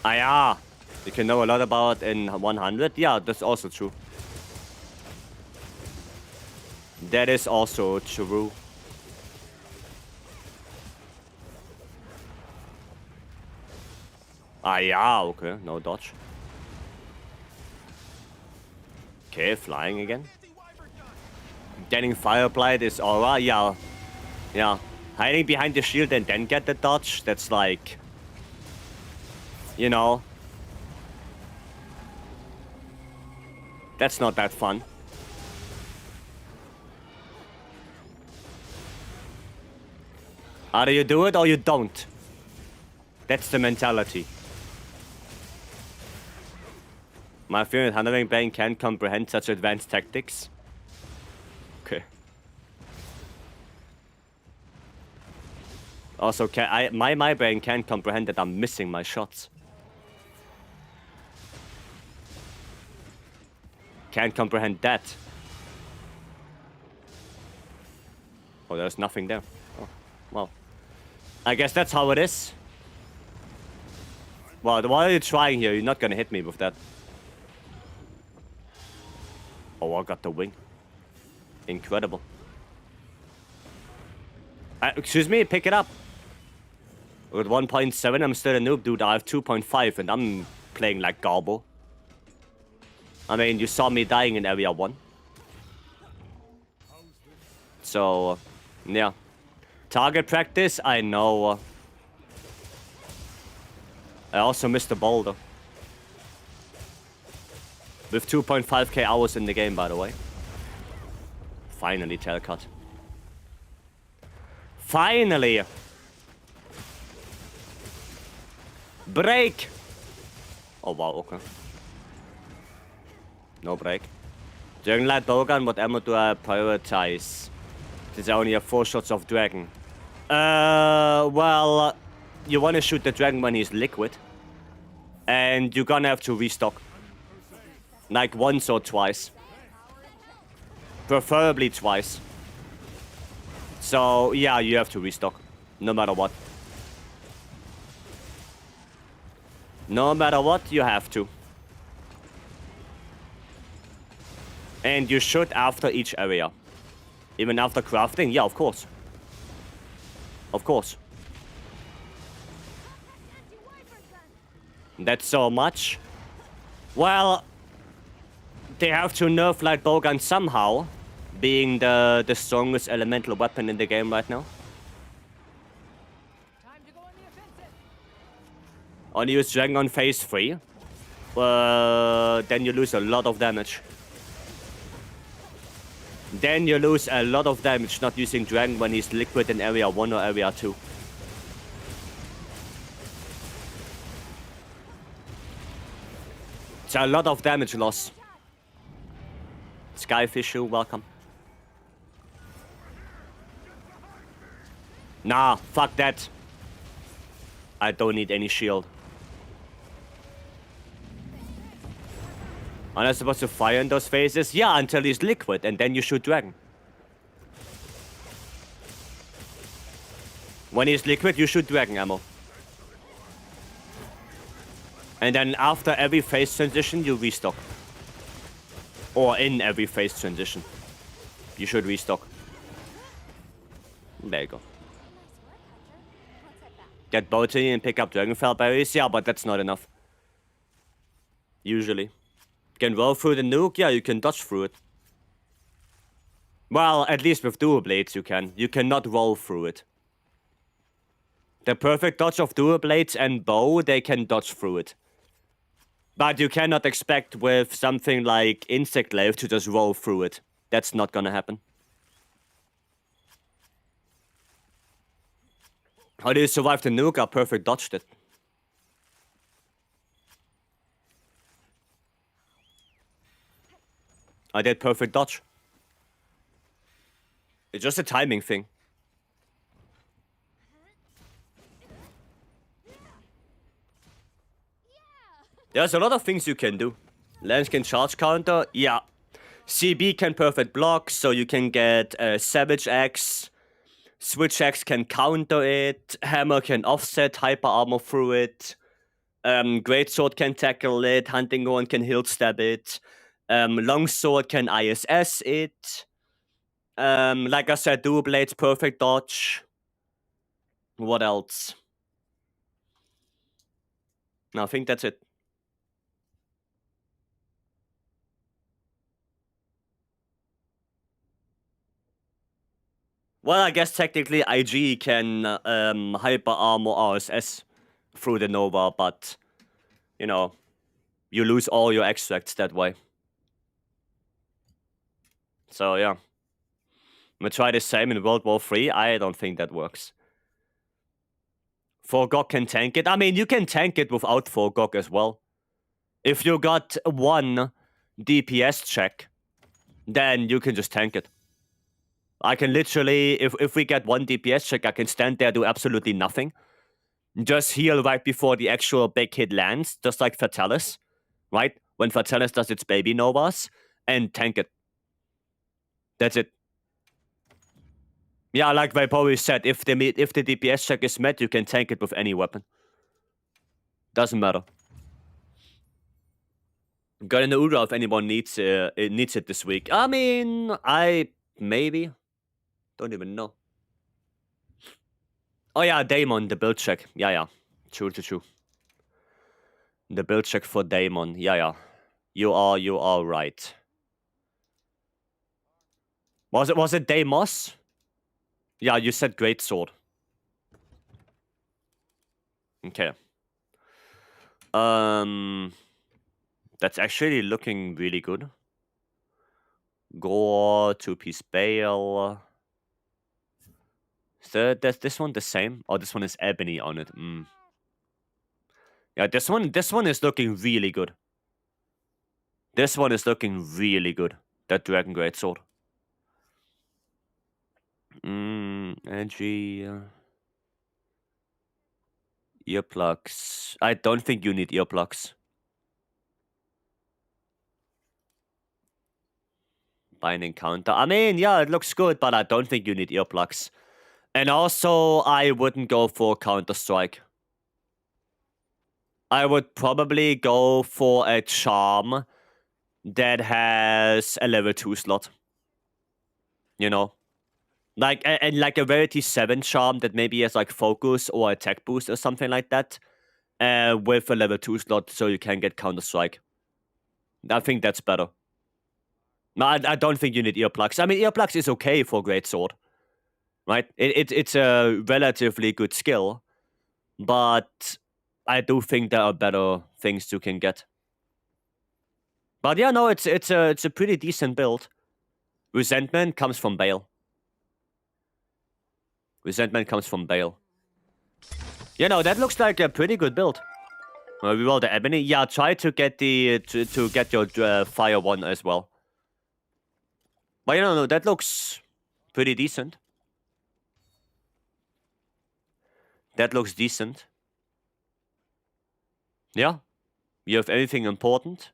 Ah, yeah. You can know a lot about in 100. Yeah, that's also true. That is also true. Ah, yeah, okay. No dodge. Okay, flying again. Getting Fire Blight is aura. Yeah. Yeah. Hiding behind the shield and then get the dodge. That's like... You know. That's not that fun. Either you do it or you don't. That's the mentality. My favorite handling brain can't comprehend such advanced tactics. Okay. Also, my brain can't comprehend that I'm missing my shots. Can't comprehend that. Oh, there's nothing there. Oh, well. I guess that's how it is. Well, why are you trying here? You're not gonna hit me with that. Oh, I got the wing. Incredible. Excuse me, pick it up. With 1.7, I'm still a noob, dude. I have 2.5 and I'm playing like Garbo. I mean, you saw me dying in area 1. So, yeah. Target practice, I know. I also missed the boulder. With 2.5k hours in the game, by the way. Finally, Telcut. Finally! Break! Oh, wow, okay. No break. During Light Bowgun, what ammo do I prioritize? Since I only have 4 shots of Dragon. Well, you want to shoot the Dragon when he's liquid. And you're gonna have to restock. Like once or twice. Preferably twice. So, yeah, you have to restock. No matter what. No matter what, you have to. And you should after each area. Even after crafting? Yeah, of course. Of course. That's so much. Well, they have to nerf Light Bowgun somehow, being the strongest elemental weapon in the game right now. Time to go on the offensive. Only use Dragon on phase 3. Then you lose a lot of damage. Then you lose a lot of damage not using Dragon when he's liquid in area 1 or area 2. It's a lot of damage loss. Skyfishu, welcome. Nah, fuck that. I don't need any shield. Am I supposed to fire in those phases? Yeah, until he's liquid, and then you shoot Dragon. When he's liquid, you shoot Dragon ammo. And then after every phase transition, you restock. Or in every phase transition. You should restock. There you go. Get Botany and pick up Dragonfell berries? Yeah, but that's not enough. Usually. You can roll through the nuke? Yeah, you can dodge through it. Well, at least with dual blades you can. You cannot roll through it. The perfect dodge of dual blades and bow, they can dodge through it. But you cannot expect with something like Insect Glaive to just roll through it. That's not gonna happen. How do you survive the nuke? I perfect dodged it. I did perfect dodge. It's just a timing thing. There's a lot of things you can do. Lance can charge counter, yeah. CB can perfect block, so you can get Savage Axe. Switch Axe can counter it. Hammer can offset hyper armor through it. Greatsword can tackle it. Hunting Horn can hill stab it. Longsword can ISS it. Like I said, dual blades, perfect dodge. What else? No, I think that's it. Well, I guess technically IG can hyper armor RSS through the Nova, but you know, you lose all your extracts that way. So yeah. I'm gonna try the same in World War 3. I don't think that works. Forgok can tank it. I mean, you can tank it without Forgok as well. If you got one DPS check, then you can just tank it. I can literally, if we get one DPS check, I can stand there, do absolutely nothing. Just heal right before the actual big hit lands, just like Fatalis, right? When Fatalis does its baby Novas, and tank it. That's it. Yeah, like Vipori said, if the DPS check is met, you can tank it with any weapon. Doesn't matter. Got an Ura if anyone needs it this week. I mean, maybe. Don't even know. Oh yeah, Daemon, the build check. Yeah. True. The build check for Daemon. Yeah. You are right. Was it Deimos? Yeah, you said Greatsword. Okay. That's actually looking really good. Gore, 2-piece Bale. So does this one the same? Oh, this one is ebony on it. Yeah, this one is looking really good. This one is looking really good. that Dragon Greatsword. Energy. Earplugs. I don't think you need earplugs. Binding counter. I mean, yeah, it looks good, but I don't think you need earplugs. And also, I wouldn't go for Counter-Strike. I would probably go for a charm that has a level 2 slot. You know? Like, and like a Rarity 7 charm that maybe has like focus or attack boost or something like that. With a level 2 slot so you can get Counter-Strike. I think that's better. No, I don't think you need earplugs. I mean, earplugs is okay for Greatsword. Right? It's a relatively good skill. But I do think there are better things you can get. But yeah, no, it's a pretty decent build. Resentment comes from Bale. Resentment comes from Bale. You know, that looks like a pretty good build. We roll the Ebony. Yeah, try to get the to get your Fire 1 as well. But you know, that looks pretty decent. That looks decent. Yeah. You have anything important.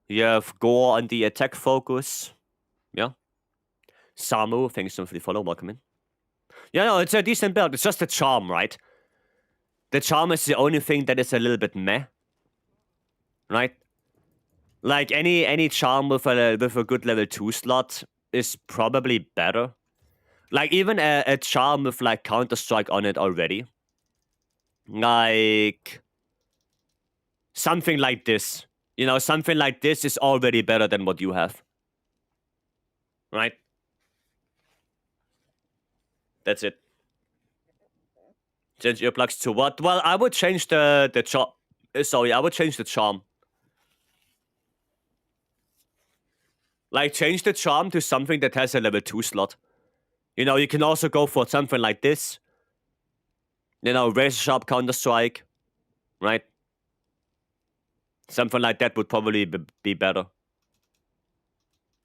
You have Gore on the attack focus. Yeah. Samu, thanks so much for the follow. Welcome in. Yeah, no, it's a decent build. It's just a charm, right? The charm is the only thing that is a little bit meh. Right? Like, any charm with a good level 2 slot is probably better. Like, even a charm with, like, Counter-Strike on it already. Like, something like this. You know, something like this is already better than what you have. Right? That's it. Change earplugs to what? Well, I would change the charm. Sorry, I would change the charm. Like, change the charm to something that has a level 2 slot. You know, you can also go for something like this. You know, Razor Sharp Counter-Strike. Right? Something like that would probably be better.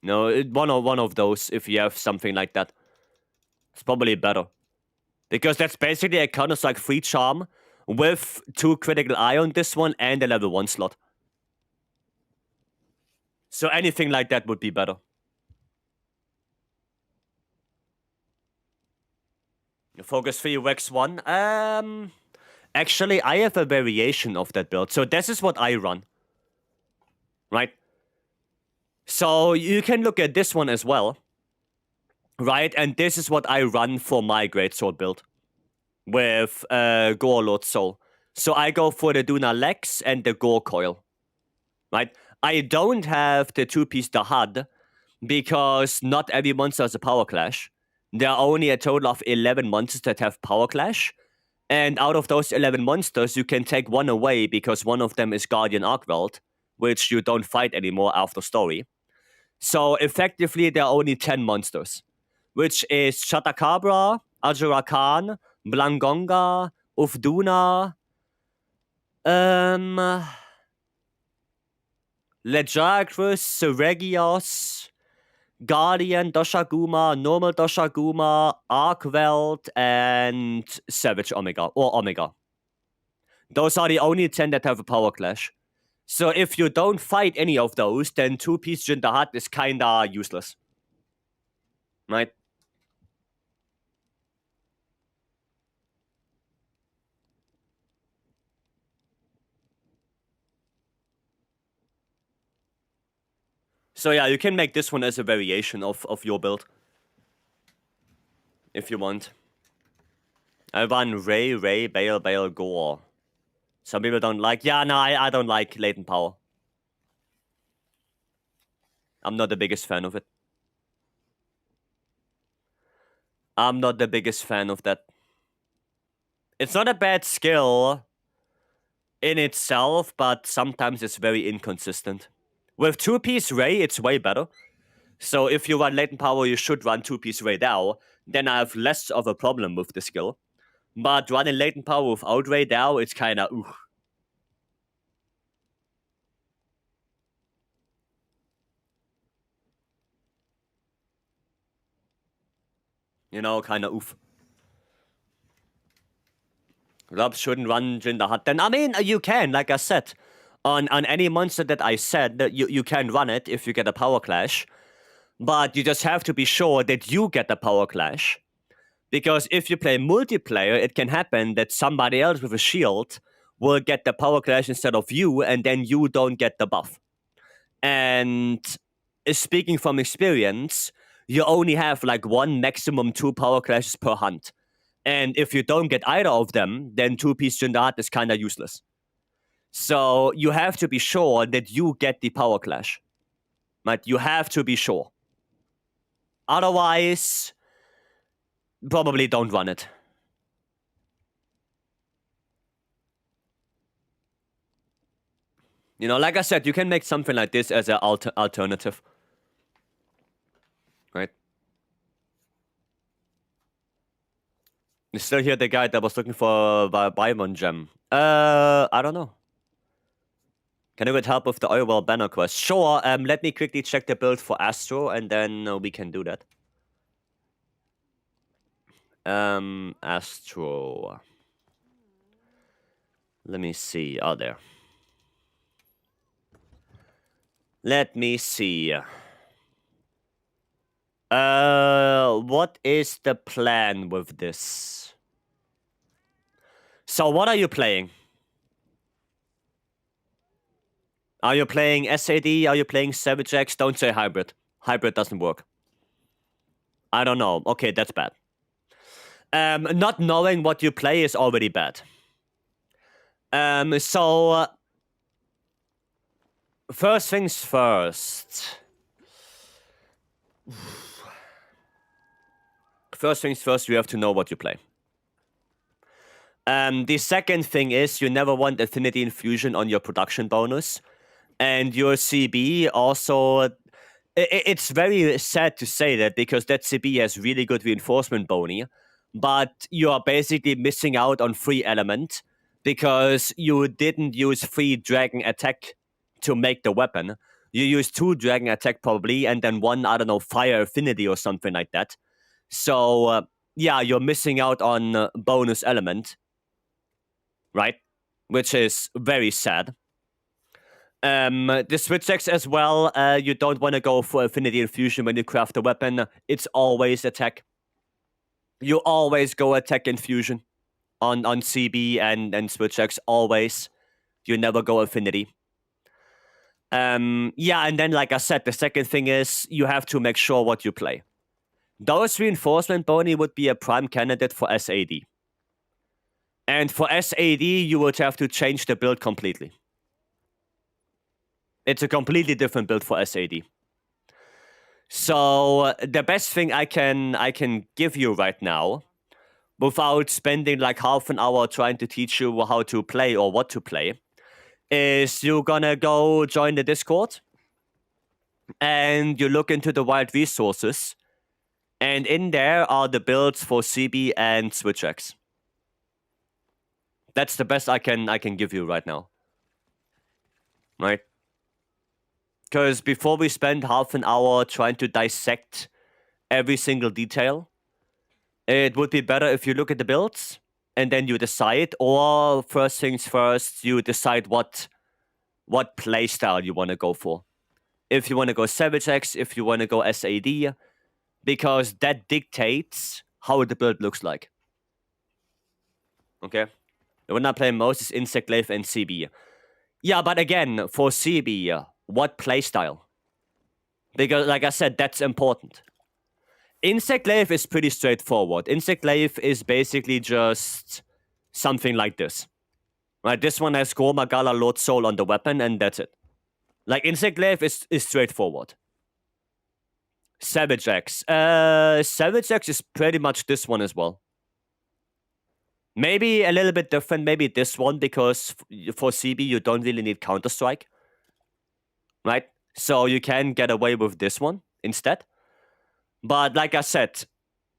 No, one of those, if you have something like that. It's probably better. Because that's basically a Counter-Strike free charm with 2 critical eye on this one and a level 1 slot. So anything like that would be better. Focus 3, Rex 1. Actually, I have a variation of that build. So this is what I run. Right? So you can look at this one as well. Right? And this is what I run for my Greatsword build. With Gore Lord Soul. So I go for the Duna Lex and the Gore Coil. Right? I don't have the 2-piece Dahad because not every monster has a Power Clash. There are only a total of 11 monsters that have Power Clash. And out of those 11 monsters, you can take one away because one of them is Guardian Archweld, which you don't fight anymore after story. So effectively, there are only 10 monsters, which is Chatakabra, Ajura Khan, Blangonga, Ufduna, Legiacrus, Seregios, Guardian, Doshaguma, Normal Doshaguma, Archweld, and Savage Omega, or Omega. Those are the only 10 that have a Power Clash. So if you don't fight any of those, then 2-piece Jindahat is kinda useless. Right? So yeah, you can make this one as a variation of your build. If you want. I run Ray, Bale, Gore. Some people don't like... Yeah, no, I don't like latent power. I'm not the biggest fan of it. I'm not the biggest fan of that. It's not a bad skill in itself, but sometimes it's very inconsistent. With 2-piece Ray, it's way better. So if you run latent power, you should run 2-piece Ray now. Then I have less of a problem with the skill. But running latent power without Ray now, it's kinda ooh. You know, kind of oof. Rob shouldn't run Jinder Hut. Then, I mean, you can, like I said. On any monster that I said, that you can run it if you get a power clash. But you just have to be sure that you get the power clash. Because if you play multiplayer, it can happen that somebody else with a shield will get the power clash instead of you, and then you don't get the buff. And speaking from experience, you only have like 1, maximum 2 power clashes per hunt. And if you don't get either of them, then 2-piece Jinder is kind of useless. So you have to be sure that you get the power clash. Right? You have to be sure. Otherwise, probably don't run it. You know, like I said, you can make something like this as an alternative. Right? You still hear the guy that was looking for a Bymon gem. I don't know. Can you get help with the oil well banner quest? Sure, let me quickly check the build for Astro, and then we can do that. Astro. Let me see. Oh, there. Let me see. What is the plan with this? So what are you playing? Are you playing SAD? Are you playing Savage X? Don't say hybrid. Hybrid doesn't work. I don't know. Okay, that's bad. Not knowing what you play is already bad. First things first. First things first, you have to know what you play. The second thing is you never want Affinity Infusion on your production bonus. And your CB also... It's very sad to say that because that CB has really good reinforcement boni, but you are basically missing out on free element because you didn't use free dragon attack to make the weapon. You used 2 dragon attack probably, and then 1, I don't know, fire affinity or something like that. So, yeah, you're missing out on bonus element, right? Which is very sad. The Switch X as well, you don't want to go for Affinity Infusion when you craft a weapon. It's always attack. You always go attack Infusion on CB and Switch X, always. You never go Affinity. Yeah, and then like I said, the second thing is you have to make sure what you play. Those reinforcement boni would be a prime candidate for SAD. And for SAD, you would have to change the build completely. It's a completely different build for SAD. So the best thing I can give you right now, without spending like half an hour trying to teach you how to play or what to play, is you're gonna go join the Discord, and you look into the wild resources, and in there are the builds for CB and Switch X. That's the best I can give you right now. Right? Because before we spend half an hour trying to dissect every single detail, it would be better if you look at the builds and then you decide, or first things first, you decide what playstyle you want to go for. If you want to go Savage X, if you want to go SAD, because that dictates how the build looks like. Okay? We're not playing Moses, Insect Glaive, and CB. Yeah, but again, for CB, what playstyle? Because, like I said, that's important. Insect Glaive is pretty straightforward. Insect Glaive is basically just something like this. Right? This one has Go Magala Lord Soul on the weapon, and that's it. Like, Insect Glaive is straightforward. Savage X. Savage X is pretty much this one as well. Maybe a little bit different, maybe this one, because for CB you don't really need Counter-Strike. Right? So you can get away with this one instead. But like I said,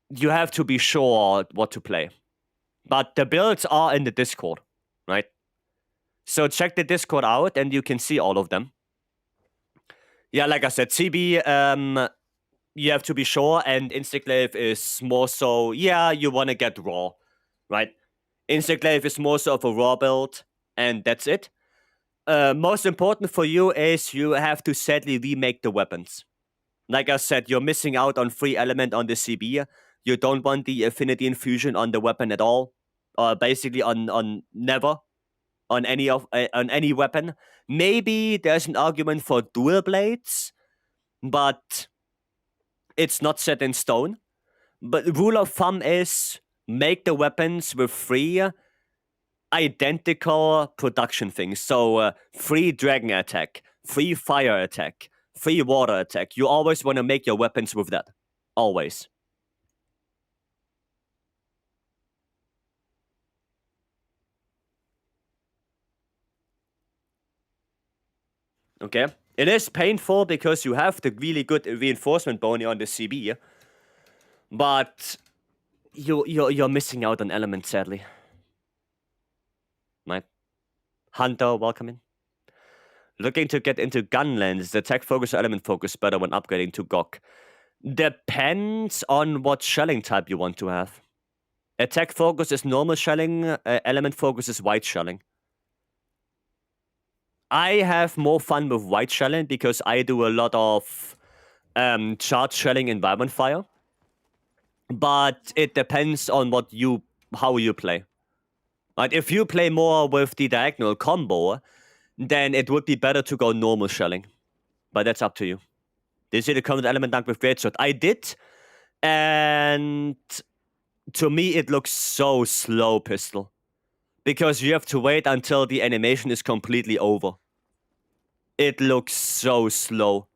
you have to be sure what to play. But the builds are in the Discord, right? So check the Discord out and you can see all of them. Yeah, like I said, CB, you have to be sure, and Instaclave is more so, yeah, you want to get raw, right? Instaclave is more so of a raw build, and that's it. Most important for you is you have to sadly remake the weapons. Like I said, you're missing out on free element on the CB. You don't want the affinity infusion on the weapon at all. Basically on never on any weapon. Maybe there's an argument for dual blades, but it's not set in stone. But rule of thumb is make the weapons with free identical production things. So free dragon attack, free fire attack, free water attack. You always want to make your weapons with that. Always. Okay? It is painful because you have the really good reinforcement bony on the CB, but you're missing out on elements, sadly. Right? Hunter, welcome in. Looking to get into gunlands, the attack focus or element focus better when upgrading to GOG. Depends on what shelling type you want to have. Attack focus is normal shelling, element focus is white shelling. I have more fun with white shelling because I do a lot of charge shelling environment fire. But it depends on how you play. Right? If you play more with the diagonal combo, then it would be better to go normal shelling. But that's up to you. Did you see the current element dunk with greatsword? I did. And to me, it looks so slow, Pistol. Because you have to wait until the animation is completely over. It looks so slow.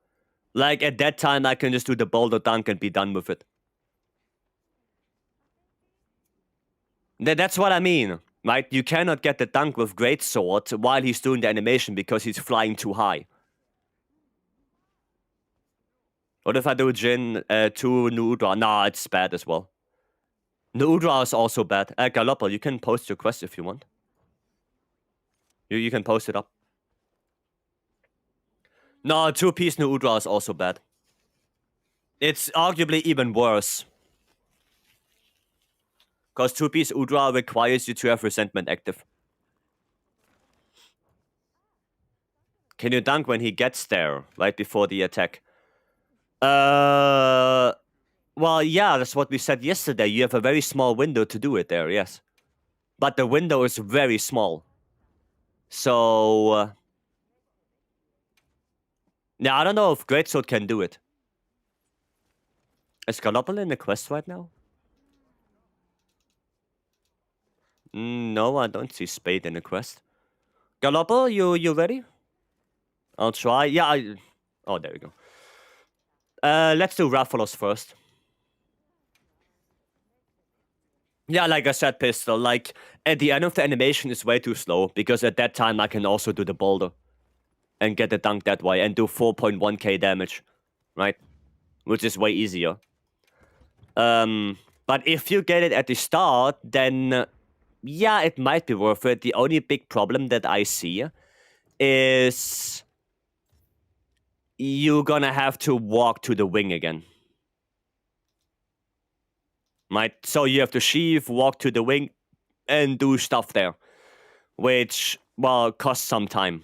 Like, at that time, I can just do the boulder dunk and be done with it. That's what I mean, right? You cannot get the dunk with greatsword while he's doing the animation because he's flying too high. What if I do Jin to Nuudra? Nah, it's bad as well. Nuudra is also bad. Galopper, you can post your quest if you want. You can post it up. No, 2-piece Nuudra is also bad. It's arguably even worse. Because 2-piece Udra requires you to have resentment active. Can you dunk when he gets there, right before the attack? Well, yeah, that's what we said yesterday. You have a very small window to do it there, yes. But the window is very small. So... yeah, I don't know if Greatsword can do it. Is Galopal in the quest right now? No, I don't see Spade in the quest. Galopal, you ready? I'll try. Yeah, oh, there we go. Let's do Rathalos first. Yeah, like I said, Pistol, like, at the end of the animation is way too slow, because at that time I can also do the boulder and get the dunk that way and do 4.1k damage, right? Which is way easier. But if you get it at the start, then, yeah, it might be worth it. The only big problem that I see is you're gonna have to walk to the wing again. Right? So you have to sheave, walk to the wing, and do stuff there. Which, well, costs some time.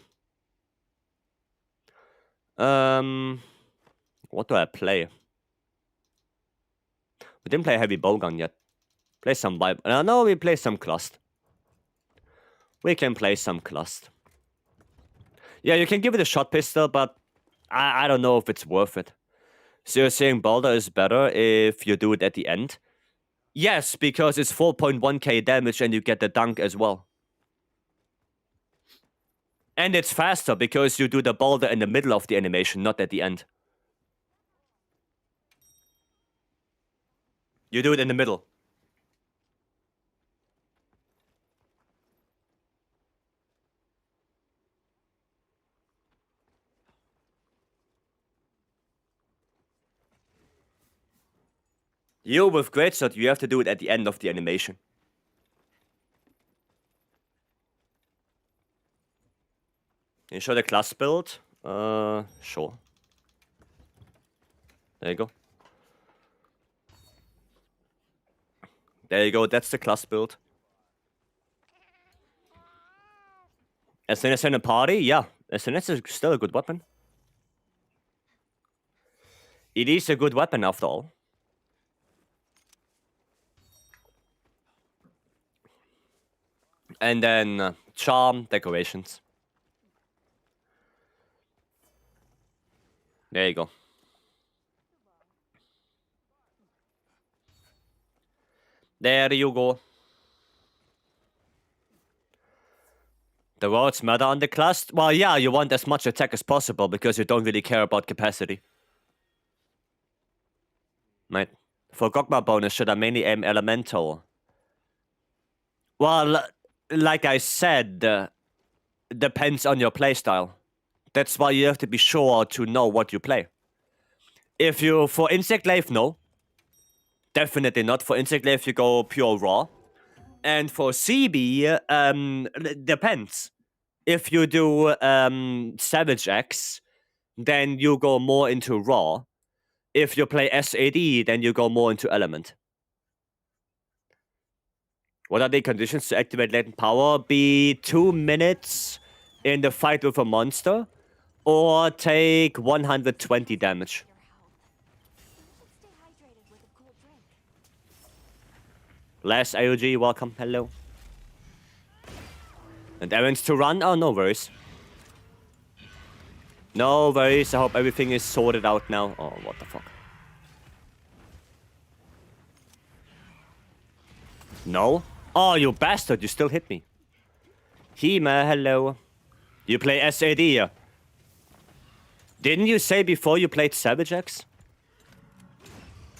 What do I play? We didn't play heavy bowgun yet. Play some vibe. No, we play some clust. We can play some clust. Yeah, you can give it a shot, Pistol, but I don't know if it's worth it. So you're saying Boulder is better if you do it at the end? Yes, because it's 4.1k damage and you get the dunk as well. And it's faster because you do the boulder in the middle of the animation, not at the end. You do it in the middle. You with Greatsword, you have to do it at the end of the animation. Can you show the class build? Sure. There you go. There you go, that's the class build. SNS in a party? Yeah, SNS is still a good weapon. It is a good weapon after all. And then charm, decorations. There you go. There you go. The words matter on the class? Well, yeah, you want as much attack as possible because you don't really care about capacity. Right. For Gogma bonus, should I mainly aim elemental? Well, like I said, depends on your playstyle. That's why you have to be sure to know what you play. If you, for Insect Glaive, no. Definitely not. For Insect Glaive, you go pure raw. And for CB, depends. If you do Savage X, then you go more into raw. If you play SAD, then you go more into element. What are the conditions to activate latent power? Be 2 minutes in the fight with a monster, or take 120 damage. Stay hydrated with a cool drink. Last AOG, welcome, hello. And errands to run? Oh, no worries. No worries, I hope everything is sorted out now. Oh, what the fuck. No? Oh, you bastard, you still hit me. Hema, hello. You play SAD, yeah? Didn't you say before you played Savage X?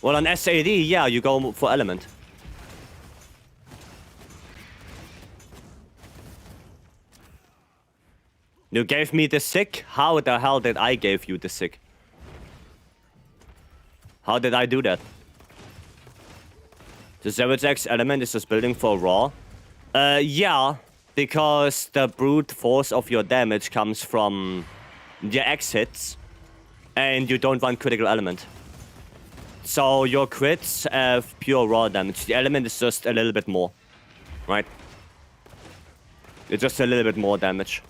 Well, on SAD, yeah, you go for element. You gave me the sick? How the hell did I give you the sick? How did I do that? The Savage X element is just building for raw? Yeah, because the brute force of your damage comes from your X hits, and you don't run critical element. So your crits have pure raw damage. The element is just a little bit more, right? It's just a little bit more damage.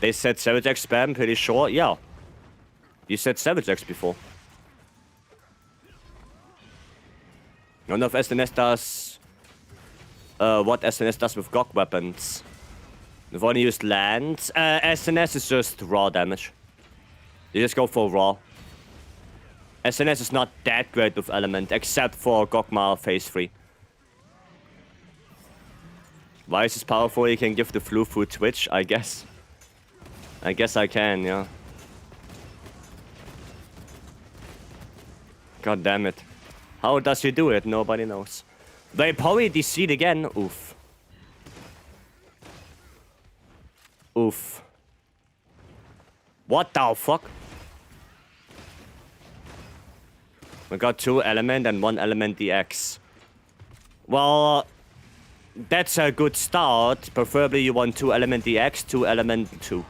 They said Savage X spam, pretty sure. Yeah. You said Savage X before. None of SNS does what SNS does with GOG weapons. They've only used land. SNS is just raw damage. You just go for raw. SNS is not that great with element, except for Gogma phase 3. Why is this powerful? You can give the flu through Twitch, I guess. I guess I can, yeah. God damn it. How does he do it? Nobody knows. They probably DC'd again. Oof. Oof. What the fuck? We got 2 element and 1 element DX. Well, that's a good start. Preferably you want 2 element DX, 2 element 2.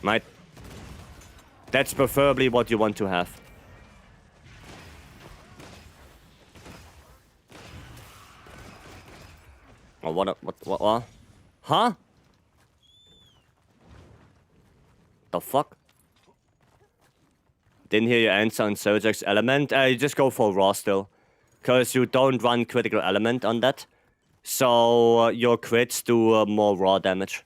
Right? That's preferably what you want to have. Oh, what? Huh? The fuck? Didn't hear your answer on Savage X element. You just go for raw still. Because you don't run critical element on that. So your crits do more raw damage.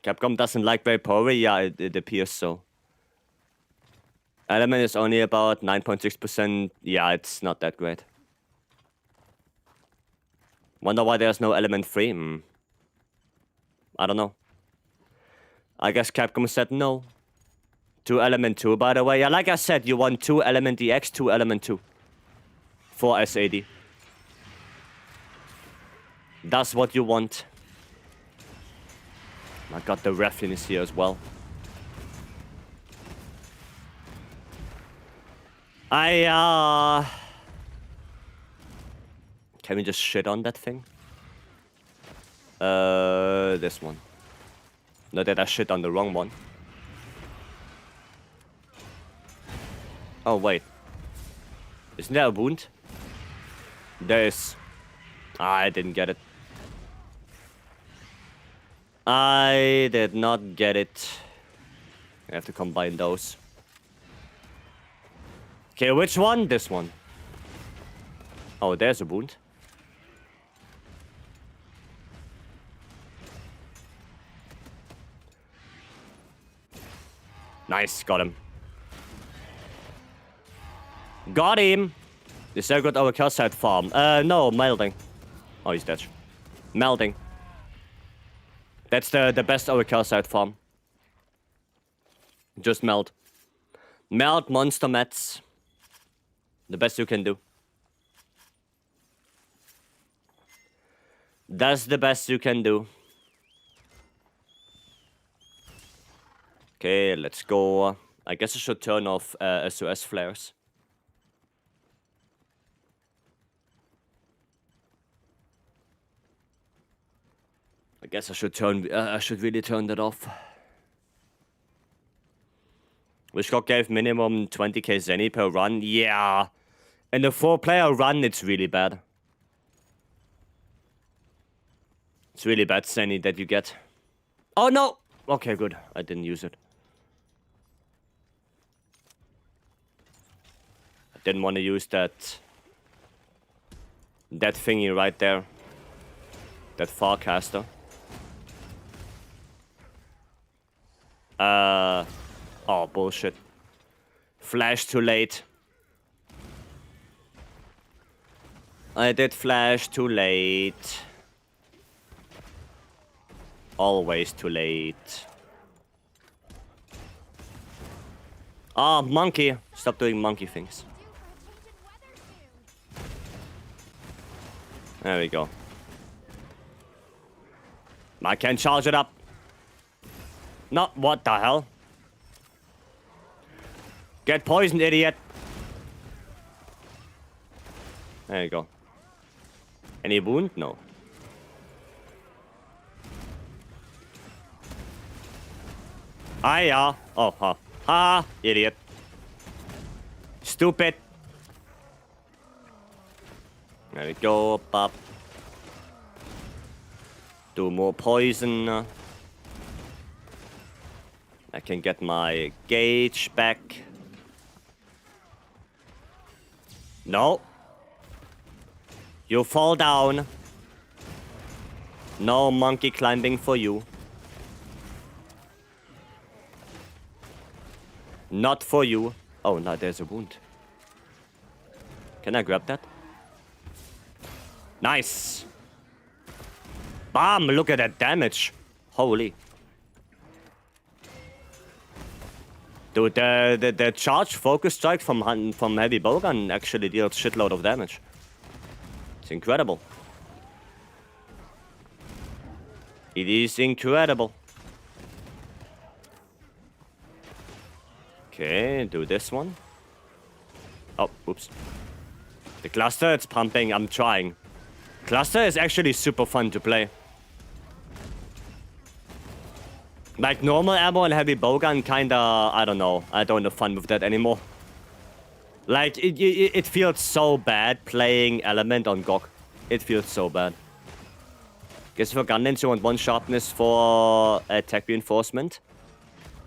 Capcom doesn't like Vapory? Yeah, it appears so. Element is only about 9.6%. Yeah, it's not that great. Wonder why there's no element 3? I don't know. I guess Capcom said no. 2 element 2, by the way. Yeah, like I said, you want 2 element DX, 2 element 2. For SAD. That's what you want. I got the Reflin is here as well. Can we just shit on that thing? This one. Not that I shit on the wrong one. Oh, wait. Isn't there a wound? There is. I didn't get it. I did not get it. I have to combine those. Okay, which one? This one. Oh, there's a wound. Nice, got him. Got him! Is there a good overkill side farm? No, melding. Oh, he's dead. Melding. That's the best overkill side farm. Just meld. Meld monster mats. The best you can do. That's the best you can do. Okay, let's go. I guess I should turn off SOS flares. I guess I should really turn that off. Wishcock gave minimum 20k Zenny per run. Yeah. In the 4-player run, it's really bad. It's really bad Zenny that you get. Oh no! Okay, good. I didn't use it. I didn't want to use that thingy right there. That Farcaster. Oh, bullshit. Flash too late. I did flash too late. Always too late. Ah, monkey. Stop doing monkey things. There we go. I can charge it up. No, what the hell? Get poisoned, idiot. There you go. Any wound? No. Ah, yeah. Oh, ha. Ha, idiot. Stupid. There we go, pop. Do more poison. I can get my gauge back. No. You fall down. No monkey climbing for you. Not for you. Oh, no, there's a wound. Can I grab that? Nice. Bam, look at that damage. Holy. Dude, the charge focus strike from heavy bowgun actually deals shitload of damage. It's incredible. It is incredible. Okay, do this one. Oh, oops. The cluster, it's pumping. I'm trying. Cluster is actually super fun to play. Like normal ammo and heavy bowgun kinda, I don't know. I don't have fun with that anymore. Like, it feels so bad playing element on GOG. It feels so bad. Guess for gun ninja you want 1 sharpness for attack reinforcement.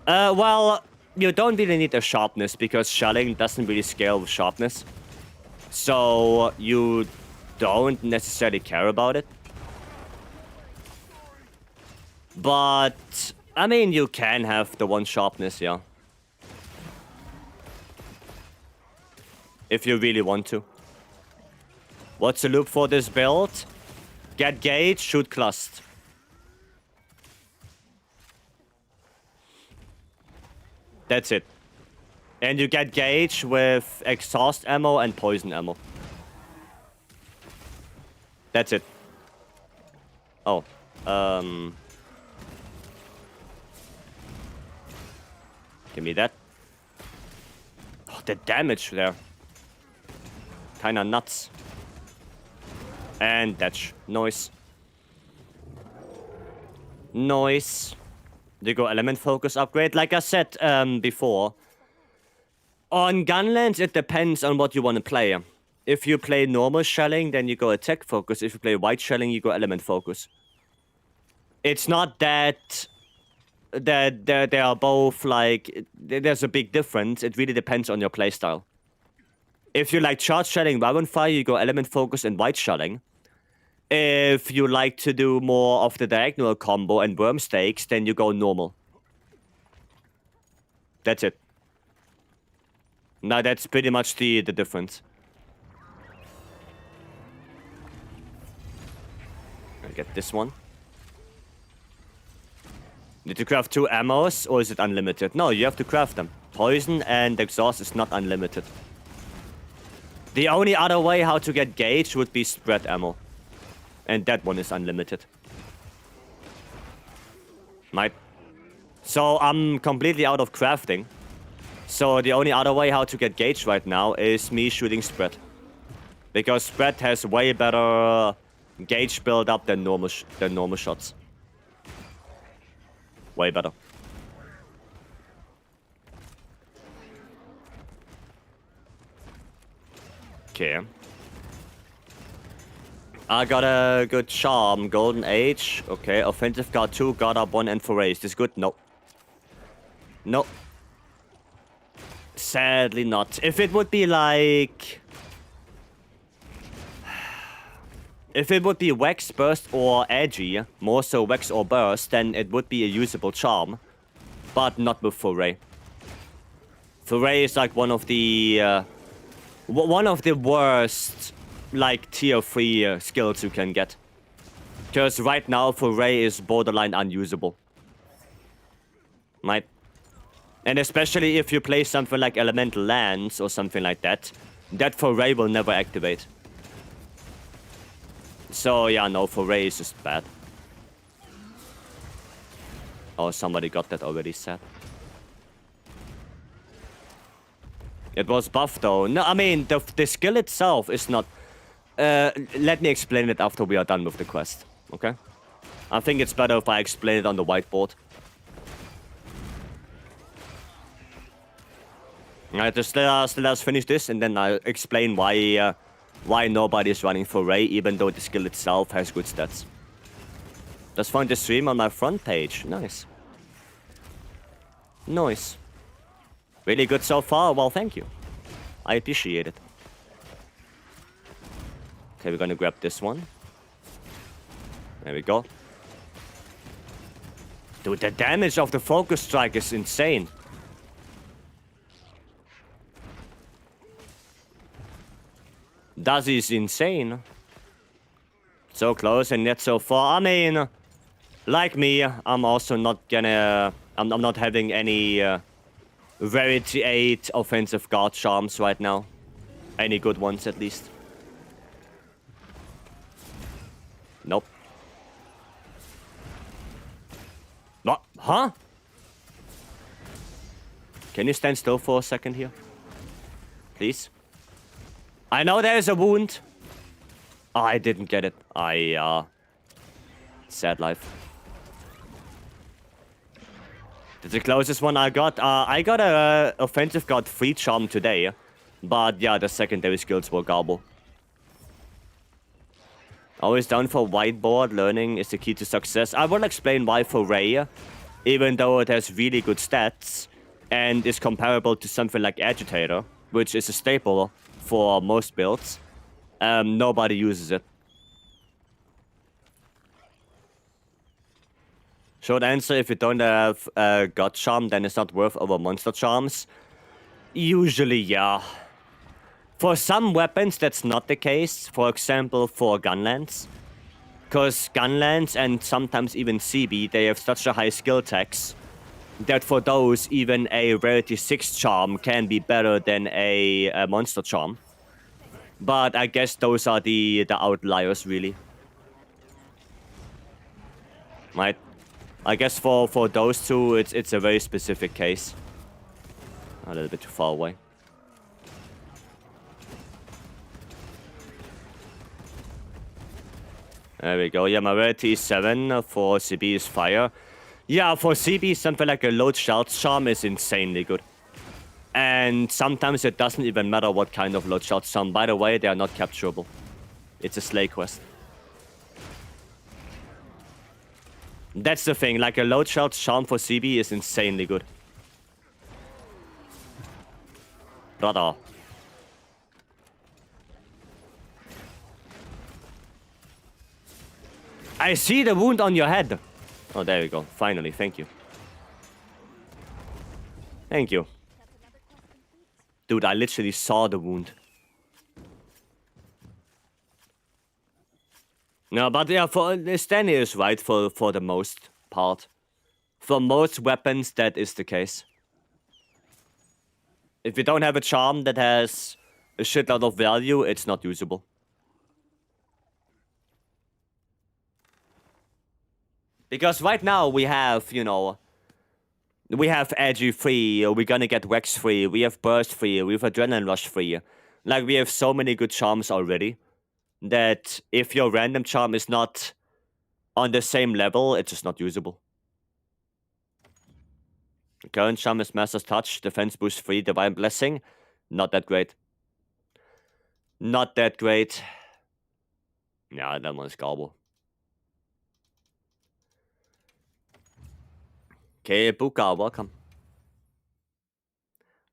Well, you don't really need a sharpness because shelling doesn't really scale with sharpness. So you don't necessarily care about it. But I mean, you can have the 1 sharpness, yeah. If you really want to. What's the loop for this build? Get gauge, shoot clust. That's it. And you get gauge with exhaust ammo and poison ammo. That's it. Oh. Give me that. Oh, the damage there. Kinda nuts. And that's noise. Noise. You go element focus upgrade. Like I said before, on Gunlands, it depends on what you want to play. If you play normal shelling, then you go attack focus. If you play white shelling, you go element focus. It's not that they are both like... There's a big difference. It really depends on your playstyle. If you like charge shelling, Wagon Fire, you go element focus and white shelling. If you like to do more of the diagonal combo and worm stakes, then you go normal. That's it. Now that's pretty much the difference. I get this one. Need to craft 2 ammos, or is it unlimited? No, you have to craft them. Poison and exhaust is not unlimited. The only other way how to get gauge would be spread ammo. And that one is unlimited. Might. So I'm completely out of crafting. So the only other way how to get gauge right now is me shooting spread. Because spread has way better gauge build up than normal shots. Way better. Okay. I got a good charm, golden age. Okay, offensive guard 2, guard up 1 and foray. Is this good? No. No. Sadly not. If it would be like... If it would be Wax, Burst, or Edgy, more so Wax or Burst, then it would be a usable charm. But not with Foray. Foray is like one of the worst, like, tier 3 skills you can get. Because right now, Foray is borderline unusable. Right? And especially if you play something like Elemental Lands or something like that, that Foray will never activate. So, yeah, no, Foray is just bad. Oh, somebody got that already set. It was buffed, though. No, I mean, the skill itself is not... let me explain it after we are done with the quest, okay? I think it's better if I explain it on the whiteboard. Alright, just let us finish this, and then I'll explain why nobody is running Foray, even though the skill itself has good stats. Just found the stream on my front page. Nice. Nice. Really good so far? Well, thank you. I appreciate it. Okay, we're gonna grab this one. There we go. Dude, the damage of the focus strike is insane. Dazzy is insane. So close and yet so far. I mean, like me, I'm also not gonna... I'm not having any Rarity 8 offensive guard charms right now. Any good ones, at least. Nope. What? Huh? Can you stand still for a second here? Please? I know there's a wound. Oh, I didn't get it. Sad life. That's the closest one I got. I got a offensive guard 3 charm today. But yeah, the secondary skills were garble. Always down for whiteboard. Learning is the key to success. I will explain why Foray, even though it has really good stats and is comparable to something like Agitator, which is a staple for most builds, nobody uses it. Short answer, if you don't have God Charm, then it's not worth over Monster Charms. Usually, yeah. For some weapons, that's not the case. For example, for Gunlands. Because Gunlands and sometimes even CB, they have such a high skill tax that for those, even a Rarity 6 charm can be better than a Monster Charm. But I guess those are the outliers, really. Right? I guess for those two, it's a very specific case. A little bit too far away. There we go. Yeah, my rarity is 7 for CB is fire. Yeah, for CB, something like a load shells charm is insanely good. And sometimes it doesn't even matter what kind of load shells charm. By the way, they are not capturable. It's a slay quest. That's the thing, like a load shells charm for CB is insanely good. Brother. I see the wound on your head. Oh, there we go. Finally, thank you. Thank you. Dude, I literally saw the wound. No, but yeah, Stanley is right for the most part. For most weapons, that is the case. If you don't have a charm that has a shitload of value, it's not usable. Because right now we have, you know, we have Edgy free, we're gonna get Rex free, we have Burst free, we have Adrenaline Rush free. Like, we have so many good charms already that if your random charm is not on the same level, it's just not usable. The current charm is Master's Touch, Defense Boost 3, Divine Blessing. Not that great. Not that great. Yeah, that one's gobble. Okay, Buka, welcome.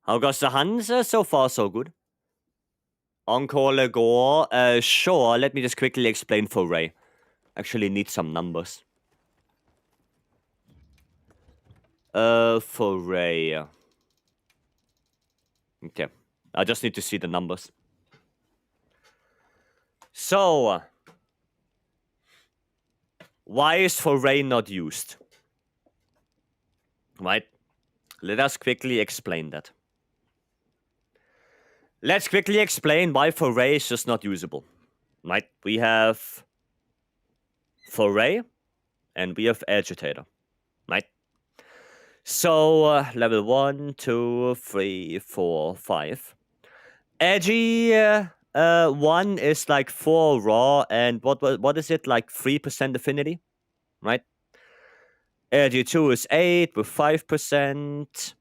How goes the Hans? So far, so good. Encore Gore. Sure, let me just quickly explain for Ray. Actually need some numbers. For Ray. Okay. I just need to see the numbers. So, why is for Ray not used? Right? Let us quickly explain that. Let's quickly explain why Foray is just not usable. Right? We have Foray and we have Agitator. Right? So, level 1, 2, 3, 4, 5. Edgy 1 is like 4 raw, and what is it? Like 3% affinity? Right? Edgy 2 is 8 with 5%.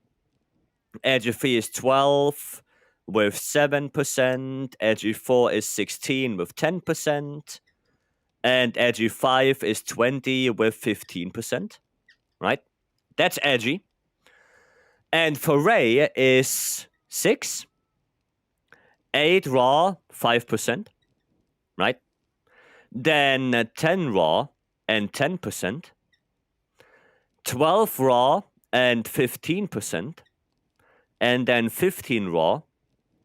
Edgy 3 is 12 with 7%. Edgy 4 is 16 with 10%. And Edgy 5 is 20 with 15%. Right? That's Edgy. And Foray is 6. 8 raw, 5%. Right? Then 10 raw and 10%. 12 raw and 15%. And then 15 raw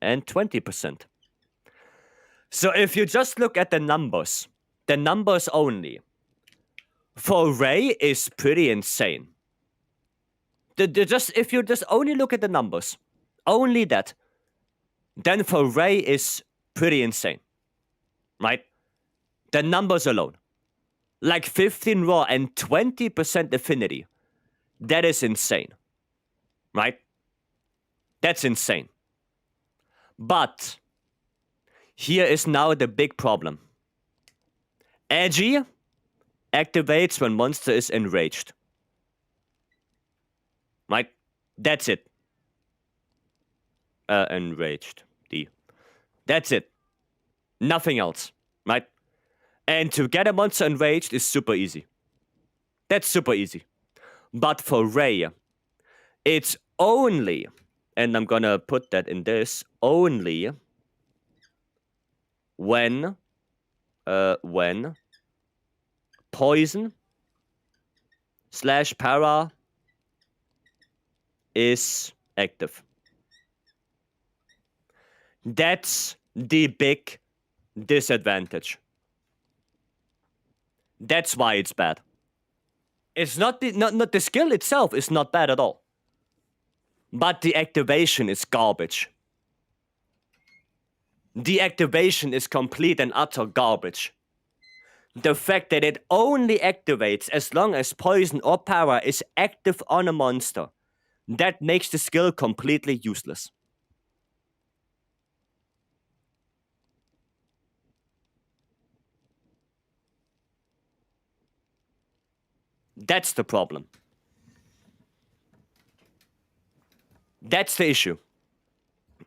and 20%. So if you just look at the numbers only, for Ray is pretty insane. If you just only look at the numbers, only that, then for Ray is pretty insane. Right? The numbers alone. Like 15 raw and 20% affinity. That is insane. Right? That's insane. But here is now the big problem. Edgy activates when monster is enraged. Right? That's it. Enraged. D. That's it. Nothing else. Right? And to get a monster enraged is super easy. That's super easy. But for Ray, it's only, and I'm gonna put that in this, only when poison / para is active. That's the big disadvantage. That's why it's bad. It's not the skill itself is not bad at all. But the activation is garbage. The activation is complete and utter garbage. The fact that it only activates as long as poison or power is active on a monster, that makes the skill completely useless. That's the problem. That's the issue.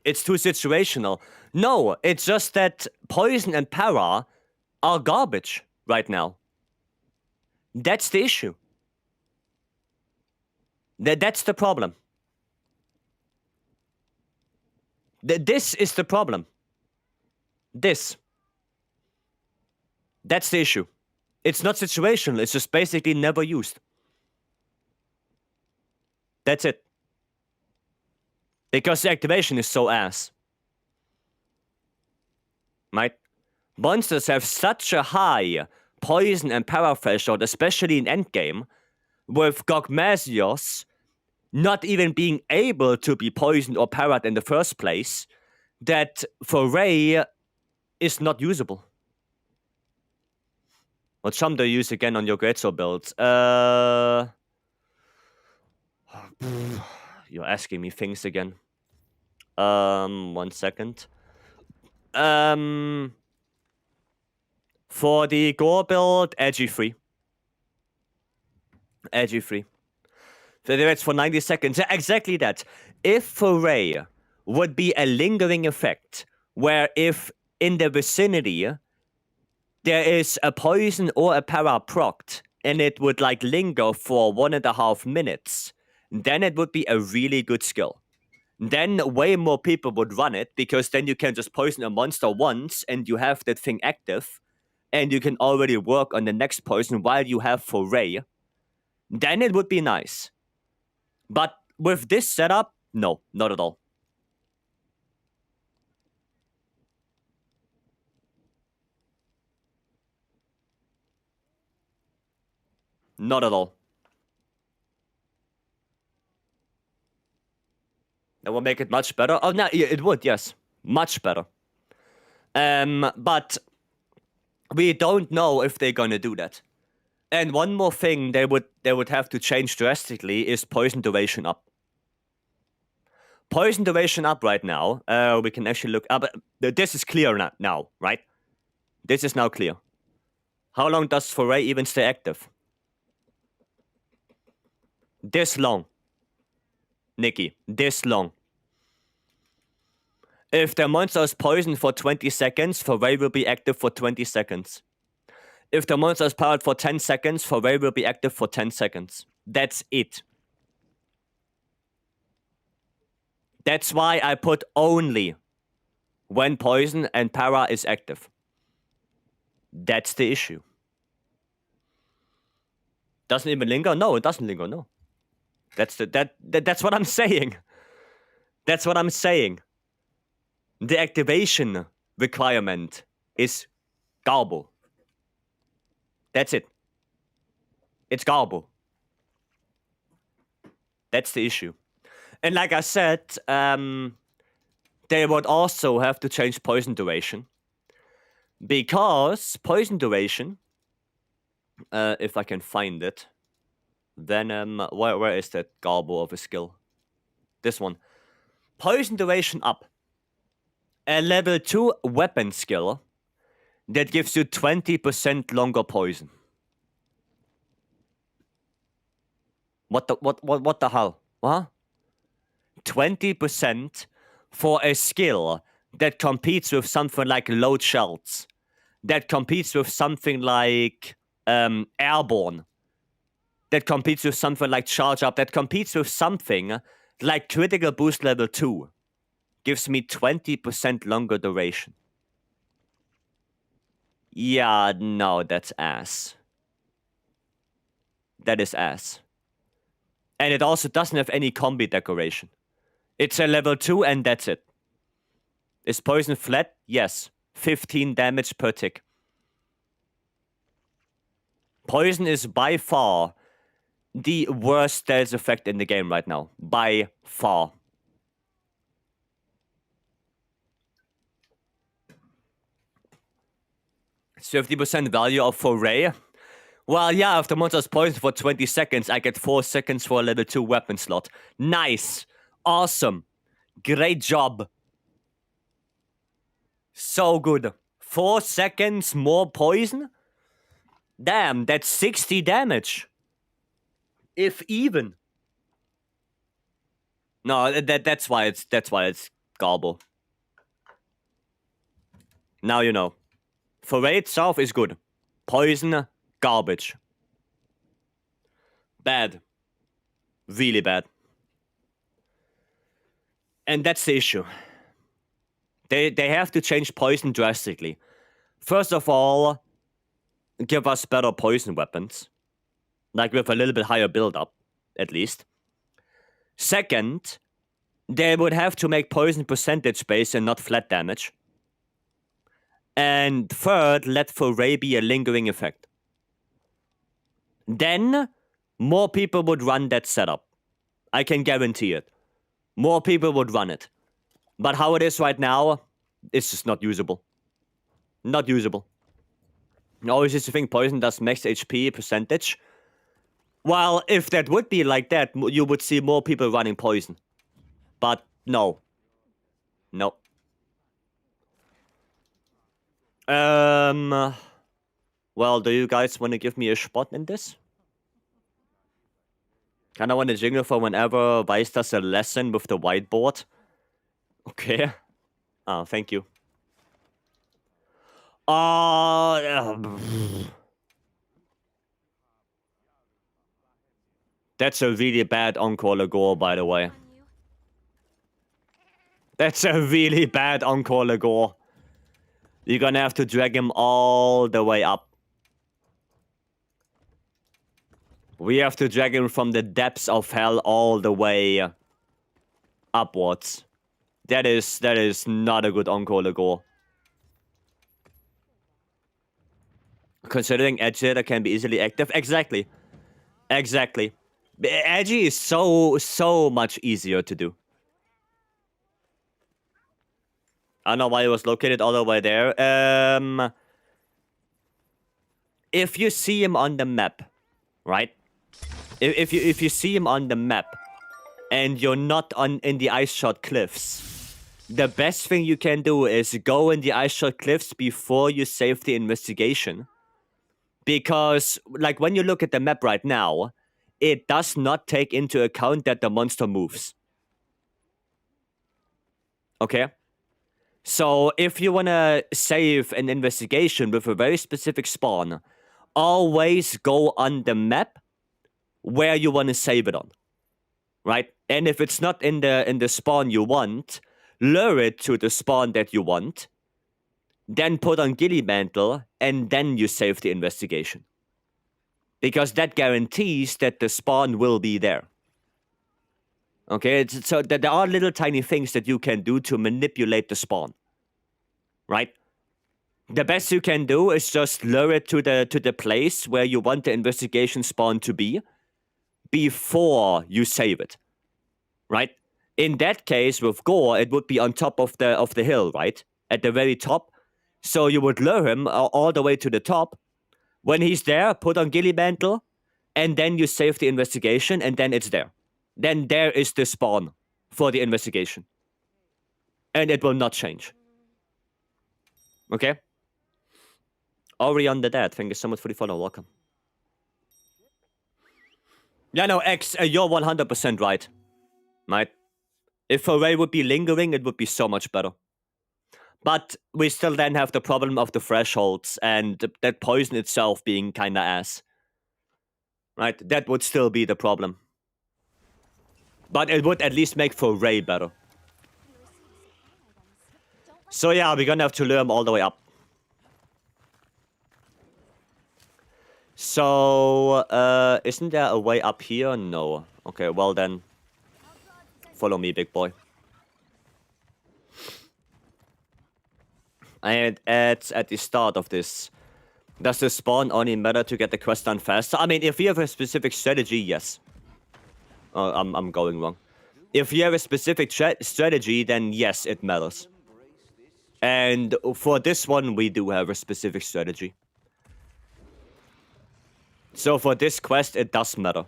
It's too situational. No, it's just that poison and para are garbage right now. That's the issue. That's the problem. This is the problem. That's the issue. It's not situational, it's just basically never used. That's it. Because the activation is so ass. Right? Monsters have such a high poison and para threshold, especially in endgame, with Gogmasios not even being able to be poisoned or parried in the first place, that Foray is not usable. What some do you use again on your Greatsword builds? You're asking me things again. 1 second. For the Gore build, Edgy 3. Edgy 3. It's for 90 seconds. Yeah, exactly that. If Foray would be a lingering effect, where if in the vicinity there is a poison or a para procced, and it would like linger for 1.5 minutes, then it would be a really good skill. Then way more people would run it, because then you can just poison a monster once and you have that thing active, and you can already work on the next poison while you have Foray. Then it would be nice. But with this setup, no, not at all. Not at all. That will make it much better. Oh, no, it would, yes. Much better. But we don't know if they're gonna do that. And one more thing they would have to change drastically is poison duration up. Poison duration up right now. We can actually look up. This is clear now, right? This is now clear. How long does Foray even stay active? This long. Nikki, this long. If the monster is poisoned for 20 seconds, Foray will be active for 20 seconds. If the monster is powered for 10 seconds, Foray will be active for 10 seconds. That's it. That's why I put only when poison and para is active. That's the issue. Doesn't even linger? No, it doesn't linger, no. That's what I'm saying. That's what I'm saying. The activation requirement is garble. That's it. It's garble. That's the issue. And like I said, they would also have to change poison duration. Because poison duration, if I can find it, then where is that garble of a skill? This one. Poison duration up. A level 2 weapon skill that gives you 20% longer poison. What the hell? What? 20% for a skill that competes with something like load shells, that competes with something like airborne, that competes with something like charge up, that competes with something like critical boost level 2, gives me 20% longer duration. Yeah, no, that's ass. That is ass. And it also doesn't have any combi decoration. It's a level 2 and that's it. Is poison flat? Yes. 15 damage per tick. Poison is by far the worst stealth effect in the game right now. By far. It's 50% value of Foray. Well, yeah, if the monster is poisoned for 20 seconds, I get 4 seconds for a level 2 weapon slot. Nice. Awesome. Great job. So good. 4 seconds more poison? Damn, that's 60 damage. If even. No, that's why it's gobble. Now you know. Foray itself is good. Poison, garbage. Bad. Really bad. And that's the issue. They have to change poison drastically. First of all, give us better poison weapons. Like with a little bit higher build-up, at least. Second, they would have to make poison percentage based and not flat damage. And third, let Foray be a lingering effect. Then, more people would run that setup. I can guarantee it. More people would run it. But how it is right now, it's just not usable. Not usable. Always used to think poison does max HP percentage. Well, if that would be like that, you would see more people running poison. But no. No. Well, do you guys want to give me a spot in this? Kinda want to jingle for whenever Vice does a lesson with the whiteboard. Okay. Oh, thank you. That's a really bad on-caller goal, by the way. On you. That's a really bad on-caller goal. You're gonna have to drag him all the way up. We have to drag him from the depths of hell all the way upwards. That is not a good on-caller goal. Considering Agitator can be easily active. Exactly. Exactly. Agi is so much easier to do. I don't know why it was located all the way there. If you see him on the map, right? If you see him on the map, and you're not in the ice shot cliffs, the best thing you can do is go in the ice shot cliffs before you save the investigation. Because, like, when you look at the map right now, it does not take into account that the monster moves. Okay? So, if you want to save an investigation with a very specific spawn, always go on the map where you want to save it on. Right? And if it's not in the spawn you want, lure it to the spawn that you want, then put on Ghillie Mantle, and then you save the investigation. Because that guarantees that the spawn will be there. Okay, so that there are little tiny things that you can do to manipulate the spawn. Right? The best you can do is just lure it to the place where you want the investigation spawn to be before you save it. Right? In that case, with Gore, it would be on top of the hill, right? At the very top. So you would lure him all the way to the top. When he's there, put on Ghillie Mantle, and then you save the investigation, and then it's there. Then there is the spawn for the investigation. And it will not change. Okay? Orion the Dead, thank you so much for the follow, welcome. Yeah, no, X, you're 100% right. Right? If Foray would be lingering, it would be so much better. But we still then have the problem of the thresholds and that poison itself being kinda ass. Right? That would still be the problem. But it would at least make Foray better. So yeah, we're gonna have to lure him all the way up. So, isn't there a way up here? No. Okay, well then, follow me, big boy. And at the start of this, does the spawn only matter to get the quest done faster? I mean, if you have a specific strategy, yes. Oh, I'm going wrong. If you have a specific strategy, then yes, it matters. And for this one, we do have a specific strategy. So for this quest, it does matter.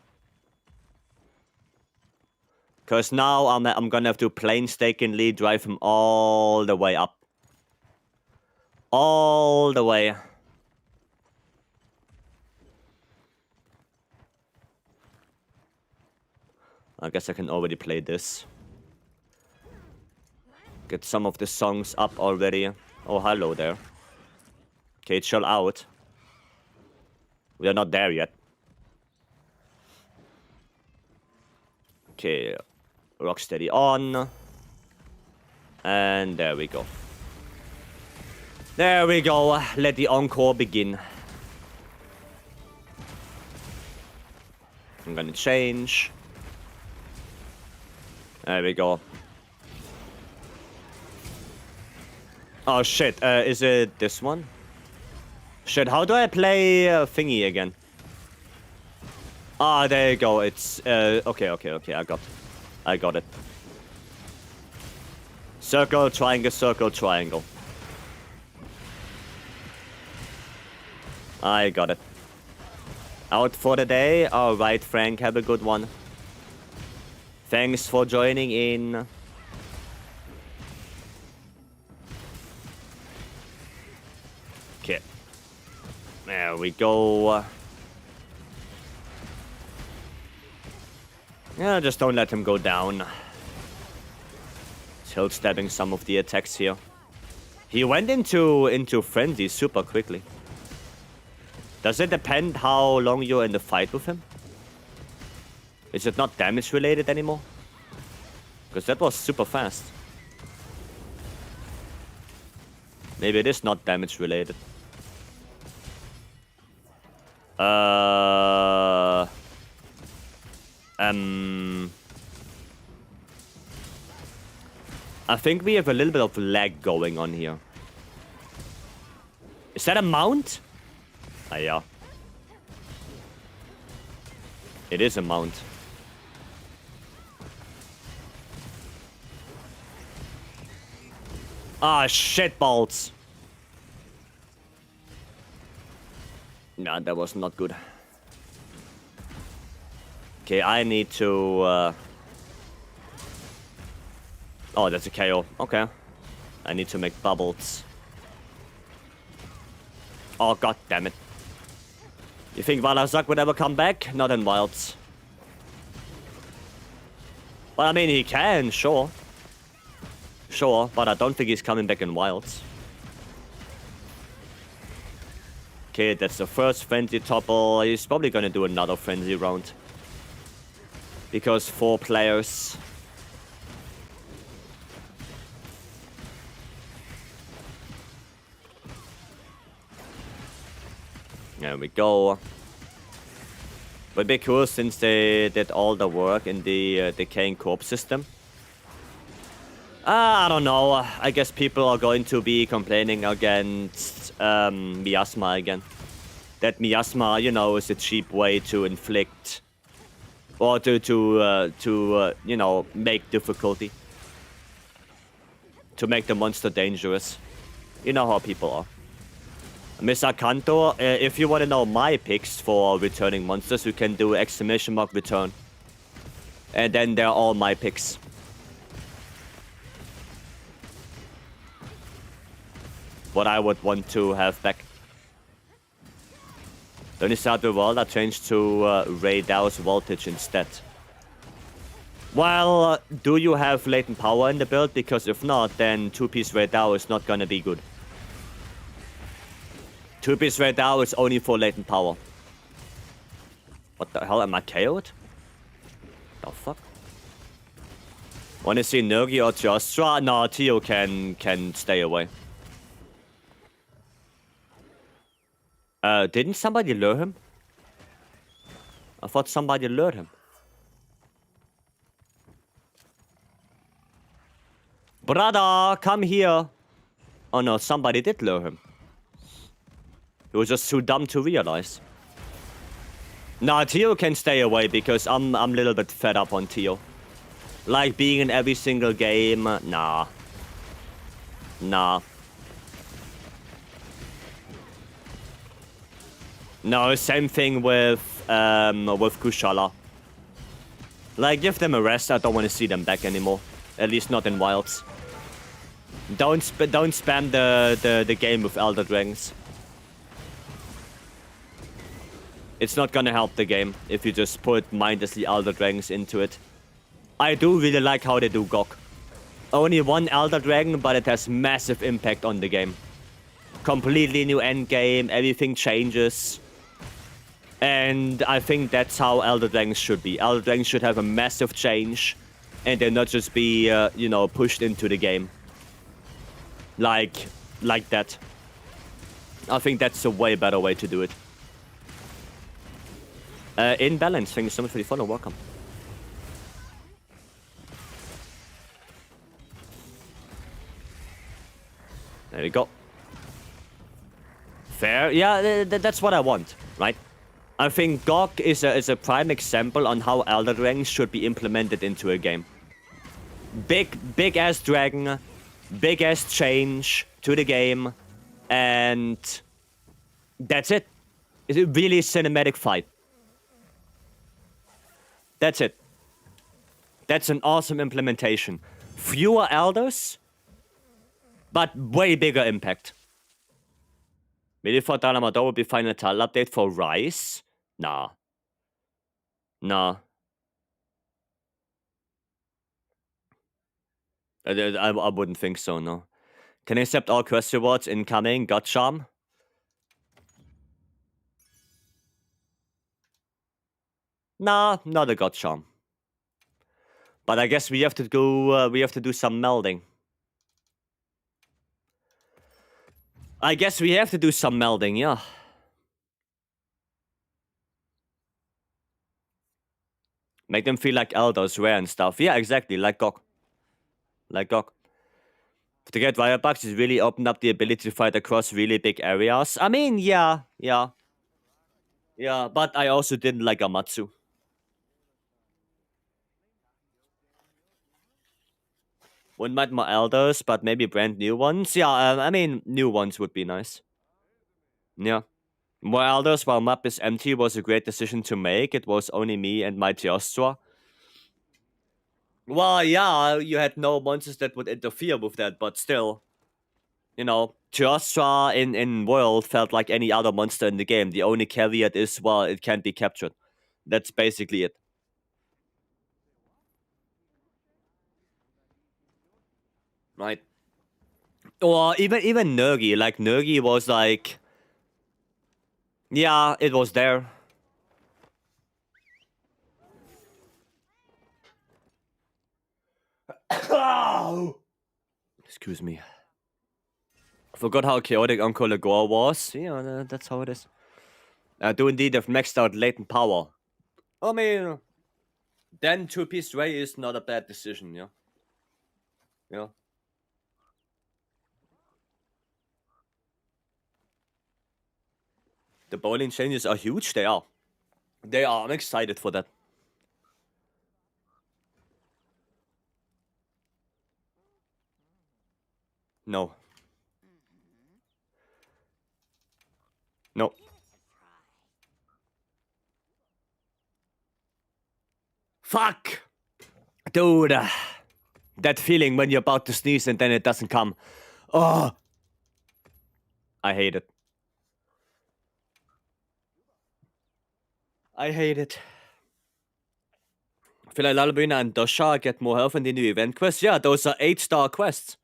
Because now I'm gonna have to painstakingly drive him all the way up. All the way. I guess I can already play this. Get some of the songs up already. Oh, hello there. Okay, chill out. We are not there yet. Okay, Rocksteady on. And there we go. There we go. Let the encore begin. I'm gonna change. There we go. Oh shit, is it this one? Shit, how do I play thingy again? Ah, there you go. It's okay. I got it. Circle, triangle. I got it. Out for the day. All right, Frank, have a good one. Thanks for joining in. Okay. There we go. Yeah, just don't let him go down. Tilt stabbing some of the attacks here. He went into frenzy super quickly. Does it depend how long you're in the fight with him? Is it not damage related anymore? Because that was super fast. Maybe it is not damage related. I think we have a little bit of lag going on here. Is that a mount? Ah, yeah. It is a mount. Ah, shit balls. Nah, that was not good. Okay, I need to... Oh, that's a KO. Okay. I need to make bubbles. Oh, god damn it. You think Valazak would ever come back? Not in Wilds. Well, I mean, he can, sure. Sure, but I don't think he's coming back in Wilds. Okay, that's the first frenzy topple. He's probably gonna do another frenzy round. Because 4 players. There we go. Would be cool since they did all the work in the decaying corpse system. I don't know. I guess people are going to be complaining against miasma again. That miasma, you know, is a cheap way to inflict or to you know, make difficulty. To make the monster dangerous. You know how people are. Mr. Kanto, if you want to know my picks for returning monsters, you can do ! return. And then they're all my picks. What I would want to have back. When you start the world, I changed to Ray Dow's voltage instead. Well, do you have latent power in the build? Because if not, then 2-piece Ray Dow is not gonna be good. 2-piece Ray Dow is only for latent power. What the hell, am I KO'd? The fuck? Wanna see Nergi or Jostra? No, Tio can stay away. Didn't somebody lure him? I thought somebody lured him. Brother, come here. Oh no, somebody did lure him. He was just too dumb to realize. Nah, Tio can stay away because I'm a little bit fed up on Tio. Like being in every single game, nah. Nah. No, same thing with Kushala. Like, give them a rest. I don't want to see them back anymore. At least not in Wilds. Don't spam the game with Elder Dragons. It's not gonna help the game if you just put mindlessly Elder Dragons into it. I do really like how they do Gok. Only one Elder Dragon, but it has massive impact on the game. Completely new endgame, everything changes. And I think that's how Elder Dragons should be. Elder Dragons should have a massive change, and they not just be, you know, pushed into the game. Like that. I think that's a way better way to do it. In balance, thank you so much for the follow, welcome. There we go. Fair, yeah, that's what I want, right? I think GOG is a prime example on how Elder Dragons should be implemented into a game. Big ass dragon, big ass change to the game, and that's it. It's a really cinematic fight. That's it. That's an awesome implementation. Fewer elders, but way bigger impact. Maybe for Dalamado will be final title update for Rice? Nah. Nah. I wouldn't think so, no. Can I accept all quest rewards incoming? Got charm? Nah, not a god charm. But I guess we have to go. We have to do some melding. I guess we have to do some melding, yeah. Make them feel like elders, rare and stuff. Yeah, exactly, like GOG. Like GOG. To get Firebugs is really opened up the ability to fight across really big areas. I mean, yeah. Yeah, but I also didn't like Amatsu. Wouldn't mind more elders, but maybe brand new ones. Yeah, I mean, new ones would be nice. Yeah. More elders while map is empty was a great decision to make. It was only me and my Teostra. Well, yeah, you had no monsters that would interfere with that, but still. You know, Teostra in World felt like any other monster in the game. The only caveat is, well, it can't be captured. That's basically it. Right? Or even Nergi. Like, Nergi was like... Yeah, it was there. Excuse me. Forgot how chaotic Uncle Legore was. Yeah, that's how it is. Do indeed have maxed out latent power. I mean... Then 2-piece Ray is not a bad decision, yeah? Yeah. The bowling changes are huge, they are. They are, I'm excited for that. No. No. Fuck! Dude. That feeling when you're about to sneeze and then it doesn't come. Oh! I hate it. I hate it. I feel like Lalabina and Dosha get more health in the new event quests. Yeah, those are 8-star quests.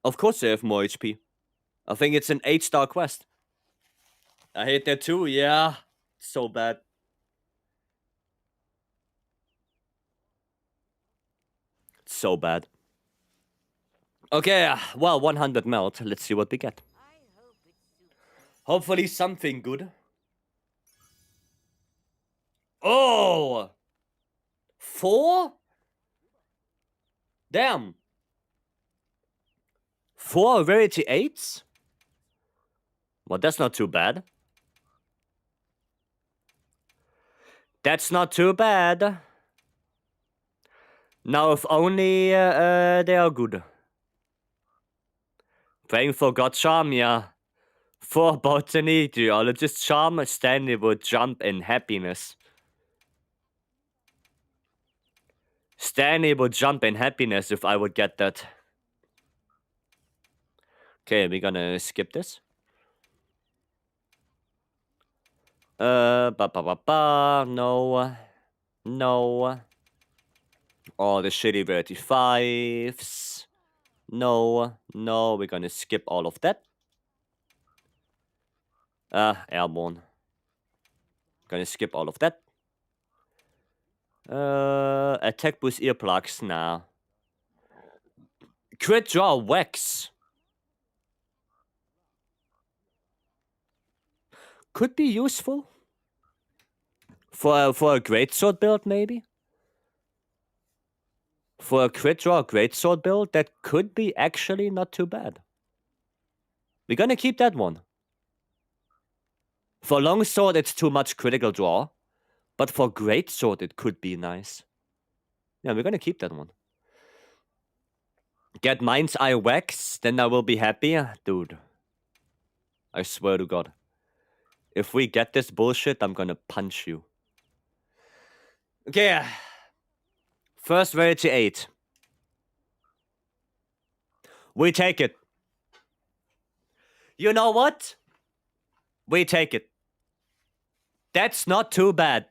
Of course they have more HP. I think it's an 8-star quest. I hate that too, yeah. So bad. So bad. Okay, well, 100 melt. Let's see what we get. Hopefully something good. Oh! 4? Damn. 4 rarity 8s? Well, that's not too bad. That's not too bad. Now, if only they are good. Praying for God Charm, yeah. For Botany, Geologist Charm, Stanley would jump in happiness. Stanley would jump in happiness if I would get that. Okay, we're gonna skip this. No. No. All the shitty rarity 5s. No, we're gonna skip all of that. Airborne. Gonna skip all of that. Attack boost earplugs, nah. Crit draw wax. Could be useful. For a greatsword build, maybe? For a crit draw greatsword build, that could be actually not too bad. We're gonna keep that one. For longsword, it's too much critical draw. But for greatsword, it could be nice. Yeah, we're gonna keep that one. Get Mind's Eye Wax, then I will be happy. Dude. I swear to God. If we get this bullshit, I'm gonna punch you. Okay. First rarity 8. We take it. You know what? We take it. That's not too bad.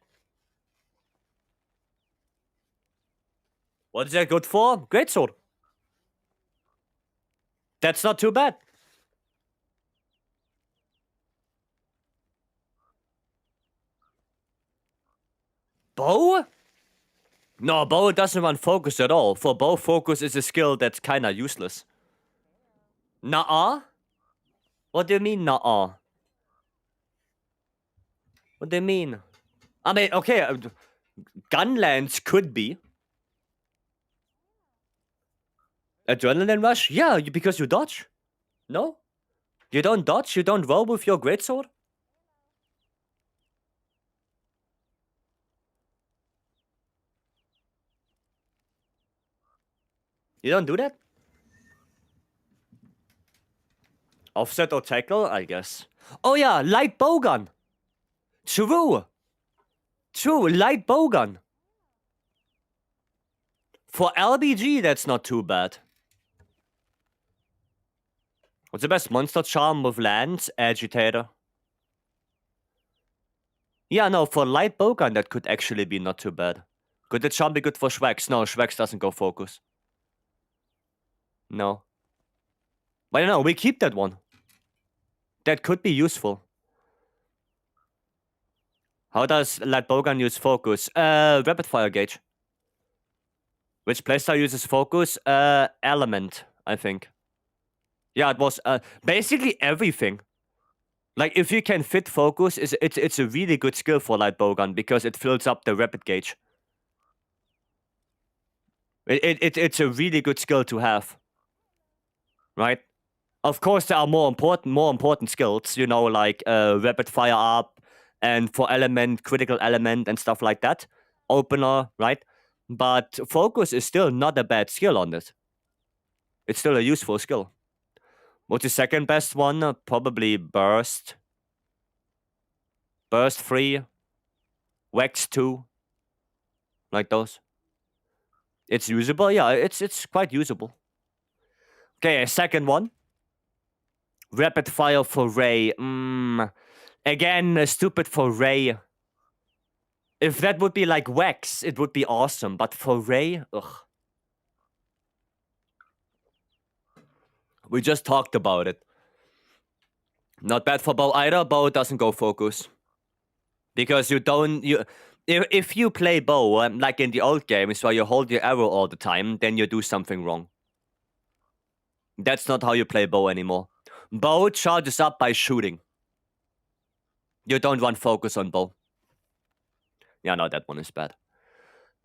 What is that good for? Greatsword. That's not too bad. Bow? No, bow doesn't run focus at all. For bow, focus is a skill that's kinda useless. Nuh-uh? What do you mean, nuh-uh? What do you mean? I mean, okay, Gunlands could be. Adrenaline rush? Yeah, because you dodge. No? You don't dodge? You don't roll with your greatsword? You don't do that? Offset or tackle, I guess. Oh yeah, light bowgun. True. Light bowgun. For LBG, that's not too bad. What's the best monster charm with lands? Agitator. Yeah, no, for light bowgun, that could actually be not too bad. Could the charm be good for Schwex? No, Schwex doesn't go focus. No. But no, we keep that one. That could be useful. How does light bowgun use focus? Rapid fire gauge. Which playstyle uses focus? Element, I think. Yeah, it was basically everything. Like, if you can fit focus, it's a really good skill for light bowgun because it fills up the rapid gauge. It's a really good skill to have. Right? Of course, there are more important skills, you know, like rapid fire up and for element, critical element and stuff like that. Opener, right? But focus is still not a bad skill on this. It's still a useful skill. What's the second best one? Probably Burst. Burst 3. Wax 2. Like those. It's usable? Yeah, it's quite usable. Okay, a second one. Rapid fire for Ray. Again, stupid for Ray. If that would be like Wax, it would be awesome. But for Ray, ugh. We just talked about it. Not bad for bow either. Bow doesn't go focus. Because if you play bow, like in the old games where you hold your arrow all the time, then you do something wrong. That's not how you play bow anymore. Bow charges up by shooting. You don't run focus on bow. Yeah, no, that one is bad.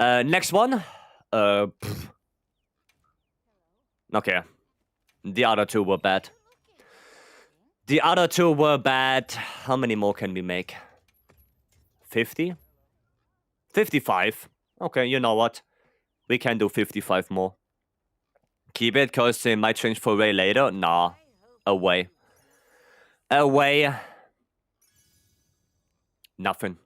Next one. Okay. The other two were bad. How many more can we make? 50? 55. Okay, you know what? We can do 55 more. Keep it, because they might change for Ray later. Nah. Away. Nothing.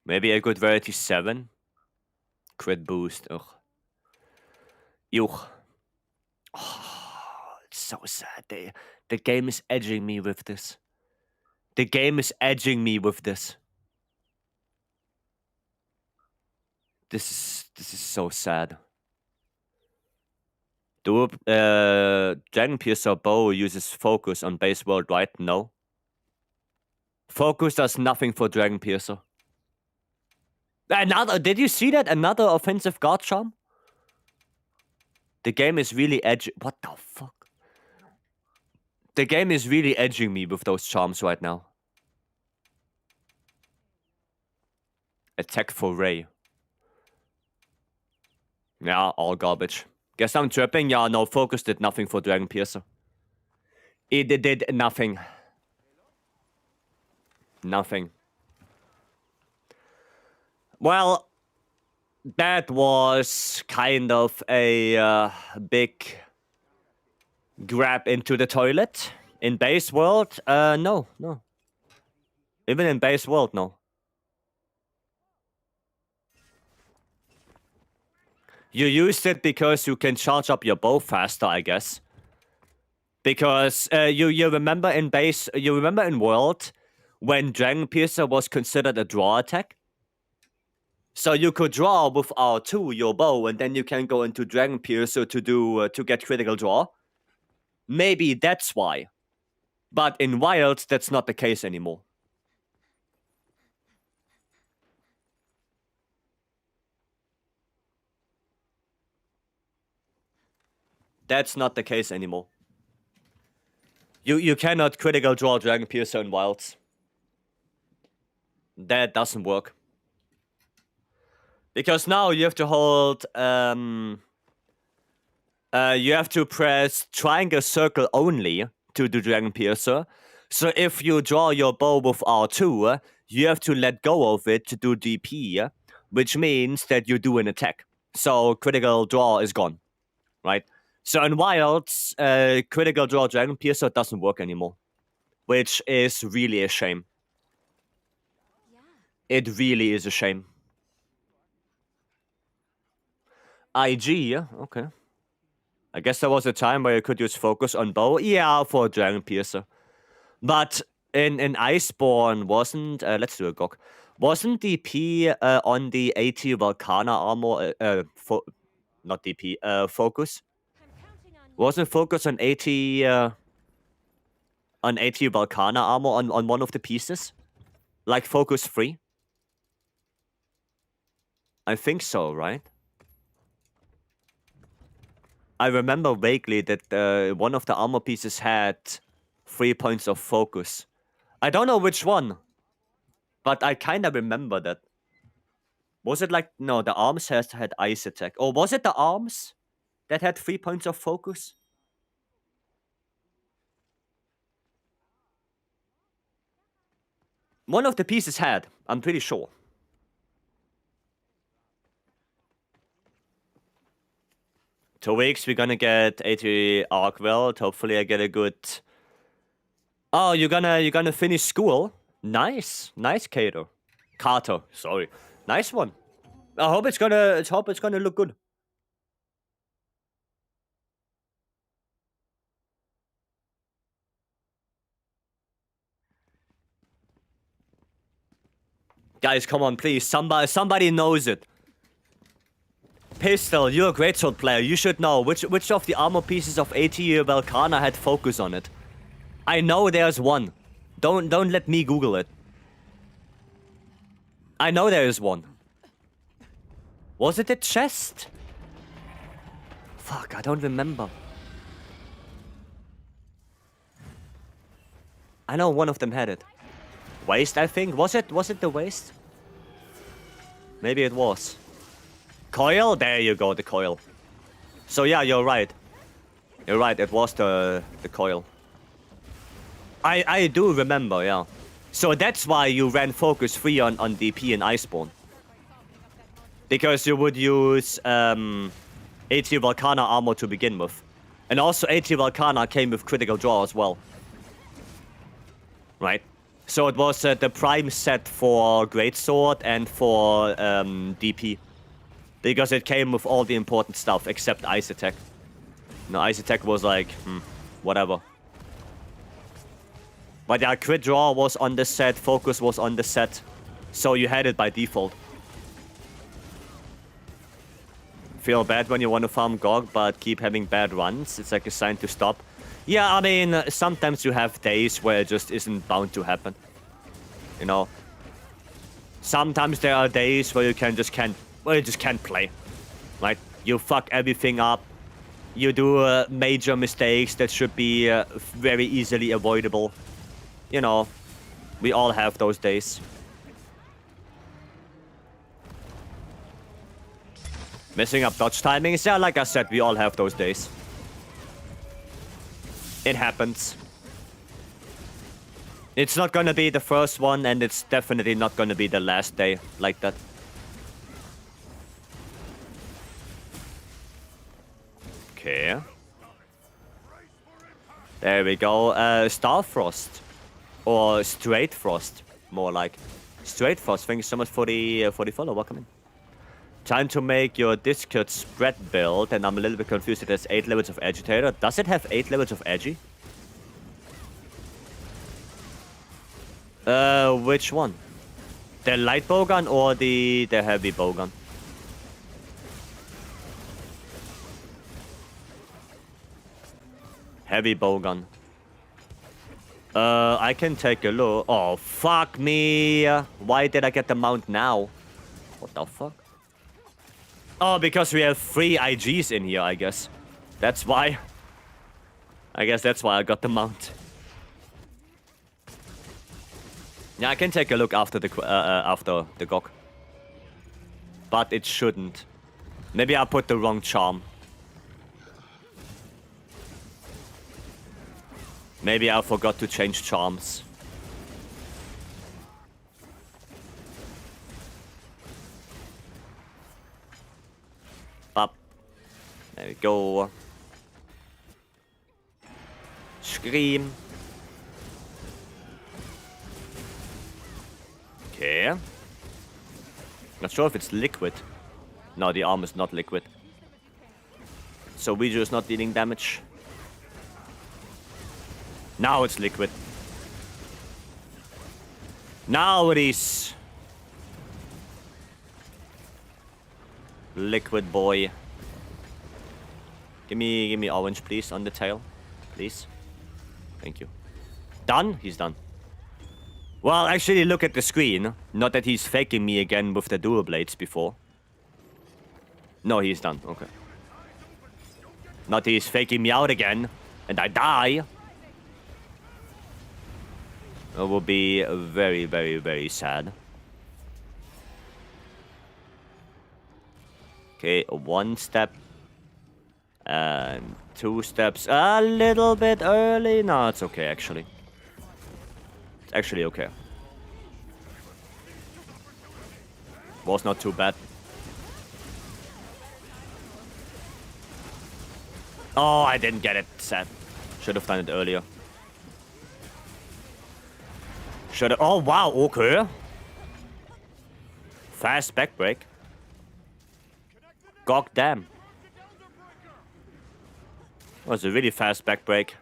Maybe a good rarity 7. Crit boost. Ugh. Yuch. Oh, it's so sad. The game is edging me with this. The game is edging me with this. This is so sad. Dragon Piercer bow uses focus on base world, right? No. Focus does nothing for Dragon Piercer. Did you see that? Another offensive guard charm? The game is really what the fuck? The game is really edging me with those charms right now. Attack for Ray. Yeah, all garbage. Guess I'm tripping? Yeah, no, focus did nothing for Dragon Piercer. It did nothing. Nothing. Well, that was kind of a big grab into the toilet. In base world, no. Even in base world, no. You used it because you can charge up your bow faster, I guess. Because you remember in base, you remember in world when Dragon Piercer was considered a draw attack? So you could draw with R2 your bow, and then you can go into Dragon Piercer to get critical draw. Maybe that's why. But in Wilds, that's not the case anymore. That's not the case anymore. You cannot critical draw Dragon Piercer in Wilds. That doesn't work. Because now you have to hold... you have to press triangle circle only to do Dragon Piercer. So if you draw your bow with R2, you have to let go of it to do DP, which means that you do an attack. So critical draw is gone, right? So in Wilds, critical draw Dragon Piercer doesn't work anymore, which is really a shame. Yeah. It really is a shame. IG, okay. I guess there was a time where you could use focus on bow. Yeah, for Dragon Piercer. But in Iceborne wasn't... let's do a GOG. Wasn't DP on the AT Volcana armor... not DP, focus? Wasn't focus on AT... on AT Volcana armor on one of the pieces? Like focus 3? I think so, right? I remember vaguely that one of the armor pieces had 3 points of focus. I don't know which one, but I kind of remember that. Was it like... No, the arms had ice attack. Or was it the arms that had 3 points of focus? One of the pieces had, I'm pretty sure. Two weeks, we're gonna get 80 MHWilds. Hopefully I get a good... Oh, you're gonna finish school? Nice. Nice, Carter, sorry. Nice one. I hope it's gonna look good. Guys, come on, please. Somebody knows it. Pistol, you're a greatsword player. You should know which of the armor pieces of AT Volcana had focus on it. I know there's one. Don't let me Google it. I know there is one. Was it the chest? Fuck, I don't remember. I know one of them had it. Waist, I think. Was it the waist? Maybe it was. Coil? There you go, the coil. So yeah, you're right. You're right, it was the coil. I do remember, yeah. So that's why you ran focus 3 on DP in Iceborne. Because you would use AT Volcana armor to begin with. And also AT Volcana came with critical draw as well. Right? So it was the prime set for Greatsword and for DP. Because it came with all the important stuff except Ice Attack. No, Ice Attack was like, whatever. But yeah, crit draw was on the set, focus was on the set. So you had it by default. Feel bad when you want to farm Gog, but keep having bad runs. It's like a sign to stop. Yeah, I mean, sometimes you have days where it just isn't bound to happen. You know? Sometimes there are days where you just can't play. Right? You fuck everything up. You do major mistakes that should be very easily avoidable. You know, we all have those days. Messing up dodge timings, yeah, like I said, we all have those days. It happens. It's not gonna be the first one, and it's definitely not gonna be the last day like that. Okay. There we go. Starfrost. Or Straight Frost, more like. Straight Frost, thank you so much for the follow, welcome in. Time to make your Discord spread build, and I'm a little bit confused. It has 8 levels of Agitator. Does it have 8 levels of Agi? Which one? The light bowgun or the heavy bowgun? Heavy bowgun. I can take a look. Oh, fuck me. Why did I get the mount now? What the fuck? Oh, because we have 3 IGs in here, I guess. That's why. I guess that's why I got the mount. Yeah, I can take a look after the GOG. But it shouldn't. Maybe I put the wrong charm. Maybe I forgot to change charms. Up. There we go. Scream. Okay. Not sure if it's liquid. No, the arm is not liquid. So Ouija is not dealing damage. Now it's liquid. Now it is. Liquid boy. Give me orange, please, on the tail. Please. Thank you. Done? He's done. Well, actually, look at the screen. Not that he's faking me again with the dual blades before. No, he's done. Okay. Not he's faking me out again. And I die. It will be very, very, very sad. Okay, 1 step. And 2 steps. A little bit early. No, it's okay, actually. It's actually okay. Was not too bad. Oh, I didn't get it. Sad. Should have done it earlier. Should have. Oh, wow. Okay. Fast back break. God damn. That was a really fast back break.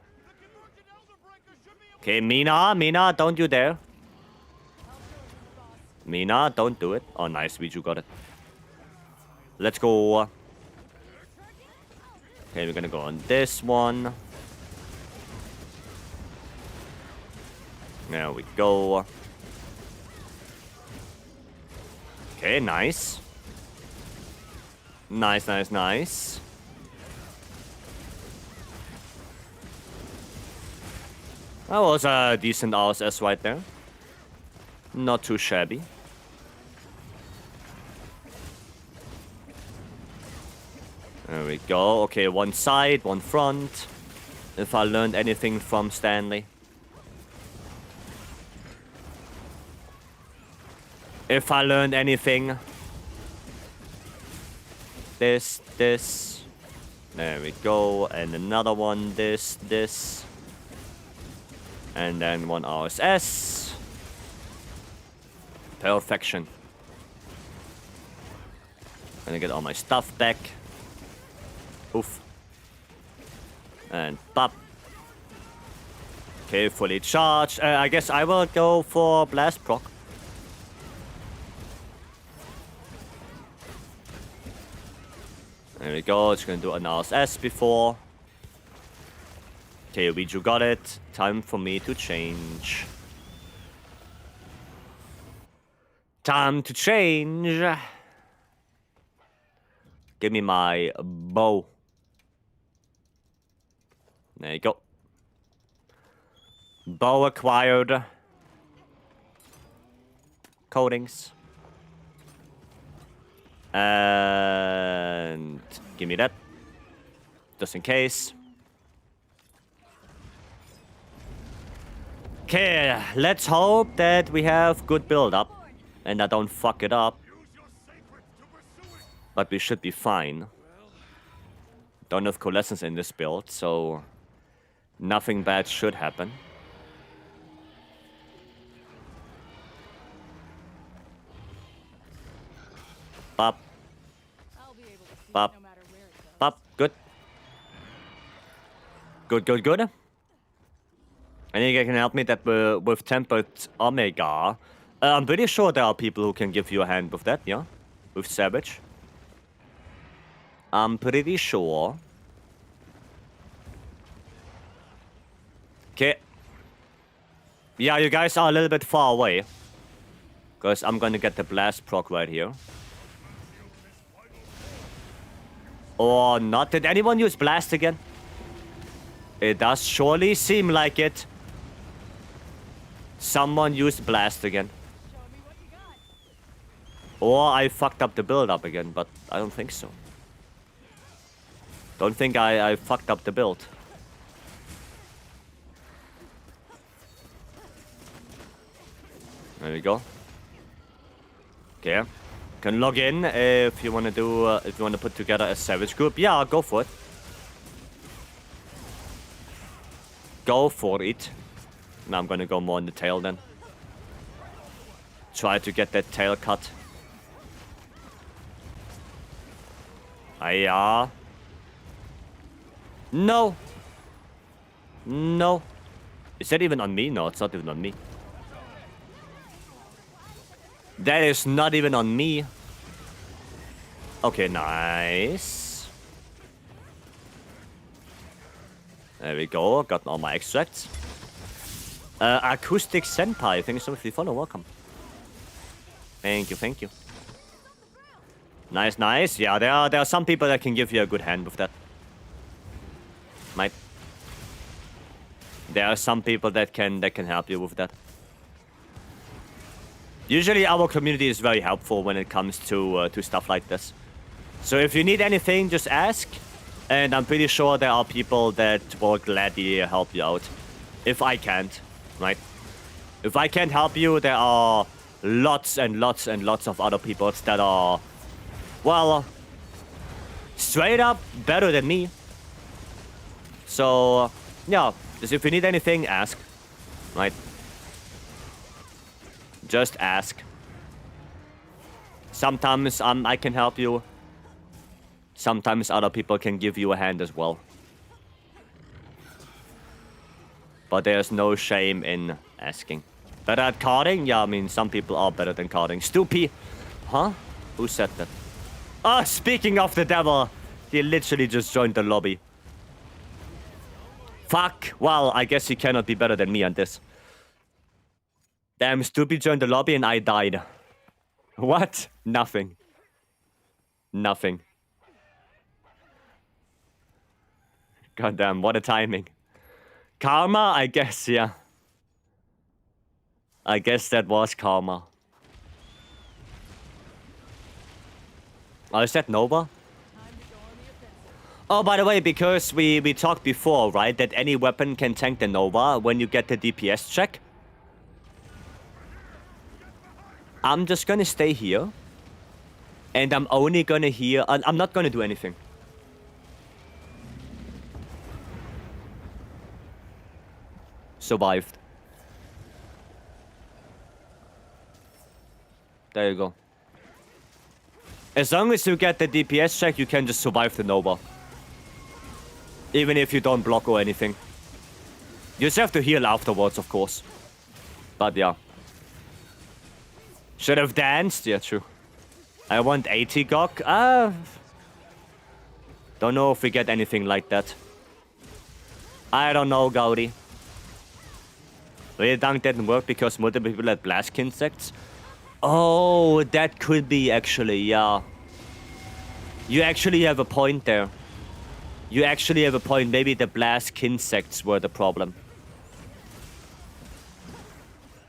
Okay, Mina, don't you dare. Mina, don't do it. Oh, nice. Viju got it. Let's go. Okay, we're gonna go on this one. There we go. Okay, nice. Nice, nice, nice. That was a decent RSS right there. Not too shabby. There we go. Okay, 1 side, 1 front. If I learned anything from Stanley. If I learned anything. This. There we go. And another one, this. And then 1 RSS. Perfection. Gonna get all my stuff back. Oof. And pop. Okay, fully charged. I guess I will go for blast proc. There we go. It's gonna do an RSS before. Okay, Ouija got it. Time for me to change. Time to change. Give me my bow. There you go. Bow acquired. Coatings. And give me that. Just in case. Okay, let's hope that we have good build-up. And I don't fuck it up. But we should be fine. Don't have coalescence in this build, so nothing bad should happen. Pop. I'll be able to see Pop. it no matter where it goes. Pop. Good. Good, good, good. I think you can help me that with Tempered Omega. I'm pretty sure there are people who can give you a hand with that, yeah? With Savage. I'm pretty sure. Okay. Yeah, you guys are a little bit far away. Because I'm gonna get the blast proc right here. Or not. Did anyone use blast again? It does surely seem like it. Someone used blast again. Show me what you got. Or I fucked up the build up again, but I don't think so. Don't think I fucked up the build. There we go. Okay. Can log in if you want to do, if you want to put together a savage group. Yeah, go for it. Go for it. Now I'm gonna go more on the tail then. Try to get that tail cut. Yeah. No. No. Is that even on me? No, it's not even on me. That is not even on me. Okay, nice. There we go. Got all my extracts. Acoustic Senpai. Thank you so much for the follow. Welcome. Thank you, thank you. Nice, nice. Yeah, there are some people that can give you a good hand with that. Might. There are some people that can help you with that. Usually our community is very helpful when it comes to stuff like this. So if you need anything, just ask. And I'm pretty sure there are people that will gladly help you out. If I can't, right? If I can't help you, there are lots and lots and lots of other people that are, well, straight up better than me. So, yeah, just if you need anything, ask, right? Just ask. Sometimes I can help you. Sometimes other people can give you a hand as well. But there's no shame in asking. Better at carding? Yeah, I mean, some people are better than carding. Stoopy! Huh? Who said that? Ah, speaking of the devil! He literally just joined the lobby. Fuck! Well, I guess he cannot be better than me on this. Damn, Stoopy joined the lobby and I died. What? Nothing. Nothing. Goddamn, what a timing. Karma? I guess, yeah. I guess that was karma. Oh, is that Nova? Time to go on the offensive. Oh, by the way, because we talked before, right? That any weapon can tank the Nova when you get the DPS check. I'm just gonna stay here. And I'm only gonna hear... I'm not gonna do anything. Survived. There you go. As long as you get the DPS check, you can just survive the Nova. Even if you don't block or anything. You just have to heal afterwards, of course. But yeah. Should have danced? Yeah, true. I want 80 GOG. Don't know if we get anything like that. I don't know, Gaudi. Really dunk didn't work because multiple people had blast insects. Oh, that could be actually, yeah. You actually have a point there. You actually have a point. Maybe the blast insects were the problem.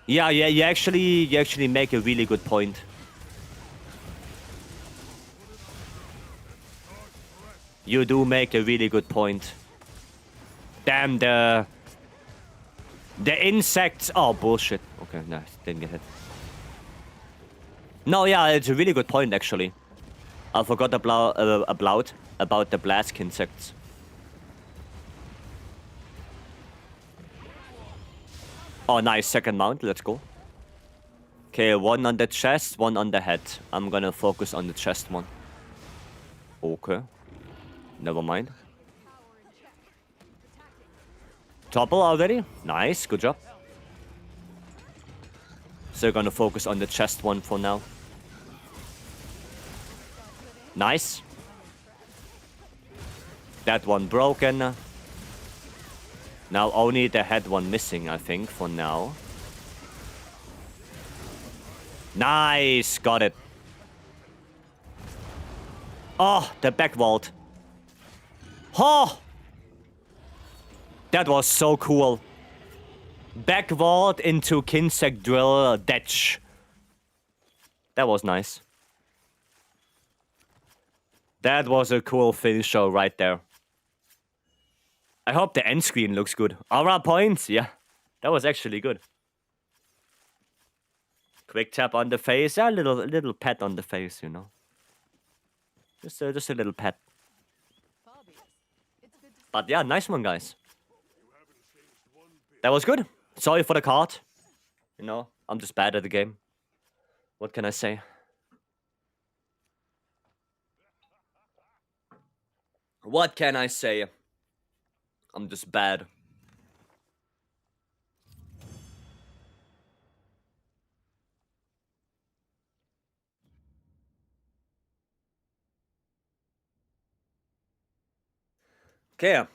Yeah, you actually make a really good point. You do make a really good point. Damn, the insects. Oh, bullshit. Okay, no, didn't get hit. No, yeah, it's a really good point, actually. I forgot about the blast insects. Oh, nice. Second mount. Let's go. Okay, one on the chest, one on the head. I'm gonna focus on the chest one. Okay. Never mind. Topple already? Nice. Good job. So we're gonna focus on the chest one for now. Nice. That one broken. Now only the head one missing, I think, for now. Nice! Got it. Oh, the back vault. Oh! That was so cool. Back vault into Kinsec drill ditch. That was nice. That was a cool finisher right there. I hope the end screen looks good. Aura points, yeah. That was actually good. Quick tap on the face, a little pat on the face, you know. Just a little pat. But yeah, nice one, guys. That was good. Sorry for the card. You know, I'm just bad at the game. What can I say? What can I say? I'm just bad. Okay.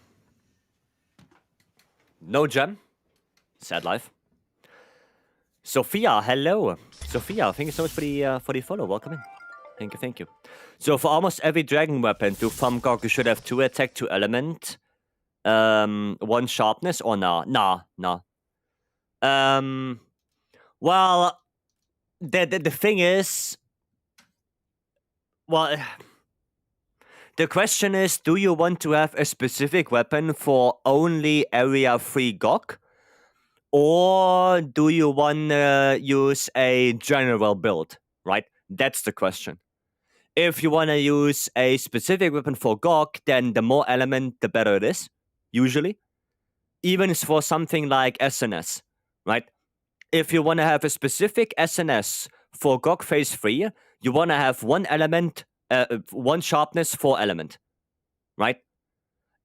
No gem. Sad life. Sophia, hello. Sophia, thank you so much for the follow. Welcome in. Thank you. So for almost every dragon weapon to farm GOG, you should have 2 attack, 2 element, 1 sharpness, or nah. Well, the thing is, well, the question is, do you want to have a specific weapon for only area 3 GOG? Or do you want to use a general build, right? That's the question. If you want to use a specific weapon for GOG, then the more element, the better it is, usually. Even for something like SNS, right? If you want to have a specific SNS for GOG phase 3, you want to have 1 element, 1 sharpness, 4 element, right?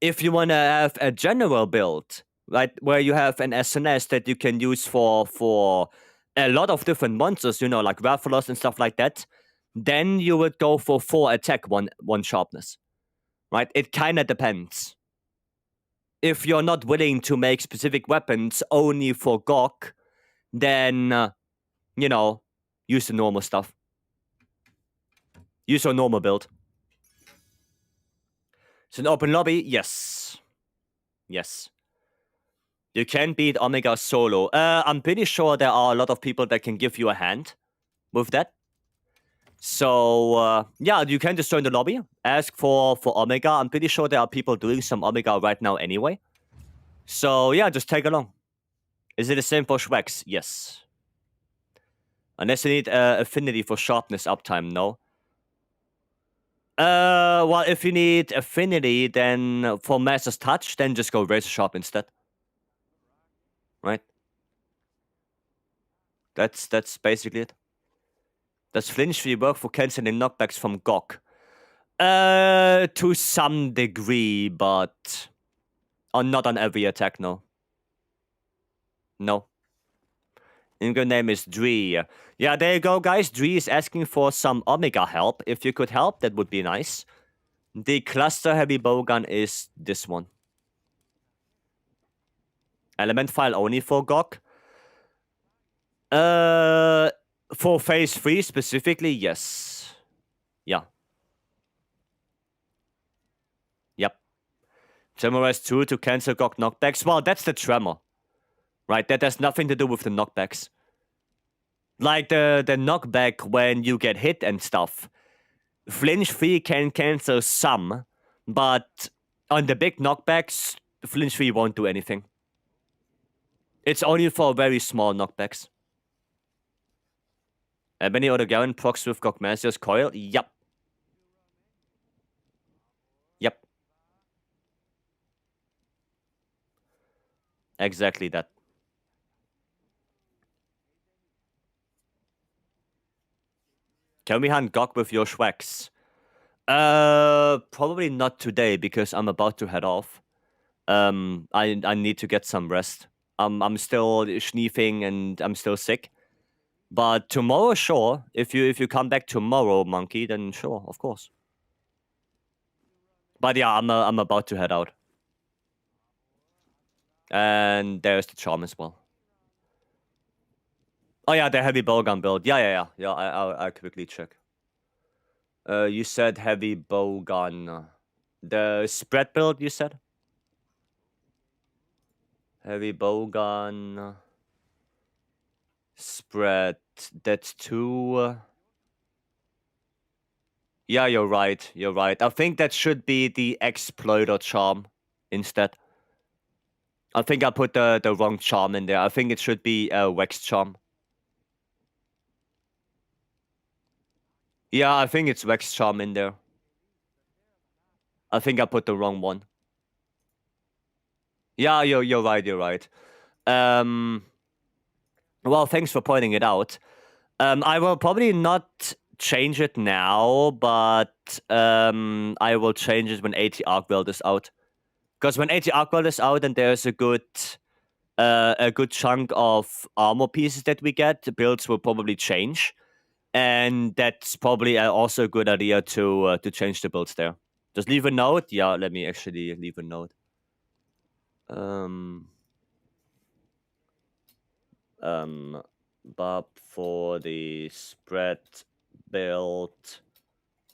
If you want to have a general build, right, where you have an SNS that you can use for a lot of different monsters, you know, like Rathalos and stuff like that, then you would go for 4 attack, 1 sharpness, right? It kind of depends. If you're not willing to make specific weapons only for GOG, then, you know, use the normal stuff. Use your normal build. It's an open lobby? Yes. Yes. You can beat Omega solo. I'm pretty sure there are a lot of people that can give you a hand with that. So, yeah, you can just join the lobby. Ask for Omega. I'm pretty sure there are people doing some Omega right now anyway. So, yeah, just tag along. Is it the same for Schwex? Yes. Unless you need affinity for sharpness uptime, no. Well, if you need affinity, then for Master's Touch, then just go Razor Sharp instead. Right? That's basically it. Does flinch free work for canceling knockbacks from GOG? To some degree, but not on every attack, no. No. In-game name is Dree. Yeah, there you go, guys. Dree is asking for some Omega help. If you could help, that would be nice. The cluster heavy bowgun is this one. Element file only for GOG. For phase 3 specifically, yes. Yeah. Yep. Tremor S2 to cancel GOG knockbacks. Well, that's the tremor. Right? That has nothing to do with the knockbacks. Like the knockback when you get hit and stuff. Flinch 3 can cancel some, but on the big knockbacks, Flinch 3 won't do anything. It's only for very small knockbacks. Ebony Odogaran procs with GOG Master's coil? Yep. Yep. Exactly that. Can we hunt GOG with your Schwacks? Probably not today because I'm about to head off. I need to get some rest. I'm still sneezing and I'm still sick. But tomorrow, sure. If you come back tomorrow, Monkey, then sure, of course. But yeah, I'm about to head out. And there's the charm as well. Oh yeah, the heavy bowgun build. Yeah. I'll quickly check. You said heavy bowgun. The spread build, you said? Heavy bowgun. Spread. That's 2. Yeah, you're right. You're right. I think that should be the exploiter charm instead. I think I put the wrong charm in there. I think it should be a Wex charm. Yeah, I think it's Wex charm in there. I think I put the wrong one. Yeah, you're right. You're right. Well, thanks for pointing it out. I will probably not change it now, but I will change it when 80 Arcweld is out. Because when 80 Arcweld is out and there's a good chunk of armor pieces that we get, the builds will probably change. And that's probably also a good idea to change the builds there. Just leave a note. Yeah, let me actually leave a note. But for the spread build,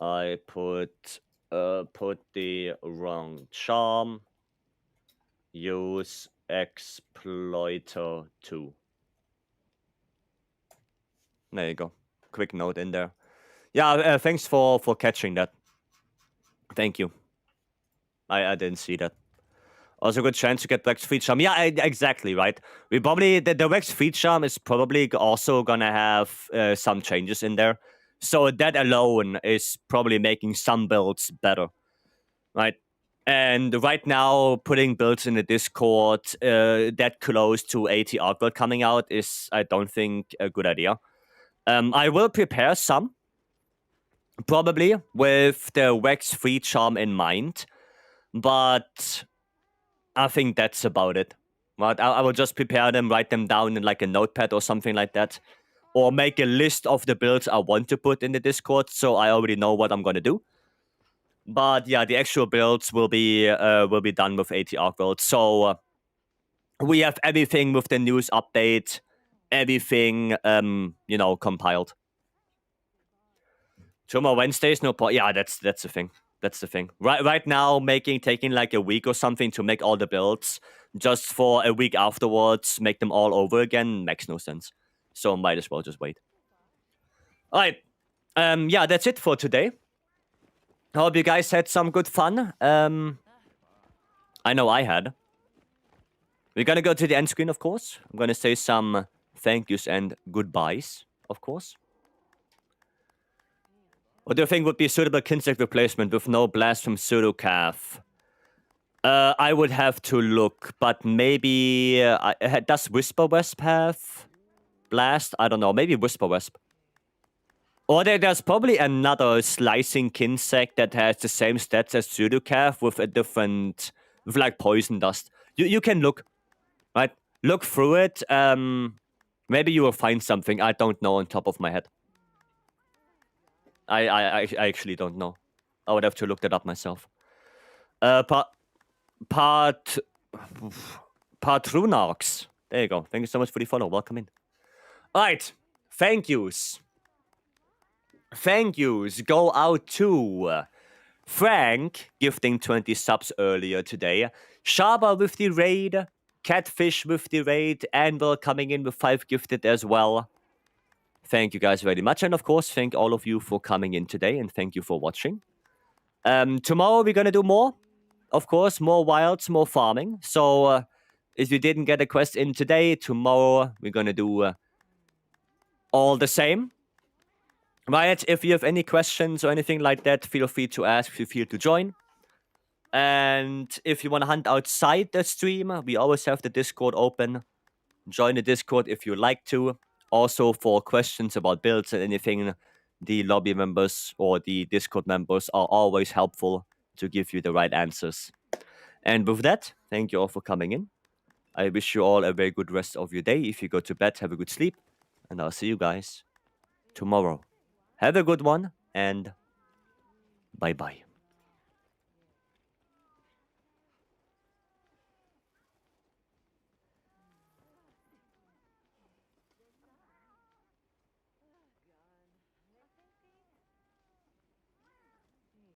I put the wrong charm. Use exploiter 2. There you go. Quick note in there. Yeah, thanks for catching that. Thank you. I didn't see that. Also, good chance to get Wex Free Charm. Yeah, exactly, right? We probably... The Wex Free Charm is probably also gonna have some changes in there. So that alone is probably making some builds better, right? And right now, putting builds in the Discord that close to 80 Arcweld coming out is, I don't think, a good idea. I will prepare some, probably, with the Wex Free Charm in mind. But I think that's about it. Right? I will just prepare them, write them down in like a notepad or something like that. Or make a list of the builds I want to put in the Discord, so I already know what I'm gonna do. But yeah, the actual builds will be done with 80 Arcweld. So we have everything with the news update, everything compiled. 2 more Wednesdays, no point. Yeah, that's the thing. That's the thing. Right now, taking like a week or something to make all the builds, just for a week afterwards, make them all over again, makes no sense. So might as well just wait. All right. Yeah, that's it for today. Hope you guys had some good fun. I know I had. We're gonna go to the end screen, of course. I'm gonna say some thank yous and goodbyes, of course. What do you think would be a suitable Kinsect replacement with no blast from Pseudo-Calf? I would have to look, but maybe... does Whisper Wisp have blast? I don't know, maybe Whisper Wisp. Or there's probably another slicing Kinsect that has the same stats as Pseudo-Calf with a different... with like poison dust. You can look, right? look through it. Maybe you will find something. I don't know on top of my head. I actually don't know. I would have to look that up myself. Patrunarchs. There you go. Thank you so much for the follow. Welcome in. Alright. Thank yous. Thank yous go out to Frank, gifting 20 subs earlier today. Shaba with the raid. Catfish with the raid. Anvil coming in with 5 gifted as well. Thank you guys very much. And of course, thank all of you for coming in today. And thank you for watching. Tomorrow we're going to do more. Of course, more wilds, more farming. So if you didn't get a quest in today, tomorrow we're going to do all the same. Right, if you have any questions or anything like that, feel free to ask, feel free to join. And if you want to hunt outside the stream, we always have the Discord open. Join the Discord if you like to. Also, for questions about builds and anything, the lobby members or the Discord members are always helpful to give you the right answers. And with that, thank you all for coming in. I wish you all a very good rest of your day. If you go to bed, have a good sleep. And I'll see you guys tomorrow. Have a good one, and bye-bye.